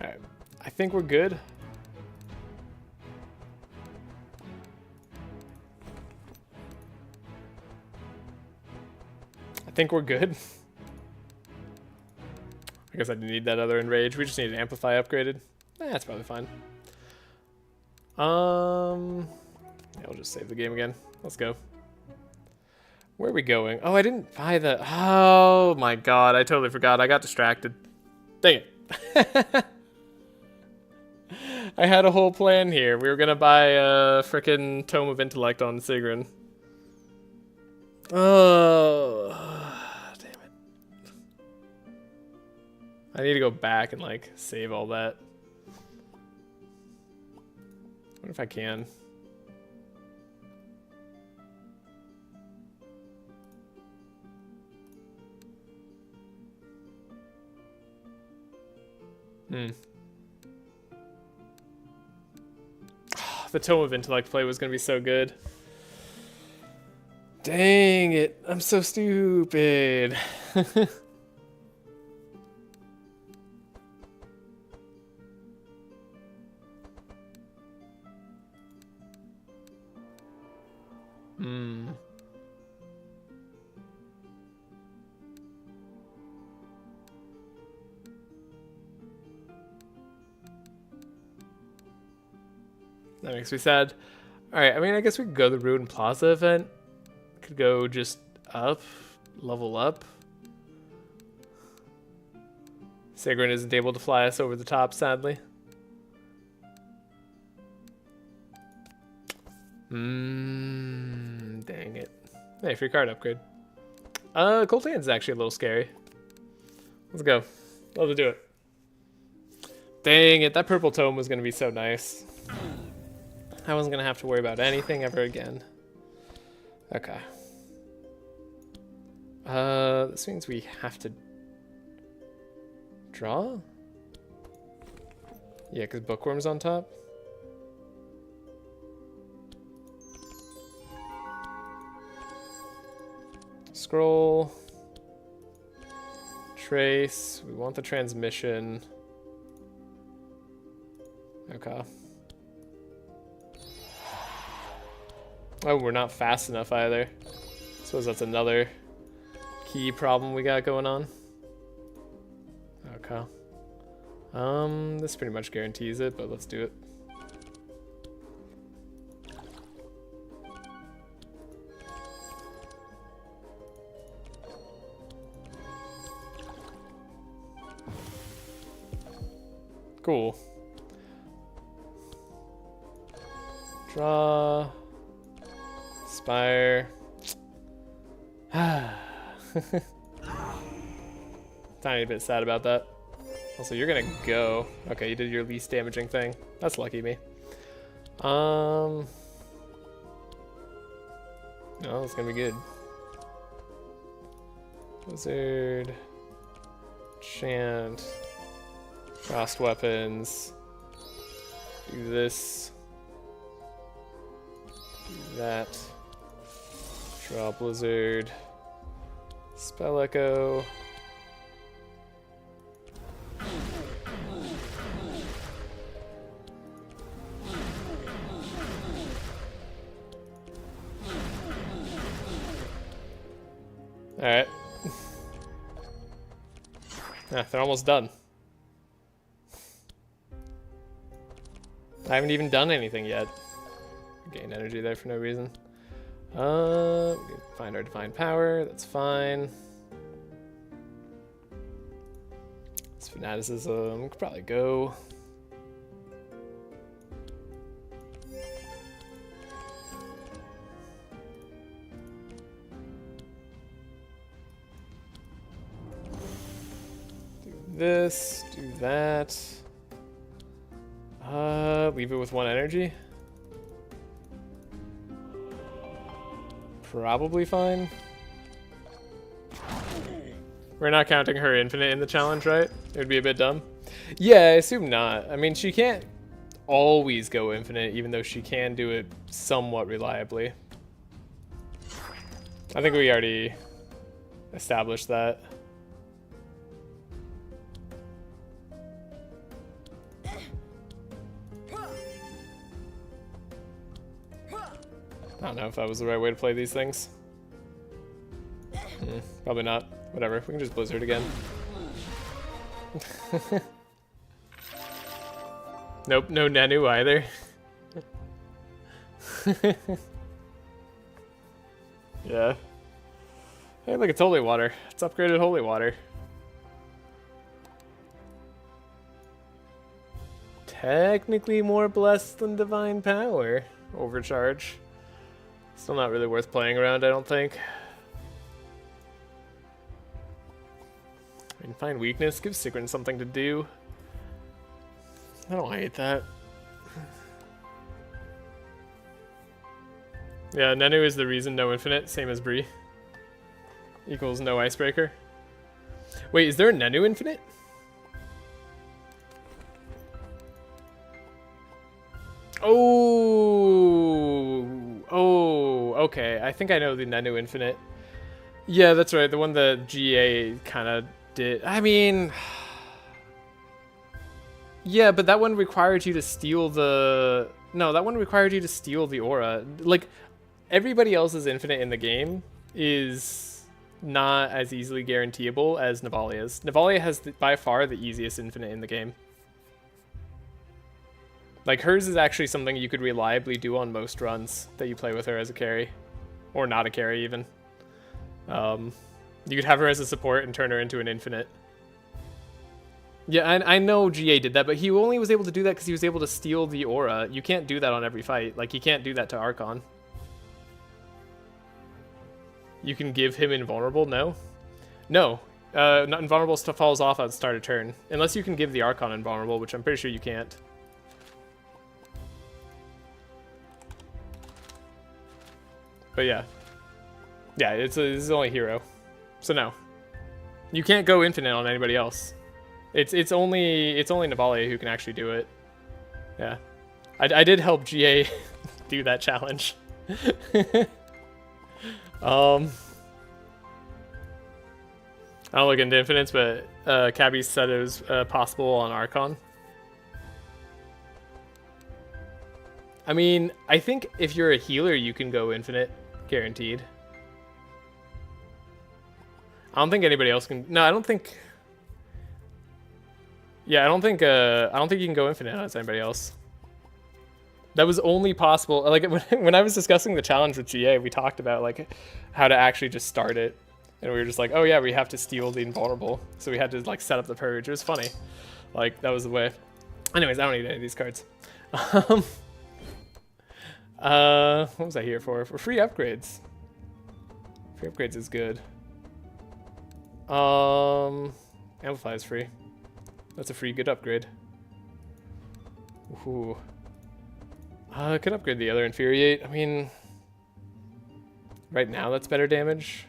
Alright, I think we're good. think we're good. I guess I didn't need that other enrage. We just need an amplify upgraded. That's probably fine. Yeah, we'll just save the game again. Let's go. Where are we going? Oh, I didn't buy the... Oh my god, I totally forgot. I got distracted. Dang it. I had a whole plan here. We were gonna buy a frickin' Tome of Intellect on Sigrun. Oh, damn it. I need to go back and, like, save all that. What if I can? The Tome of Intellect play was going to be so good. Dang it. I'm so stupid. That makes me sad. Alright, I mean, I guess we could go to the Ruin Plaza event. Could go just up, level up. Sigrun isn't able to fly us over the top, sadly. Dang it. Hey, free card upgrade. Coltan's actually a little scary. Let's go. Love to do it. Dang it, that purple tome was going to be so nice. I wasn't going to have to worry about anything ever again. Okay. This means we have to draw? Yeah, because Bookworm's on top. Scroll. Trace. We want the transmission. Okay. Oh, we're not fast enough either. Suppose that's another key problem we got going on. Okay. This pretty much guarantees it, but let's do it. Cool. Draw. Spire. Tiny bit sad about that. Also, you're gonna go. Okay, you did your least damaging thing. That's lucky me. No, it's gonna be good. Wizard. Chant. Frost weapons. Do this. Do that. Draw Blizzard. Spell Echo. Alright. Yeah, they're almost done. I haven't even done anything yet. Gain energy there for no reason. We can find our divine power, that's fine. This fanaticism could probably go. Do this, do that. Leave it with one energy. Probably fine. We're not counting her infinite in the challenge, right? It would be a bit dumb. Yeah, I assume not. I mean, she can't always go infinite, even though she can do it somewhat reliably. I think we already established that. I don't know if that was the right way to play these things. Probably not. Whatever, we can just Blizzard again. Nope, no Nanu either. Yeah. Hey, look, it's holy water. It's upgraded holy water. Technically more blessed than divine power. Overcharge. Still not really worth playing around, I don't think. I mean, find weakness, give Sigrun something to do. I don't hate that. Yeah, Nenu is the reason no infinite, same as Bree. Equals no icebreaker. Wait, is there a Nenu infinite? Oh, okay. I think I know the Nenu infinite. Yeah, that's right. The one that GA kind of did. I mean, yeah, but that one required you to steal the. No, that one required you to steal the aura. Like, everybody else's infinite in the game is not as easily guaranteeable as Navalea's. Navalea has by far the easiest infinite in the game. Like, hers is actually something you could reliably do on most runs that you play with her as a carry. Or not a carry, even. You could have her as a support and turn her into an infinite. Yeah, I know GA did that, but he only was able to do that because he was able to steal the aura. You can't do that on every fight. Like, you can't do that to Archon. You can give him invulnerable? No? No. Not invulnerable stuff falls off at the start of turn. Unless you can give the Archon invulnerable, which I'm pretty sure you can't. But yeah. Yeah, this is only hero. So no. You can't go infinite on anybody else. It's only Navalea who can actually do it. Yeah. I did help GA do that challenge. I don't look into infinites, but Cabby said it was possible on Archon. I mean, I think if you're a healer, you can go infinite, guaranteed. I don't think anybody else can. No, I don't think. Yeah, I don't think you can go infinite as anybody else. That was only possible. Like when I was discussing the challenge with GA, we talked about like how to actually just start it, and we were just like, oh yeah, we have to steal the invulnerable, so we had to like set up the purge. It was funny. Like that was the way. Anyways, I don't need any of these cards. What was I here for? For free upgrades. Free upgrades is good. Amplify is free. That's a free good upgrade. Ooh. I could upgrade the other Infuriate. I mean, right now that's better damage.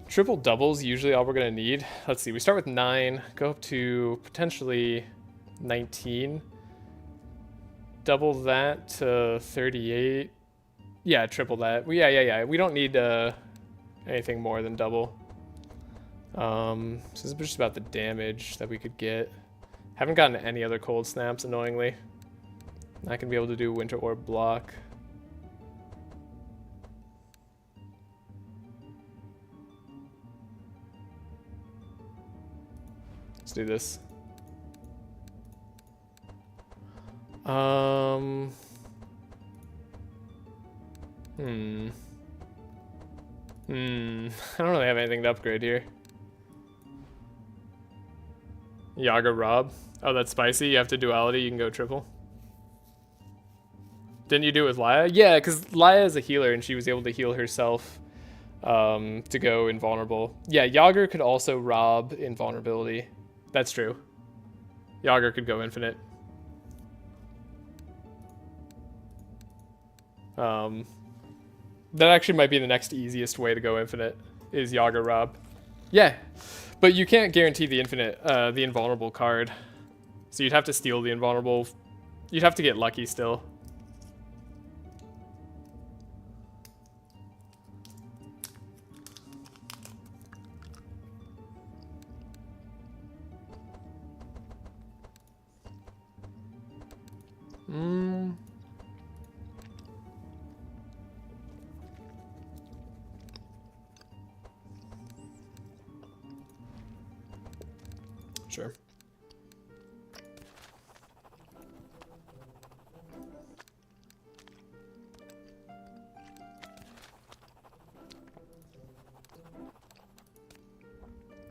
Triple doubles usually all we're gonna need. Let's see, we start with 9, go up to potentially 19. Double that to 38. Yeah, triple that. Yeah. We don't need anything more than double. So this is just about the damage that we could get. Haven't gotten any other cold snaps, annoyingly. Not gonna be able to do Winter Orb block. Let's do this. I don't really have anything to upgrade here. Yaga Rob. Oh, that's spicy. You have to duality. You can go triple. Didn't you do it with Laia? Yeah, because Laia is a healer and she was able to heal herself to go invulnerable. Yeah, Yager could also rob invulnerability. That's true. Yager could go infinite. That actually might be the next easiest way to go infinite, is Yaga Rob. Yeah, but you can't guarantee the infinite, the invulnerable card. So you'd have to steal the invulnerable. You'd have to get lucky still. Sure.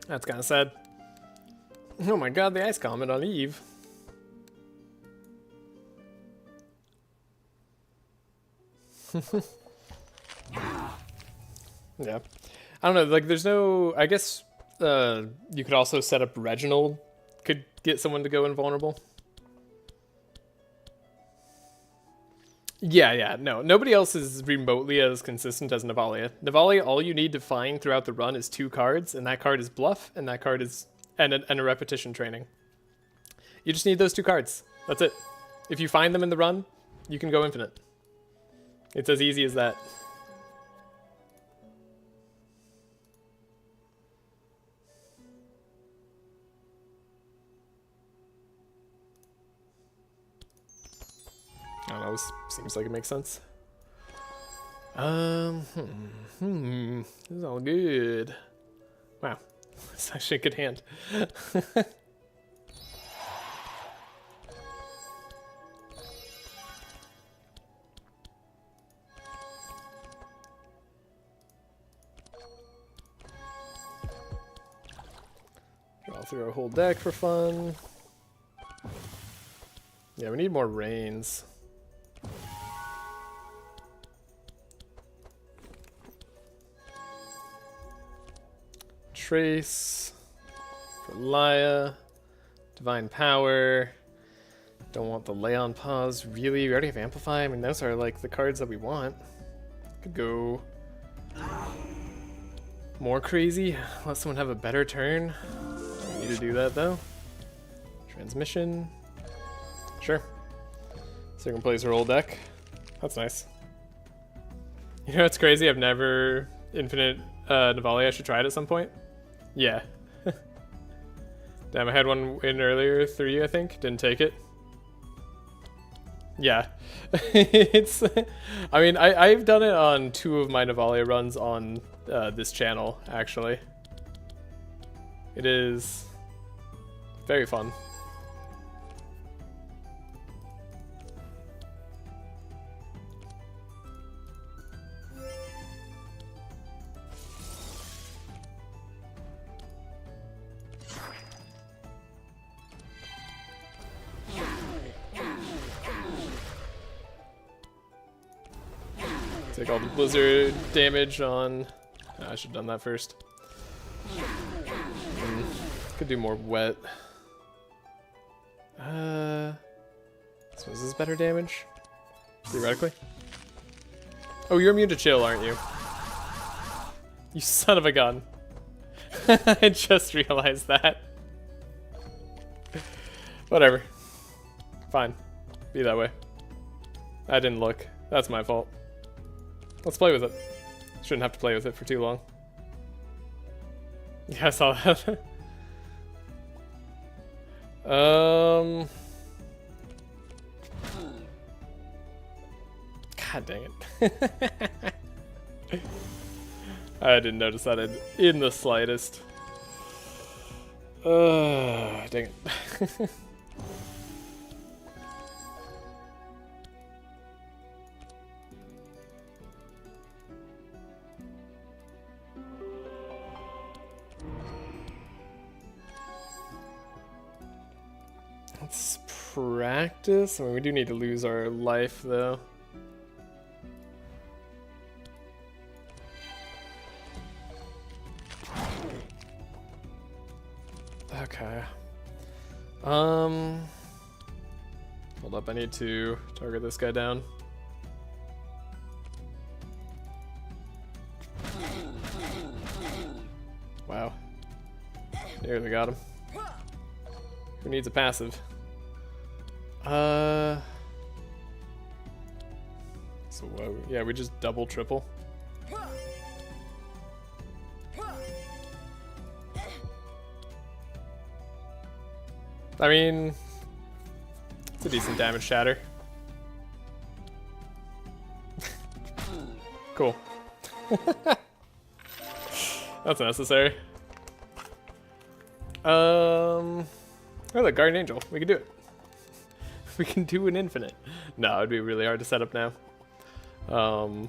That's kind of sad. Oh my god, the ice comet on Eve. Yeah. I don't know, like there's no, I guess you could also set up Reginald could get someone to go invulnerable. Yeah, no. Nobody else is remotely as consistent as Navalea. Navalea, all you need to find throughout the run is 2 cards, and that card is Bluff, and that card is and a repetition training. You just need those 2 cards. That's it. If you find them in the run, you can go infinite. It's as easy as that. I don't know, seems like it makes sense. This is all good. Wow, it's actually a good hand. Draw through our whole deck for fun. Yeah, we need more rains. Trace for Laia, Divine Power. Don't want the Lay on Pause. Really? We already have Amplify? I mean, those are like the cards that we want. Could go more crazy. Let someone have a better turn. Don't need to do that though. Transmission. Sure. Sigrun plays her old deck. That's nice. You know what's crazy? I've never infinite Navalea. I should try it at some point. Yeah. Damn, I had one in earlier, 3 I think. Didn't take it. Yeah. It's... I mean, I've done it on 2 of my Navalea runs on this channel, actually. It is very fun. Take all the blizzard damage on... I should have done that first. Could do more wet. So is this better damage? Theoretically? Oh, you're immune to chill, aren't you? You son of a gun. I just realized that. Whatever. Fine. Be that way. I didn't look. That's my fault. Let's play with it. Shouldn't have to play with it for too long. Yeah, I saw that. God dang it. I didn't notice that in the slightest. Dang it. Let's practice. I mean, we do need to lose our life, though. Okay. Hold up, I need to target this guy down. Wow. Nearly got him. Who needs a passive? So yeah, we just double triple. I mean, it's a decent damage shatter. Cool. That's necessary. Oh, look, Guardian Angel. We can do it. We can do an infinite. No, it'd be really hard to set up now. But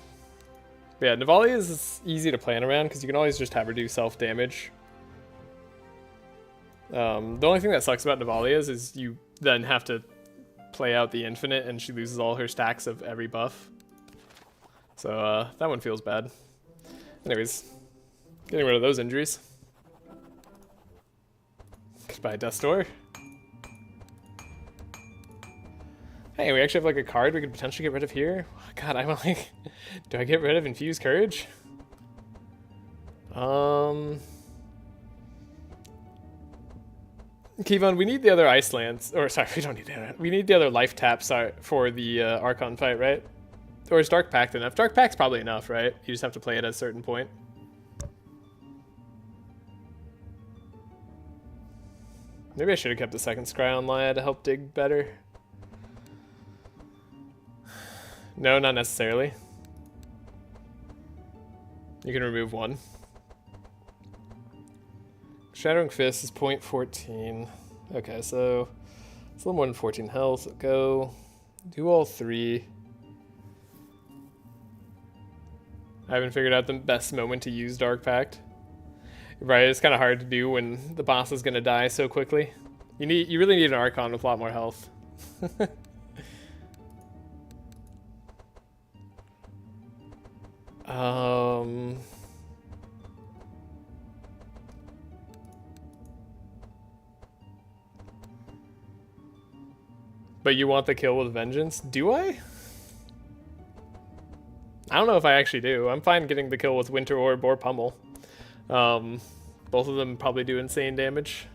yeah, Navalea is easy to plan around because you can always just have her do self-damage. The only thing that sucks about Navalea is you then have to play out the infinite and she loses all her stacks of every buff. So that one feels bad. Anyways, getting rid of those injuries. Goodbye, Dustor. Hey, we actually have like a card we could potentially get rid of here. God, I'm like, do I get rid of Infused Courage? Kevon, we need the other Ice Lance. Or sorry, we don't need that. We need the other life taps for the Archon fight, right? Or is Dark Pact enough? Dark Pact's probably enough, right? You just have to play it at a certain point. Maybe I should have kept the second Scry on Laia to help dig better. No, not necessarily. You can remove one. Shattering Fist is 0.14. Okay, so it's a little more than 14 health. Go do all three. I haven't figured out the best moment to use Dark Pact. Right, it's kind of hard to do when the boss is going to die so quickly. You really need an Archon with a lot more health. But you want the kill with Vengeance? Do I? I don't know if I actually do. I'm fine getting the kill with Winter Orb or Pummel. Both of them probably do insane damage.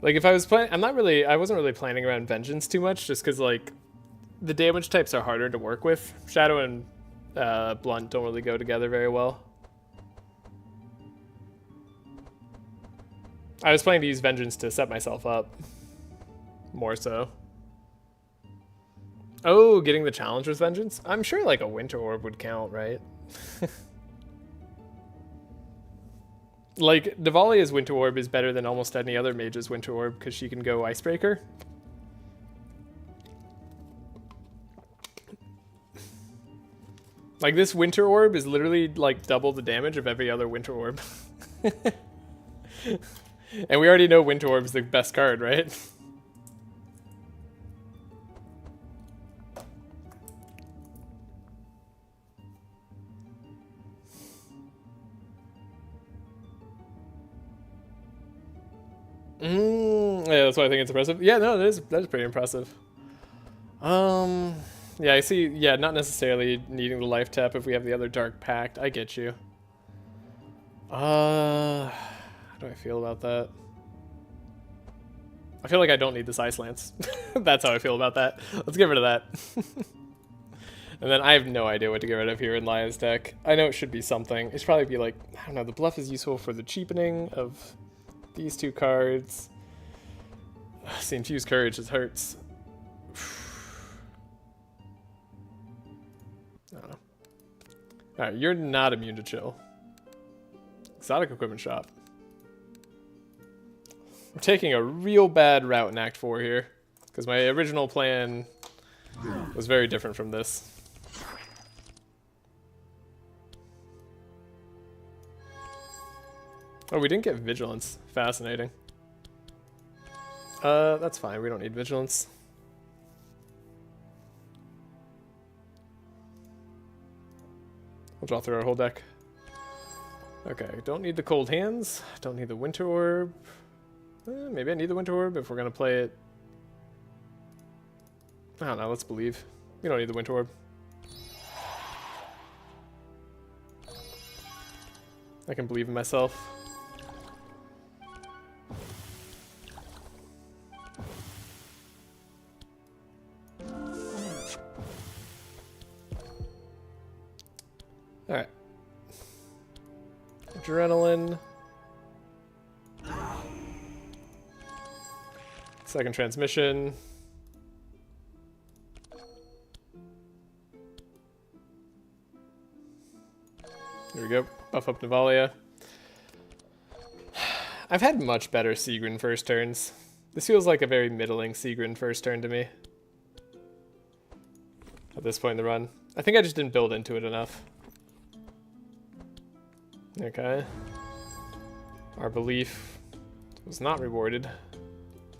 Like if I was playing, I wasn't really planning around Vengeance too much, just because like the damage types are harder to work with. Shadow and Blunt don't really go together very well. I was planning to use Vengeance to set myself up, more so. Oh, getting the challenge with Vengeance? I'm sure like a Winter Orb would count, right? Like, Navalea's Winter Orb is better than almost any other mage's Winter Orb because she can go Icebreaker. Like, this Winter Orb is literally, like, double the damage of every other Winter Orb. And we already know Winter Orb's the best card, right? Yeah, that's why I think it's impressive. Yeah, no, that is pretty impressive. Yeah, I see. Yeah, not necessarily needing the life tap if we have the other Dark Pact. I get you. How do I feel about that? I feel like I don't need this Ice Lance. That's how I feel about that. Let's get rid of that. And then I have no idea what to get rid of here in Laia's deck. I know it should be something. It should probably be like, I don't know, the bluff is useful for the cheapening of these two cards. See, Infused Courage just hurts. I don't know. Alright, you're not immune to chill. Exotic Equipment Shop. We're taking a real bad route in Act 4 here, because my original plan was very different from this. Oh, we didn't get Vigilance. Fascinating. That's fine. We don't need Vigilance. We'll draw through our whole deck. Okay, don't need the Cold Hands. Don't need the Winter Orb. Maybe I need the Winter Orb if we're going to play it. I don't know. Let's believe. We don't need the Winter Orb. I can believe in myself. Alright. Adrenaline. Second transmission. go. Buff up Navalea. I've had much better Sigrun first turns. This feels like a very middling Sigrun first turn to me. At this point in the run. I think I just didn't build into it enough. Okay. Our belief was not rewarded.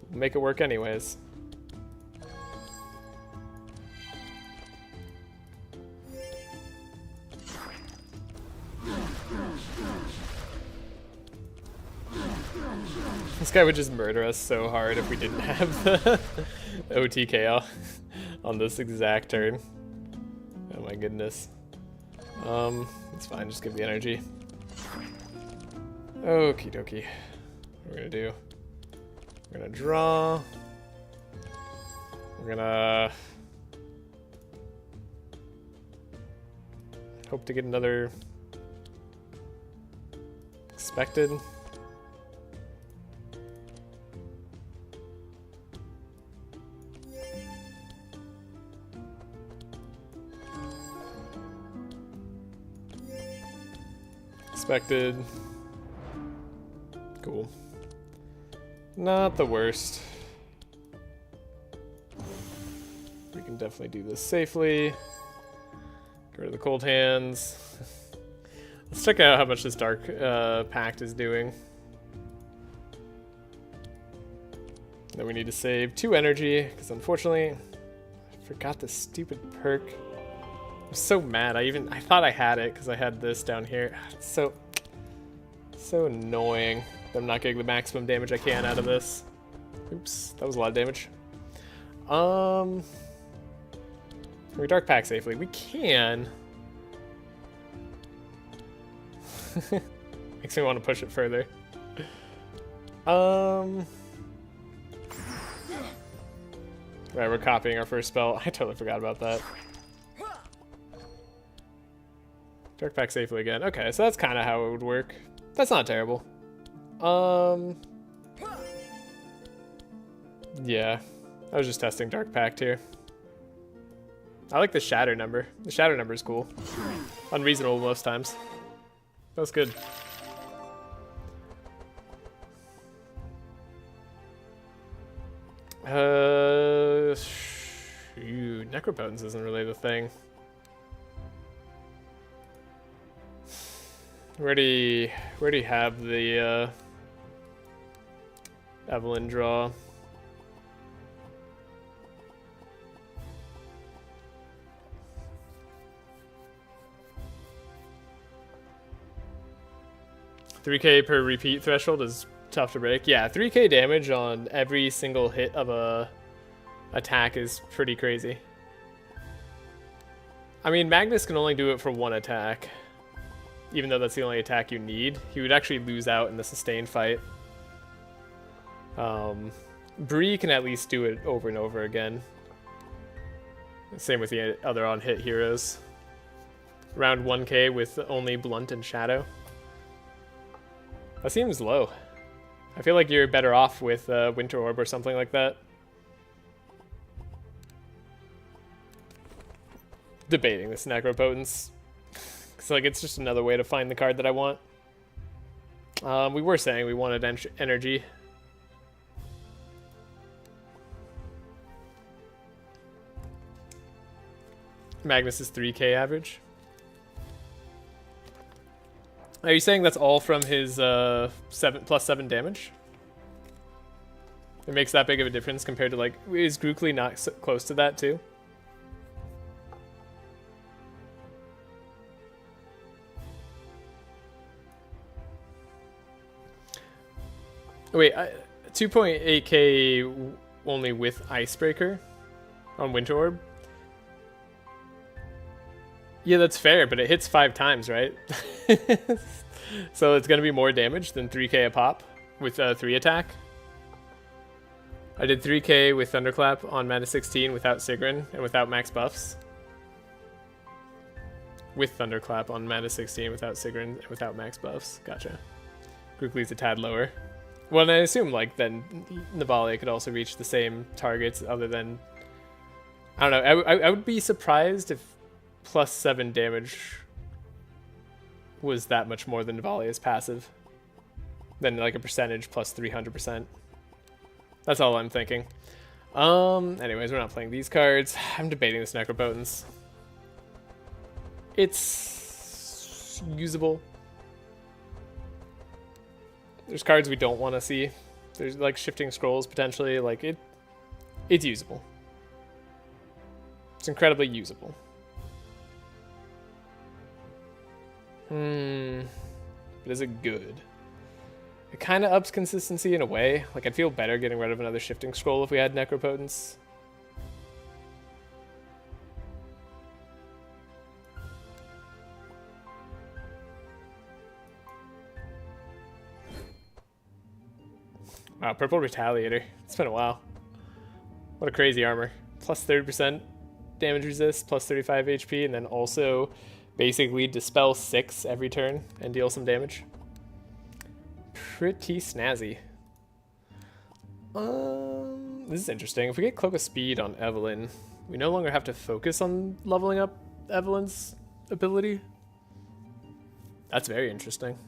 We'll make it work anyways. This guy would just murder us so hard if we didn't have the OTK on this exact turn. Oh my goodness. It's fine, just give the energy. Okie dokie. What we're gonna do? We're gonna draw. We're gonna hope to get another expected. Expected. Cool. Not the worst. We can definitely do this safely. Get rid of the cold hands. Let's check out how much this Dark Pact is doing. Then we need to save 2 energy, because unfortunately, I forgot this stupid perk. I'm so mad. I thought I had it because I had this down here. It's so annoying that I'm not getting the maximum damage I can out of this. Oops, that was a lot of damage. Can we Dark Pack safely? We can. Makes me want to push it further. Right, we're copying our first spell. I totally forgot about that. Dark Pack safely again. Okay, so that's kind of how it would work. That's not terrible. Yeah, I was just testing Dark Pact here. I like the shatter number. The shatter number is cool. Unreasonable most times. That's good. Shoot, Necropotence isn't really the thing. Where do you have the Evelyn draw? $3K per repeat threshold is tough to break. Yeah, 3K damage on every single hit of a attack is pretty crazy. I mean, Magnus can only do it for 1 attack. Even though that's the only attack you need, he would actually lose out in the sustained fight. Bree can at least do it over and over again. Same with the other on-hit heroes. Around 1K with only Blunt and Shadow. That seems low. I feel like you're better off with Winter Orb or something like that. Debating this Necropotence. It's like it's just another way to find the card that I want. We were saying we wanted energy. Magnus is 3K average. Are you saying that's all from his +7 damage? It makes that big of a difference compared to, like, is Grookly not so close to that too? Wait, 2.8K only with Icebreaker on Winter Orb? Yeah, that's fair, but it hits 5 times, right? So it's going to be more damage than 3K a pop with 3 attack. I did 3K with Thunderclap on Mana 16 without Sigrun and without max buffs. With Thunderclap on Mana 16 without Sigrun and without max buffs. Gotcha. Grookly's a tad lower. Well, and I assume, like, then Navalea could also reach the same targets other than... I don't know. I would be surprised if +7 damage was that much more than Navalea's passive. Then like a percentage plus 300%. That's all I'm thinking. Anyways, we're not playing these cards. I'm debating this Necropotence. It's usable. There's cards we don't want to see. There's like Shifting Scrolls potentially. Like it's usable. It's incredibly usable. But is it good? It kind of ups consistency in a way. Like, I'd feel better getting rid of another Shifting Scroll if we had Necropotence. Wow, Purple Retaliator. It's been a while. What a crazy armor. Plus 30% damage resist, plus 35 HP, and then also basically dispel 6 every turn and deal some damage. Pretty snazzy. This is interesting. If we get Cloak of Speed on Evelyn, we no longer have to focus on leveling up Evelyn's ability. That's very interesting.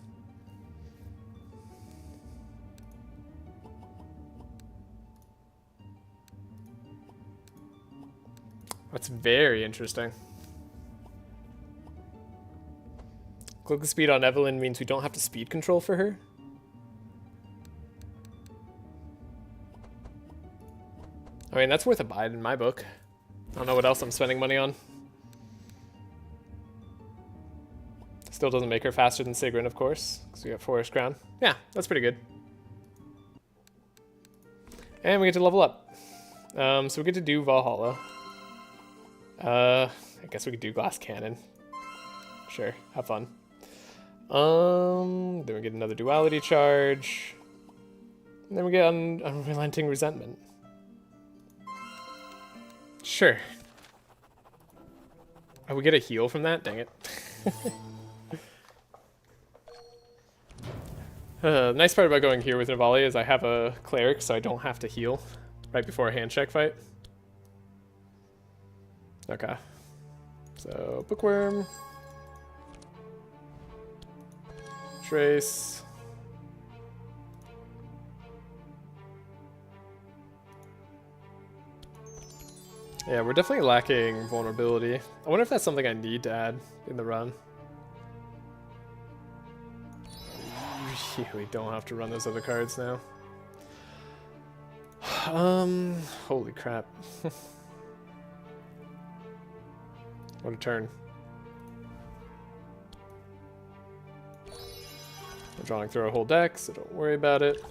That's very interesting. Cloak of Speed on Evelyn means we don't have to speed control for her. I mean, that's worth a buy in my book. I don't know what else I'm spending money on. Still doesn't make her faster than Sigrun, of course, because we got Forest Crown. Yeah, that's pretty good. And we get to level up. So we get to do Valhalla. I guess we could do Glass Cannon. Sure, have fun. Then we get another Duality Charge. And then we get Unrelenting Resentment. Sure. Oh, we get a heal from that? Dang it. Nice part about going here with Navalea is I have a Cleric, so I don't have to heal right before a hand check fight. Okay. So, Bookworm. Trace. Yeah, we're definitely lacking vulnerability. I wonder if that's something I need to add in the run. We really don't have to run those other cards now. Holy crap. What a turn. We're drawing through a whole deck, so don't worry about it.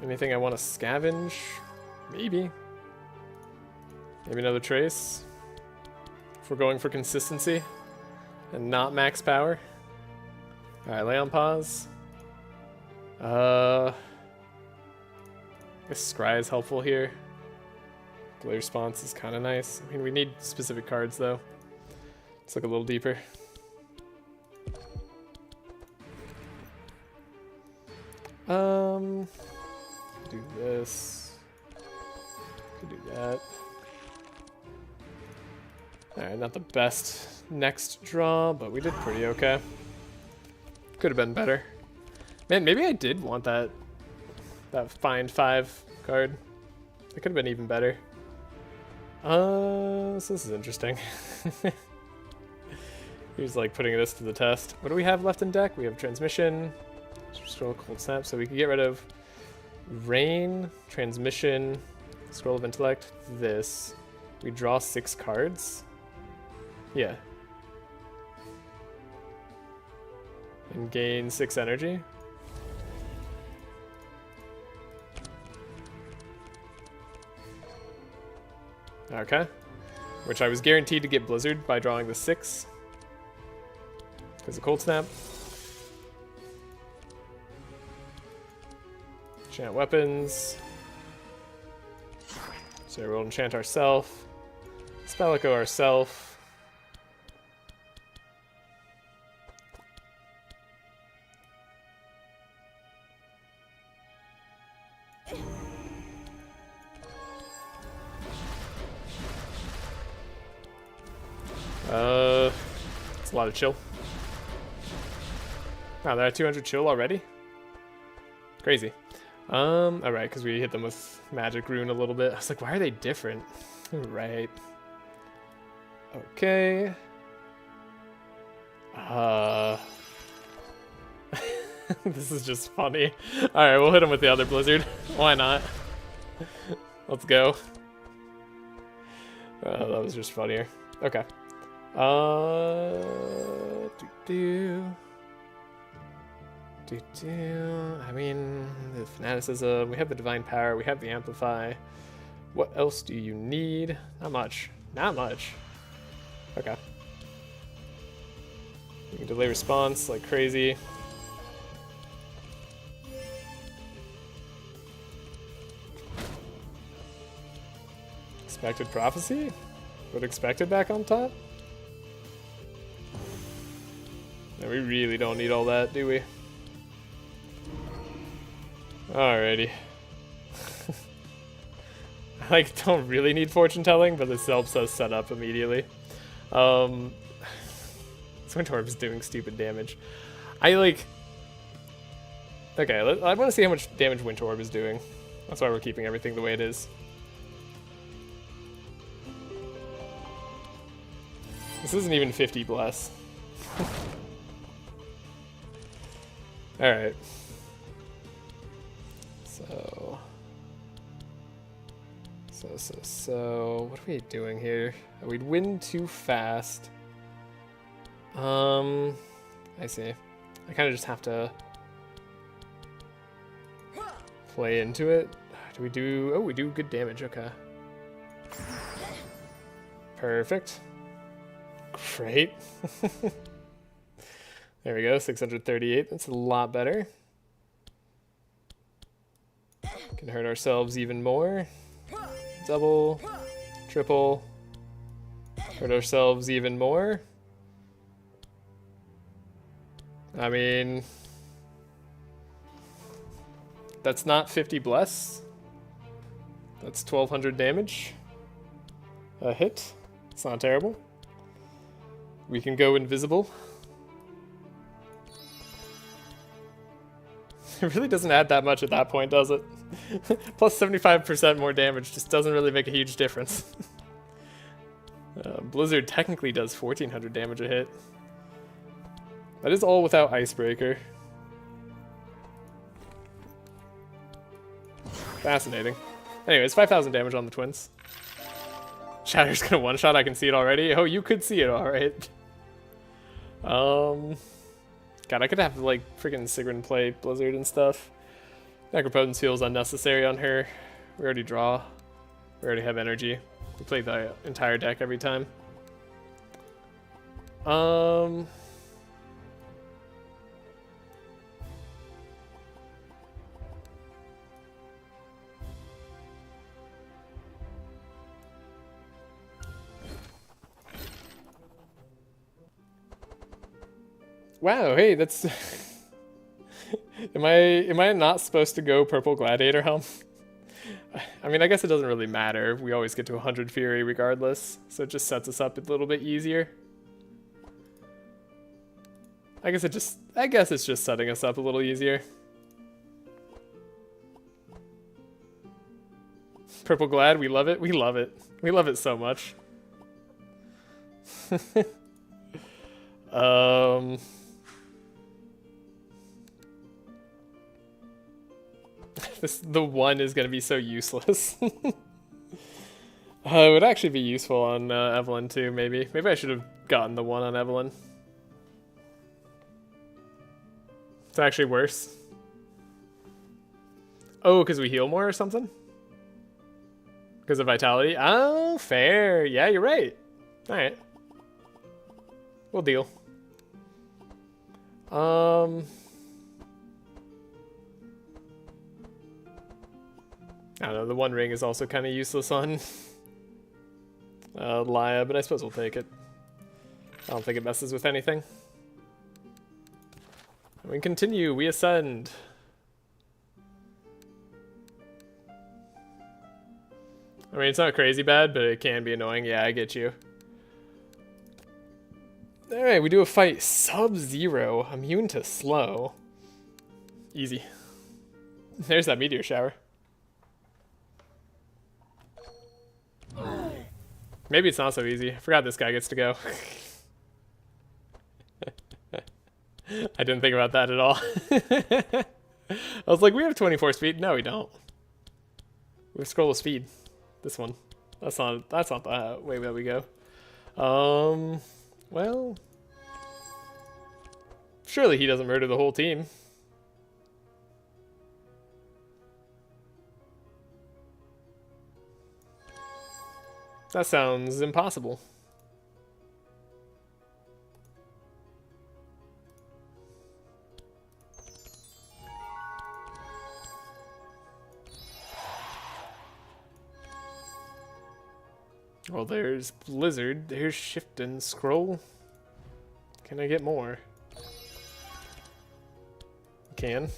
Anything I want to scavenge? Maybe. Maybe another Trace. If we're going for consistency and not max power. Alright, lay on pause. I guess Scry is helpful here. Delay response is kind of nice. I mean, we need specific cards though. Let's look a little deeper. Do this. Could do that. Alright, not the best next draw, but we did pretty okay. Could have been better. Man, maybe I did want that Find 5 card. It could have been even better. So this is interesting. He's like putting this to the test. What do we have left in deck? We have Transmission, Scroll of Cold Snap, so we can get rid of Rain, Transmission, Scroll of Intellect, this. We draw 6 cards. Yeah. And gain 6 energy. Okay. Which I was guaranteed to get Blizzard by drawing the 6. Because of Cold Snap. Enchant weapons. So we'll enchant ourself. Spell Echo ourself. a lot of chill. Wow, they're at 200 chill already? Crazy. Alright, because we hit them with Magic Rune a little bit. I was like, why are they different? Right. Okay. This is just funny. Alright, we'll hit him with the other Blizzard. Why not? Let's go. That was just funnier. Okay. I mean, the Fanaticism, we have the Divine Power, we have the Amplify. What else do you need? Not much. Not much. Okay. You can delay response like crazy. Expected Prophecy? What expected back on top? No, we really don't need all that, do we? Alrighty. I like don't really need fortune telling, but this helps us set up immediately. This Wind Orb is doing stupid damage. Okay, I want to see how much damage Wind Orb is doing. That's why we're keeping everything the way it is. This isn't even 50 bless. Alright. So, what are we doing here? We'd win too fast. I see. I kind of just have to play into it. Do we do, oh, we do good damage, okay. Perfect. Great. There we go, 638, that's a lot better. Can hurt ourselves even more. Double, triple, hurt ourselves even more. I mean, that's not 50 bless. That's 1200 damage. A hit. It's not terrible. We can go invisible. It really doesn't add that much at that point, does it? Plus 75% more damage just doesn't really make a huge difference. Blizzard technically does 1400 damage a hit. That is all without Icebreaker. Fascinating. Anyways, 5000 damage on the twins. Shatter's gonna one-shot, I can see it already. Oh, you could see it, alright. God, I could have, like, freaking Sigrun play Blizzard and stuff. Necropotence feels unnecessary on her. We already draw. We already have energy. We play the entire deck every time. Wow, hey, that's... Am I not supposed to go Purple Gladiator Helm? I mean, I guess it doesn't really matter. We always get to 100 Fury regardless, so it just sets us up a little bit easier. I guess it's just setting us up a little easier. Purple Glad, we love it. We love it. We love it so much. The one is going to be so useless. It would actually be useful on Evelyn too, maybe. Maybe I should have gotten the one on Evelyn. It's actually worse. Oh, because we heal more or something? Because of Vitality? Oh, fair. Yeah, you're right. Alright. We'll deal. I don't know, the One Ring is also kind of useless on Laia, but I suppose we'll take it. I don't think it messes with anything. And we continue, we ascend. I mean, it's not crazy bad, but it can be annoying. Yeah, I get you. Alright, we do a fight. Sub-Zero, immune to slow. Easy. There's that meteor shower. Maybe it's not so easy. I forgot this guy gets to go. I didn't think about that at all. I was like, we have 24 speed. No, we don't. We have scroll of speed. This one. That's not the way that we go. Well, surely he doesn't murder the whole team. That sounds impossible. Well, there's Blizzard, there's Shift and Scroll. Can I get more? Can.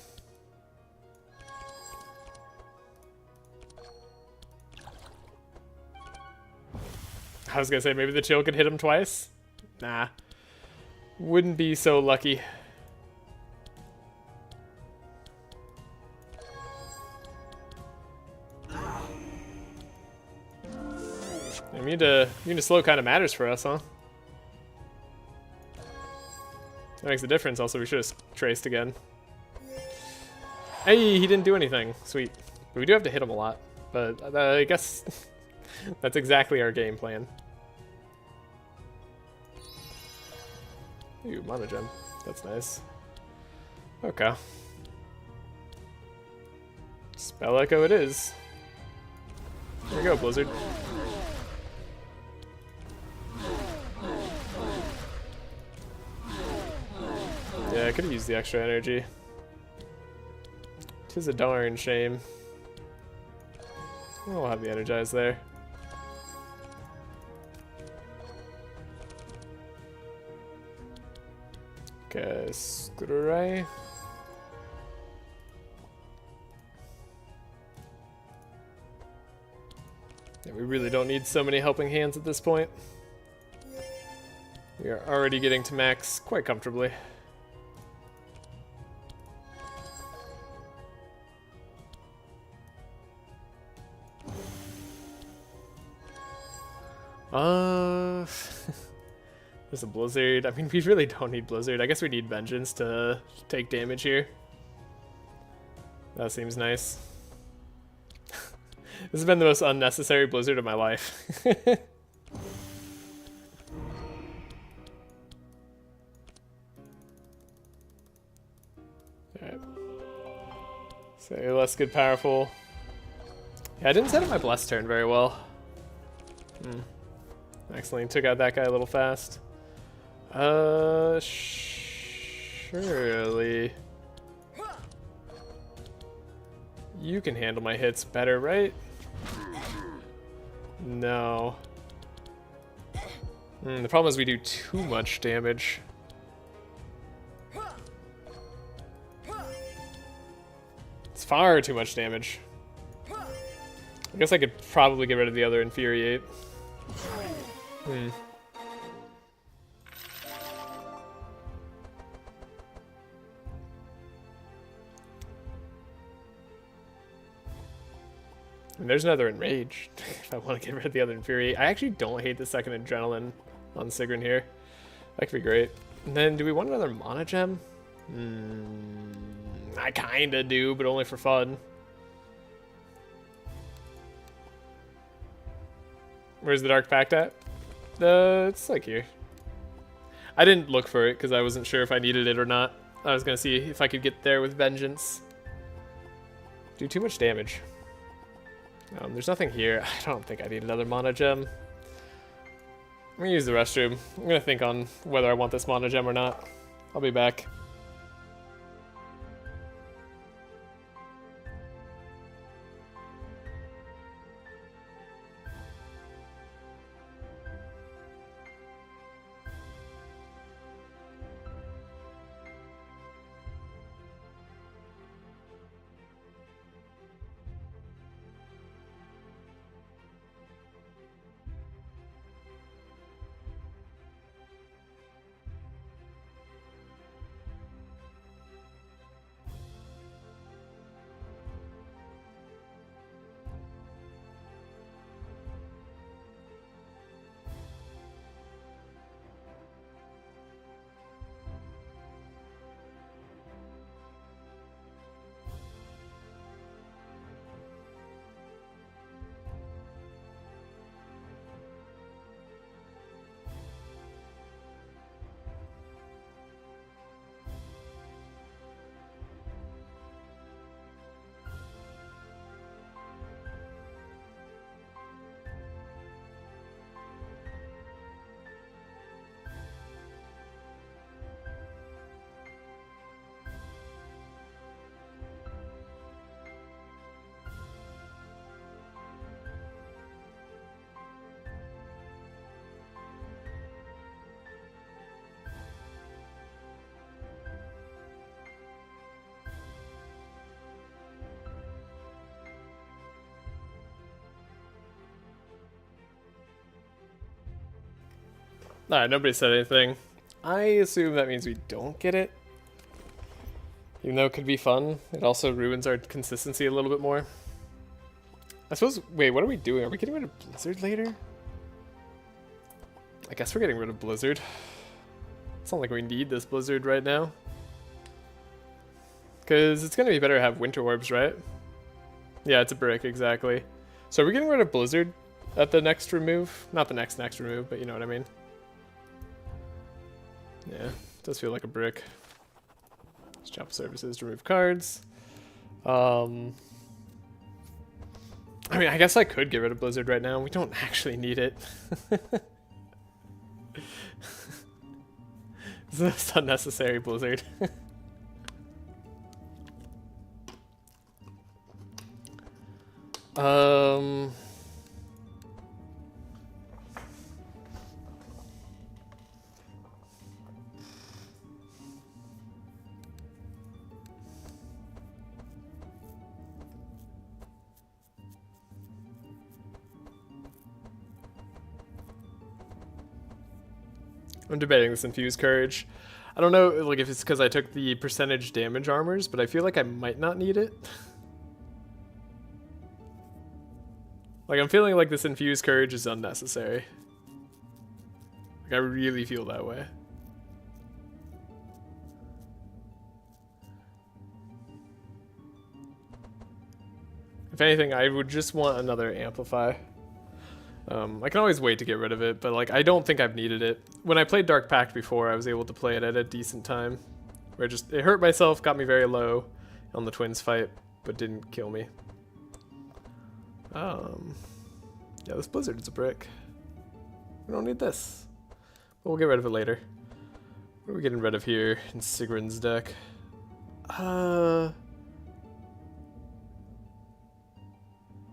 I was gonna say maybe the chill could hit him twice. Nah. Wouldn't be so lucky. Immune to slow kind of matters for us, huh? That makes a difference. Also, we should have traced again. Hey, he didn't do anything. Sweet. But we do have to hit him a lot. But I guess that's exactly our game plan. Ooh, Mana Gem. That's nice. Okay. Spell Echo it is. There we go, Blizzard. Yeah, I could have used the extra energy. 'Tis a darn shame. We'll have the energize there. Okay, Trashe. Yeah, we really don't need so many helping hands at this point. We are already getting to max quite comfortably. There's a Blizzard. I mean, we really don't need Blizzard. I guess we need Vengeance to take damage here. That seems nice. This has been the most unnecessary Blizzard of my life. Alright. So less good powerful. Yeah, I didn't set up my bless turn very well. Excellent. Took out that guy a little fast. Surely you can handle my hits better, right? No. The problem is we do too much damage. It's far too much damage. I guess I could probably get rid of the other Infuriate. And there's another Enrage if I want to get rid of the other Infuriate. I actually don't hate the second Adrenaline on Sigrun here. That could be great. And then do we want another Mana Gem? I kinda do, but only for fun. Where's the Dark Pact at? It's like here. I didn't look for it because I wasn't sure if I needed it or not. I was gonna see if I could get there with Vengeance. Do too much damage. There's nothing here. I don't think I need another Mana Gem. I'm gonna use the restroom. I'm gonna think on whether I want this Mana Gem or not. I'll be back. Alright, nobody said anything. I assume that means we don't get it. Even though it could be fun, it also ruins our consistency a little bit more. I suppose, wait, what are we doing? Are we getting rid of Blizzard later? I guess we're getting rid of Blizzard. It's not like we need this Blizzard right now. Because it's going to be better to have Winter Orbs, right? Yeah, it's a brick, exactly. So are we getting rid of Blizzard at the next remove? Not the next remove, but you know what I mean. Yeah, it does feel like a brick. Let's jump services to remove cards. I mean, I guess I could get rid of Blizzard right now. We don't actually need it. This unnecessary Blizzard. I'm debating this Infused Courage. I don't know, like, if it's because I took the percentage damage armors, but I feel like I might not need it. Like, I'm feeling like this Infused Courage is unnecessary. Like, I really feel that way. If anything, I would just want another Amplify. I can always wait to get rid of it, but like I don't think I've needed it. When I played Dark Pact before, I was able to play it at a decent time. Where it hurt myself, got me very low on the Twins fight, but didn't kill me. Yeah, this Blizzard is a brick. We don't need this. But we'll get rid of it later. What are we getting rid of here in Sigrun's deck?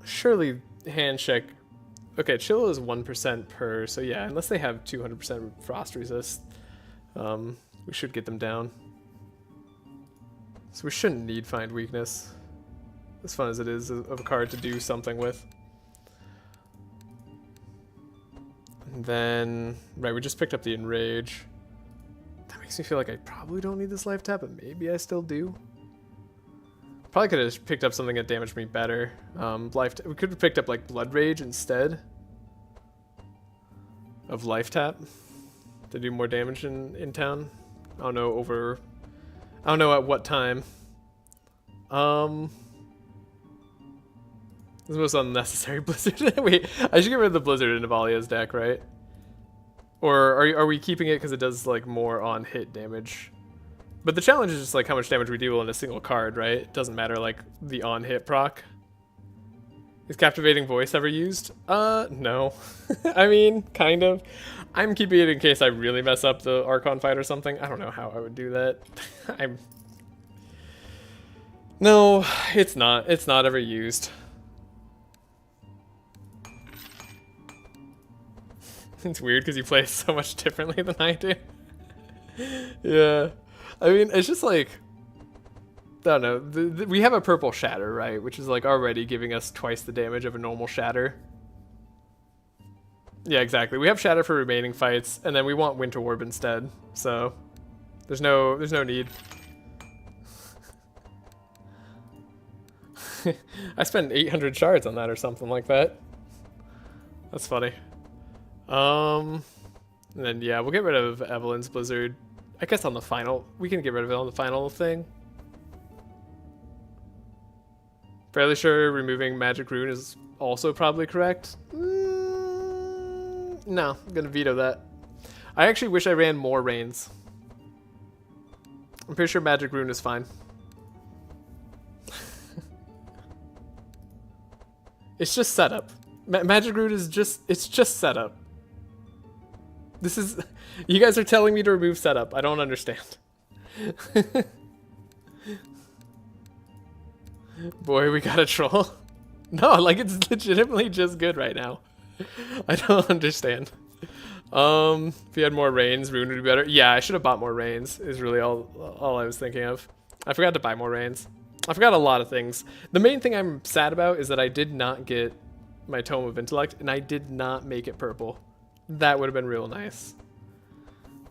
Surely Handshake. Okay, Chill is 1% per, so yeah, unless they have 200% frost resist, we should get them down. So we shouldn't need Find Weakness, as fun as it is of a card to do something with. And then, right, we just picked up the Enrage. That makes me feel like I probably don't need this life tap, but maybe I still do. Probably could have picked up something that damaged me better. We could have picked up like Blood Rage instead of life tap to do more damage in town. I don't know at what time. This is the most unnecessary Blizzard. Wait, I should get rid of the Blizzard in Navalea's deck, right? Or are we keeping it because it does like more on hit damage? But the challenge is just like how much damage we deal in a single card, right? It doesn't matter like the on-hit proc. Is Captivating Voice ever used? No. I mean, kind of. I'm keeping it in case I really mess up the Archon fight or something. I don't know how I would do that. No, it's not. It's not ever used. It's weird because you play so much differently than I do. Yeah. I mean, it's just like, I don't know, we have a purple Shatter, right? Which is like already giving us twice the damage of a normal Shatter. Yeah, exactly. We have Shatter for remaining fights, and then we want Winter Orb instead. So, there's no need. I spent 800 shards on that or something like that. That's funny. And then yeah, we'll get rid of Evelyn's Blizzard. I guess on the final, we can get rid of it on the final thing. Fairly sure removing Magic Rune is also probably correct. No, I'm gonna veto that. I actually wish I ran more Rains. I'm pretty sure Magic Rune is fine. It's just setup. Magic Rune is it's just setup. This is, you guys are telling me to remove setup. I don't understand. Boy, we got a troll. No, like it's legitimately just good right now. I don't understand. If you had more Rains, Rune would be better. Yeah, I should have bought more Rains, is really all I was thinking of. I forgot to buy more Rains. I forgot a lot of things. The main thing I'm sad about is that I did not get my Tome of Intellect, and I did not make it purple. That would have been real nice.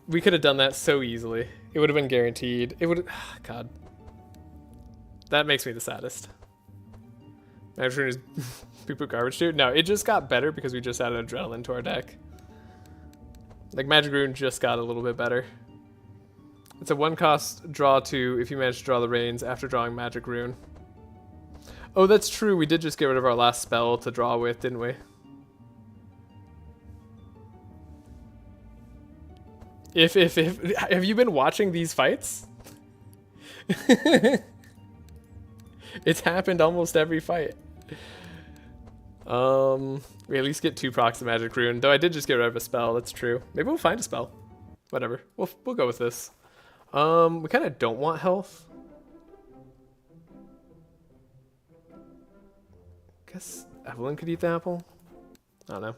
We could have done that so easily. It would have been guaranteed. It would. God. That makes me the saddest. Magic Rune is poo-poo garbage too. No, it just got better because we just added Adrenaline to our deck. Like, Magic Rune just got a little bit better. It's a 1-cost draw 2 if you manage to draw the Reins after drawing Magic Rune. Oh, that's true. We did just get rid of our last spell to draw with, didn't we? If have you been watching these fights? It's happened almost every fight. We at least get 2 procs of Magic Rune, though I did just get rid of a spell. That's true. Maybe we'll find a spell. Whatever. We'll go with this. We kind of don't want health. Guess Evelyn could eat the apple. I don't know.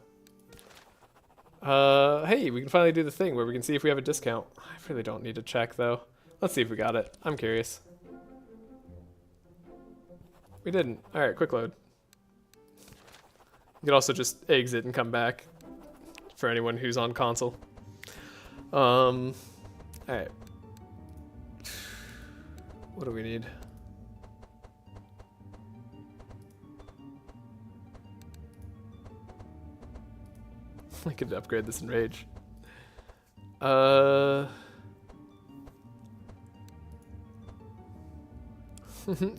Hey, we can finally do the thing where we can see if we have a discount. I really don't need to check though. Let's see if we got it. I'm curious. We didn't. All right, quick load. You could also just exit and come back for anyone who's on console. All right. What do we need? I could upgrade this in Rage.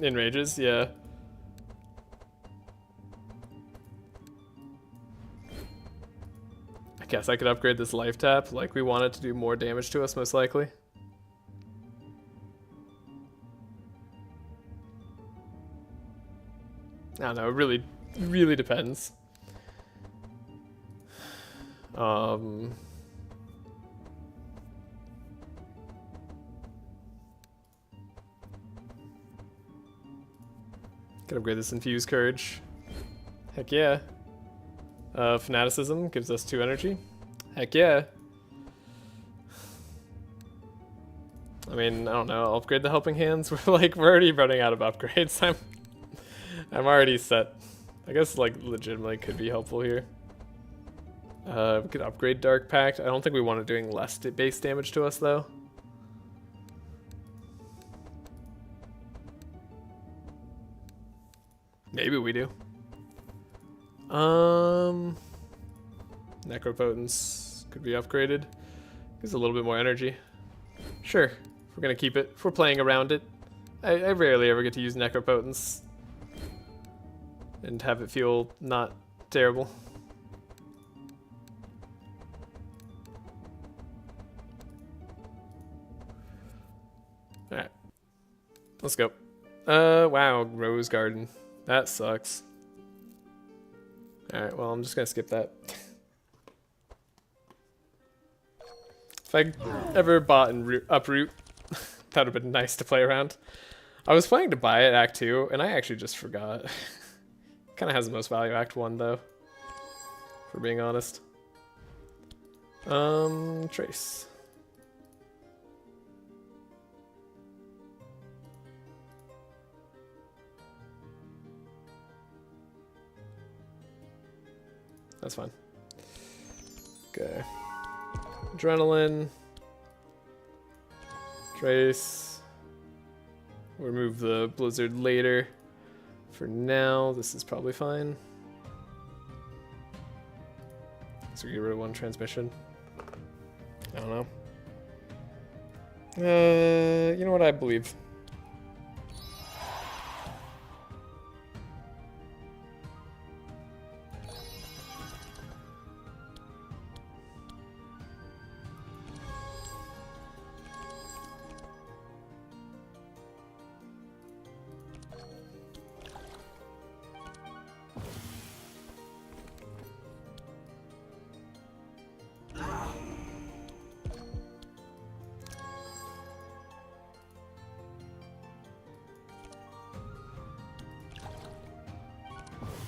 In Rages, yeah. I guess I could upgrade this life tap, like we want it to do more damage to us, most likely. I don't know, it really depends. Could upgrade this Infuse Courage. Heck yeah. Fanaticism gives us 2 energy. Heck yeah. I mean, I don't know, I'll upgrade the Helping Hands. We're already running out of upgrades. I'm already set. I guess legitimately could be helpful here. We could upgrade Dark Pact. I don't think we want it doing less base damage to us though. Maybe we do. Necropotence could be upgraded. Gives a little bit more energy. Sure, if we're gonna keep it. If we're playing around it. I rarely ever get to use Necropotence and have it feel not terrible. Alright. Let's go. Wow, Rose Garden. That sucks. Alright, well, I'm just gonna skip that. If I ever bought in Uproot, that would have been nice to play around. I was planning to buy it Act 2, and I actually just forgot. Kind of has the most value Act 1, though. For being honest. Trace. That's fine. Okay. Adrenaline. Trace. We'll remove the blizzard later. For now, this is probably fine. So we get rid of 1 transmission. I don't know. You know what I believe?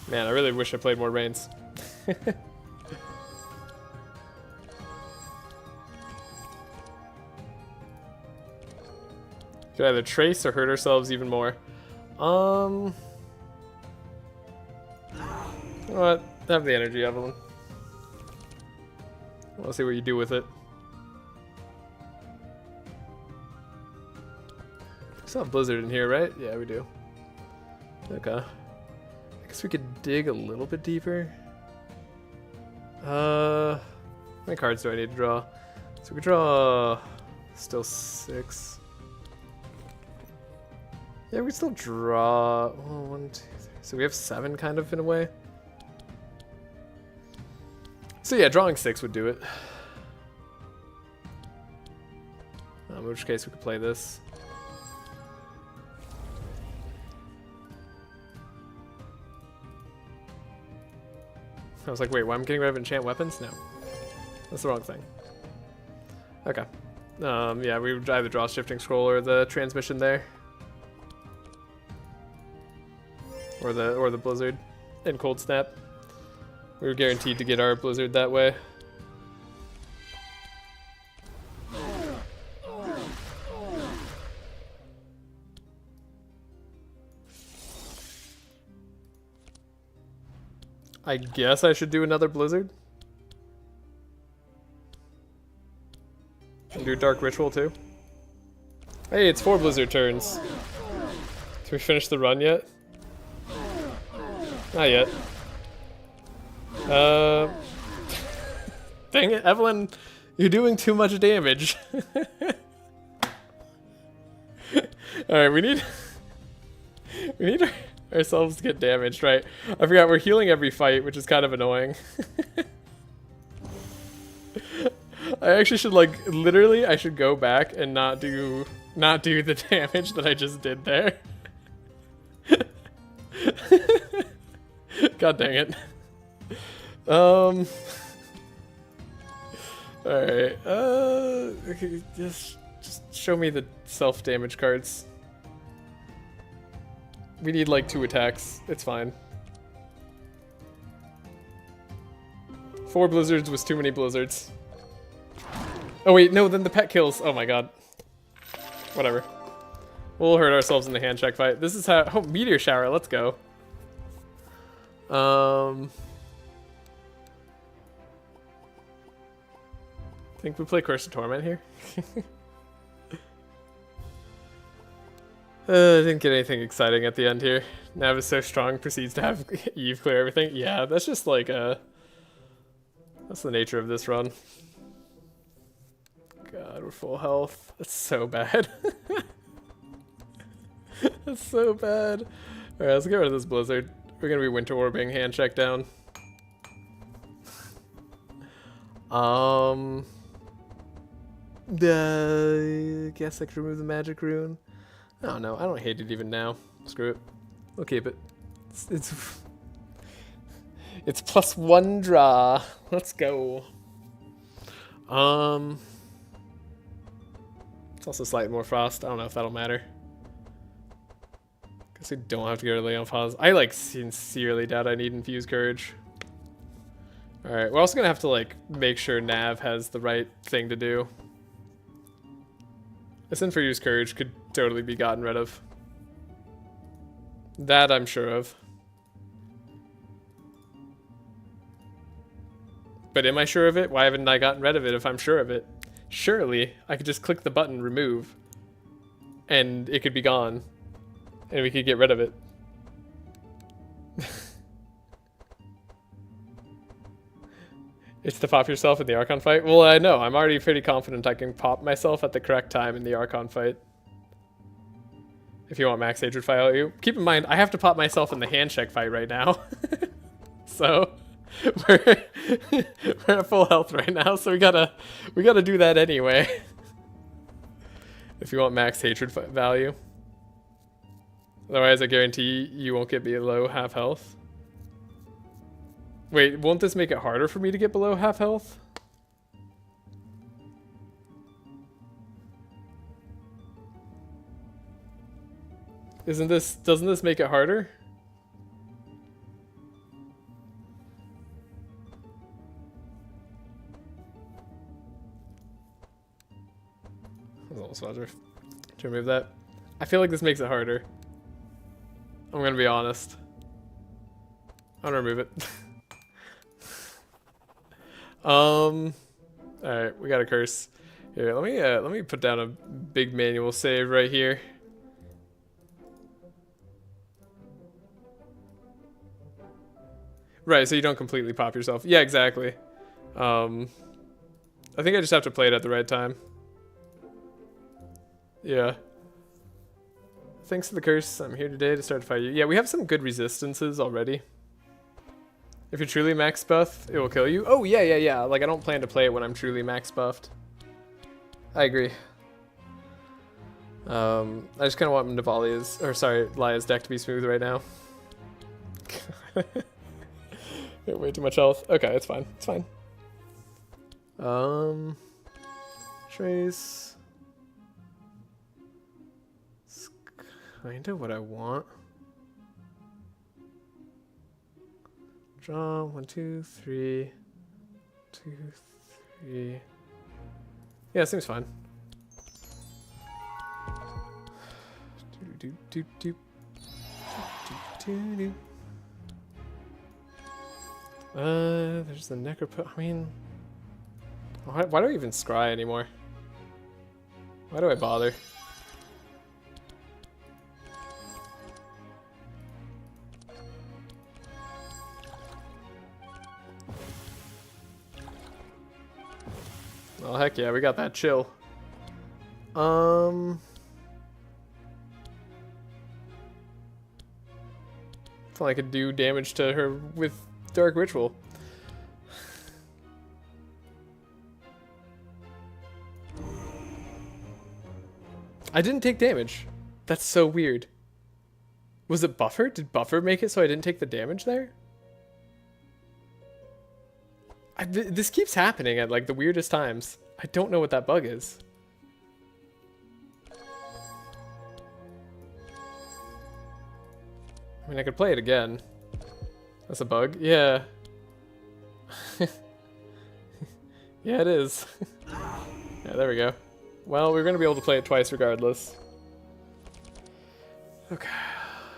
Man, I really wish I played more Reigns. Could either trace or hurt ourselves even more. You know what? Have the energy, Evelyn. I want to see what you do with it. still have Blizzard in here, right? Yeah, we do. Okay. I guess we could dig a little bit deeper. How many cards do I need to draw? So we draw still 6. Yeah, we still draw 1, 2, 3. So we have 7 kind of in a way. So yeah, drawing 6 would do it. In which case we could play this. I was like, wait, why am I getting rid of enchant weapons? No. That's the wrong thing. Okay. Yeah, we would either draw Shifting Scroll or the transmission there. Or the Blizzard and Cold Snap. We were guaranteed to get our Blizzard that way. I guess I should do another Blizzard. And do Dark Ritual too. Hey, it's 4 Blizzard turns. Did we finish the run yet? Not yet. Dang it, Evelyn, you're doing too much damage. Alright, we need ourselves to get damaged, right? I forgot we're healing every fight, which is kind of annoying. I actually should, like, literally, I should go back and not do the damage that I just did there. God dang it. Alright, okay, just show me the self-damage cards. We need like 2 attacks. It's fine. 4 Blizzards was too many Blizzards. Oh wait, no, then the pet kills. Oh my god. Whatever. We'll hurt ourselves in the hand check fight. This is how... Oh, Meteor Shower, let's go. I think we play Curse of Torment here. I didn't get anything exciting at the end here. Nav is so strong, proceeds to have Eve clear everything. Yeah, that's just like that's the nature of this run. God, we're full health. That's so bad. That's so bad. Alright, let's get rid of this Blizzard. We're gonna be Winter Orbing, hand check down. Guess I could remove the magic rune. I don't know. I don't hate it even now. Screw it. We'll keep it. It's +1 draw. Let's go. It's also slightly more frost. I don't know if that'll matter. Guess we don't have to go to Lay on Pause. I like sincerely doubt I need Infused Courage. Alright, we're also gonna have to like make sure Nav has the right thing to do. This Infused Courage could totally be gotten rid of. That I'm sure of. But am I sure of it? Why haven't I gotten rid of it if I'm sure of it? Surely I could just click the button remove and it could be gone and we could get rid of it. It's to pop yourself in the Archon fight? Well, I know. I'm already pretty confident I can pop myself at the correct time in the Archon fight. If you want Max Hatred fight, you keep in mind I have to pop myself in the hand check fight right now. So we're at full health right now, so we gotta do that anyway. If you want Max Hatred value. Otherwise, I guarantee you won't get below half health. Wait, won't this make it harder for me to get below half health? Doesn't this make it harder? To remove that. I feel like this makes it harder. I'm gonna be honest. I'm gonna remove it. Alright, we got a curse. Here, let me put down a big manual save right here. Right, so you don't completely pop yourself. Yeah, exactly. I think I just have to play it at the right time. Yeah. Thanks to the curse, I'm here today to start to fight you. Yeah, we have some good resistances already. If you're truly max buffed, it will kill you. Oh, yeah. Like, I don't plan to play it when I'm truly max buffed. I agree. I just kind of want Navalea's, or sorry, Laia's deck to be smooth right now. Way too much health. Okay, it's fine. It's fine. Trace. It's kind of what I want. Draw 1, 2, 3, 2, 3. Yeah, seems fine. There's the necropot. I mean, why do I even scry anymore? Why do I bother? Oh heck yeah, we got that chill. Thought I could do damage to her with Dark Ritual. I didn't take damage. That's so weird. Was it buffer? Did buffer make it so I didn't take the damage there? This keeps happening at like the weirdest times. I don't know what that bug is. I mean, I could play it again. That's a bug? Yeah. Yeah, it is. Yeah, there we go. Well, we're going to be able to play it twice regardless. Okay.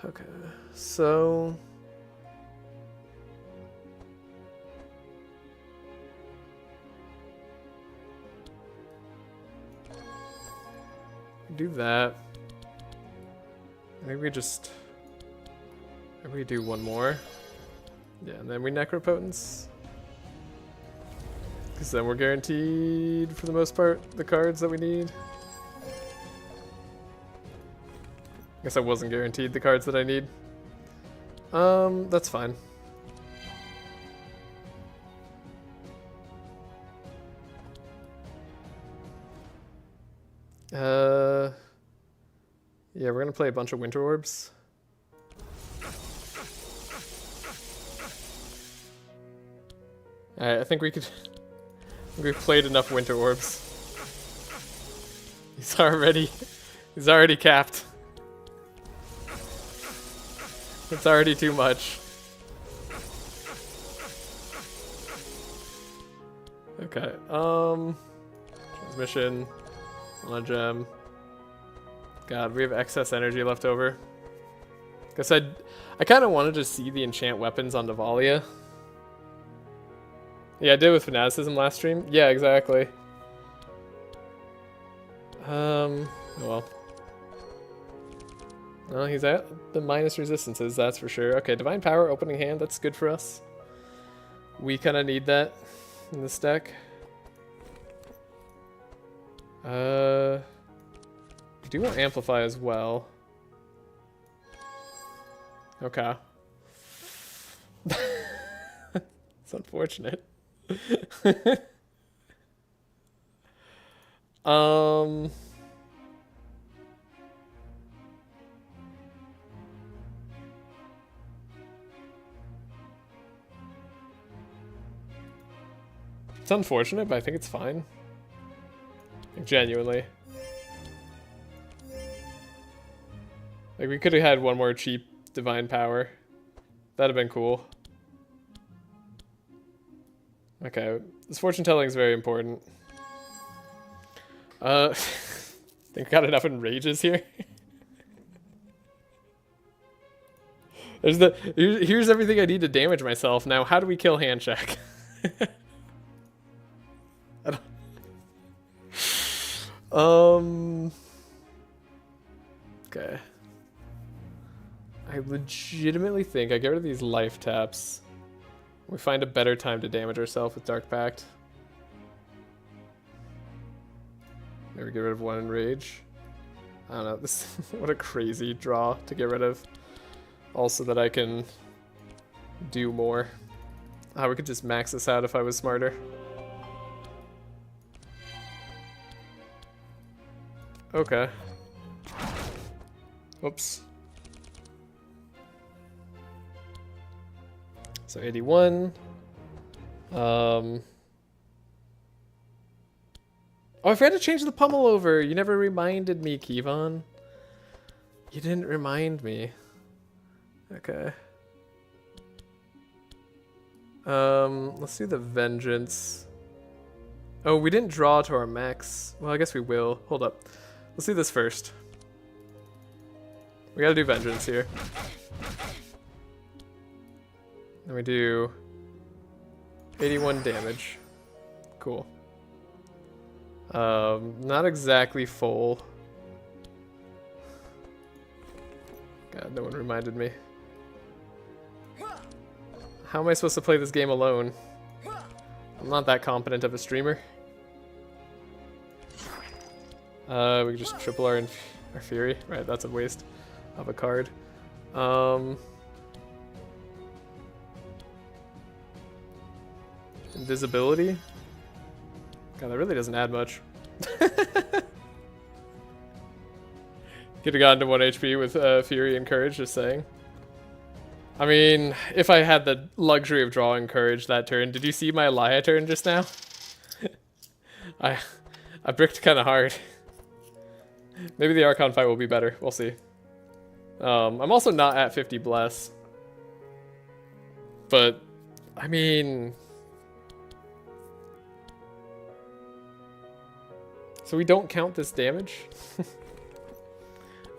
Okay. So... do that. Maybe we just... maybe we do one more. Yeah, and then we Necropotence. Because then we're guaranteed, for the most part, the cards that we need. Guess I wasn't guaranteed the cards that I need. That's fine. Yeah, we're gonna play a bunch of Winter Orbs. Alright, I think we could... we've played enough Winter Orbs. He's already capped. It's already too much. Okay, transmission, on a gem. God, we have excess energy left over. Guess I kind of wanted to see the enchant weapons on Navalea. Yeah, I did with Fanaticism last stream. Yeah, exactly. Oh well. Well, he's at the minus resistances, that's for sure. Okay, Divine Power, opening hand, that's good for us. We kind of need that in this deck. I do want Amplify as well. Okay. It's unfortunate. It's unfortunate, but I think it's fine. Like, genuinely. Like, we could have had one more cheap Divine Power. That'd have been cool. Okay, this fortune telling is very important. Think we got enough enrages here. Here's everything I need to damage myself. Now, how do we kill hand check? Okay. I legitimately think I get rid of these life taps. We find a better time to damage ourselves with Dark Pact. Maybe get rid of 1 Enrage. I don't know. This what a crazy draw to get rid of. Also that I can do more. We could just max this out if I was smarter. Okay. Oops. So 81. Oh, I forgot to change the pummel over. You never reminded me, Kevon. You didn't remind me. Okay. Let's do the Vengeance. Oh, we didn't draw to our max. Well, I guess we will. Hold up. Let's do this first. We gotta do Vengeance here. Then we do 81 damage. Cool. Not exactly full. God, no one reminded me. How am I supposed to play this game alone? I'm not that competent of a streamer. We can just triple our Fury. Right, that's a waste of a card. Invisibility? God, that really doesn't add much. Could have gotten to 1 HP with Fury and Courage, just saying. I mean, if I had the luxury of drawing Courage that turn, did you see my Laia turn just now? I bricked kind of hard. Maybe the Archon fight will be better. We'll see. I'm also not at 50 Bless. But, I mean... So we don't count this damage?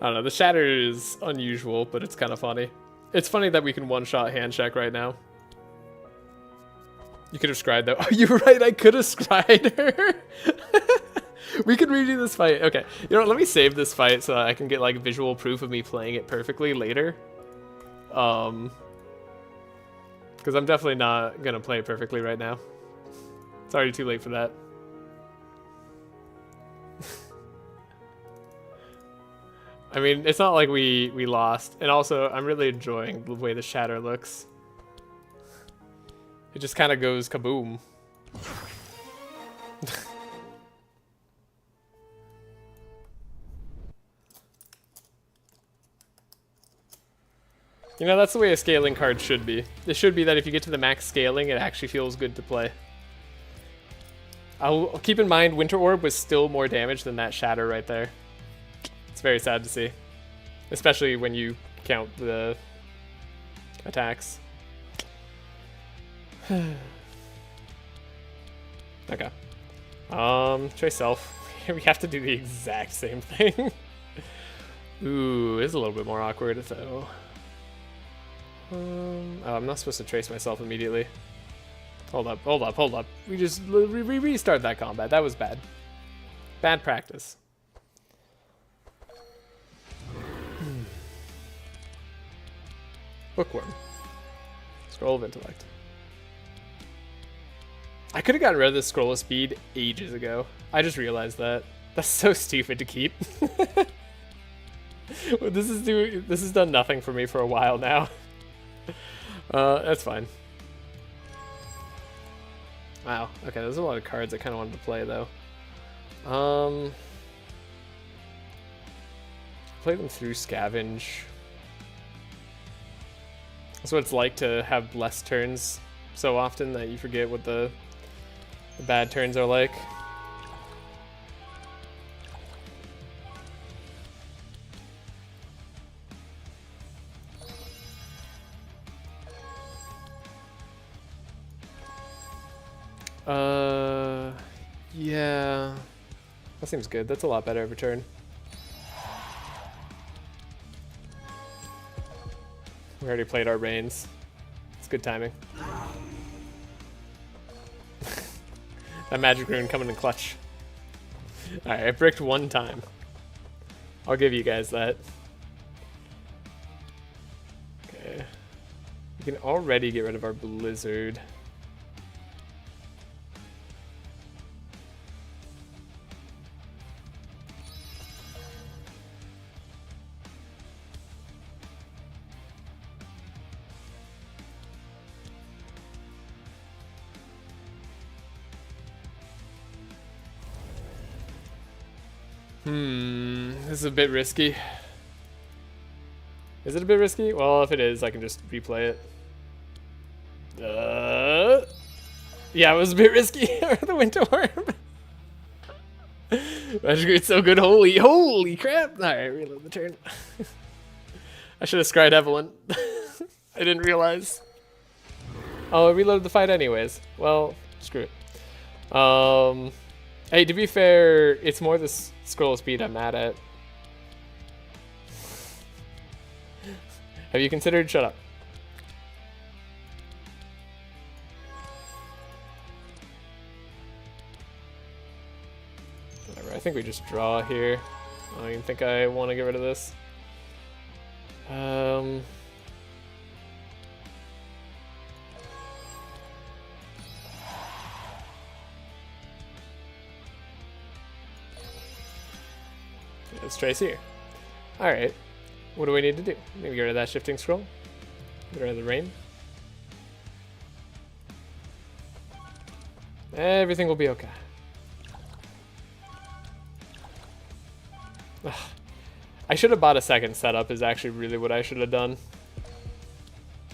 I don't know, the Shatter is unusual, but it's kind of funny. It's funny that we can one-shot hand check right now. You could have scried though. Oh, you're right, I could have scried her. We could redo this fight. Okay, you know what, let me save this fight so I can get like visual proof of me playing it perfectly later. Because I'm definitely not gonna play it perfectly right now. It's already too late for that. I mean, it's not like we lost. And also, I'm really enjoying the way the Shatter looks. It just kind of goes kaboom. You know, that's the way a scaling card should be. It should be that if you get to the max scaling, it actually feels good to play. I'll keep in mind, Winter Orb was still more damage than that Shatter right there. It's very sad to see. Especially when you count the attacks. Okay. szzuayXeLf. We have to do the exact same thing. Ooh, it's a little bit more awkward though. Oh, I'm not supposed to trace myself immediately. Hold up, hold up, hold up. We just restart that combat. That was bad. Bad practice. Bookworm. Scroll of Intellect. I could have gotten rid of this Scroll of Speed ages ago. I just realized that. That's so stupid to keep. Well, this has done nothing for me for a while now. That's fine. Wow. Okay, there's a lot of cards I kind of wanted to play though. Play them through Scavenge. That's what it's like to have less turns so often that you forget what the bad turns are like. Yeah. That seems good. That's a lot better every turn. We already played our Reigns. It's good timing. That Magic Rune coming in clutch. Alright, I bricked one time. I'll give you guys that. Okay. We can already get rid of our Blizzard. This is a bit risky. Is it a bit risky? Well, if it is, I can just replay it. Yeah, it was a bit risky. The Winter Worm. Magic Greet's so good. Holy crap. Alright, reload the turn. I should have scryed Evelyn. I didn't realize. Oh, I reloaded the fight anyways. Well, screw it. Hey, to be fair, it's more the scroll speed I'm mad at. Have you considered? Shut up. Whatever, I think we just draw here. I don't even think I want to get rid of this. Let's trace here. Alright. What do we need to do? Maybe get rid of that shifting scroll. Get rid of the rain. Everything will be okay. Ugh. I should have bought a second setup is actually really what I should have done.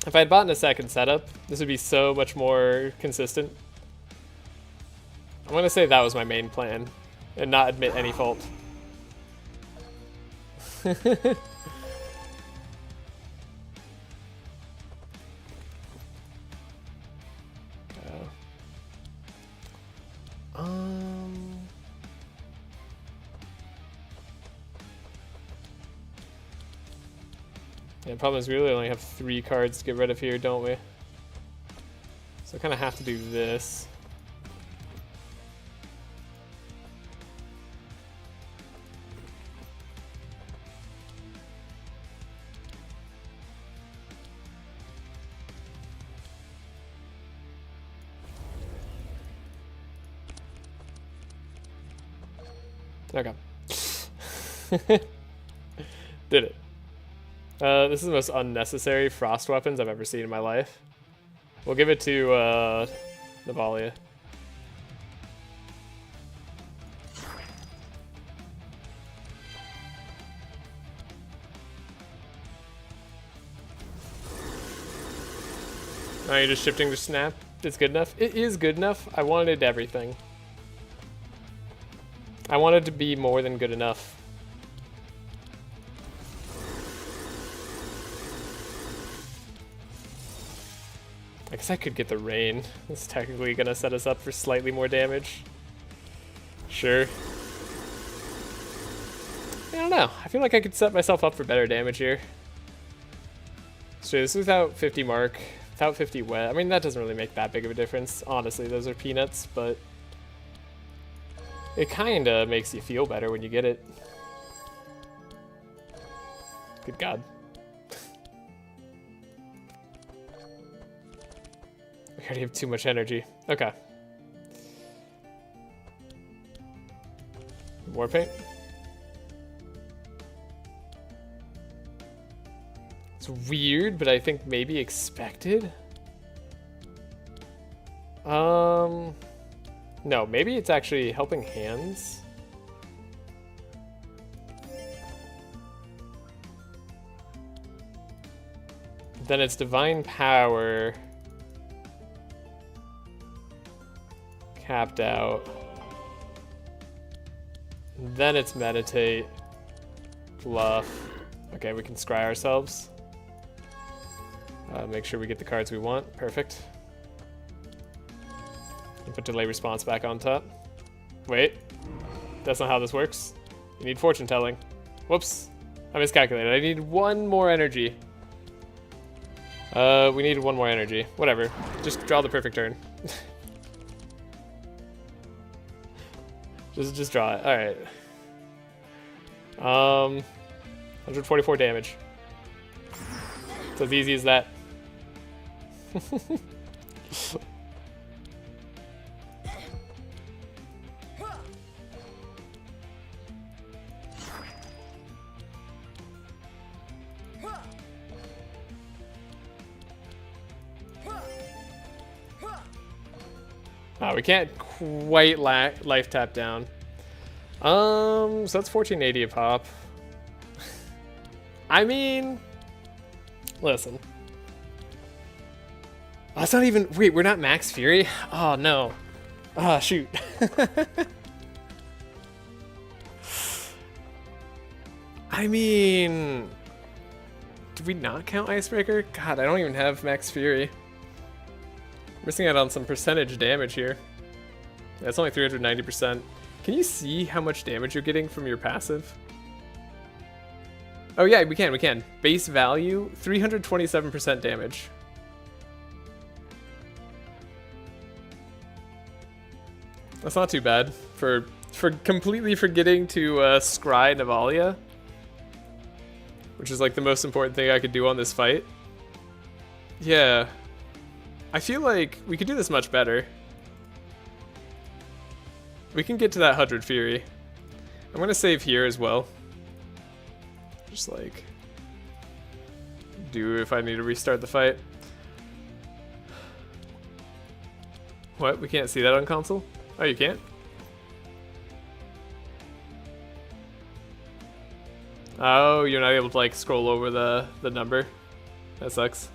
If I had bought a second setup, this would be so much more consistent. I'm going to say that was my main plan and not admit any fault. Yeah, the problem is we really only have 3 cards to get rid of here, don't we? So I kind of have to do this. Okay. Did it. This is the most unnecessary frost weapons I've ever seen in my life. We'll give it to Navalea. Oh, you're just shifting to snap? It's good enough? It is good enough. I wanted everything. I wanted to be more than good enough. I guess I could get the rain. It's technically gonna set us up for slightly more damage. Sure. I don't know. I feel like I could set myself up for better damage here. So this is without 50 mark, without 50 wet. I mean, that doesn't really make that big of a difference. Honestly, those are peanuts, but it kinda makes you feel better when you get it. Good God. I already have too much energy. Okay. War paint. It's weird, but I think maybe expected. No, maybe it's actually helping hands. Then it's divine power. Capped out. Then it's meditate. Bluff. Okay, we can scry ourselves. Make sure we get the cards we want. Perfect. And put delay response back on top. Wait. That's not how this works. You need fortune telling. Whoops. I miscalculated. I need 1 more energy. We need 1 more energy. Whatever. Just draw the perfect turn. Just draw it. Alright. 144 damage. It's as easy as that. Oh, we can't quite life tap down. So that's 1480 a pop. I mean, listen. Oh, it's not even. Wait, we're not Max Fury? Oh no. Ah, oh, shoot. I mean, did we not count Icebreaker? God, I don't even have Max Fury. Missing out on some percentage damage here. That's only 390%. Can you see how much damage you're getting from your passive? Oh yeah, we can. Base value, 327% damage. That's not too bad for completely forgetting to scry Navalea, which is like the most important thing I could do on this fight. Yeah. I feel like we could do this much better. We can get to that 100 Fury. I'm gonna save here as well. Just like do if I need to restart the fight. What? We can't see that on console? Oh, you can't? Oh, you're not able to like scroll over the number. That sucks.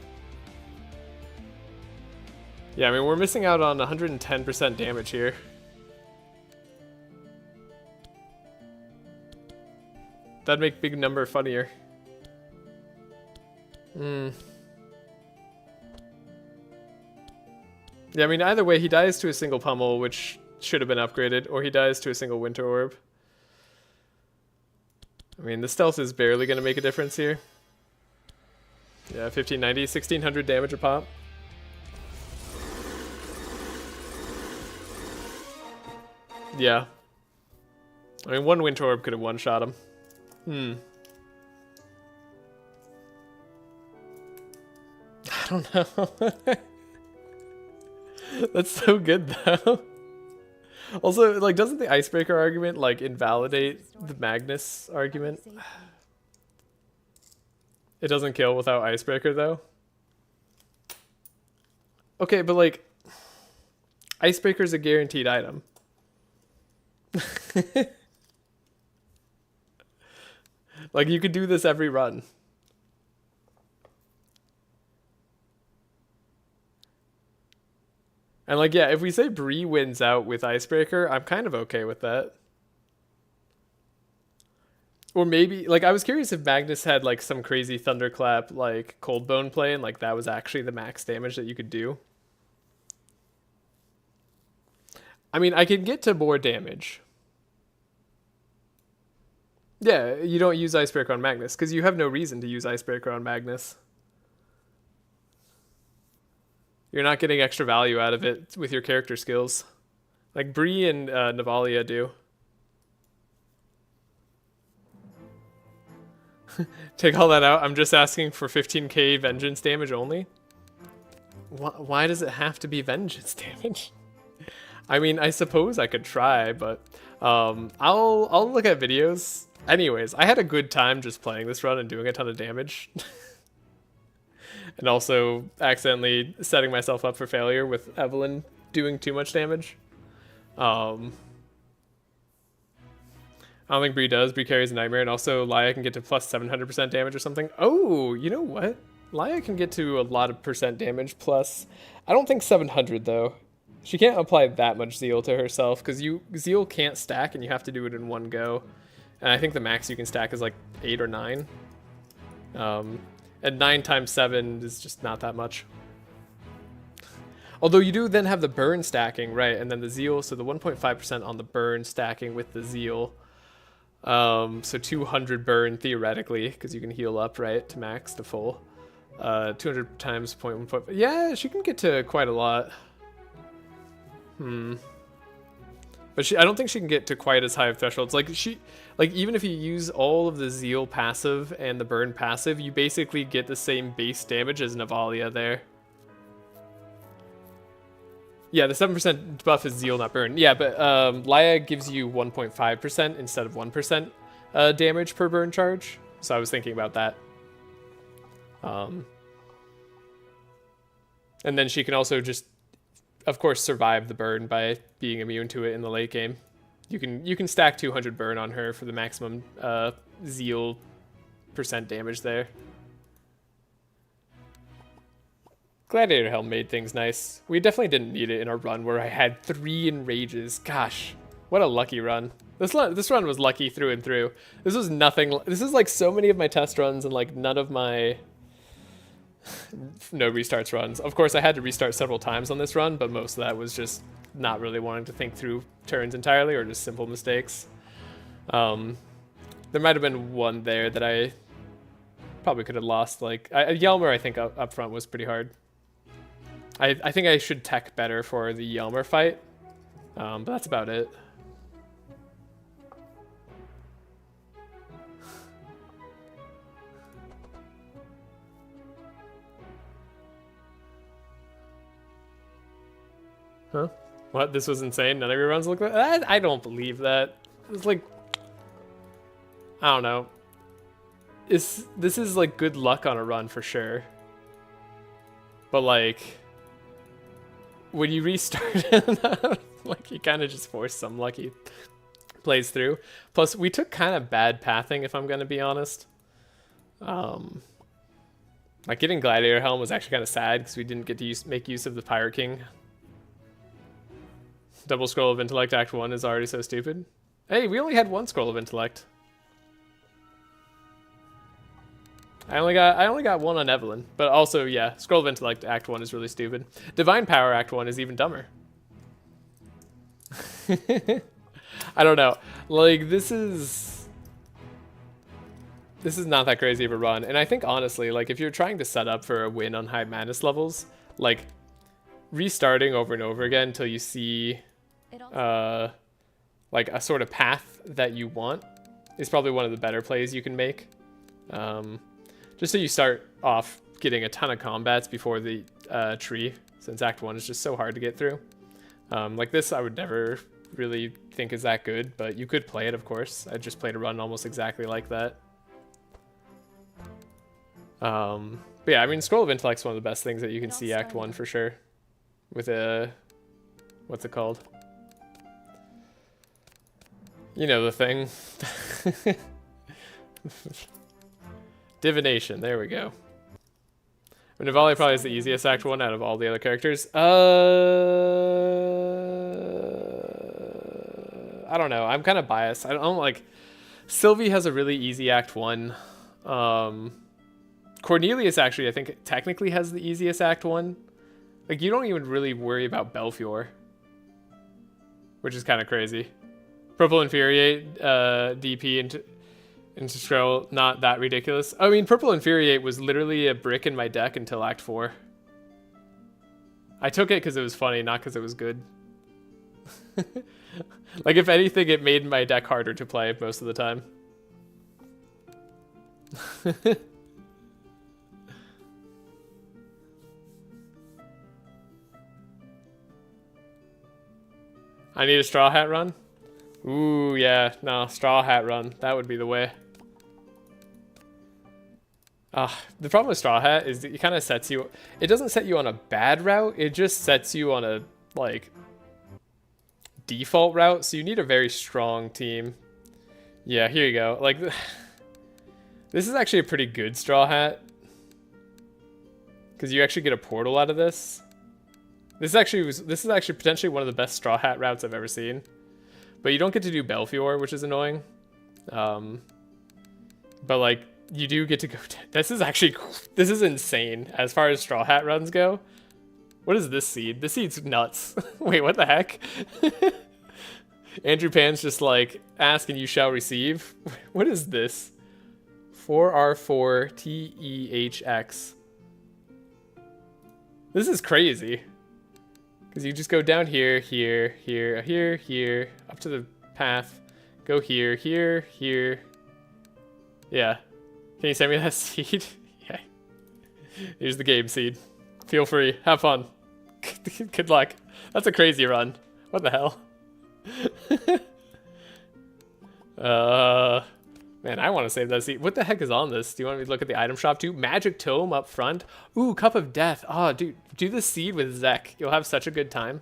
Yeah, I mean, we're missing out on 110% damage here. That'd make big number funnier. Yeah, I mean, either way, he dies to a single pummel, which should have been upgraded, or he dies to a single winter orb. I mean, the stealth is barely going to make a difference here. Yeah, 1590, 1600 damage a pop. Yeah. I mean, one winter orb could have one-shot him. I don't know. That's so good, though. Also, like, doesn't the Icebreaker argument, like, invalidate the Magnus argument? It doesn't kill without Icebreaker, though? Okay, but, like, Icebreaker's a guaranteed item. Like, you could do this every run. And like, yeah, if we say Bree wins out with Icebreaker, I'm kind of okay with that. Or maybe, like, I was curious if Magnus had like some crazy Thunderclap like Cold Bone play and like that was actually the max damage that you could do. I mean, I can get to more damage. Yeah, you don't use Icebreaker on Magnus because you have no reason to use Icebreaker on Magnus. You're not getting extra value out of it with your character skills. Like Bree and Navalea do. Take all that out. I'm just asking for 15k vengeance damage only. Why does it have to be vengeance damage? I mean, I suppose I could try, but I'll look at videos. Anyways, I had a good time just playing this run and doing a ton of damage. And also accidentally setting myself up for failure with Evelyn doing too much damage. I don't think Bree does. Bree carries a Nightmare, and also Laia can get to plus 700% damage or something. Oh, you know what? Laia can get to a lot of percent damage plus. I don't think 700 though. She can't apply that much Zeal to herself because Zeal can't stack and you have to do it in one go. And I think the max you can stack is like 8 or 9. And 9 times 7 is just not that much. Although you do then have the burn stacking, right? And then the Zeal, so the 1.5% on the burn stacking with the Zeal. So 200 burn theoretically, because you can heal up, right, to max, to full. 200 times 0.1. Yeah, she can get to quite a lot. But I don't think she can get to quite as high of thresholds. Like even if you use all of the Zeal passive and the burn passive, you basically get the same base damage as Navalea there. Yeah, the 7% buff is Zeal, not Burn. Yeah, but Laia gives you 1.5% instead of 1% damage per burn charge. So I was thinking about that. And then she can also just, of course, survive the burn by being immune to it in the late game. You can stack 200 burn on her for the maximum Zeal % damage there. Gladiator Helm made things nice. We definitely didn't need it in our run where I had 3 enrages. Gosh, what a lucky run. This run was lucky through and through. This was nothing. This is like so many of my test runs and like none of my no restarts runs. Of course, I had to restart several times on this run, but most of that was just not really wanting to think through turns entirely or just simple mistakes. There might have been one there that I probably could have lost. Like Yelmer, I think up front was pretty hard. I think I should tech better for the Yelmer fight, but that's about it. Huh? What? This was insane? None of your runs look like that? I don't believe that. It's like, I don't know. This is like good luck on a run for sure. But like, when you restart it, like you kind of just force some lucky plays through. Plus, we took kind of bad pathing, if I'm going to be honest. Like getting Gladiator Helm was actually kind of sad because we didn't get to make use of the Pirate King. Double Scroll of Intellect Act 1 is already so stupid. Hey, we only had 1 Scroll of Intellect. I only got 1 on Evelyn, but also yeah, Scroll of Intellect Act 1 is really stupid. Divine Power Act 1 is even dumber. I don't know. Like this is not that crazy of a run, and I think honestly, like if you're trying to set up for a win on high madness levels, like restarting over and over again until you see like a sort of path that you want is probably one of the better plays you can make. Just so you start off getting a ton of combats before the tree, since Act 1 is just so hard to get through. Like this, I would never really think is that good, but you could play it, of course. I just played a run almost exactly like that. But yeah, I mean, Scroll of Intellect is one of the best things that you can see Act 1 for sure. With a, what's it called? You know the thing. Divination, there we go. Navalea probably is the easiest Act 1 out of all the other characters. I don't know, I'm kind of biased. I don't like, Sylvie has a really easy Act 1. Cornelius actually, I think, technically has the easiest Act 1. Like, you don't even really worry about Belfior, which is kind of crazy. Purple Infuriate, DP into Scroll, not that ridiculous. I mean, Purple Infuriate was literally a brick in my deck until Act 4. I took it because it was funny, not because it was good. Like, if anything, it made my deck harder to play most of the time. I need a Straw Hat run? Ooh, yeah. No, Straw Hat run. That would be the way. The problem with Straw Hat is that it kind of sets you... It doesn't set you on a bad route. It just sets you on a, like, default route. So you need a very strong team. Yeah, here you go. Like, this is actually a pretty good Straw Hat. Because you actually get a portal out of this. This is actually potentially one of the best Straw Hat routes I've ever seen. But you don't get to do Belfior, which is annoying. But like, you do get to go... This is insane as far as Straw Hat runs go. What is this seed? This seed's nuts. Wait, what the heck? Andrew Pan's just like, ask and you shall receive. What is this? 4R4TEHX. This is crazy. Because you just go down here, here, here, here, here, up to the path. Go here, here, here. Yeah. Can you send me that seed? Yeah. Here's the game seed. Feel free. Have fun. Good luck. That's a crazy run. What the hell? Man, I want to save that seed. What the heck is on this? Do you want me to look at the item shop too? Magic Tome up front. Ooh, Cup of Death. Oh, dude, do the seed with Zek. You'll have such a good time.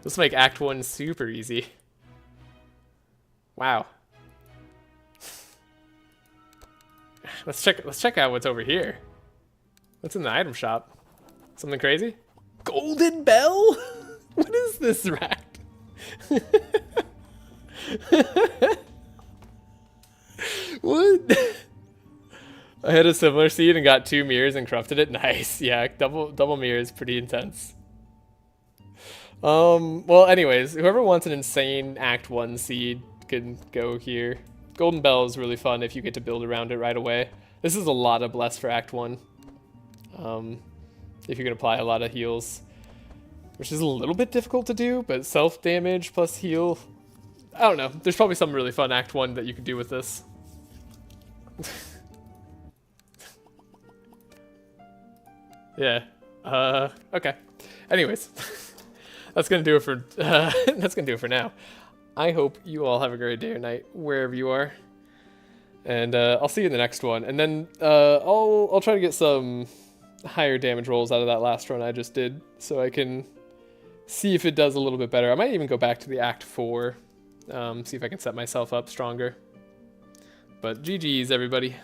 Let's make Act 1 super easy. Wow. Let's check out what's over here. What's in the item shop? Something crazy? Golden Bell? What is this rat? What? I had a similar seed and got 2 mirrors and corrupted it. Nice. Yeah, double mirror is pretty intense. Well, anyways, whoever wants an insane Act 1 seed can go here. Golden Bell is really fun if you get to build around it right away. This is a lot of bless for Act 1. If you can apply a lot of heals, which is a little bit difficult to do, but self-damage plus heal, I don't know. There's probably some really fun Act 1 that you could do with this. Yeah. Okay. Anyways, that's gonna do it for that's gonna do it for now. I hope you all have a great day or night wherever you are, and I'll see you in the next one. And then I'll try to get some higher damage rolls out of that last run I just did, so I can see if it does a little bit better. I might even go back to the Act 4, see if I can set myself up stronger. But GG's, everybody.